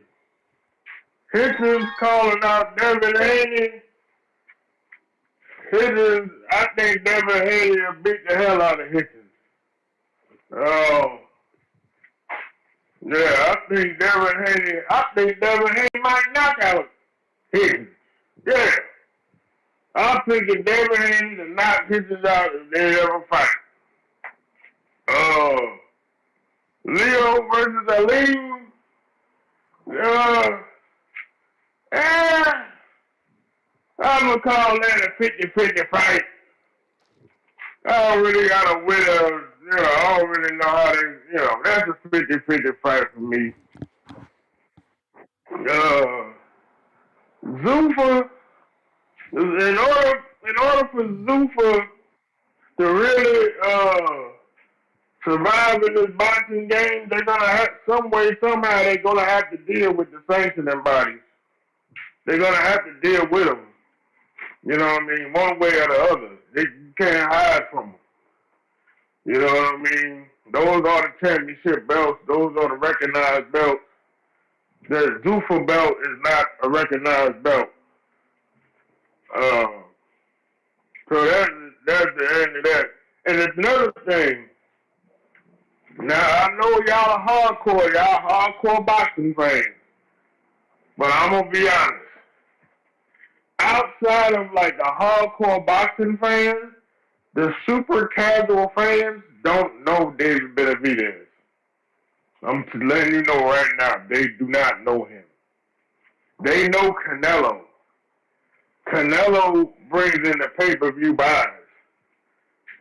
Hitchens calling out Devin Haney. Hitchens, I think Devin Haney will beat the hell out of Hitchens. Oh. Yeah, I think Devin Haney might knock out Hitchens. Yeah. I'm thinking Devin Haney to knock Hitchens out if they ever fight. Leo versus Aleem. I'm going to call that a 50-50 fight. I don't really got a winner. I don't really know how to, that's a 50-50 fight for me. Zuffa, in order for Zuffa to really survive in this boxing game, they're gonna have somehow they're gonna have to deal with the sanctioning bodies. They're gonna have to deal with them. You know what I mean? One way or the other. You can't hide from them. You know what I mean? Those are the championship belts. Those are the recognized belts. The Zuffa belt is not a recognized belt. So that's the end of that. And it's another thing. Now, I know y'all are hardcore boxing fans. But I'm going to be honest. Outside of like the hardcore boxing fans, the super casual fans don't know David Benavidez. I'm letting you know right now, they do not know him. They know Canelo. Canelo brings in the pay-per-view buys.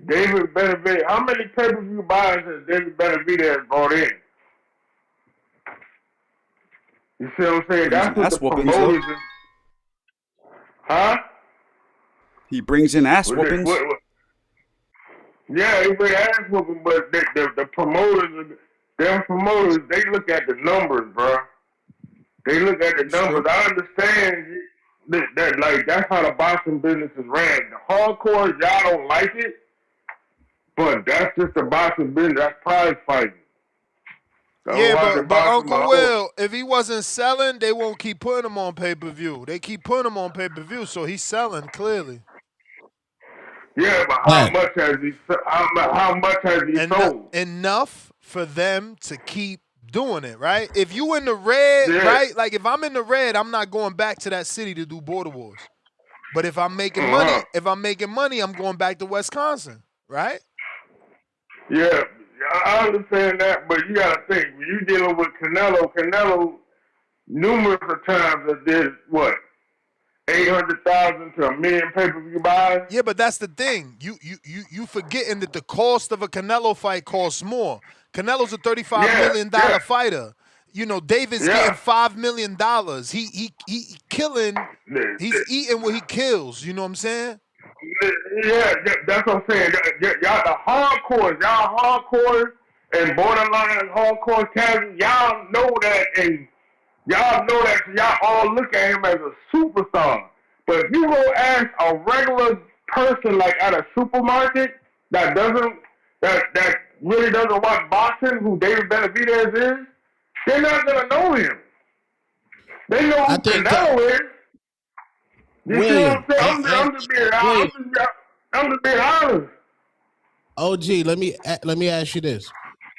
David Benavidez, how many pay-per-view buys has David Benavidez brought in? You see what I'm saying? Brings That's in what the ass whoopings, though. promoters is. Huh? He brings in ass What whoopings. Yeah, he bring ass whooping, but the promoters, them promoters, they look at the numbers, bro. They look at the It's numbers. true. I understand that like that's how the boxing business is ran. The hardcore, y'all don't like it, but that's just the boxing business. That's prize fighting. So Yeah, watching but boxing, Uncle Will, if he wasn't selling, they won't keep putting him on pay-per-view. They keep putting him on pay-per-view, so he's selling clearly. Yeah, but how much has he? How much has he sold? Enough for them to keep doing it, right? If you in the red, Yeah. right? Like if I'm in the red, I'm not going back to that city to do border wars. But if I'm making money, I'm going back to Wisconsin, right? Yeah, I understand that, but you gotta think when you dealing with Canelo numerous of times that did what 800,000 to $1 million pay-per-view buys. Yeah, but that's the thing. You forgetting that the cost of a Canelo fight costs more. Canelo's a $35 million fighter. You know, David's getting $5 million. He killing. He's eating what he kills. You know what I'm saying? Yeah, that's what I'm saying. Y'all the hardcores and borderline hardcore casuals, y'all know that, and y'all know that, so y'all all look at him as a superstar. But if you go ask a regular person like at a supermarket that really doesn't watch boxing, who David Benavidez is, they're not gonna know him. They know who Canelo is. You see what I'm saying? I'm just being honest. OG, let me ask you this: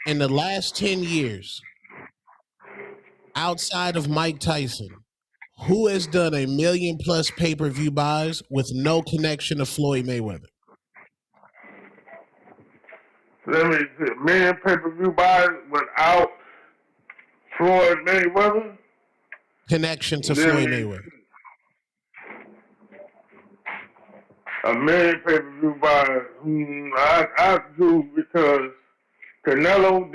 in the last 10 years, outside of Mike Tyson, who has done $1 million+ pay-per-view buys with no connection to Floyd Mayweather? Let me see. $1 million pay-per-view buys without Floyd Mayweather. Connection to Floyd Mayweather. $1 million pay-per-view buys. I do because Canelo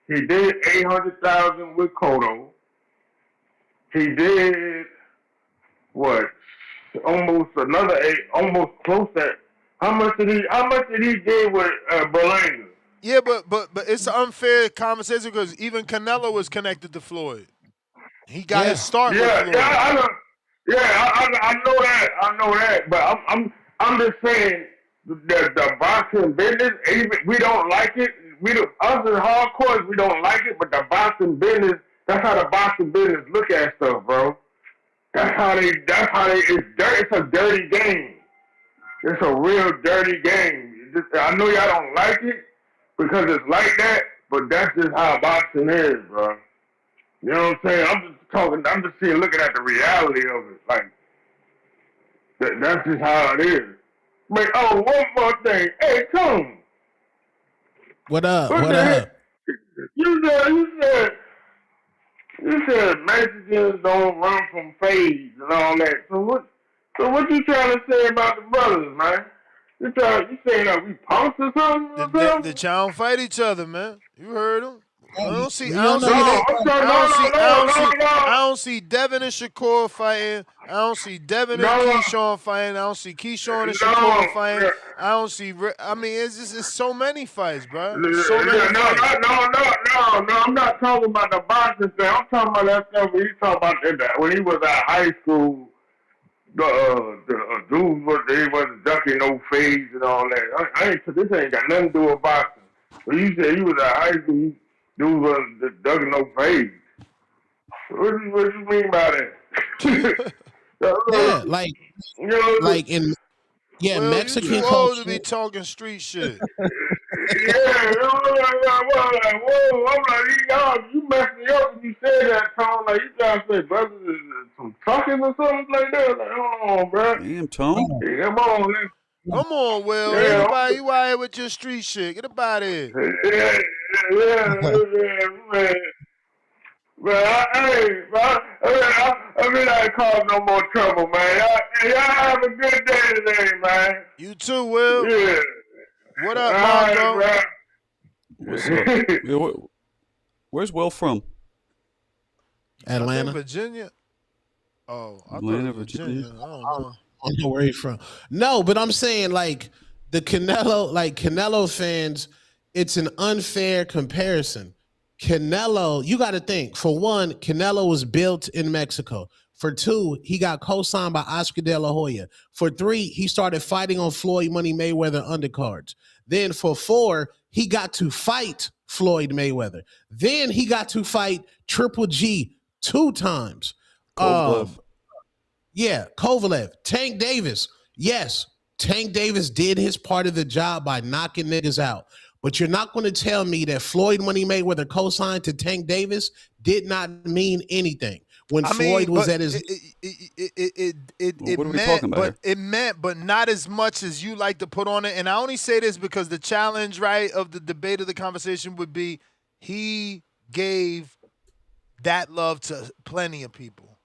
he did 800,000 with Cotto. He did what? Almost another 8, almost close to. How much did he do with Berlanga? Yeah, but it's an unfair conversation because even Canelo was connected to Floyd. He got his start with Floyd. I know that. But I'm just saying the boxing business. We don't like it. Us as hardcores, we don't like it. But the boxing business, that's how the boxing business look at stuff, bro. That's how they. It's dirty. It's a dirty game. It's a real dirty game. I know y'all don't like it because it's like that, but that's just how boxing is, bro. You know what I'm saying? I'm just looking at the reality of it. Like, that's just how it is. But, one more thing. Hey, Tom. What up? What up? You said Mexicans don't run from fades and all that. So what you trying to say about the brothers, man? You saying that we punks or something? The y'all don't fight each other, man. You heard them. I don't see Devin and Shakur fighting. I don't see Devin and Keyshawn fighting. I don't see Keyshawn and Shakur fighting. I don't see. I mean, it's so many fights, bro. So many fights. No. I'm not talking about the boxing thing. I'm talking about that stuff when you talk about that when he was at high school. The dudes they wasn't ducking no fades and all that. This ain't got nothing to do with boxing. When you said he was at high school, dudes wasn't ducking no fades. What you mean by that? Mexican you culture. old to be talking street shit. I'm like, you messed me up when you said that, Tom. Like, you trying to say brothers is some trucking or something like that? Like, hold on, bro. Damn, Tom. Hey, come on, man. Come on, Will. Anybody, you out here with your street shit. Get up out of here. Man. But I mean, I ain't cause no more trouble, man. Y'all have a good day today, man. You too, Will. Yeah. What up, Marco? Right, What's up? Where's Will from? I think Atlanta. Virginia. Oh, I thought it Atlanta, was Virginia. Virginia. I don't know. I don't know where he's from. No, but I'm saying like the Canelo fans, it's an unfair comparison. Canelo, you got to think. For one, Canelo was built in Mexico. For two, he got co-signed by Oscar De La Hoya. For three, he started fighting on Floyd Money Mayweather undercards. Then for four, he got to fight Floyd Mayweather. Then he got to fight Triple G 2 times. Kovalev. Yeah, Kovalev, Tank Davis. Yes, Tank Davis did his part of the job by knocking niggas out. But you're not going to tell me that Floyd Money Mayweather co-signed to Tank Davis did not mean anything when Floyd was at his. It what are we meant, talking about but it meant, but not as much as you like to put on it. And I only say this because the challenge, right, of the debate of the conversation would be he gave that love to plenty of people.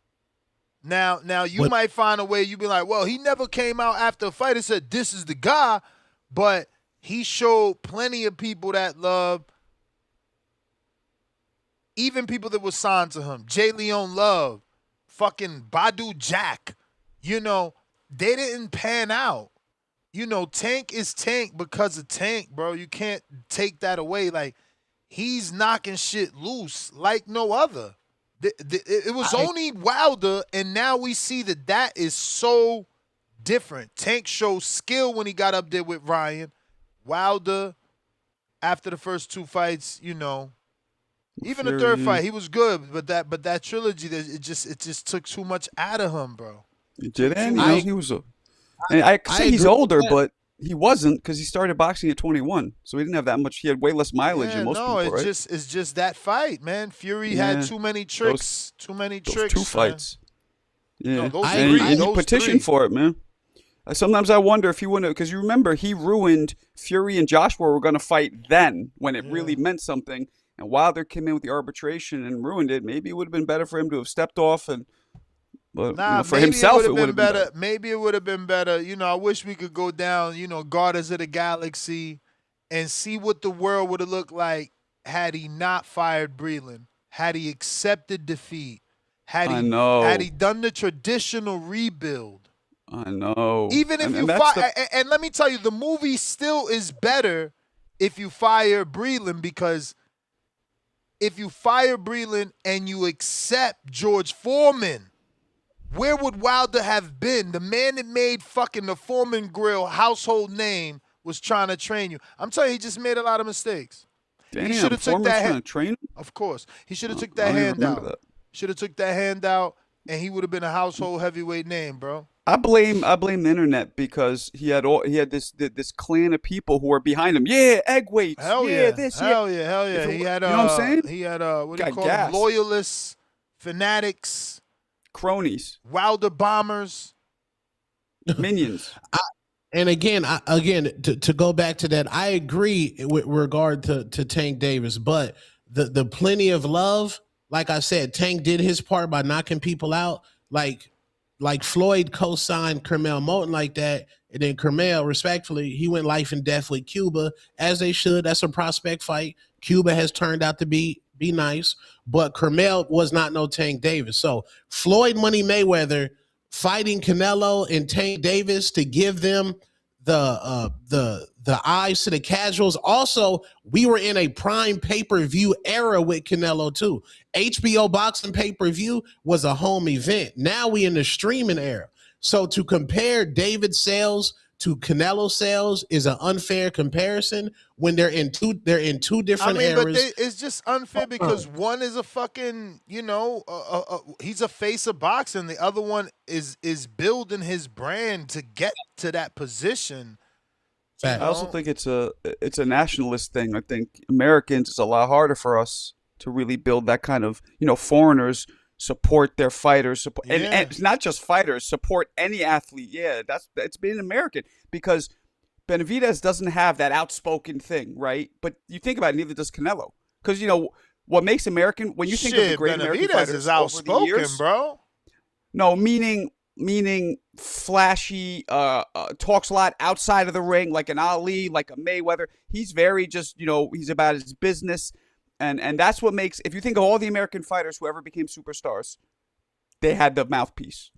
Now you might find a way you be like, well, he never came out after a fight and said this is the guy, but he showed plenty of people that love, even people that were signed to him. J. Leon Love, fucking Badu Jack, they didn't pan out. Tank is Tank because of Tank, bro. You can't take that away. Like, he's knocking shit loose like no other. It was only Wilder, and now we see that is so different. Tank showed skill when he got up there with Ryan. Wilder, after the first 2 fights, even the third fight, he was good. But that trilogy, it just took too much out of him, bro. It did, and he was I say he's older, but he wasn't because he started boxing at 21, so he didn't have that much. He had way less mileage than most people. No, right? it's just that fight, man. Fury had too many tricks. Those 2 fights. Man. Yeah, No, and he petitioned for it, man. Sometimes I wonder if he wouldn't, because you remember he ruined Fury and Joshua were going to fight then when it really meant something, and Wilder came in with the arbitration and ruined it. Maybe it would have been better for him to have stepped off but for himself, it would have been better. Maybe it would have been better. I wish we could go down, Guardians of the Galaxy and see what the world would have looked like had he not fired Breland, had he accepted defeat, had he done the traditional rebuild. I know. Even if you fire, and let me tell you, the movie still is better if you fire Breland, because if you fire Breland and you accept George Foreman, where would Wilder have been? The man that made fucking the Foreman Grill household name was trying to train you. I'm telling you, he just made a lot of mistakes. Damn, he should have took that trying to train him? Of course. He should have took that hand out. Should have took that hand out, and he would have been a household heavyweight name, bro. I blame the internet because he had this clan of people who were behind him. Yeah, egg weights. Hell yeah, yeah. this. Hell yeah. He had, you know what I'm saying? He had what do you call them? Loyalists, fanatics, cronies, Wilder bombers, minions. And again, to go back to that, I agree with regard to Tank Davis, but the plenty of love, like I said, Tank did his part by knocking people out, like Floyd co-signed Kermel Moulton like that, and then Kermel, respectfully, he went life and death with Cuba, as they should. That's a prospect fight. Cuba has turned out to be nice, but Kermel was not no Tank Davis. So Floyd Money Mayweather fighting Canelo and Tank Davis to give them the eyes to the casuals. Also, we were in a prime pay-per-view era with Canelo too. HBO boxing pay-per-view was a home event. Now we in the streaming era. So to compare David sales to Canelo sales is an unfair comparison when they're in two different eras. But it's just unfair because one is a fucking, he's a face of boxing. The other one is building his brand to get to that position. I also think it's a nationalist thing. I think Americans, it's a lot harder for us to really build that kind of, foreigners support their fighters, and it's not just fighters, support any athlete. Yeah, it's being American, because Benavidez doesn't have that outspoken thing, right? But you think about it, neither does Canelo, because what makes American, when you think of the great American fighters is outspoken, over the years, bro. No, meaning flashy, talks a lot outside of the ring, like an Ali, like a Mayweather. He's very just, he's about his business. And that's what makes, if you think of all the American fighters who ever became superstars, they had the mouthpiece.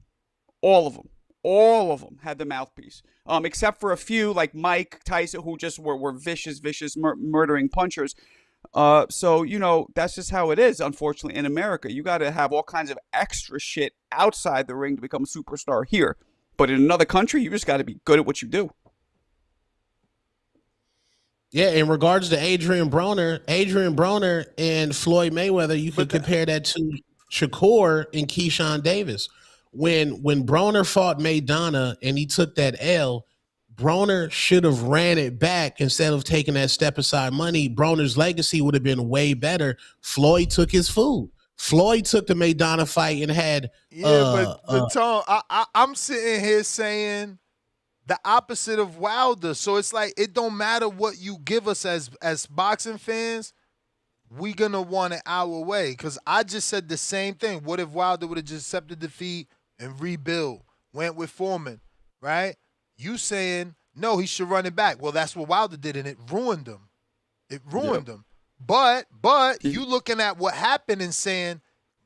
All of them had the mouthpiece. Except for a few like Mike Tyson, who just were vicious, murdering punchers. So, you know, that's just how it is, unfortunately, in America. You got to have all kinds of extra shit outside the ring to become a superstar here. But in another country, you just got to be good at what you do. Yeah, in regards to Adrian Broner and Floyd Mayweather, you can compare that to Shakur and Keyshawn Davis. When Broner fought Maidana and he took that L, Broner should have ran it back instead of taking that step aside money. Broner's legacy would have been way better. Floyd took his food. Floyd took the Maidana fight and had but Tom, I'm sitting here saying the opposite of Wilder. So it's like it don't matter what you give us as boxing fans, we gonna want it our way. Because I just said the same thing. What if Wilder would have just accepted defeat and rebuild, went with Foreman, right? You saying no, he should run it back. Well, that's what Wilder did, and it ruined him. It ruined him. But you looking at what happened and saying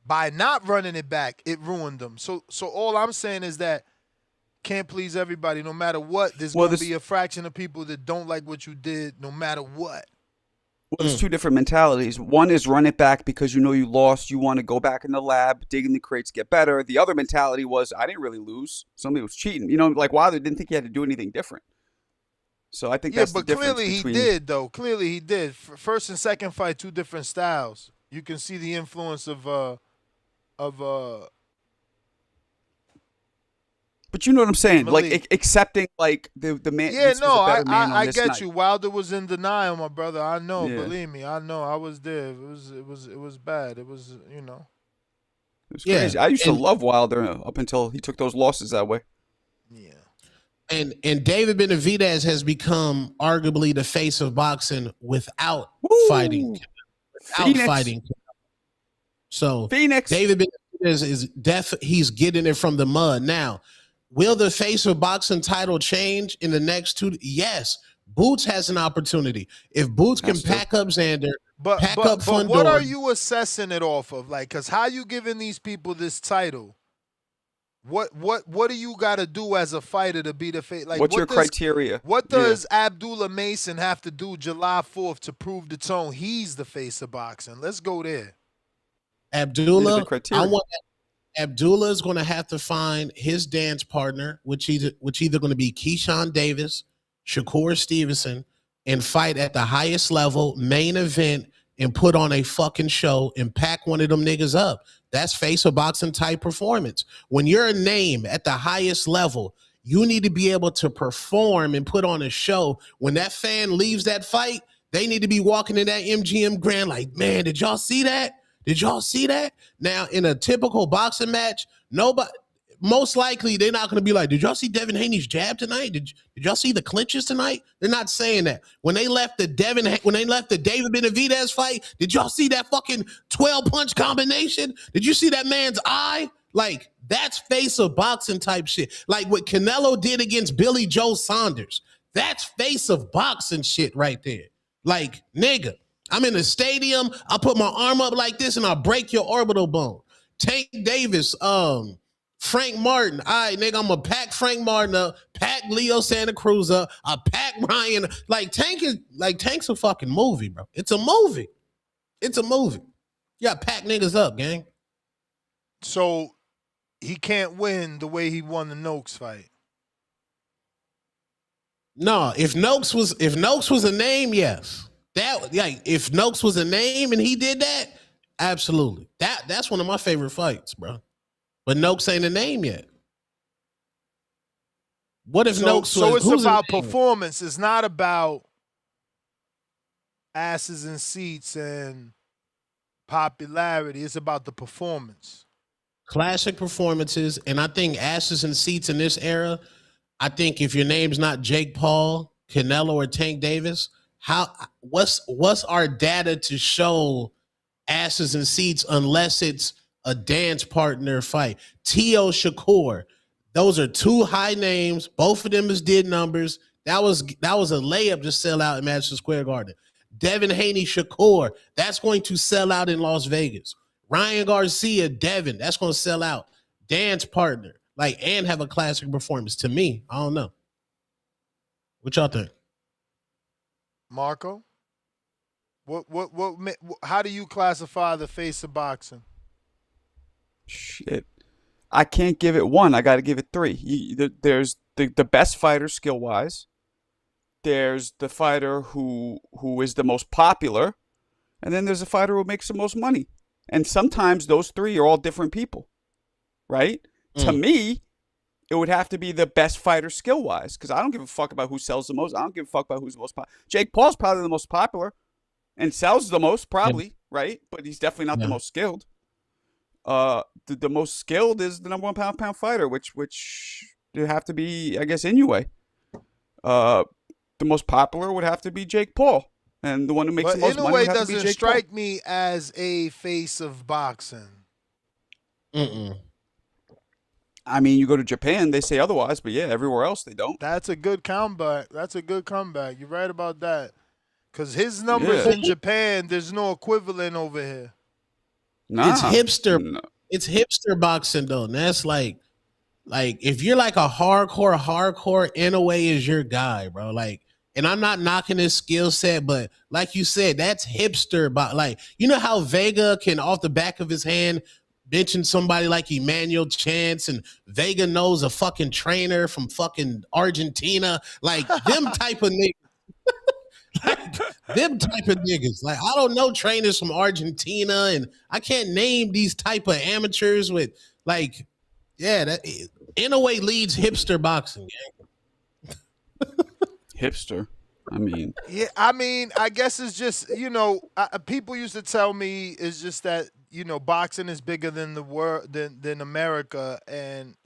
by not running it back, it ruined them. So all I'm saying is that can't please everybody, no matter what. There's going to be a fraction of people that don't like what you did, no matter what. Well, there's two different mentalities. One is run it back because you know you lost. You want to go back in the lab, dig in the crates, get better. The other mentality was, I didn't really lose. Somebody was cheating. You know, like Wilder didn't think he had to do anything different. So I think that's the difference. Clearly he did, though. Clearly he did. First and second fight, two different styles. You can see the influence of But you know what I'm saying? Malik. Like accepting like the man. Yeah, this no, was a better man on I this get night. you. Wilder was in denial, my brother. I know. Yeah. Believe me, I know. I was there. It was bad. It was, you know. It was crazy. I used to love Wilder up until he took those losses that way. And David Benavidez has become arguably the face of boxing without fighting. So Phoenix. David Benavidez is he's getting it from the mud. Now, will the face of boxing title change in the next 2? Yes. Boots has an opportunity. If Boots can pack up Xander, pack up Fundor. But what are you assessing it off of? Like, because how you giving these people this title? What do you got to do as a fighter to be the face? Like, what's your criteria? What does Abdullah Mason have to do July 4th to prove to Tone he's the face of boxing? Let's go there. Abdullah, Abdullah is going to have to find his dance partner, which either going to be Keyshawn Davis, Shakur Stevenson, and fight at the highest level, main event, and put on a fucking show and pack one of them niggas up. That's face of boxing type performance. When you're a name at the highest level, you need to be able to perform and put on a show. When that fan leaves that fight, they need to be walking in that MGM Grand like, man, did y'all see that? Did y'all see that? Now, in a typical boxing match, nobody, most likely they're not going to be like, did y'all see Devin Haney's jab tonight? Did y'all see the clinches tonight? They're not saying that. When they left the David Benavidez fight, did y'all see that fucking 12-punch combination? Did you see that man's eye? Like, that's face of boxing type shit. Like what Canelo did against Billy Joe Saunders. That's face of boxing shit right there. Like, nigga, I'm in a stadium, I put my arm up like this and I'll break your orbital bone. Tank Davis, Frank Martin. All right, nigga, I'm going to pack Frank Martin up, pack Leo Santa Cruz up, I pack Ryan. Tank's a fucking movie, bro. It's a movie. It's a movie. You got to pack niggas up, gang. So he can't win the way he won the Noakes fight. No, if Noakes was a name, yes. If Noakes was a name and he did that, absolutely. That's one of my favorite fights, bro. But Noakes ain't a name yet. What if Noakes was? So it's about performance. It's not about asses and seats and popularity. It's about the performance. Classic performances, and I think asses and seats in this era. I think if your name's not Jake Paul, Canelo, or Tank Davis, what's our data to show asses and seats unless it's a dance partner fight? T.O. Shakur, those are two high names. Both of them did numbers. That was a layup to sell out in Madison Square Garden. Devin Haney Shakur, that's going to sell out in Las Vegas. Ryan Garcia, Devin, that's going to sell out. Dance partner, like, and have a classic performance. To me, I don't know. What y'all think? Marco? How do you classify the face of boxing? Shit. I can't give it one. I got to give it three. There's the best fighter skill wise. There's the fighter who is the most popular, and then there's a fighter who makes the most money. And sometimes those three are all different people, right? To me, it would have to be the best fighter skill wise, because I don't give a fuck about who sells the most. I don't give a fuck about who's the most popular. Jake Paul's probably the most popular and sells the most, probably, right? But he's definitely not the most skilled. The most skilled is the number one pound fighter, which would have to be, I guess, Inoue. The most popular would have to be Jake Paul, and the one who makes the most money would have to be Jake Paul. Inoue doesn't strike me as a face of boxing. I mean, you go to Japan, they say otherwise, but yeah, everywhere else they don't. That's a good comeback. You're right about that. Because his numbers in Japan, there's no equivalent over here. Nah. It's hipster. No. It's hipster boxing though. And that's like if you're like a hardcore, Inoue is your guy, bro. Like, and I'm not knocking his skill set, but like you said, that's hipster. Like, you know how Vega can off the back of his hand benching somebody like Emmanuel Chance, and Vega knows a fucking trainer from fucking Argentina, like them type of niggas. Them type of niggas. Like, I don't know trainers from Argentina, and I can't name these type of amateurs with like, that Inoue leads hipster boxing. Hipster. I mean, I guess it's just, people used to tell me it's just that, boxing is bigger than the world, than America, and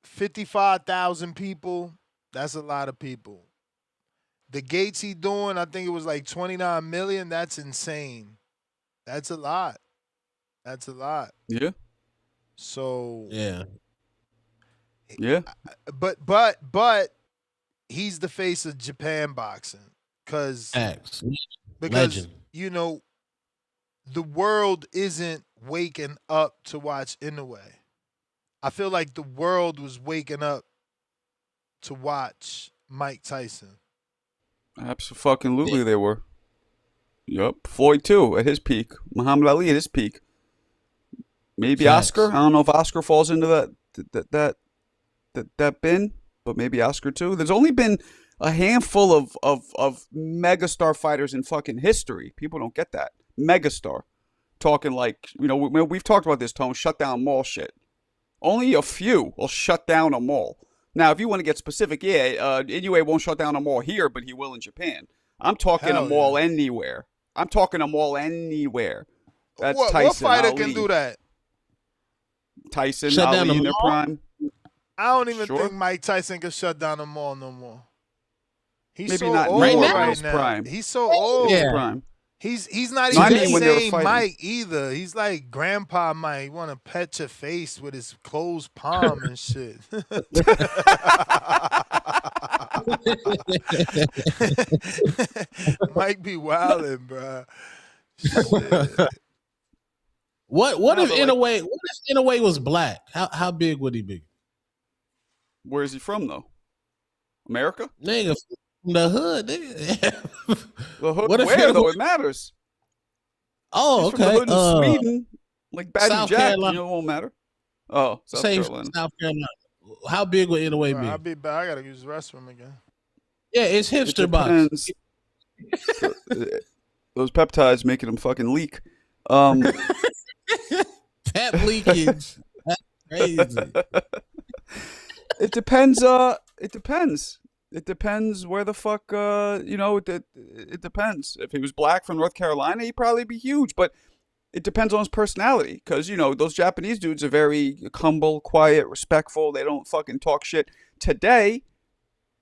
55,000 people, that's a lot of people. The gates he doing, I think it was like 29 million. That's insane. That's a lot. Yeah. So yeah. But he's the face of Japan boxing because Legend. The world isn't waking up to watch Inoue. I feel like the world was waking up to watch Mike Tyson. Absolutely, they were. Yup. Floyd too at his peak. Muhammad Ali at his peak. Maybe Oscar. I don't know if Oscar falls into that bin, but maybe Oscar too. There's only been a handful of megastar fighters in fucking history. People don't get that. Megastar. Talking like, we've talked about this, Tone, shut down mall shit. Only a few will shut down a mall. Now, if you want to get specific, Inoue won't shut down a mall here, but he will in Japan. I'm talking a mall anywhere. That's Tyson. What fighter Ali. can do that? Tyson, shut Ali in their prime. I don't even think Mike Tyson can shut down a mall no more. He's Maybe so not old right now. Prime. He's so old. Yeah. Prime. He's not even the same Mike either. He's like Grandpa Mike. He want to pet your face with his closed palm and shit. Mike be wildin', bro. What if Inoue was black? How big would he be? Where is he from though? America? Nigga, from the hood. Nigga. The hood where though? It matters. Oh, He's okay. From the hood in Sweden, like Batty South Jack. Carolina. It won't matter. Oh, South Carolina. South Carolina. How big would Inoue be? I'll be back. I gotta use the restroom again. Yeah, it's hipster boxing. Those peptides making them fucking leak. Pep leakage. That's crazy. It depends. It depends where the fuck. It depends. If he was black from North Carolina, he'd probably be huge. But it depends on his personality, because those Japanese dudes are very humble, quiet, respectful. They don't fucking talk shit. Today,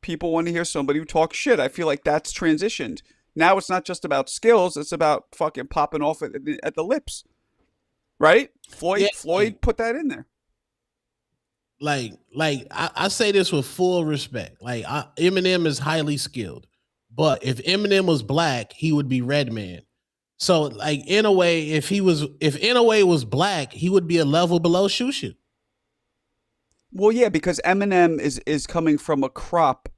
people want to hear somebody who talks shit. I feel like that's transitioned. Now it's not just about skills; it's about fucking popping off at the lips, right? Floyd put that in there. Like I say this with full respect. Like Eminem is highly skilled. But if Eminem was black, he would be Redman. So, like, in a way, if Inouye was black, he would be a level below Shusha. Well, yeah, because Eminem is coming from a crop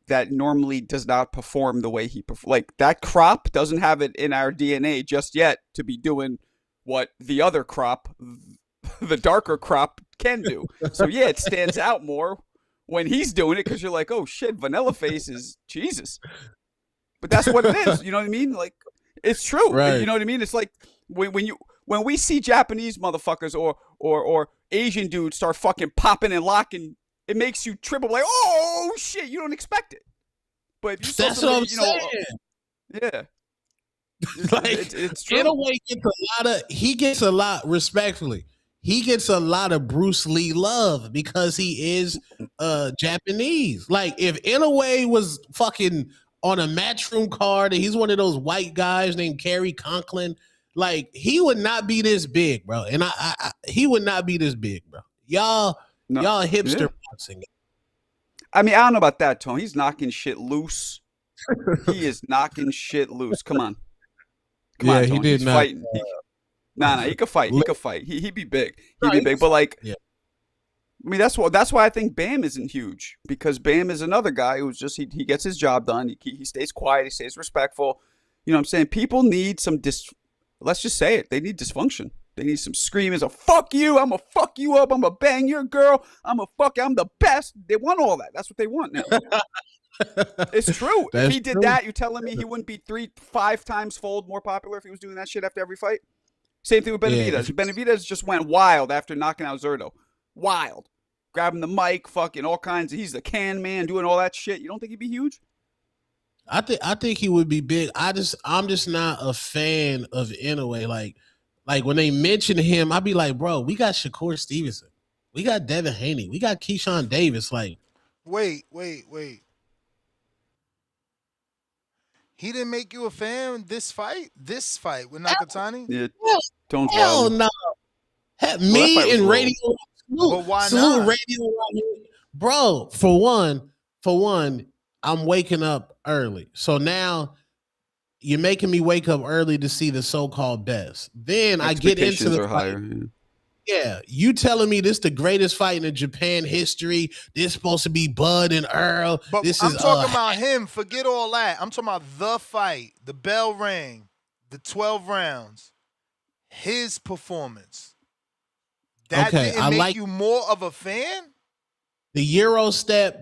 that normally does not perform the way he performs. Like, that crop doesn't have it in our DNA just yet to be doing what the other crop, the darker crop, can do. So, yeah, it stands out more when he's doing it because you're like, oh, shit, Vanilla Face is Jesus. But that's what it is. You know what I mean? Like, it's true. Right. You know what I mean? It's like when we see Japanese motherfuckers or Asian dudes start fucking popping and locking, it makes you triple like, oh shit, you don't expect it. But if you saw That's what I'm saying. Yeah. It's true. Inouye gets a lot, respectfully, he gets a lot of Bruce Lee love because he is Japanese. Like, if Inouye was fucking on a Matchroom card and he's one of those white guys named Kerry Conklin, like, he would not be this big, bro. And he would not be this big, bro. Y'all hipster boxing. I mean, I don't know about that, Tone. He's knocking shit loose. He is knocking shit loose. Come on. Come on, Tone. He did He's not. fighting. He could fight. He could fight. He'd be big. He'd be big. But, like, I mean, that's why I think Bam isn't huge, because Bam is another guy who's just he gets his job done. He stays quiet. He stays respectful. You know what I'm saying? People need some let's just say it. They need dysfunction. They need some screaming. A fuck you. I'm gonna fuck you up. I'm gonna bang your girl. I'm the best. They want all that. That's what they want now. It's true. If he did that, you're telling me he wouldn't be 3-5 times fold more popular if he was doing that shit after every fight? Same thing with Benavidez. Benavidez just went wild after knocking out Zurdo. Wild. Grabbing the mic, fucking all kinds of, he's the can man, doing all that shit. You don't think he'd be huge? I think he would be big. I'm just not a fan of Inouye. Like when they mention him, I'd be like, bro, we got Shakur Stevenson. We got Devin Haney. We got Keyshawn Davis. Like, wait. He didn't make you a fan this fight with Nakatani? Yeah. Don't hell no. Me and Radio But why Salute not? Radio right here. Bro, for one, I'm waking up early. So now you're making me wake up early to see the so-called best. Then I get into the fight. Higher. Yeah, you telling me this the greatest fight in Japan history? This supposed to be Bud and Earl. But this I'm is talking about him. Forget all that. I'm talking about the fight. The bell rang. The 12 rounds. His performance. That didn't make you more of a fan? The Euro step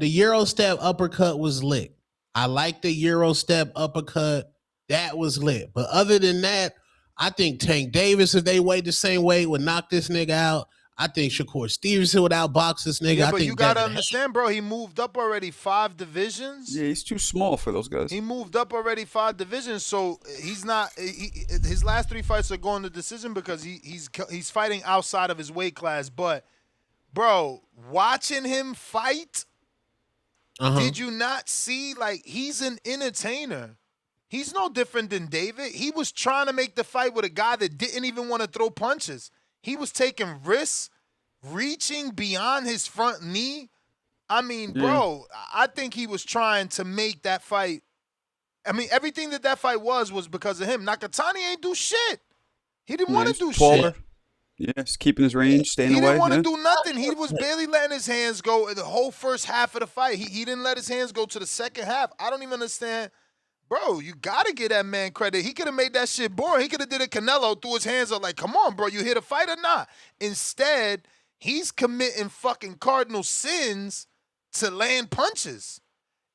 uppercut was lit. I like the Euro step uppercut. That was lit. But other than that, I think Tank Davis, if they weighed the same weight, would knock this nigga out. I think Shakur Stevenson would outbox this nigga. Yeah, but you got to understand, bro, he moved up already 5 divisions. Yeah, he's too small for those guys. He moved up already 5 divisions, so he's not. His last 3 fights are going to decision because he's fighting outside of his weight class. But, bro, watching him fight, did you not see, like, he's an entertainer. He's no different than David. He was trying to make the fight with a guy that didn't even want to throw punches. He was taking risks, reaching beyond his front knee. I mean, bro, I think he was trying to make that fight. I mean, everything that fight was because of him. Nakatani ain't do shit. He didn't want to do shit. Yeah, he's keeping his range, staying away. He didn't want to do nothing. He was barely letting his hands go in the whole first half of the fight. He didn't let his hands go to the second half. I don't even understand. Bro, you got to give that man credit. He could have made that shit boring. He could have did a Canelo, threw his hands up like, come on, bro, you here to fight or not? Instead, he's committing fucking cardinal sins to land punches.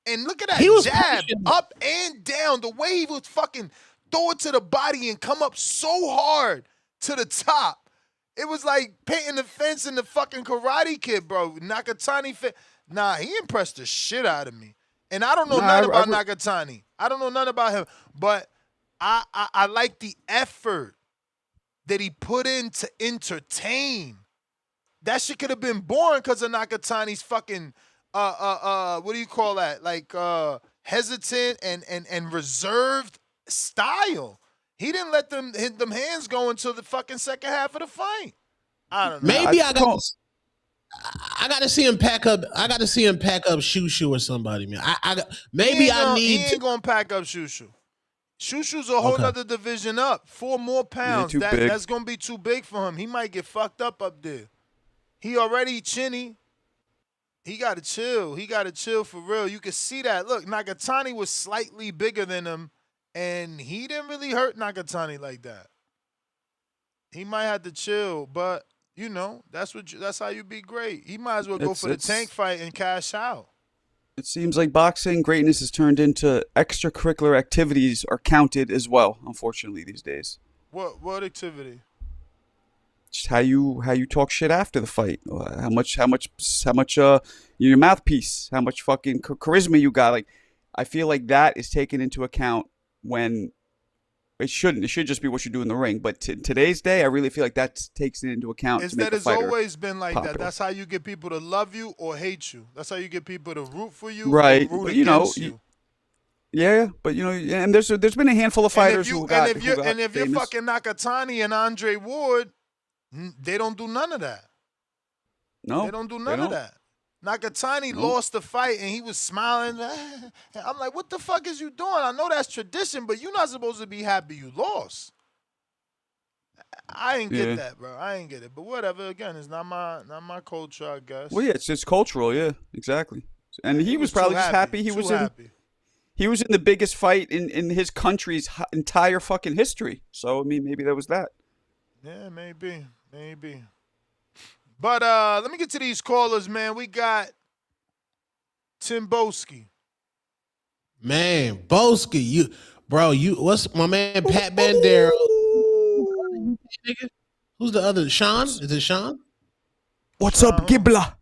And look at that jab, up and down. The way he was fucking throw it to the body and come up so hard to the top. It was like painting the fence in the fucking Karate Kid, bro. Nakatani, nah, he impressed the shit out of me. And I don't know nothing about Nakatani. I don't know nothing about him. But I like the effort that he put in to entertain. That shit could have been boring because of Nakatani's fucking what do you call that? Like hesitant and reserved style. He didn't let them hit them hands go until the fucking second half of the fight. I don't know. Maybe I I got to see him pack up. I got to see him pack up Shushu or somebody, man. He need ain't gonna pack up Shushu. Shushu's a whole Okay. nother division up. 4 more pounds. too big. That's gonna be too big for him. He might get fucked up there. He already chinny. He gotta chill. He gotta chill for real. You can see that. Look, Nakatani was slightly bigger than him, and he didn't really hurt Nakatani like that. He might have to chill, but you know that's how you be great. He might as well go for the tank fight and cash out. It seems like boxing greatness has turned into extracurricular activities are counted as well, unfortunately, these days. What activity? Just how you talk shit after the fight, how much your mouthpiece, how much fucking charisma you got. Like, I feel like that is taken into account when it shouldn't. It should just be what you do in the ring. But today's day, I really feel like that takes it into account. It's to make that a it's always been like popular. that. That's how you get people to love you or hate you. That's how you get people to root for you Right, or root but you know, against you. Yeah, but you know, and there's been a handful of fighters who got if you're famous. fucking Nakatani and Andre Ward, they don't do none of that. No, they don't do none of that. Nakatani lost the fight and he was smiling. I'm like, what the fuck is you doing? I know that's tradition, but you're not supposed to be happy you lost. I ain't get that, bro. I ain't get it. But whatever. Again, it's not my culture, I guess. Well, yeah, it's cultural. Yeah, exactly. And he was probably just happy. He was in the biggest fight in his country's entire fucking history. So I mean, maybe that was that. Yeah, maybe. But let me get to these callers, man. We got Tim Boski. Man, Boski, what's my man Pat Bandera? Who's the other? Sean? Is it Sean? What's up, Gibla?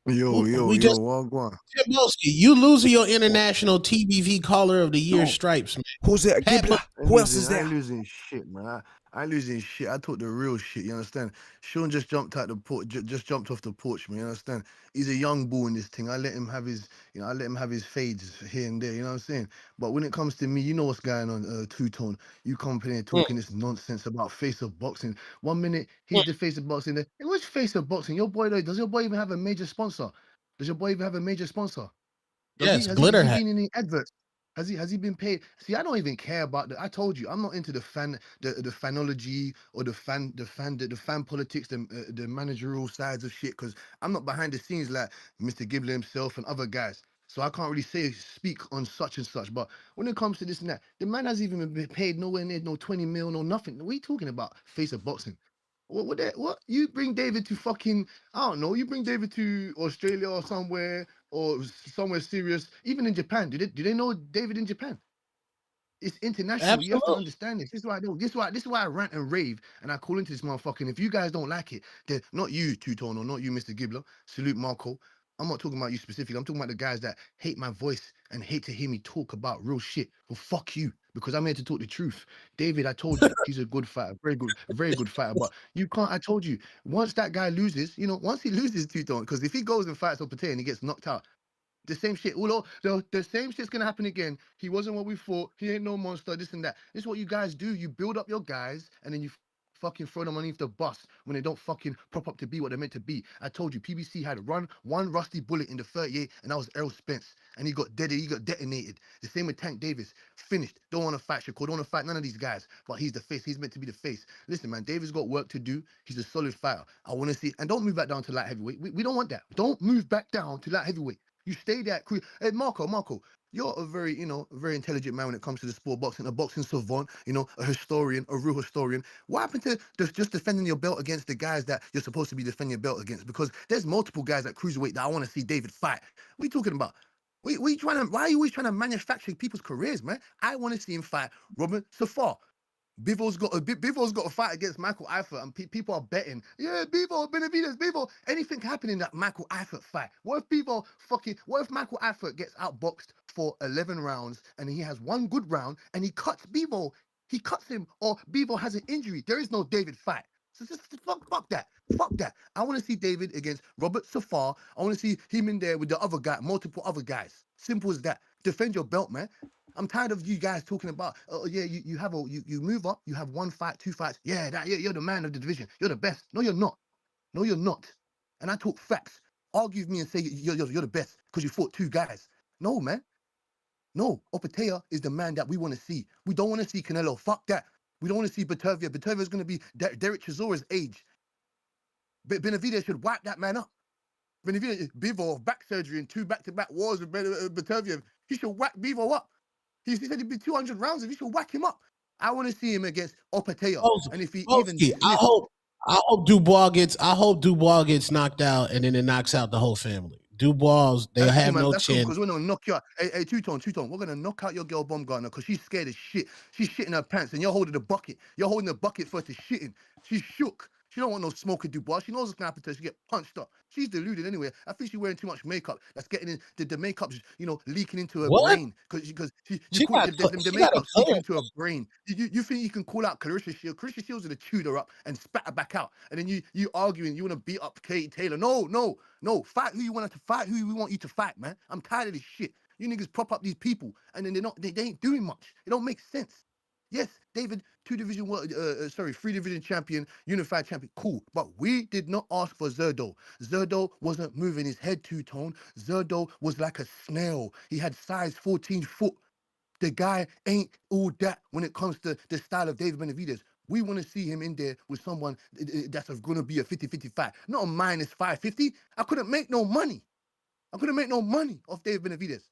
Yo, Wagwan. Tim Boski, you losing your international TBV Caller of the Year stripes, man. Who's that? Gibla? Who else is I there? ain't losing shit, man. I ain't losing shit. I talk the real shit. You understand? Sean just jumped out the porch, just jumped off the porch, man. You understand? He's a young bull in this thing. I let him have his, I let him have his fades here and there. You know what I'm saying? But when it comes to me, you know what's going on, Two Tone. You come here talking this nonsense about face of boxing. 1 minute he's the face of boxing. Hey, what's face of boxing? Does your boy even have a major sponsor? Does your boy even have a major sponsor? Yes, Has Glitter he hat. been in any adverts? Has he been paid? See, I don't even care about that. I told you, I'm not into the fanology or the fan politics, the managerial sides of shit, because I'm not behind the scenes like Mr. Gibler himself and other guys. So I can't really speak on such and such. But when it comes to this and that, the man hasn't even been paid nowhere near no 20 mil, no nothing. What are you talking about? Face of boxing. What? You bring David to fucking, I don't know, you bring David to Australia or somewhere serious, even in Japan. Do they know David in Japan? It's international. You have to Absolutely. understand this. This is why I don't. This is why I rant and rave and I call into this motherfucker. And if you guys don't like it, then not you, Two-Tone, or not you, Mr. Gibbler. Salute Marco. I'm not talking about you specifically. I'm talking about the guys that hate my voice and hate to hear me talk about real shit. Well, fuck you, because I'm here to talk the truth. David, I told you, he's a good fighter, very good fighter. But you can't. I told you, once that guy loses, once he loses, Two-Tone, because if he goes and fights Opete and he gets knocked out, the same shit. The same shit's gonna happen again. He wasn't what we thought. He ain't no monster. This and that. This is what you guys do. You build up your guys and then you fucking throw them underneath the bus when they don't fucking prop up to be what they're meant to be. I told you, PBC had run one rusty bullet in the 38, and that was Errol Spence, and he got detonated. The same with Tank Davis. Finished. Don't want to fight Shakur. Don't want to fight none of these guys. But he's the face. He's meant to be the face. Listen, man, Davis got work to do. He's a solid fighter. I want to see, and don't move back down to light heavyweight. We don't want that. Don't move back down to light heavyweight. You stay there. Hey, Marco, you're a very, very intelligent man when it comes to the sport boxing, a boxing savant, a historian, a real historian. What happened to just defending your belt against the guys that you're supposed to be defending your belt against? Because there's multiple guys at cruiserweight that I want to see David fight. What are you talking about? Why are you always trying to manufacture people's careers, man? I want to see him fight Robert Safar. Bivol got a fight against Michael Eifert, and people are betting. Yeah, Bivol, Benavidez, Bivol. Anything can happen in that Michael Eifert fight. What if Michael Eifert gets outboxed for 11 rounds and he has one good round and he cuts Bivol? He cuts him, or Bivol has an injury. There is no David fight. So just fuck that. Fuck that. I want to see David against Robert Safar. I want to see him in there with the other guy, multiple other guys. Simple as that. Defend your belt, man. I'm tired of you guys talking about, you move up, you have one fight, two fights. Yeah, you're the man of the division. You're the best. No, you're not. No, you're not. and I talk facts. Argue with me and say you're the best because you fought 2 guys. No, man. No, Opatea is the man that we want to see. We don't want to see Canelo. Fuck that. We don't want to see Beterbiev. Beterbiev is going to be Derek Chisora's age. Benavidez should wipe that man up. Benavidez, Bivol, back surgery and 2 back-to-back wars with Beterbiev. He should whack Bivol up. He said he'd be 200 rounds if he should whack him up. I want to see him against Opatea. And if he even I hope Dubois gets knocked out and then it knocks out the whole family. Dubois, they have no chance. Because we're gonna knock you out. Hey, Two-Tone, we're gonna knock out your girl Baumgartner because she's scared as shit. She's shitting her pants and you're holding the bucket. You're holding the bucket for her to shitting. She's shook. She don't want no smoke at Dubois. She knows it's gonna happen to her. She get punched up. She's deluded anyway. I think she's wearing too much makeup. That's getting in the makeup's, leaking into her brain because the makeup's leaking into her brain. You think you can call out Clarissa Shields? Clarissa Shields would have chewed her up and spat her back out. And then you arguing you want to beat up Katie Taylor. No, fight who you want to fight, who we want you to fight, man. I'm tired of this shit. You niggas prop up these people and then they ain't doing much. It don't make sense. Yes, David, 3 division champion, unified champion, cool. But we did not ask for Zerdo. Zerdo wasn't moving his head two-tone. Zerdo was like a snail. He had size 14 foot. The guy ain't all that when it comes to the style of David Benavidez. We want to see him in there with someone that's going to be a 50-50 fight. Not a minus 550. I couldn't make no money. Off David Benavidez.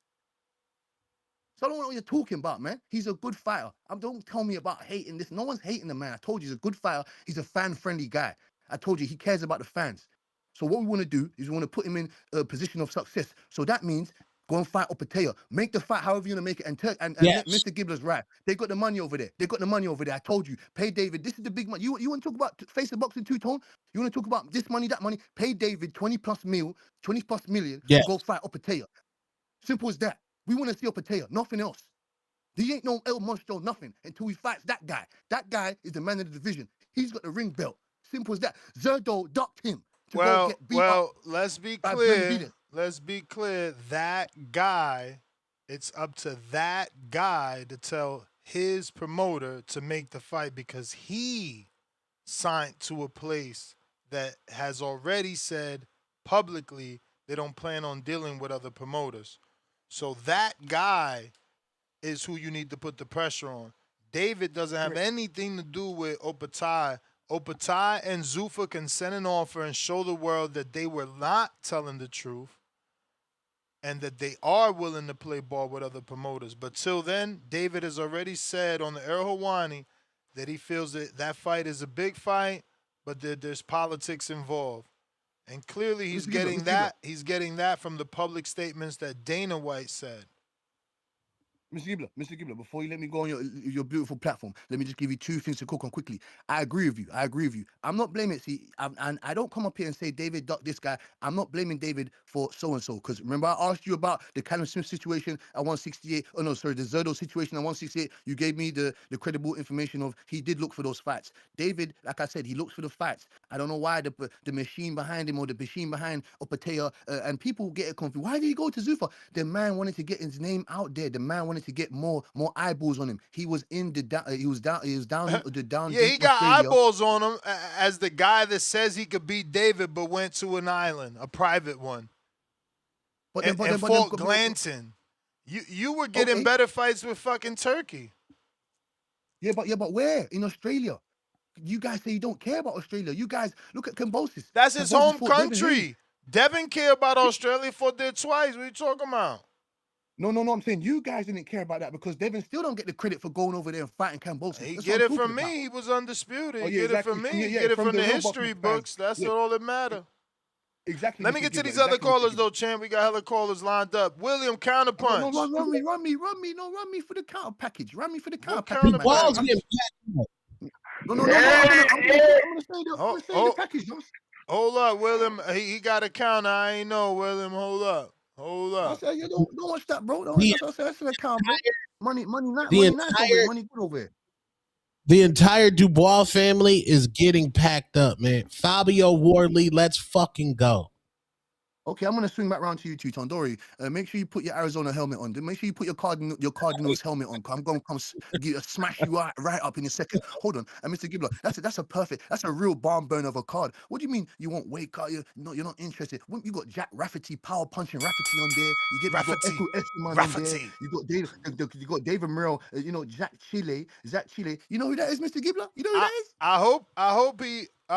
So I don't know what you're talking about, man. He's a good fighter. Don't tell me about hating this. No one's hating the man. I told you he's a good fighter. He's a fan-friendly guy. I told you he cares about the fans. So what we want to do is we want to put him in a position of success. So that means go and fight Opatea. Make the fight however you're going to make it. And yes. Mr. Gibbler's right. They got the money over there. I told you. Pay David. This is the big money. You want to talk about face the boxing two-tone? You want to talk about this money, that money? Pay David 20 plus million to go fight Opatea. Simple as that. We want to see Opatea, nothing else. He ain't no El Monstro, nothing, until he fights that guy. That guy is the man of the division. He's got the ring belt. Simple as that. Zerdo ducked him to go get beat up. Let's be clear. Let's be clear. That guy, it's up to that guy to tell his promoter to make the fight because he signed to a place that has already said publicly they don't plan on dealing with other promoters. So that guy is who you need to put the pressure on. David doesn't have anything to do with Opatea. Opatea and Zuffa can send an offer and show the world that they were not telling the truth and that they are willing to play ball with other promoters. But till then, David has already said on the Air Hawani that he feels that fight is a big fight, but there's politics involved. And clearly he's getting that. He's getting that from the public statements that Dana White said. Mr. Gibbler, before you let me go on your beautiful platform, let me just give you 2 things to cook on quickly. I agree with you. I'm not blaming it. See, I don't come up here and say David ducked this guy. I'm not blaming David for so-and-so. Because remember, I asked you about the Callum Smith situation at 168. Oh, no, sorry, the Zerdo situation at 168. You gave me the credible information of he did look for those fights. David, like I said, he looks for the fights. I don't know why the machine behind him or the machine behind Opatea and people get it confused. Why did he go to Zuffa? The man wanted to get his name out there. The man wanted to get more eyeballs on him. He was in he was down the down. Yeah, he got Australia. Eyeballs on him as the guy that says he could beat David, but went to an island, a private one, and fought Glanton. You were getting better fights with fucking Turkey. Yeah, but where? In Australia. You guys say you don't care about Australia. You guys look at Kambosos. That's his home country. Devin care about Australia, fought there twice. What are you talking about? No. I'm saying you guys didn't care about that because Devin still don't get the credit for going over there and fighting Kambosos. He get it from me. He was undisputed. Get it from me. Get it from the history books. That's all that matter. Exactly. Let me get to these other callers though, champ. We got hella callers lined up. William, counterpunch. No, run me. No, run me for the counter package. Run me for the counter package. No. I'm gonna say the package. Hold up, William. He got a counter. I ain't know, William. Hold up. I said, you don't watch that, bro. That's an account, bro. Money good over here. The entire Dubois family is getting packed up, man. Fabio Wardley, let's fucking go. Okay, I'm gonna swing back round to you, Two-Tone. Don't worry. Make sure you put your Arizona helmet on. Make sure you put your Cardinals helmet on. I'm gonna smash you right up in a second. Hold on, and Mr. Gibbler, that's a real barn burner of a card. What do you mean you won't wake up? You're not interested. You got Jack Rafferty, power punching Rafferty on there. You got Echo Esteman on there. You got David Merrill. Zach Chile. You know who that is, Mr. Gibbler? You know who that is? I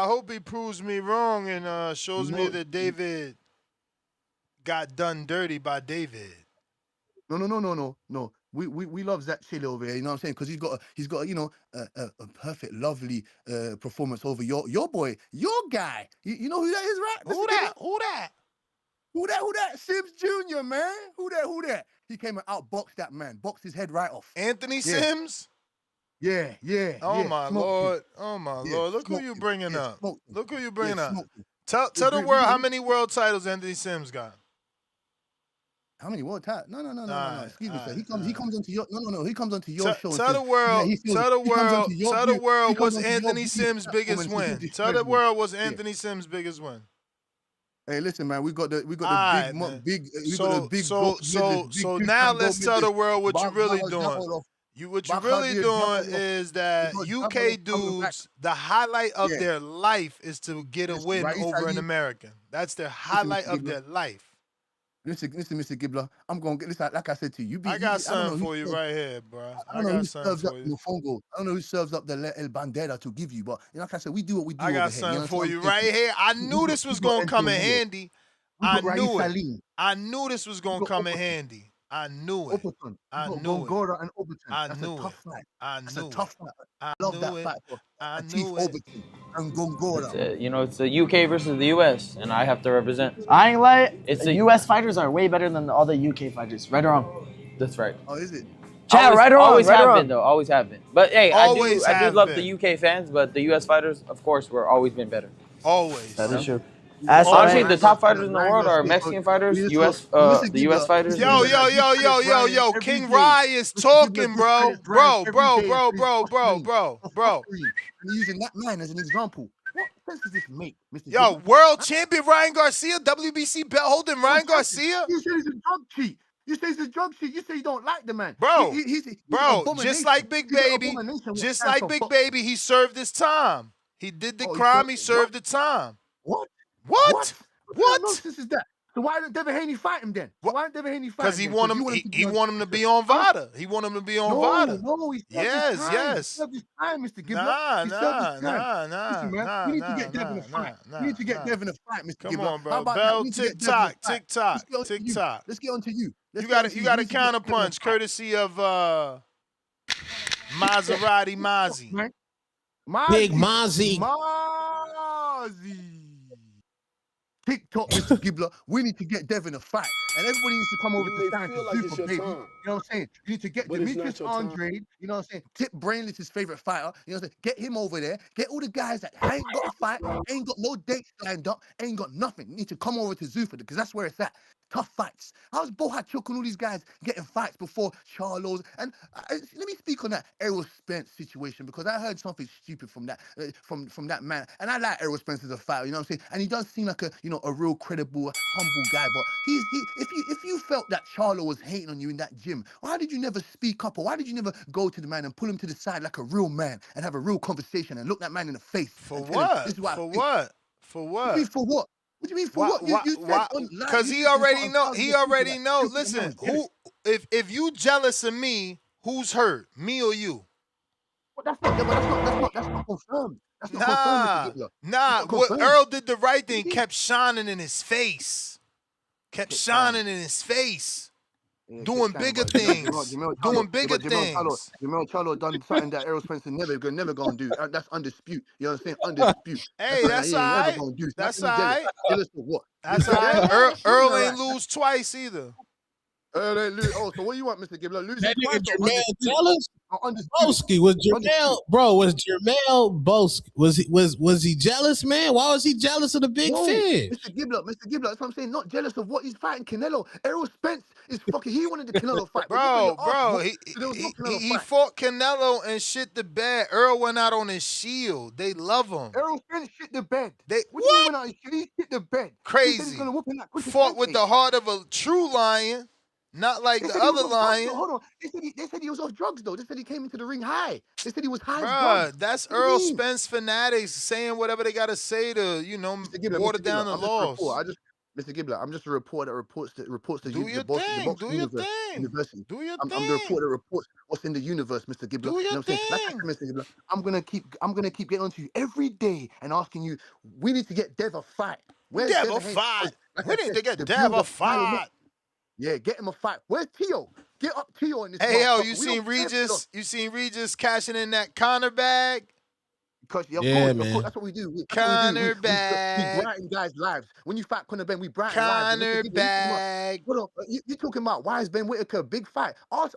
hope he proves me wrong and shows me that David got done dirty by David. No. We love Zach Chile over here. You know what I'm saying? Because he's got a perfect, lovely performance over your boy, your guy. You know who that is, right? Who that? Who that? Sims Jr., man. Who that? He came and outboxed that man, boxed his head right off. Anthony Sims? Yeah. Oh my Lord. Look who you bringing up. Tell the world how many world titles Anthony Sims got. How many world titles? No. Excuse me, sir. He comes onto your He comes onto your show. Tell the world what's Anthony Sims' biggest win. Tell the world what's Anthony Sims' biggest win. Hey, listen, man. We got the big. So now let's tell the world what you're really doing. What you're really doing is that UK dudes, the highlight of their life is to get a win over an American. That's their highlight of their life. Listen, Mr. Gibbler, I'm gonna get this. Like I said to you, I got something for you right here, bro. I got something for you. I don't know who serves up the El Bandera to give you, but like I said, we do what we do. I got something for you right here. I knew this was gonna come in handy. I knew it. I knew this was gonna come in handy. I knew it. I knew it. Gongora and Oberlton. I That's knew a tough it. fight. I That's knew a tough fight. I love that knew fight it. for I Atif knew it. Oberlton and Gongora. It's the UK versus the US, and I have to represent. I ain't lying. The US fighters are way better than all the UK fighters. Right or wrong? That's right. Oh, is it? Chat, right or wrong? Always right have or been wrong? though. Always have been. But hey, I do love been. the UK fans, but the US fighters, of course, were always been better. Always. That is true. Honestly, the top fighters in the world are Mexican fighters, the US fighters. Yo, King Rye is talking, bro. Bro. And using that man as an example. What sense does this make, Mr. Yo, Gibbler? world champion Ryan Garcia, WBC belt holding Ryan Garcia. You say he's a drug cheat. You say he's a drug cheat. You say you don't like the man. Bro, he's just like Big Baby, he served his time. He did the crime, he served the time. What? What nonsense is that? So why didn't Devin Haney fight him then? Because he want him to be on VADA. He want him to be on VADA. No, he served his time, Mr. Gibbler. Nah. We need to get Devin a fight. We need to get Devin a fight, Mr. Come Gibbler. on, bro. Bell, tick-tock. Let's get on to you. You got a counter punch courtesy of Maserati Mozzie. Big Mozzie. TikTok, Mr. Gibbler, we need to get Devin a fight. And everybody needs to come over to stand for Zuffa, baby. You know what I'm saying? You need to get Demetrius Andrade, you know what I'm saying? Tip Brainless, his favorite fighter. You know what I'm saying? Get him over there. Get all the guys that ain't got a fight, ain't got no dates lined up, ain't got nothing. You need to come over to Zuffa because that's where it's at. Tough fights. How's Bohachuk and all these guys getting fights before Charlos? And let me speak on that Errol Spence situation because I heard something stupid from that from that man. And I like Errol Spence as a fighter, you know what I'm saying? And he does seem like a real credible, humble guy. But if you felt that Charlo was hating on you in that gym, why did you never speak up? Or why did you never go to the man and pull him to the side like a real man and have a real conversation and look that man in the face? For what? For what? What do you mean for what? What do you mean for what? Because he already know. He already know. Listen, if you jealous of me, who's hurt? Me or you? That's not confirmed. That's not confirmed. What Earl did the right thing. Kept shining in his face. Doing bigger things. Doing bigger things. Jamel Charlo done something that Errol Spencer never gonna do. That's undisputed. You know what I'm saying? Undisputed. Hey, that's all right. That's all right. Jealous of what? That's all right. Earl ain't lose twice either. Oh, so what do you want, Mr. Gibbler? Losing That nigga twice or Jermel undisputed? jealous? Or undisputed? Boski was Undisputed. Jermel, bro. Was Jermel Boski? Was he jealous, man? Why was he jealous of the big No, fish? Mr. Gibbler, that's what I'm saying. Not jealous of what he's fighting Canelo. Errol Spence is fucking. He wanted the Canelo fight, but you got your Bro, arse whooped, so there was no Canelo he fight. fought Canelo and shit the bed. Earl went out on his shield. They love him. Errol Spence shit the bed. They What do you mean went out? He shit the bed. He said he's crazy. gonna whoop him like quick as Fought with pancake. the heart of a true lion, not like They the said he was other off drugs, lion. though. Hold on. They said he was off drugs though. They said he came into the ring high. They said he was high as Bruh, drugs. that's What do you Earl mean? Spence fanatics saying whatever they gotta say to, Mr. Gibbler, water Mr. down Gibbler, the laws. Mr. Gibbler, I'm just a reporter that reports the Do your the box thing. Do your universe, thing. university. Do your I'm the thing. reporter that reports what's in the universe, Mr. Gibbler. Do You your know what I'm saying? Like I thing. said, Mr. Gibbler, I'm gonna keep getting on to you every day and asking you, we need to get Dev a fight. Where's Dev Devin a Haney? fight. Like We I need said, to get the Dev build a up piling up. fight. Yeah, get him a fight. Where's Tio? Get up Tio in this Hey, yo, motherfucker. you We seen don't care for Regis? You seen Regis cashing in that Connor bag? Because Yeah, of man. course, that's what we do. That's Connor what we bag. brighten guys' lives. When you fight Conor Ben, we brighten lives. And Connor Mr. Gibbler, bag. hold on, you're talking about why is Ben Whitaker a big fight? Ask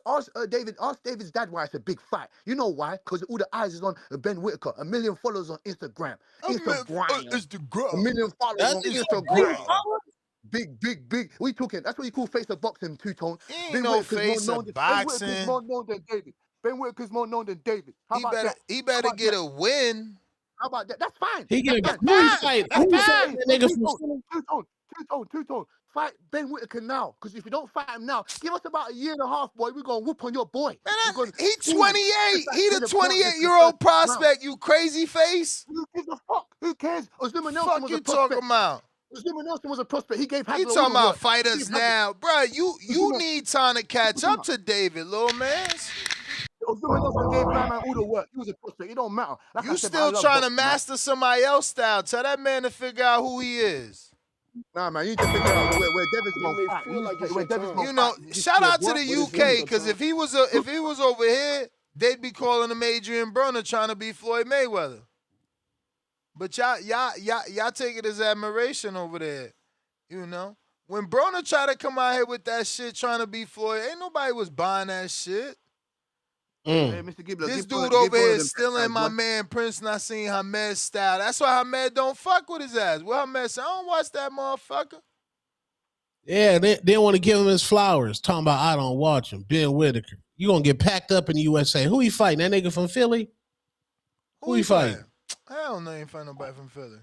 David's dad why it's a big fight. You know why? Because all the eyes is on Ben Whitaker. 1 million followers on Instagram. Instagram. 1 million followers That on nigga Instagram. Big. What you talking? That's what you call face of boxing, two-tone. Ain't no face of Ben Whitaker's boxing. more known than David. Ben Whitaker's more known than David. How about that? He better get a win. How about that? That's fine. He That's get fine. a fight. Who fight that nigga from Two-tone. Fight Ben Whitaker now. Because if you don't fight him now, give us about a year and a half, boy. We're going to whoop on your boy. Man, he 28. He the 28-year-old prospect, you crazy face. Who gives a fuck? Who cares? Ozuma Nelson Fuck was you a prospect. talking about? Ozuma Nelson was a prospect. He gave Hagler You all talking the about work. fighters now. Bro, you need time to catch up to David, little man. Ozuma Nelson gave my man all the work. He was a prospect. It don't matter. Like You I said, still trying to master somebody else's style. Tell that man to figure out who he is. Nah, man, you need to figure out where Devin's gonna fight. You know, shout out to the UK, because if he was over here, they'd be calling him Adrian Broner trying to be Floyd Mayweather. But y'all take it as admiration over there. You know? When Broner tried to come out here with that shit trying to be Floyd, ain't nobody was buying that shit. Hey, Mr. Gibbler, This dude over here is stealing my man Prince Nassim Hamed's style. That's why Hamed don't fuck with his ass. Well, Hamed said, I don't watch that motherfucker. Yeah, they want to give him his flowers. Talking about I don't watch him. Ben Whitaker. You gonna get packed up in the USA. Who he fighting? That nigga from Philly? Who he fighting? Hell no, ain't fighting nobody from Philly.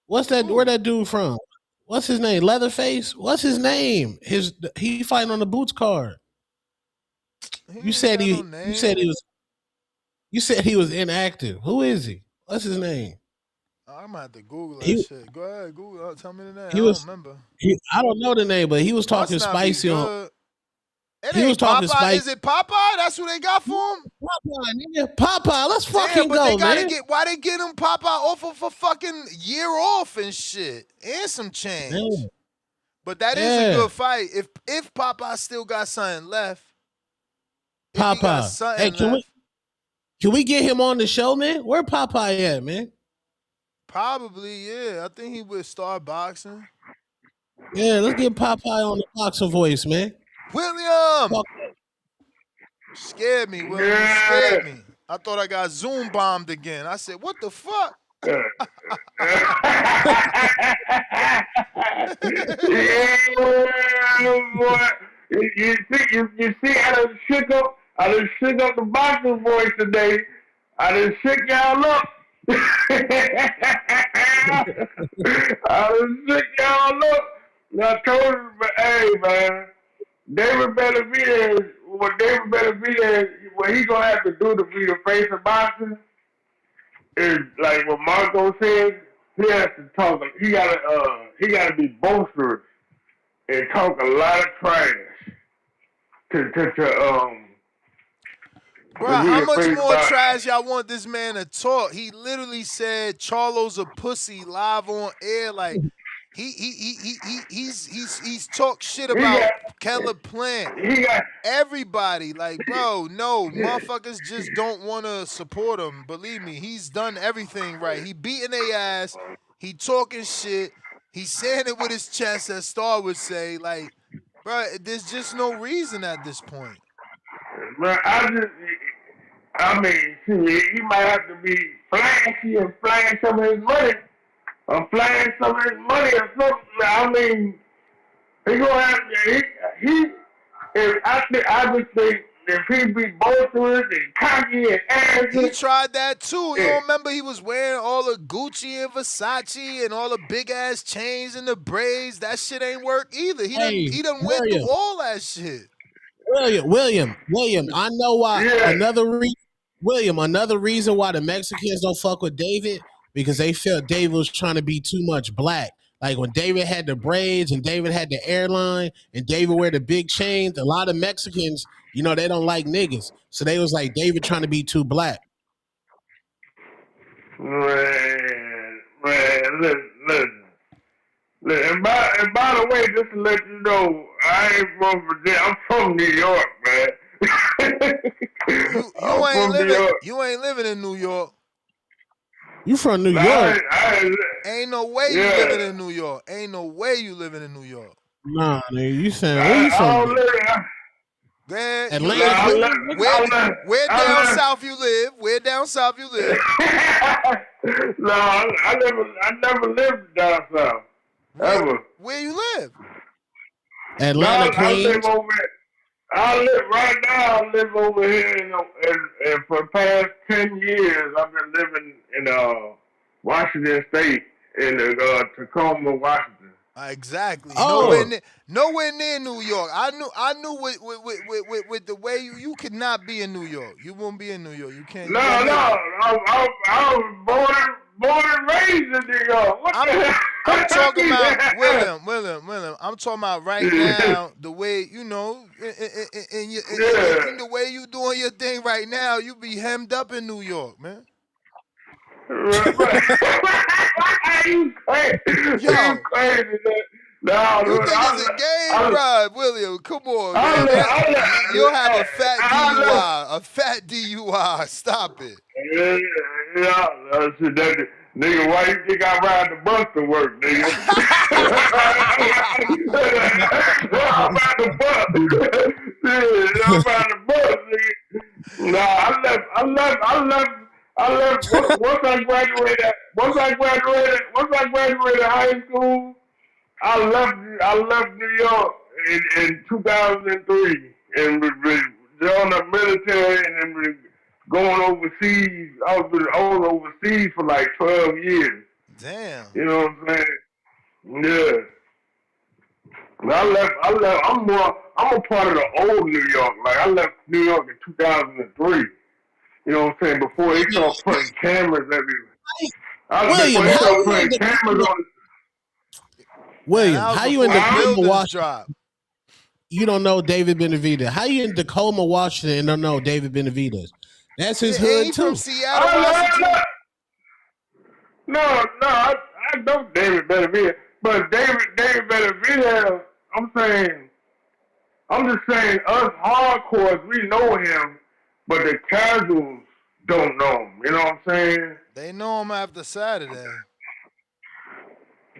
What's that? Where that dude from? What's his name? Leatherface? What's his name? He fighting on the Boots card. You said he was inactive. Who is he? What's his name? I'm gonna have to Google that shit. Go ahead, Google. Tell me the name. I don't remember. I don't know the name, but he was talking spicy on. He was talking spicy. Is it Popeye? That's who they got for him? Popeye, nigga. Popeye. Let's fucking go, man. Why they get him Popeye off of a fucking year off and shit and some change? Yeah. But that is a good fight. If Popeye still got something left. Popeye. Hey, can we get him on the show, man? Where Popeye at, man? Probably, yeah. I think he would start boxing. Yeah, let's get Popeye on the boxing voice, man. William! Scared me, William. You scared me. I thought I got Zoom bombed again. I said, what the fuck? Yeah, boy. You see, I done shook up the boxing voice today. I done shook y'all up. Now I told him, but hey, man, David better be there. What he gonna have to do to be the face of boxing is like what Marco said. He has to talk. He gotta be boisterous and talk a lot of trash Bro, how much more trash y'all want this man to talk? He literally said Charlo's a pussy live on air. Like he's talk shit about Keller Plant. Everybody, like, bro, no, motherfuckers just don't want to support him. Believe me, he's done everything right. He beating their ass. He talking shit. He's saying it with his chest, as Star would say. Like, Bro, there's just no reason at this point. But I mean, he might have to be flashy and flash some of his money, or flash some of his money or something. I mean, he gonna have to. I would think if he be boisterous and cocky and arrogant. He tried that too. You don't remember he was wearing all the Gucci and Versace and all the big ass chains and the braids. That shit ain't work either. He done went through all that shit. William, I know why. Another reason why the Mexicans don't fuck with David, because they felt David was trying to be too much black. Like when David had the braids and David had the airline and David wear the big chains, a lot of Mexicans, you know, they don't like niggas. So they was like, David trying to be too black. Man, listen. And by the way, just to let you know, I ain't from Virginia. I'm from New York, man. You ain't living in New York. You from New York? Ain't no way you living in New York. Ain't no way you living in New York. Nah, nigga, you saying where you from? Where down south you live? Where down south you live? No, I never lived down south. Ever. Where you live? Atlanta, Queens. I live over here, and for the past 10 years, I've been living in Washington State, in Tacoma, Washington. Exactly. Oh. Nowhere near New York. I knew with the way you could not be in New York. You won't be in New York. You can't. No. I was born and raised in New York. I'm talking about William. I'm talking about right now, the way, you know, in the way you doing your thing right now, you be hemmed up in New York, man. You crazy. You crazy, man. No, you think it's a game, bro, William? Come on, man. You'll have a fat DUI. A fat DUI. Stop it. Nigga, why you think I ride the bus to work, nigga? I'm ride the bus. I'm ride the bus, nigga. No, I left once I graduated high school. I left New York in 2003 and joined the military and then going overseas. I was overseas for like 12 years. Damn. You know what I'm saying? Yeah. I'm a part of the old New York. Like I left New York in 2003. You know what I'm saying? Before they started putting cameras William, how you in Tacoma, Washington? You don't know David Benavidez. How you in Tacoma, Washington, and don't know David Benavidez? That's his hood too. From Seattle, Washington. No, I know David Benavidez, but David Benavidez. I'm just saying, us hardcores, we know him, but the casuals don't know him. You know what I'm saying? They know him after Saturday.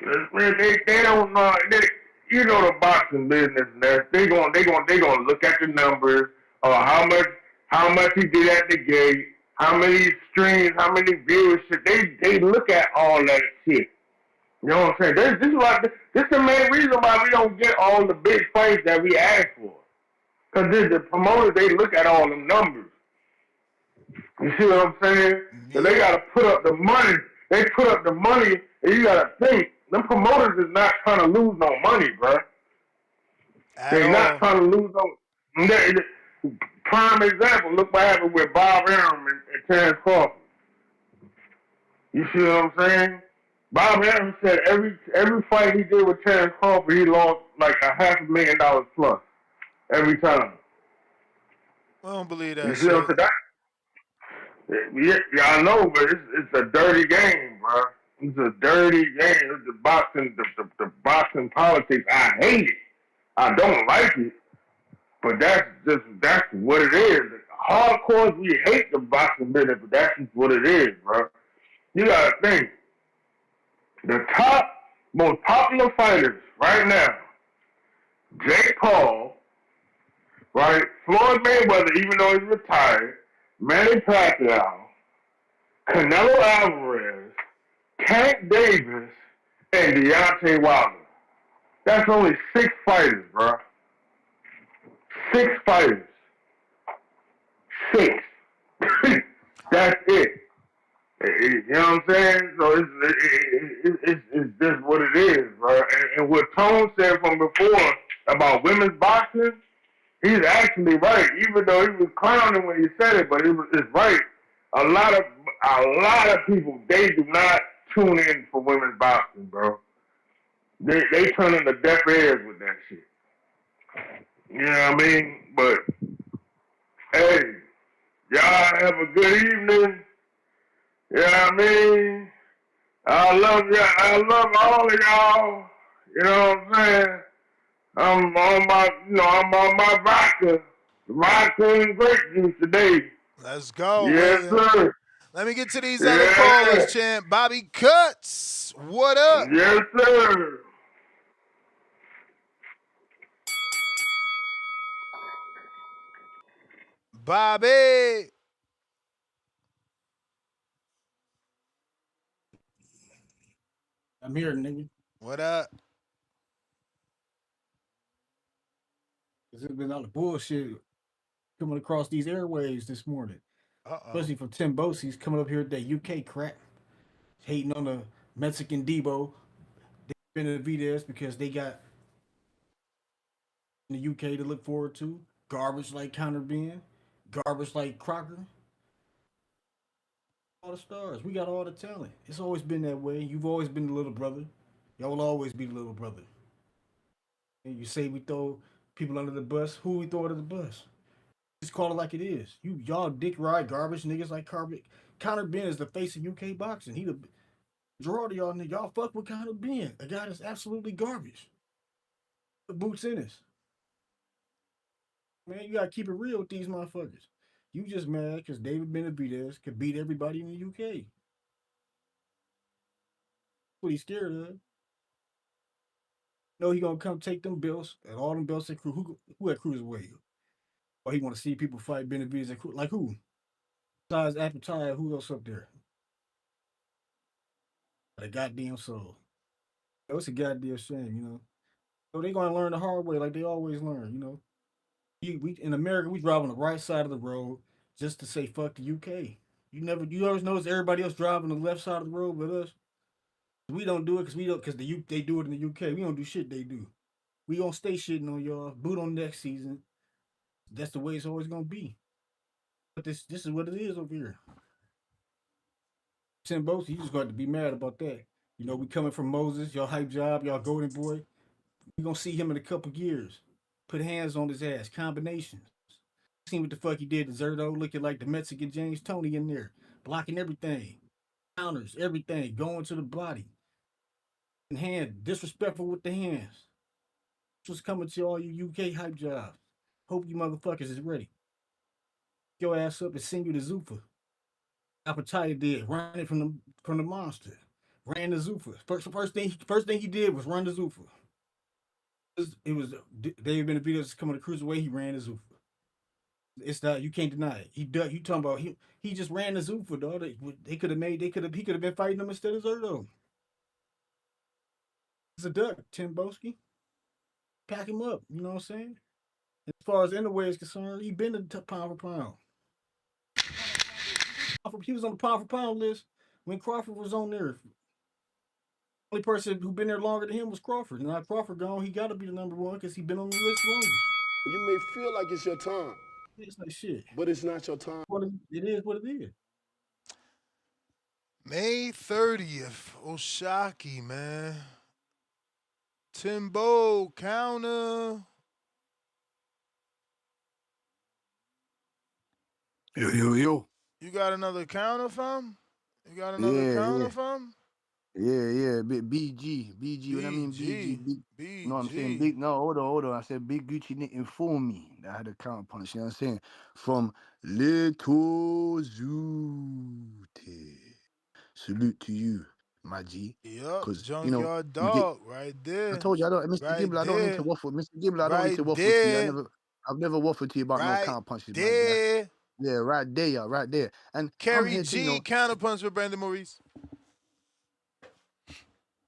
They don't know. You know the boxing business. They gonna look at the numbers or how much he did at the gate, how many streams, how many viewership. They look at all that shit. You know what I'm saying? This is the main reason why we don't get all the big fights that we ask for. Because the promoters, they look at all the numbers. You see what I'm saying? So they got to put up the money. They put up the money, and you got to think, them promoters is not trying to lose no money, bro. They're not trying to lose no. Prime example, look what happened with Bob Arum and Terrence Crawford. You see what I'm saying? Bob Arum said every fight he did with Terrence Crawford, he lost like $500,000 plus every time. I don't believe that. You see what I'm saying? Yeah, I know, but it's a dirty game, bro. It's a dirty game. It's the boxing politics. I hate it. I don't like it, but that's what it is. Hardcore, we hate the boxing business, but that's just what it is, bro. You gotta think. The top most popular fighters right now, Jake Paul, right? Floyd Mayweather, even though he's retired, Manny Pacquiao, Canelo Alvarez, Tank Davis, and Deontay Wilder. That's only 6 fighters, bro. 6 fighters. 6. That's it. You know what I'm saying? So it's just what it is, bro. And what Tone said from before about women's boxing, he's actually right. Even though he was clowning when he said it, but it's right. A lot of people, they do not tune in for women's boxing, bro. They turn into deaf ears with that shit. You know what I mean? But hey, y'all have a good evening. You know what I mean? I love y'all. I love all of y'all. You know what I'm saying? I'm on my vodka and grape juice today. Let's go. Yes, sir. Let me get to these other Yeah. callers, champ. Bobby Cuts, what up? Yes, sir. Bobby. I'm here, nigga. What up? This has been all the bullshit coming across these airwaves this morning. Especially from Tim Bosie's coming up here with that UK crap. Hating on the Mexican Debo, Benavidez, because they got in the UK to look forward to. Garbage like Counter Ben, garbage like Crocker. All the stars. We got all the talent. It's always been that way. You've always been the little brother. Y'all will always be the little brother. And you say we throw people under the bus. Who we throw under the bus? Just call it like it is. Y'all dick ride garbage niggas like Carpet. Conor Ben is the face of UK boxing. He the draw to y'all niggas. Y'all fuck with Conor Ben, a guy that's absolutely garbage. The boots in us. Man, you gotta keep it real with these motherfuckers. You just mad because David Benavidez could beat everybody in the UK. What he's scared of. No, he gonna come take them belts and all them belts at crew. Who at cruiserweight? Or he want to see people fight Benavidez at crew? Like who? Besides Apatow, who else up there? The goddamn soul. It's a goddamn shame, you know. So they gonna learn the hard way, like they always learn, you know. We in America, we drive on the right side of the road just to say fuck the UK. You always notice everybody else driving the left side of the road with us. We don't do it because they do it in the UK. We don't do shit they do. We gonna stay shitting on y'all. Boot on next season. That's the way it's always gonna be. But this is what it is over here. Tim Bosie, you just got to be mad about that. You know, we coming from Moses, y'all hype job, y'all golden boy. We gonna see him in a couple years. Put hands on his ass, combinations. Seen what the fuck he did to Zerto, looking like the Mexican James Tony in there, blocking everything, counters, everything, going to the body. And hand, disrespectful with the hands. Just coming to all you UK hype jobs. Hope you motherfuckers is ready. Your ass up and send you to Zuffa. Appetite did, running from the monster. Ran the Zuffa. First thing he did was run the Zuffa. It was David Benavidez coming to cruiserweight. He ran the Zuffa. It's not, you can't deny it. You talking about he just ran the Zuffa, dog. He could have been fighting him instead of Zerto. It's a duck, Tim Boski. Pack him up. You know what I'm saying? As far as Inouye is concerned, he been the pound for pound. He was on the pound for pound list when Crawford was on there. Only person who been there longer than him was Crawford. Now Crawford gone, he got to be the number one because he been on the list longest. You may feel like it's your time. It's like shit. But it's not your time. It is what it is. May 30th, Oshaki, man. Timbo, counter. Yo. You got another counter, fam? You got another counter, fam? Yeah. BG. What I mean, BG. No, I'm saying big. No, hold on. I said Big Gucci didn't inform me that I had a counter punch. You know what I'm saying? From Little Zute. Salute to you. my G. Yup, Because junkyard you get. dog, right I there, told you, Mr. right Gibbler, I don't need to there, waffle. Mr. Gibbler, I don't need right to waffle to you. there, I've never waffled to you about no right counter punches, my guy. there. Yeah, right there, yeah, right there. And I'm Kerry here to, G counterpunch for Brandon Maurice.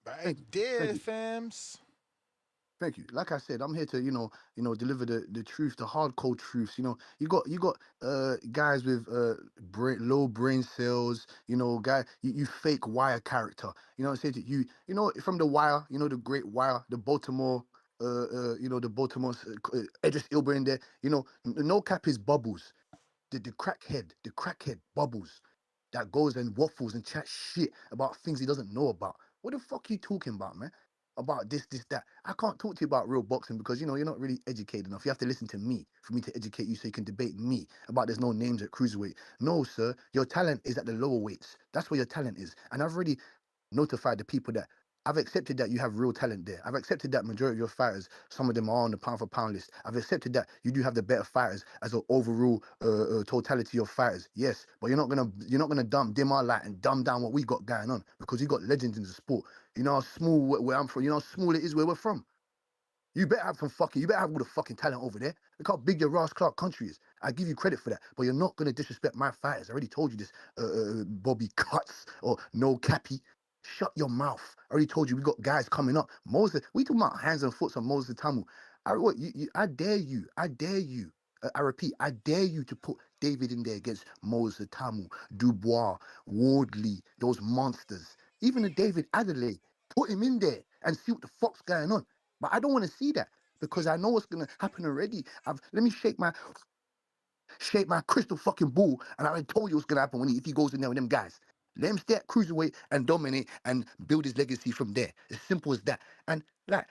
Right thank you, thank there, you. fams. Thank you. Like I said, I'm here to, deliver the truth, the hardcore truths. You got guys with low brain cells, you fake wire character. You know what I'm saying? From the wire, the great wire, the Baltimore the Baltimore Idris Elba in there. No cap is bubbles. The crackhead bubbles that goes and waffles and chats shit about things he doesn't know about. What the fuck are you talking about, man? About this, that. I can't talk to you about real boxing because you're not really educated enough. You have to listen to me for me to educate you so you can debate me about there's no names at cruiserweight. No, sir. Your talent is at the lower weights. That's where your talent is. And I've already notified the people that I've accepted that you have real talent there. I've accepted that majority of your fighters, some of them are on the pound for pound list. I've accepted that you do have the better fighters as an overall totality of fighters. Yes, but you're not gonna dim our light and dumb down what we got going on because you got legends in the sport. You know how small where I'm from. You know how small it is where we're from. You better have you better have all the fucking talent over there. Look how big your Ross Clark country is. I give you credit for that, but you're not gonna disrespect my fighters. I already told you this, Bobby Cuts or No Cappy. Shut your mouth. I already told you we got guys coming up. Moses, we talking about hands and foots on Moses Tamu. I dare you. I dare you. I repeat, I dare you to put David in there against Moses Tamu, Dubois, Wardley, those monsters. Even a David Adelaide, put him in there and see what the fuck's going on. But I don't want to see that because I know what's gonna happen already. Let me shake my crystal fucking ball, and I already told you what's gonna happen if he goes in there with them guys. Let him stay at cruiserweight and dominate and build his legacy from there. As simple as that. And like,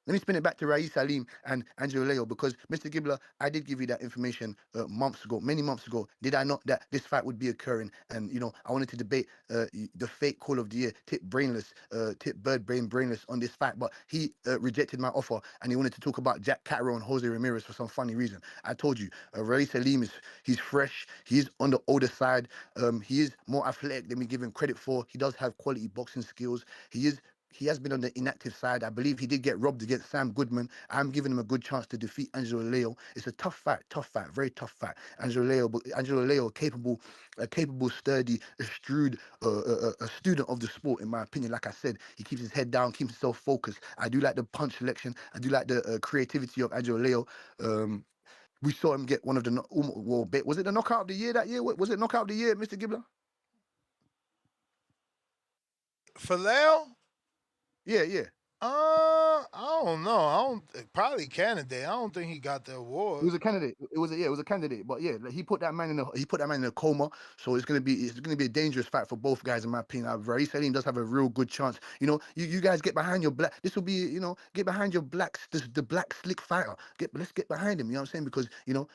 let me spin it back to Ra'eese Aleem and Angelo Leo because Mr. Gibbler, I did give you that information months ago, many months ago. Did I not that this fight would be occurring? And I wanted to debate the fake call of the year, Tip Brainless on this fight, but he rejected my offer and he wanted to talk about Jack Catterall and Jose Ramirez for some funny reason. I told you, Ra'eese Aleem he's fresh, he's on the older side, he is more athletic than we give him credit for. He does have quality boxing skills. He has been on the inactive side. I believe he did get robbed against Sam Goodman. I'm giving him a good chance to defeat Angelo Leo. It's a tough fight, very tough fight. Angelo Leo, a capable, sturdy, astute, a student of the sport, in my opinion. Like I said, he keeps his head down, keeps himself focused. I do like the punch selection. I do like the creativity of Angelo Leo. We saw him get one of the was it the knockout of the year that year? Was it knockout of the year, Mr. Gibbler? For Leo? Yeah. I don't know. Probably candidate. I don't think he got the award. He was a candidate. It was a candidate. But yeah, he put that man in a coma. So it's gonna be a dangerous fight for both guys, in my opinion. Ra'eese Aleem does have a real good chance. You guys get behind your black. This will be get behind your blacks. The black slick fighter. Let's get behind him. You know what I'm saying? Because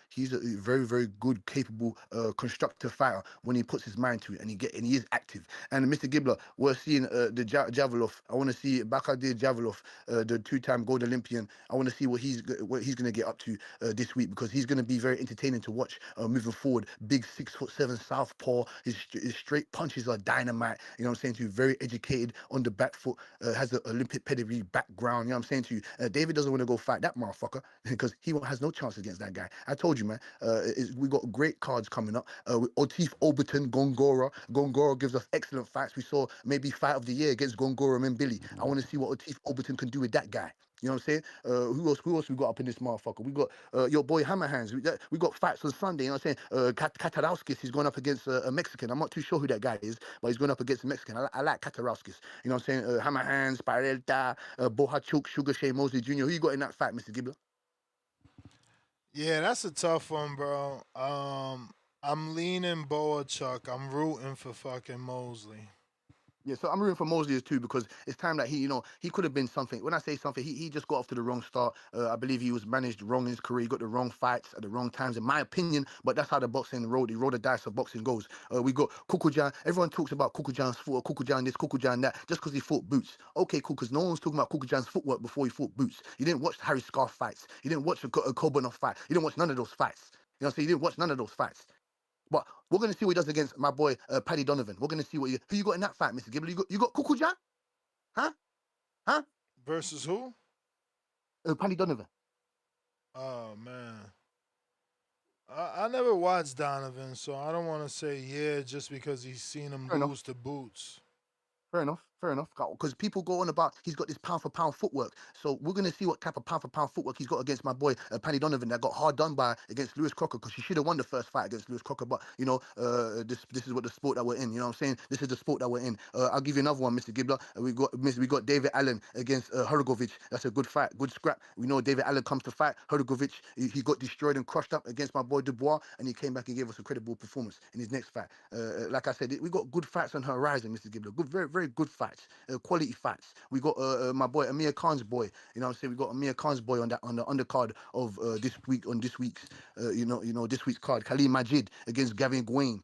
he's a very very good, capable, constructive fighter when he puts his mind to it and he is active. And Mr. Gibbler, we're seeing the Javelov. I want to see Bakadir Javelov, the two-time gold Olympian. I want to see what he's going to get up to this week because he's going to be very entertaining to watch moving forward. Big 6'7" southpaw. His straight punches are dynamite. You know what I'm saying to you? Very educated on the back foot. Has an Olympic pedigree background. You know what I'm saying to you? David doesn't want to go fight that motherfucker because he has no chance against that guy. I told you, man. We got great cards coming up. With Atif Oberlton, Gongora. Gongora gives us excellent fights. We saw maybe fight of the year against Gongora and Billy. I want to see what Atif Oberlton can do with that guy. You know what I'm saying? Who else we got up in this motherfucker? We got your boy Hammer Hands. We got fights on Sunday. You know what I'm saying? Katarowskis, he's going up against a Mexican. I'm not too sure who that guy is, but he's going up against a Mexican. I like Katarowskis. You know what I'm saying? Hammer Hands, Parelta, Bohachuk, Sugar Shea Mosley Jr. Who you got in that fight, Mr. Gibbler? Yeah, that's a tough one, bro. I'm leaning Boachuk. I'm rooting for fucking Mosley. Yeah, so I'm rooting for Mosley too because it's time that he could have been something. When I say something, he just got off to the wrong start. I believe he was managed wrong in his career. He got the wrong fights at the wrong times, in my opinion. But that's how the boxing roll. The roll the dice of boxing goes. We got Kukujan. Everyone talks about Kukujan's foot, Kukujan this, Kukujan that, just because he fought Boots. Okay, cool, because no one's talking about Kukujan's footwork before he fought Boots. You didn't watch Harry Scarf fights. You didn't watch a Kobanov fight. You didn't watch none of those fights. You know what I'm saying? You didn't watch none of those fights. But we're gonna see what he does against my boy Paddy Donovan. We're gonna see who you got in that fight, Mr. Gibble. You got Kukuja? Huh? Versus who? Paddy Donovan. Oh man. I never watched Donovan, so I don't want to say yeah just because he's seen him Fair enough. lose to Boots. Fair enough. Because people go on about he's got this pound for pound footwork. So we're gonna see what type of pound for pound footwork he's got against my boy Paddy Donovan that got hard done by against Lewis Crocker because he should have won the first fight against Lewis Crocker. But this is what the sport that we're in. You know what I'm saying? This is the sport that we're in. I'll give you another one, Mr. Gibbler. We got David Allen against Hrgovic. That's a good fight, good scrap. We know David Allen comes to fight. Hrgovic, he got destroyed and crushed up against my boy Dubois, and he came back and gave us a credible performance in his next fight. Like I said, we got good fights on the horizon, Mr. Gibbler. Good, very, very good fights. Quality fights. We got my boy Amir Khan's boy. You know what I'm saying? We got Amir Khan's boy on the undercard of this week's this week's card. Khalil Majid against Gavin Gwain.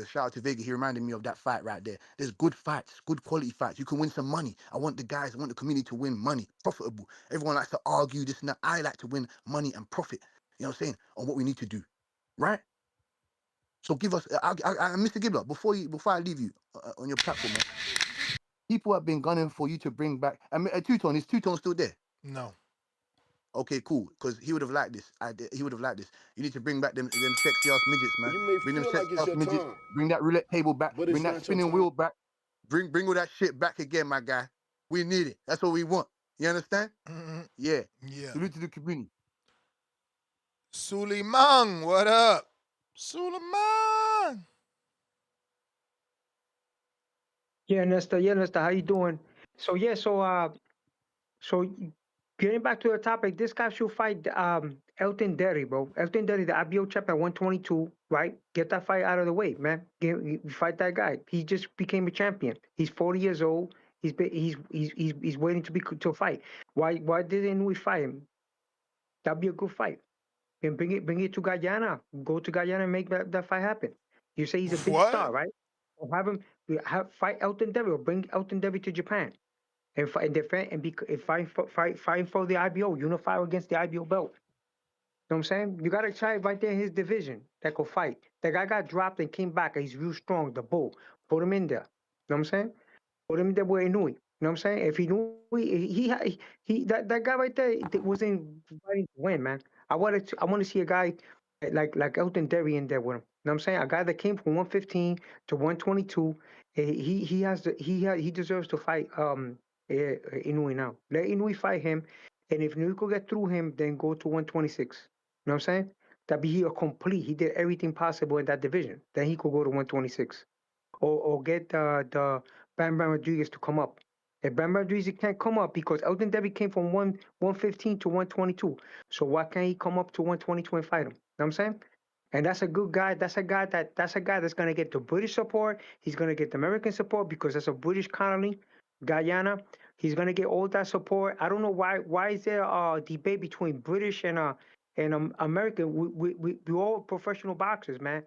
Shout out to Vega. He reminded me of that fight right there. There's good fights, good quality fights. You can win some money. I want the community to win money, profitable. Everyone likes to argue this and that. I like to win money and profit. You know what I'm saying? On what we need to do, right? So give us, Mr. Gibbler, before I leave you on your platform, man. People have been gunning for you to bring back. Two-Tone, is Two-Tone still there? No. Okay, cool. Because he would have liked this. He would have liked this. You need to bring back them sexy ass midgets, man. You may Bring them feel like sexy it's ass your midgets. time, Bring that roulette table back. but Bring it's that not your spinning time. wheel back. Bring all that shit back again, my guy. We need it. That's what we want. You understand? Mm-hmm. Yeah. Yeah. Salute to the community. Suleiman, what up? Suleiman. Yeah, Nesta, how you doing? So getting back to the topic, this guy should fight Elton Derry, bro. Elton Derry, the IBO champ at 122, right? Get that fight out of the way, man. Fight that guy. He just became a champion. He's 40 years old. He's waiting to fight. Why didn't we fight him? That'd be a good fight. And bring it to Guyana. Go to Guyana and make that fight happen. You say he's a big star, right? Or have him fight Elton Derry or bring Elton Derry to Japan and fight and defend and fight for the IBO, unify against the IBO belt. You know what I'm saying? You got to try right there in his division that could fight. That guy got dropped and came back. And he's real strong. The bull. Put him in there. You know what I'm saying? Put him in there where he knew it. You know what I'm saying? If he knew that guy right there wasn't fighting to win, man. I want to see a guy like Elton Derry in there with him. You know what I'm saying? A guy that came from 115 to 122. He deserves to fight Inouye now. Let Inouye fight him, and if Inouye could get through him, then go to 126. You know what I'm saying? That'd be a complete. He did everything possible in that division. Then he could go to 126, or get the Bam Rodriguez to come up. If Bam Rodriguez can't come up because Elton Derby came from 115 to 122, so why can't he come up to 122 and fight him? You know what I'm saying? And that's a good guy. That's a guy that's gonna get the British support. He's gonna get the American support because that's a British colony, Guyana. He's gonna get all that support. I don't know why is there a debate between British and American? We all professional boxers, man.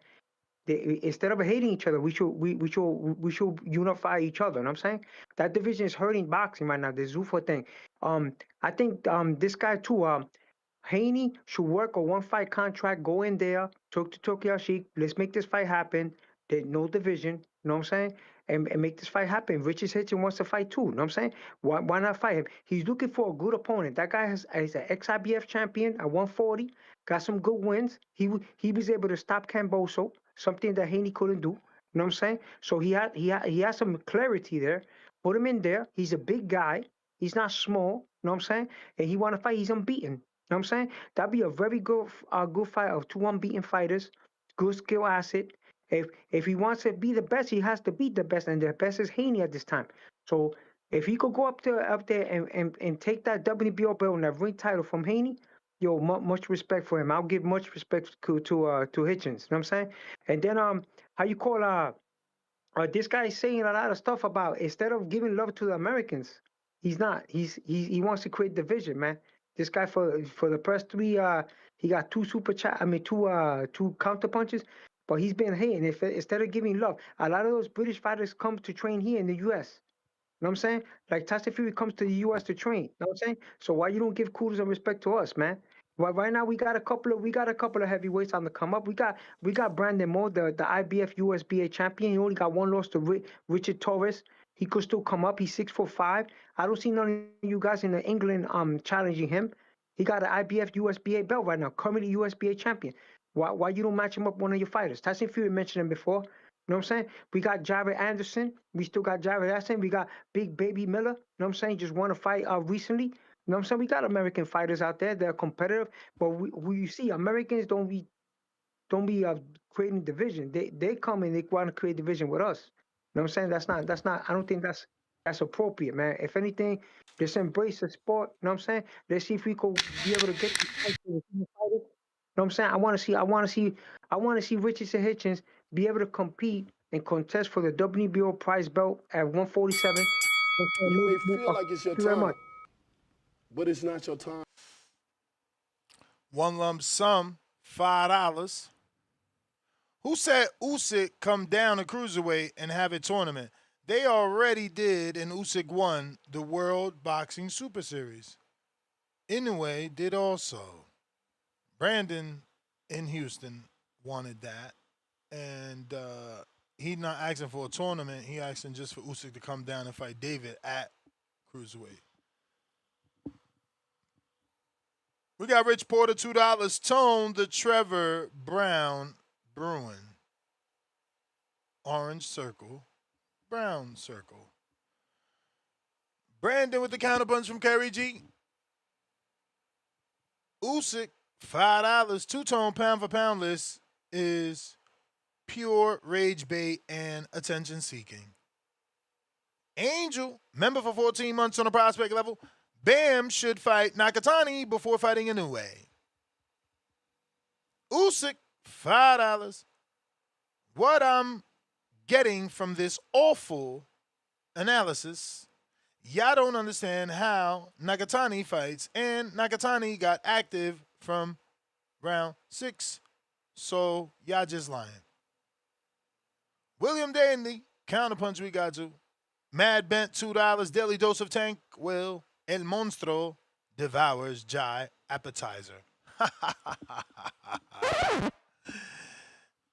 Instead of hating each other, we should unify each other. You know what I'm saying? That division is hurting boxing right now. The Zuffa thing. I think this guy too. Haney should work a one fight contract. Go in there, talk to Tokyo Sheik. Let's make this fight happen. There's no division. You know what I'm saying? And make this fight happen. Richardson Hitchins wants to fight too. You know what I'm saying? Why not fight him? He's looking for a good opponent. That guy is an ex-IBF champion at 140. Got some good wins. He was able to stop Camboso, something that Haney couldn't do. You know what I'm saying? So he has some clarity there. Put him in there. He's a big guy. He's not small. You know what I'm saying? And he want to fight. He's unbeaten. You know what I'm saying? That'd be a very good fight of two unbeaten fighters. Good skill asset. If he wants to be the best, he has to beat the best, and the best is Haney at this time. So if he could go up there and take that WBO belt and that ring title from Haney, yo, much respect for him. I'll give much respect to Hitchens. You know what I'm saying? And then how you call this guy is saying a lot of stuff about instead of giving love to the Americans, he's not. He wants to create division, man. This guy for the first three, he got two counter punches, but he's been hating. If instead of giving love, a lot of those British fighters come to train here in the U.S. You know what I'm saying? Like Tyson Fury comes to the U.S. to train. You know what I'm saying? So why you don't give kudos and respect to us, man? Right now we got a couple of heavyweights on the come up. We got Brandon Moore, the IBF USBA champion. He only got one loss to Richard Torres. He could still come up. He's 6'5". I don't see none of you guys in the England challenging him. He got an IBF USBA belt right now, currently USBA champion. Why you don't match him up with one of your fighters? Tyson Fury mentioned him before. You know what I'm saying? We got Jared Anderson. We still got Jared Anderson. We got Big Baby Miller. You know what I'm saying? Just won a fight recently. You know what I'm saying? We got American fighters out there that are competitive, but we see Americans don't be creating division. They come and they want to create division with us. You know what I'm saying? That's not. I don't think that's appropriate, man. If anything, just embrace the sport. You know what I'm saying? Let's see if we could be able to get these fighters. You know what I'm saying? I want to see Richardson Hitchens be able to compete and contest for the WBO prize belt at 147. You may feel like it's your Thank you very time, much. but it's not your time. One lump sum, $5. Who said Usyk come down to cruiserweight and have a tournament? They already did, and Usyk won the World Boxing Super Series. Inoue did also. Brandon in Houston wanted that, and he's not asking for a tournament. He asking just for Usyk to come down and fight David at cruiserweight. We got Rich Porter, $2. Tone the Trevor Brown Bruin. Orange circle, brown circle. Brandon with the counterpunch from Kerry G. Usyk, $5. Two-tone pound for pound list is pure rage bait and attention seeking. Angel, member for 14 months on a prospect level. Bam should fight Nakatani before fighting Inoue. Usyk, $5. What I'm getting from this awful analysis, y'all don't understand how Nakatani fights, and Nakatani got active from round 6, so y'all just lying. William Danley, counterpunch we got to. Mad Bent, $2. Daily dose of tank. Well, El Monstro devours Jai appetizer.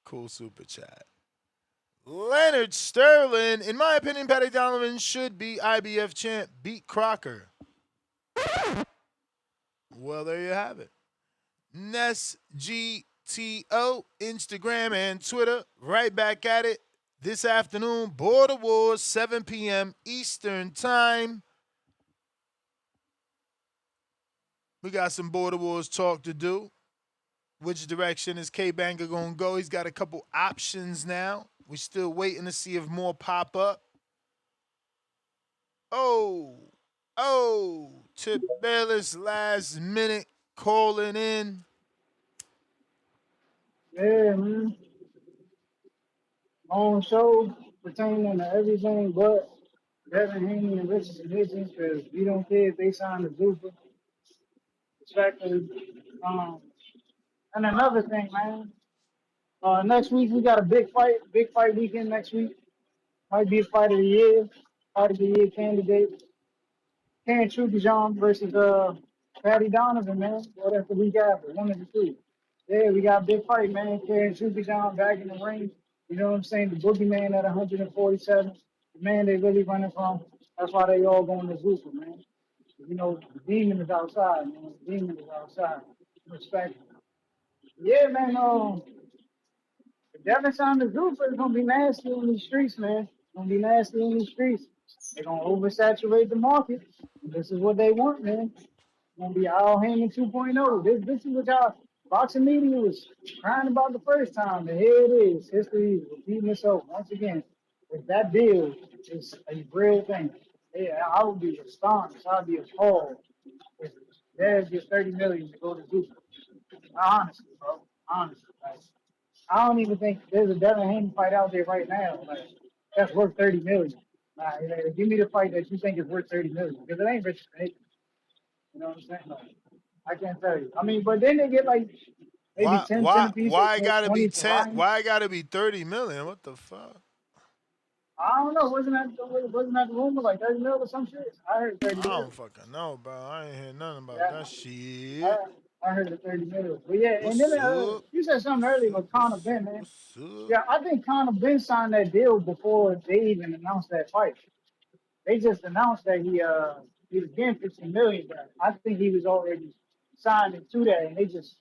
Cool super chat. Leonard Sterling, in my opinion, Patty Donovan should be IBF champ. Beat Crocker. Well, there you have it. Ness GTO, Instagram and Twitter. Right back at it this afternoon. Border Wars, 7 p.m. Eastern Time. We got some Border Wars talk to do. Which direction is K-Banger going to go? He's got a couple options now. We're still waiting to see if more pop up. Tibelis last minute calling in. Yeah, man. On show pertaining to everything but Devin Haney and Richardson Hitchins because we don't care if they sign the Zuffa. Respectfully. And another thing, man. Next week we got a big fight weekend next week. Might be a fight of the year candidate. Karen Trubijon versus Patty Donovan, man. Well, that's the week after, one of the two. Yeah, we got a big fight, man. Karen Trubijon back in the ring. You know what I'm saying? The boogeyman at 147. The man they really running from. That's why they all going to Zuffa, man. You know, the demon is outside, man. The demon is outside. Respect. Yeah, man. If Devin signed the Zuffa, it's gonna be nasty in these streets, man. It's gonna be nasty in these streets. They're gonna oversaturate the market. This is what they want, man. It's gonna be all hanging 2.0. This is what y'all boxing media was crying about the first time. And here it is. History is repeating itself once again. If that deal is a real thing, yeah, I would be astonished. I'd be appalled if Dev gets 30 million to go to Zuffa. Honestly, bro. Honestly. Like, I don't even think there's a Devin Haney fight out there right now. Like, that's worth 30 million. Give me the fight that you think is worth 30 million. Because it ain't Richard Hitchens. You know what I'm saying? Like, I can't tell you. I mean, but then they get like maybe 10 centipedes. Why gotta be 20 for 10? Ryan. Why gotta be 30 million? What the fuck? I don't know. Wasn't that the rumor like 30 mil or some shit? I heard 30 I mil. don't fucking know, bro. I ain't hear nothing about Yeah. that shit. I heard the 30 minutes. But yeah, and then What's up? you said something earlier with Conor Ben, man. What's up? Yeah, I think Conor Ben signed that deal before they even announced that fight. They just announced that he was getting 15 million, but I think he was already signed into that, and they just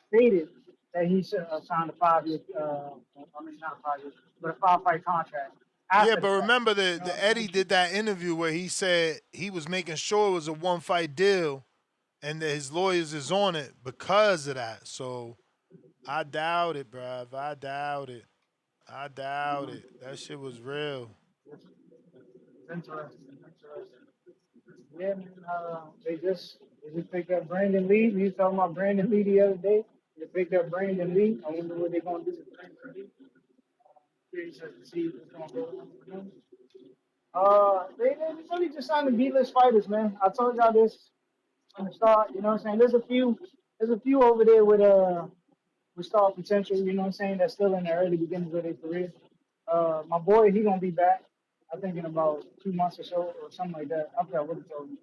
stated that he signed a 5 year, I mean not 5 years, but a 5 fight contract Yeah, after the but fact. remember You know the what I'm Eddie saying? did that interview where he said he was making sure it was a 1 fight deal and that his lawyers is on it because of that. So I doubt it, bruv. I doubt it. I doubt it. That shit was real. It's interesting. Interesting. Yeah, man. They just picked up Brandon Lee. We was talking about Brandon Lee the other day. They picked up Brandon Lee. I wonder what they're gonna do with Brandon Lee. Curious to see what's gonna go on with him. They really just signed the B-list fighters, man. I told y'all this from the start. You know what I'm saying? There's a few over there with star potential. You know what I'm saying? That's still in the early beginnings of their career. My boy, he gonna be back. I think in about 2 months or so, or something like that. I forgot what he told me.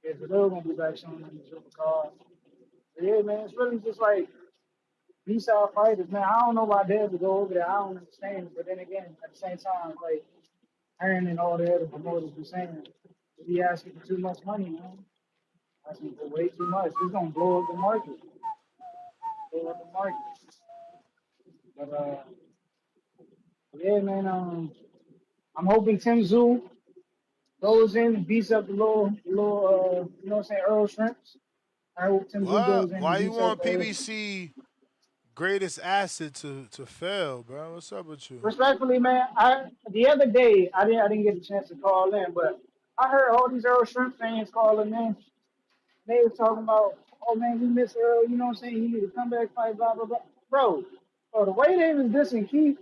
Yeah, Jalil gonna be back soon in the Zuffa card. But yeah, man, it's really just like B-side fighters, man. I don't know why they would go over there. I don't understand it. But then again, at the same time, like Aaron and all the other promoters be saying, if he asking for too much money, man, asking for way too much, it's gonna blow up the market. Blow up the market. But yeah, man, I'm hoping Tim Zoo goes in and beats up the little, you know what I'm saying, Earl Shrimps. I hope Tim Zoo What? goes in and Why you beats up want PBC greatest asset to fail, bro? What's up with you? Respectfully, man, the other day I didn't get a chance to call in, but I heard all these Earl Shrimp fans calling in. They were talking about, oh man, we miss Earl, you know what I'm saying? He need to come back, fight, blah blah blah. Bro, the way they was dissing Keith,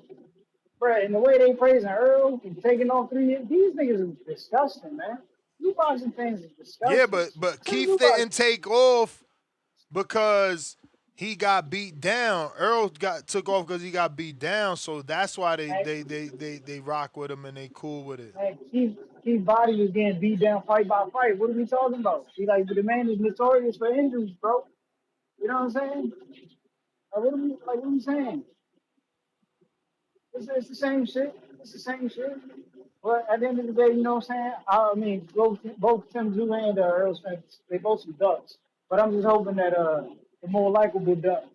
bro, and the way they praising Earl and taking off 3 years, these niggas is disgusting, man. You boxing fans is Yeah, disgusting. but Tim Keith Zuba, didn't take off because he got beat down. Earl got took off because he got beat down, so that's why they rock with him and they cool with it. man, Keith body was getting beat down fight by fight. What are we talking about? See, like the man is notorious for injuries, bro. You know what I'm saying? What are we saying? It's the same shit. It's the same shit. But at the end of the day, you know what I'm saying? I mean, both Tim Zoo and Earl Spence, they both some ducks. But I'm just hoping that the more likable duck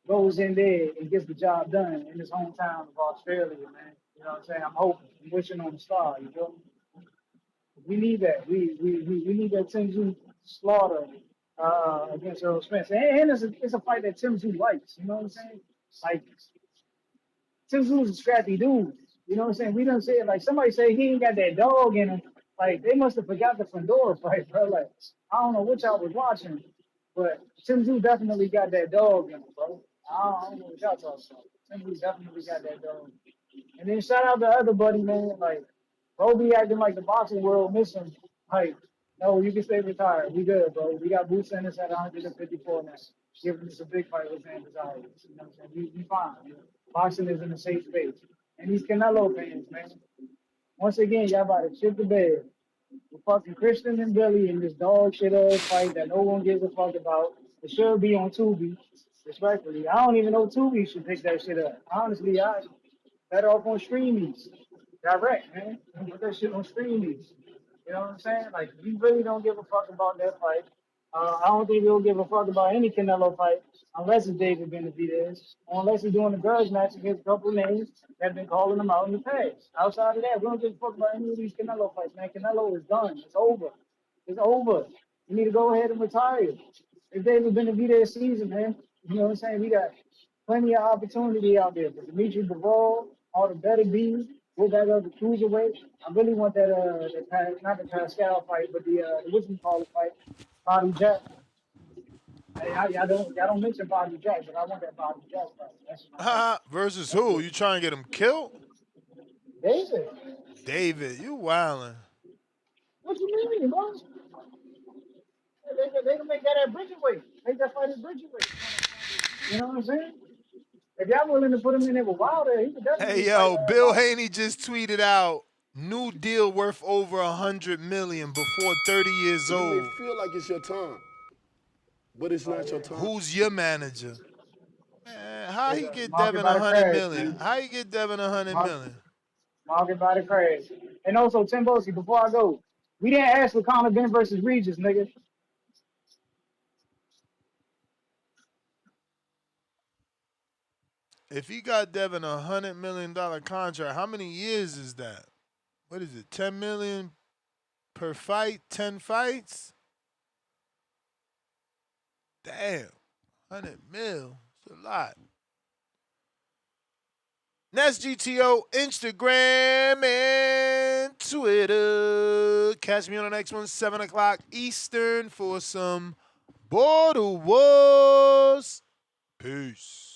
goes in there and gets the job done in his hometown of Australia, man. You know what I'm saying? I'm hoping. I'm wishing on the star, you know? We need that. We need that Tim Zoo slaughter against Earl Spence. And it's a fight that Tim Zoo likes, you know what I'm saying? Like, Tim Tsz's a scrappy dude. You know what I'm saying? We don't say it like somebody say he ain't got that dog in him. Like they must have forgot the Fedora fight, bro. Like I don't know what y'all was watching, but Tim Tszyu definitely got that dog in him, bro. I don't know what y'all talking about. Tim Tszyu definitely got that dog. And then shout out to other buddy, man. Like bro be acting like the boxing world miss him. Like, no, you can stay retired. We good, bro. We got boots in us at 154 now. Giving us a big fight with Van Desire. You know what I'm saying? We fine. You know? Boxing is in a safe space. And these Canelo fans, man. Once again, y'all about to shit the bed. With fucking Christian and Billy in this dog shit ass fight that no one gives a fuck about. It should be on Tubi. Respectfully. I don't even know Tubi should pick that shit up. Honestly, I better off on Streamies. Direct, man. Put that shit on Streamies. You know what I'm saying? Like, we really don't give a fuck about that fight. I don't think we'll give a fuck about any Canelo fight unless it's David Benavidez, or unless he's doing a grudge match against a couple of names that have been calling him out in the past. Outside of that, we don't give a fuck about any of these Canelo fights, man. Canelo is done. It's over. It's over. You need to go ahead and retire. It's David Benavidez season, man. You know what I'm saying? We got plenty of opportunity out there. But Dimitri Bivol, all the better bees, go back up the cruiserweight. I really want that, not the Pascal fight, but the what's he call it fight, Bobby Jack. Y'all don't mention Bobby Jack, but I want that Bobby Jack fight. That's my fight. Versus who? You trying to get him killed? David, David, you wildin'. what you mean, bro? They can make that at Bridgetweight. Make that fight at Bridgetweight. You know what I'm saying? If y'all willing to put him in there with Wilder, he could definitely Hey fight yo, Bill Wilder. Haney just tweeted out new deal worth over $100 million before 30 years You may old. feel like it's your time. But it's not your time. Who's your manager? Man, how he Nigga, get market Devin by the 100 crash, million? man. How he get Devin 100 million? Market by the crash. And also, Timbosi, before I go, we didn't ask for Conor Ben versus Regis, nigga. If he got Devin $100 million contract, how many years is that? What is it? 10 million per fight? 10 fights? Damn, 100 mil. It's a lot. That's GTO, Instagram, and Twitter. Catch me on the next one, 7 o'clock Eastern for some Border Wars. Peace.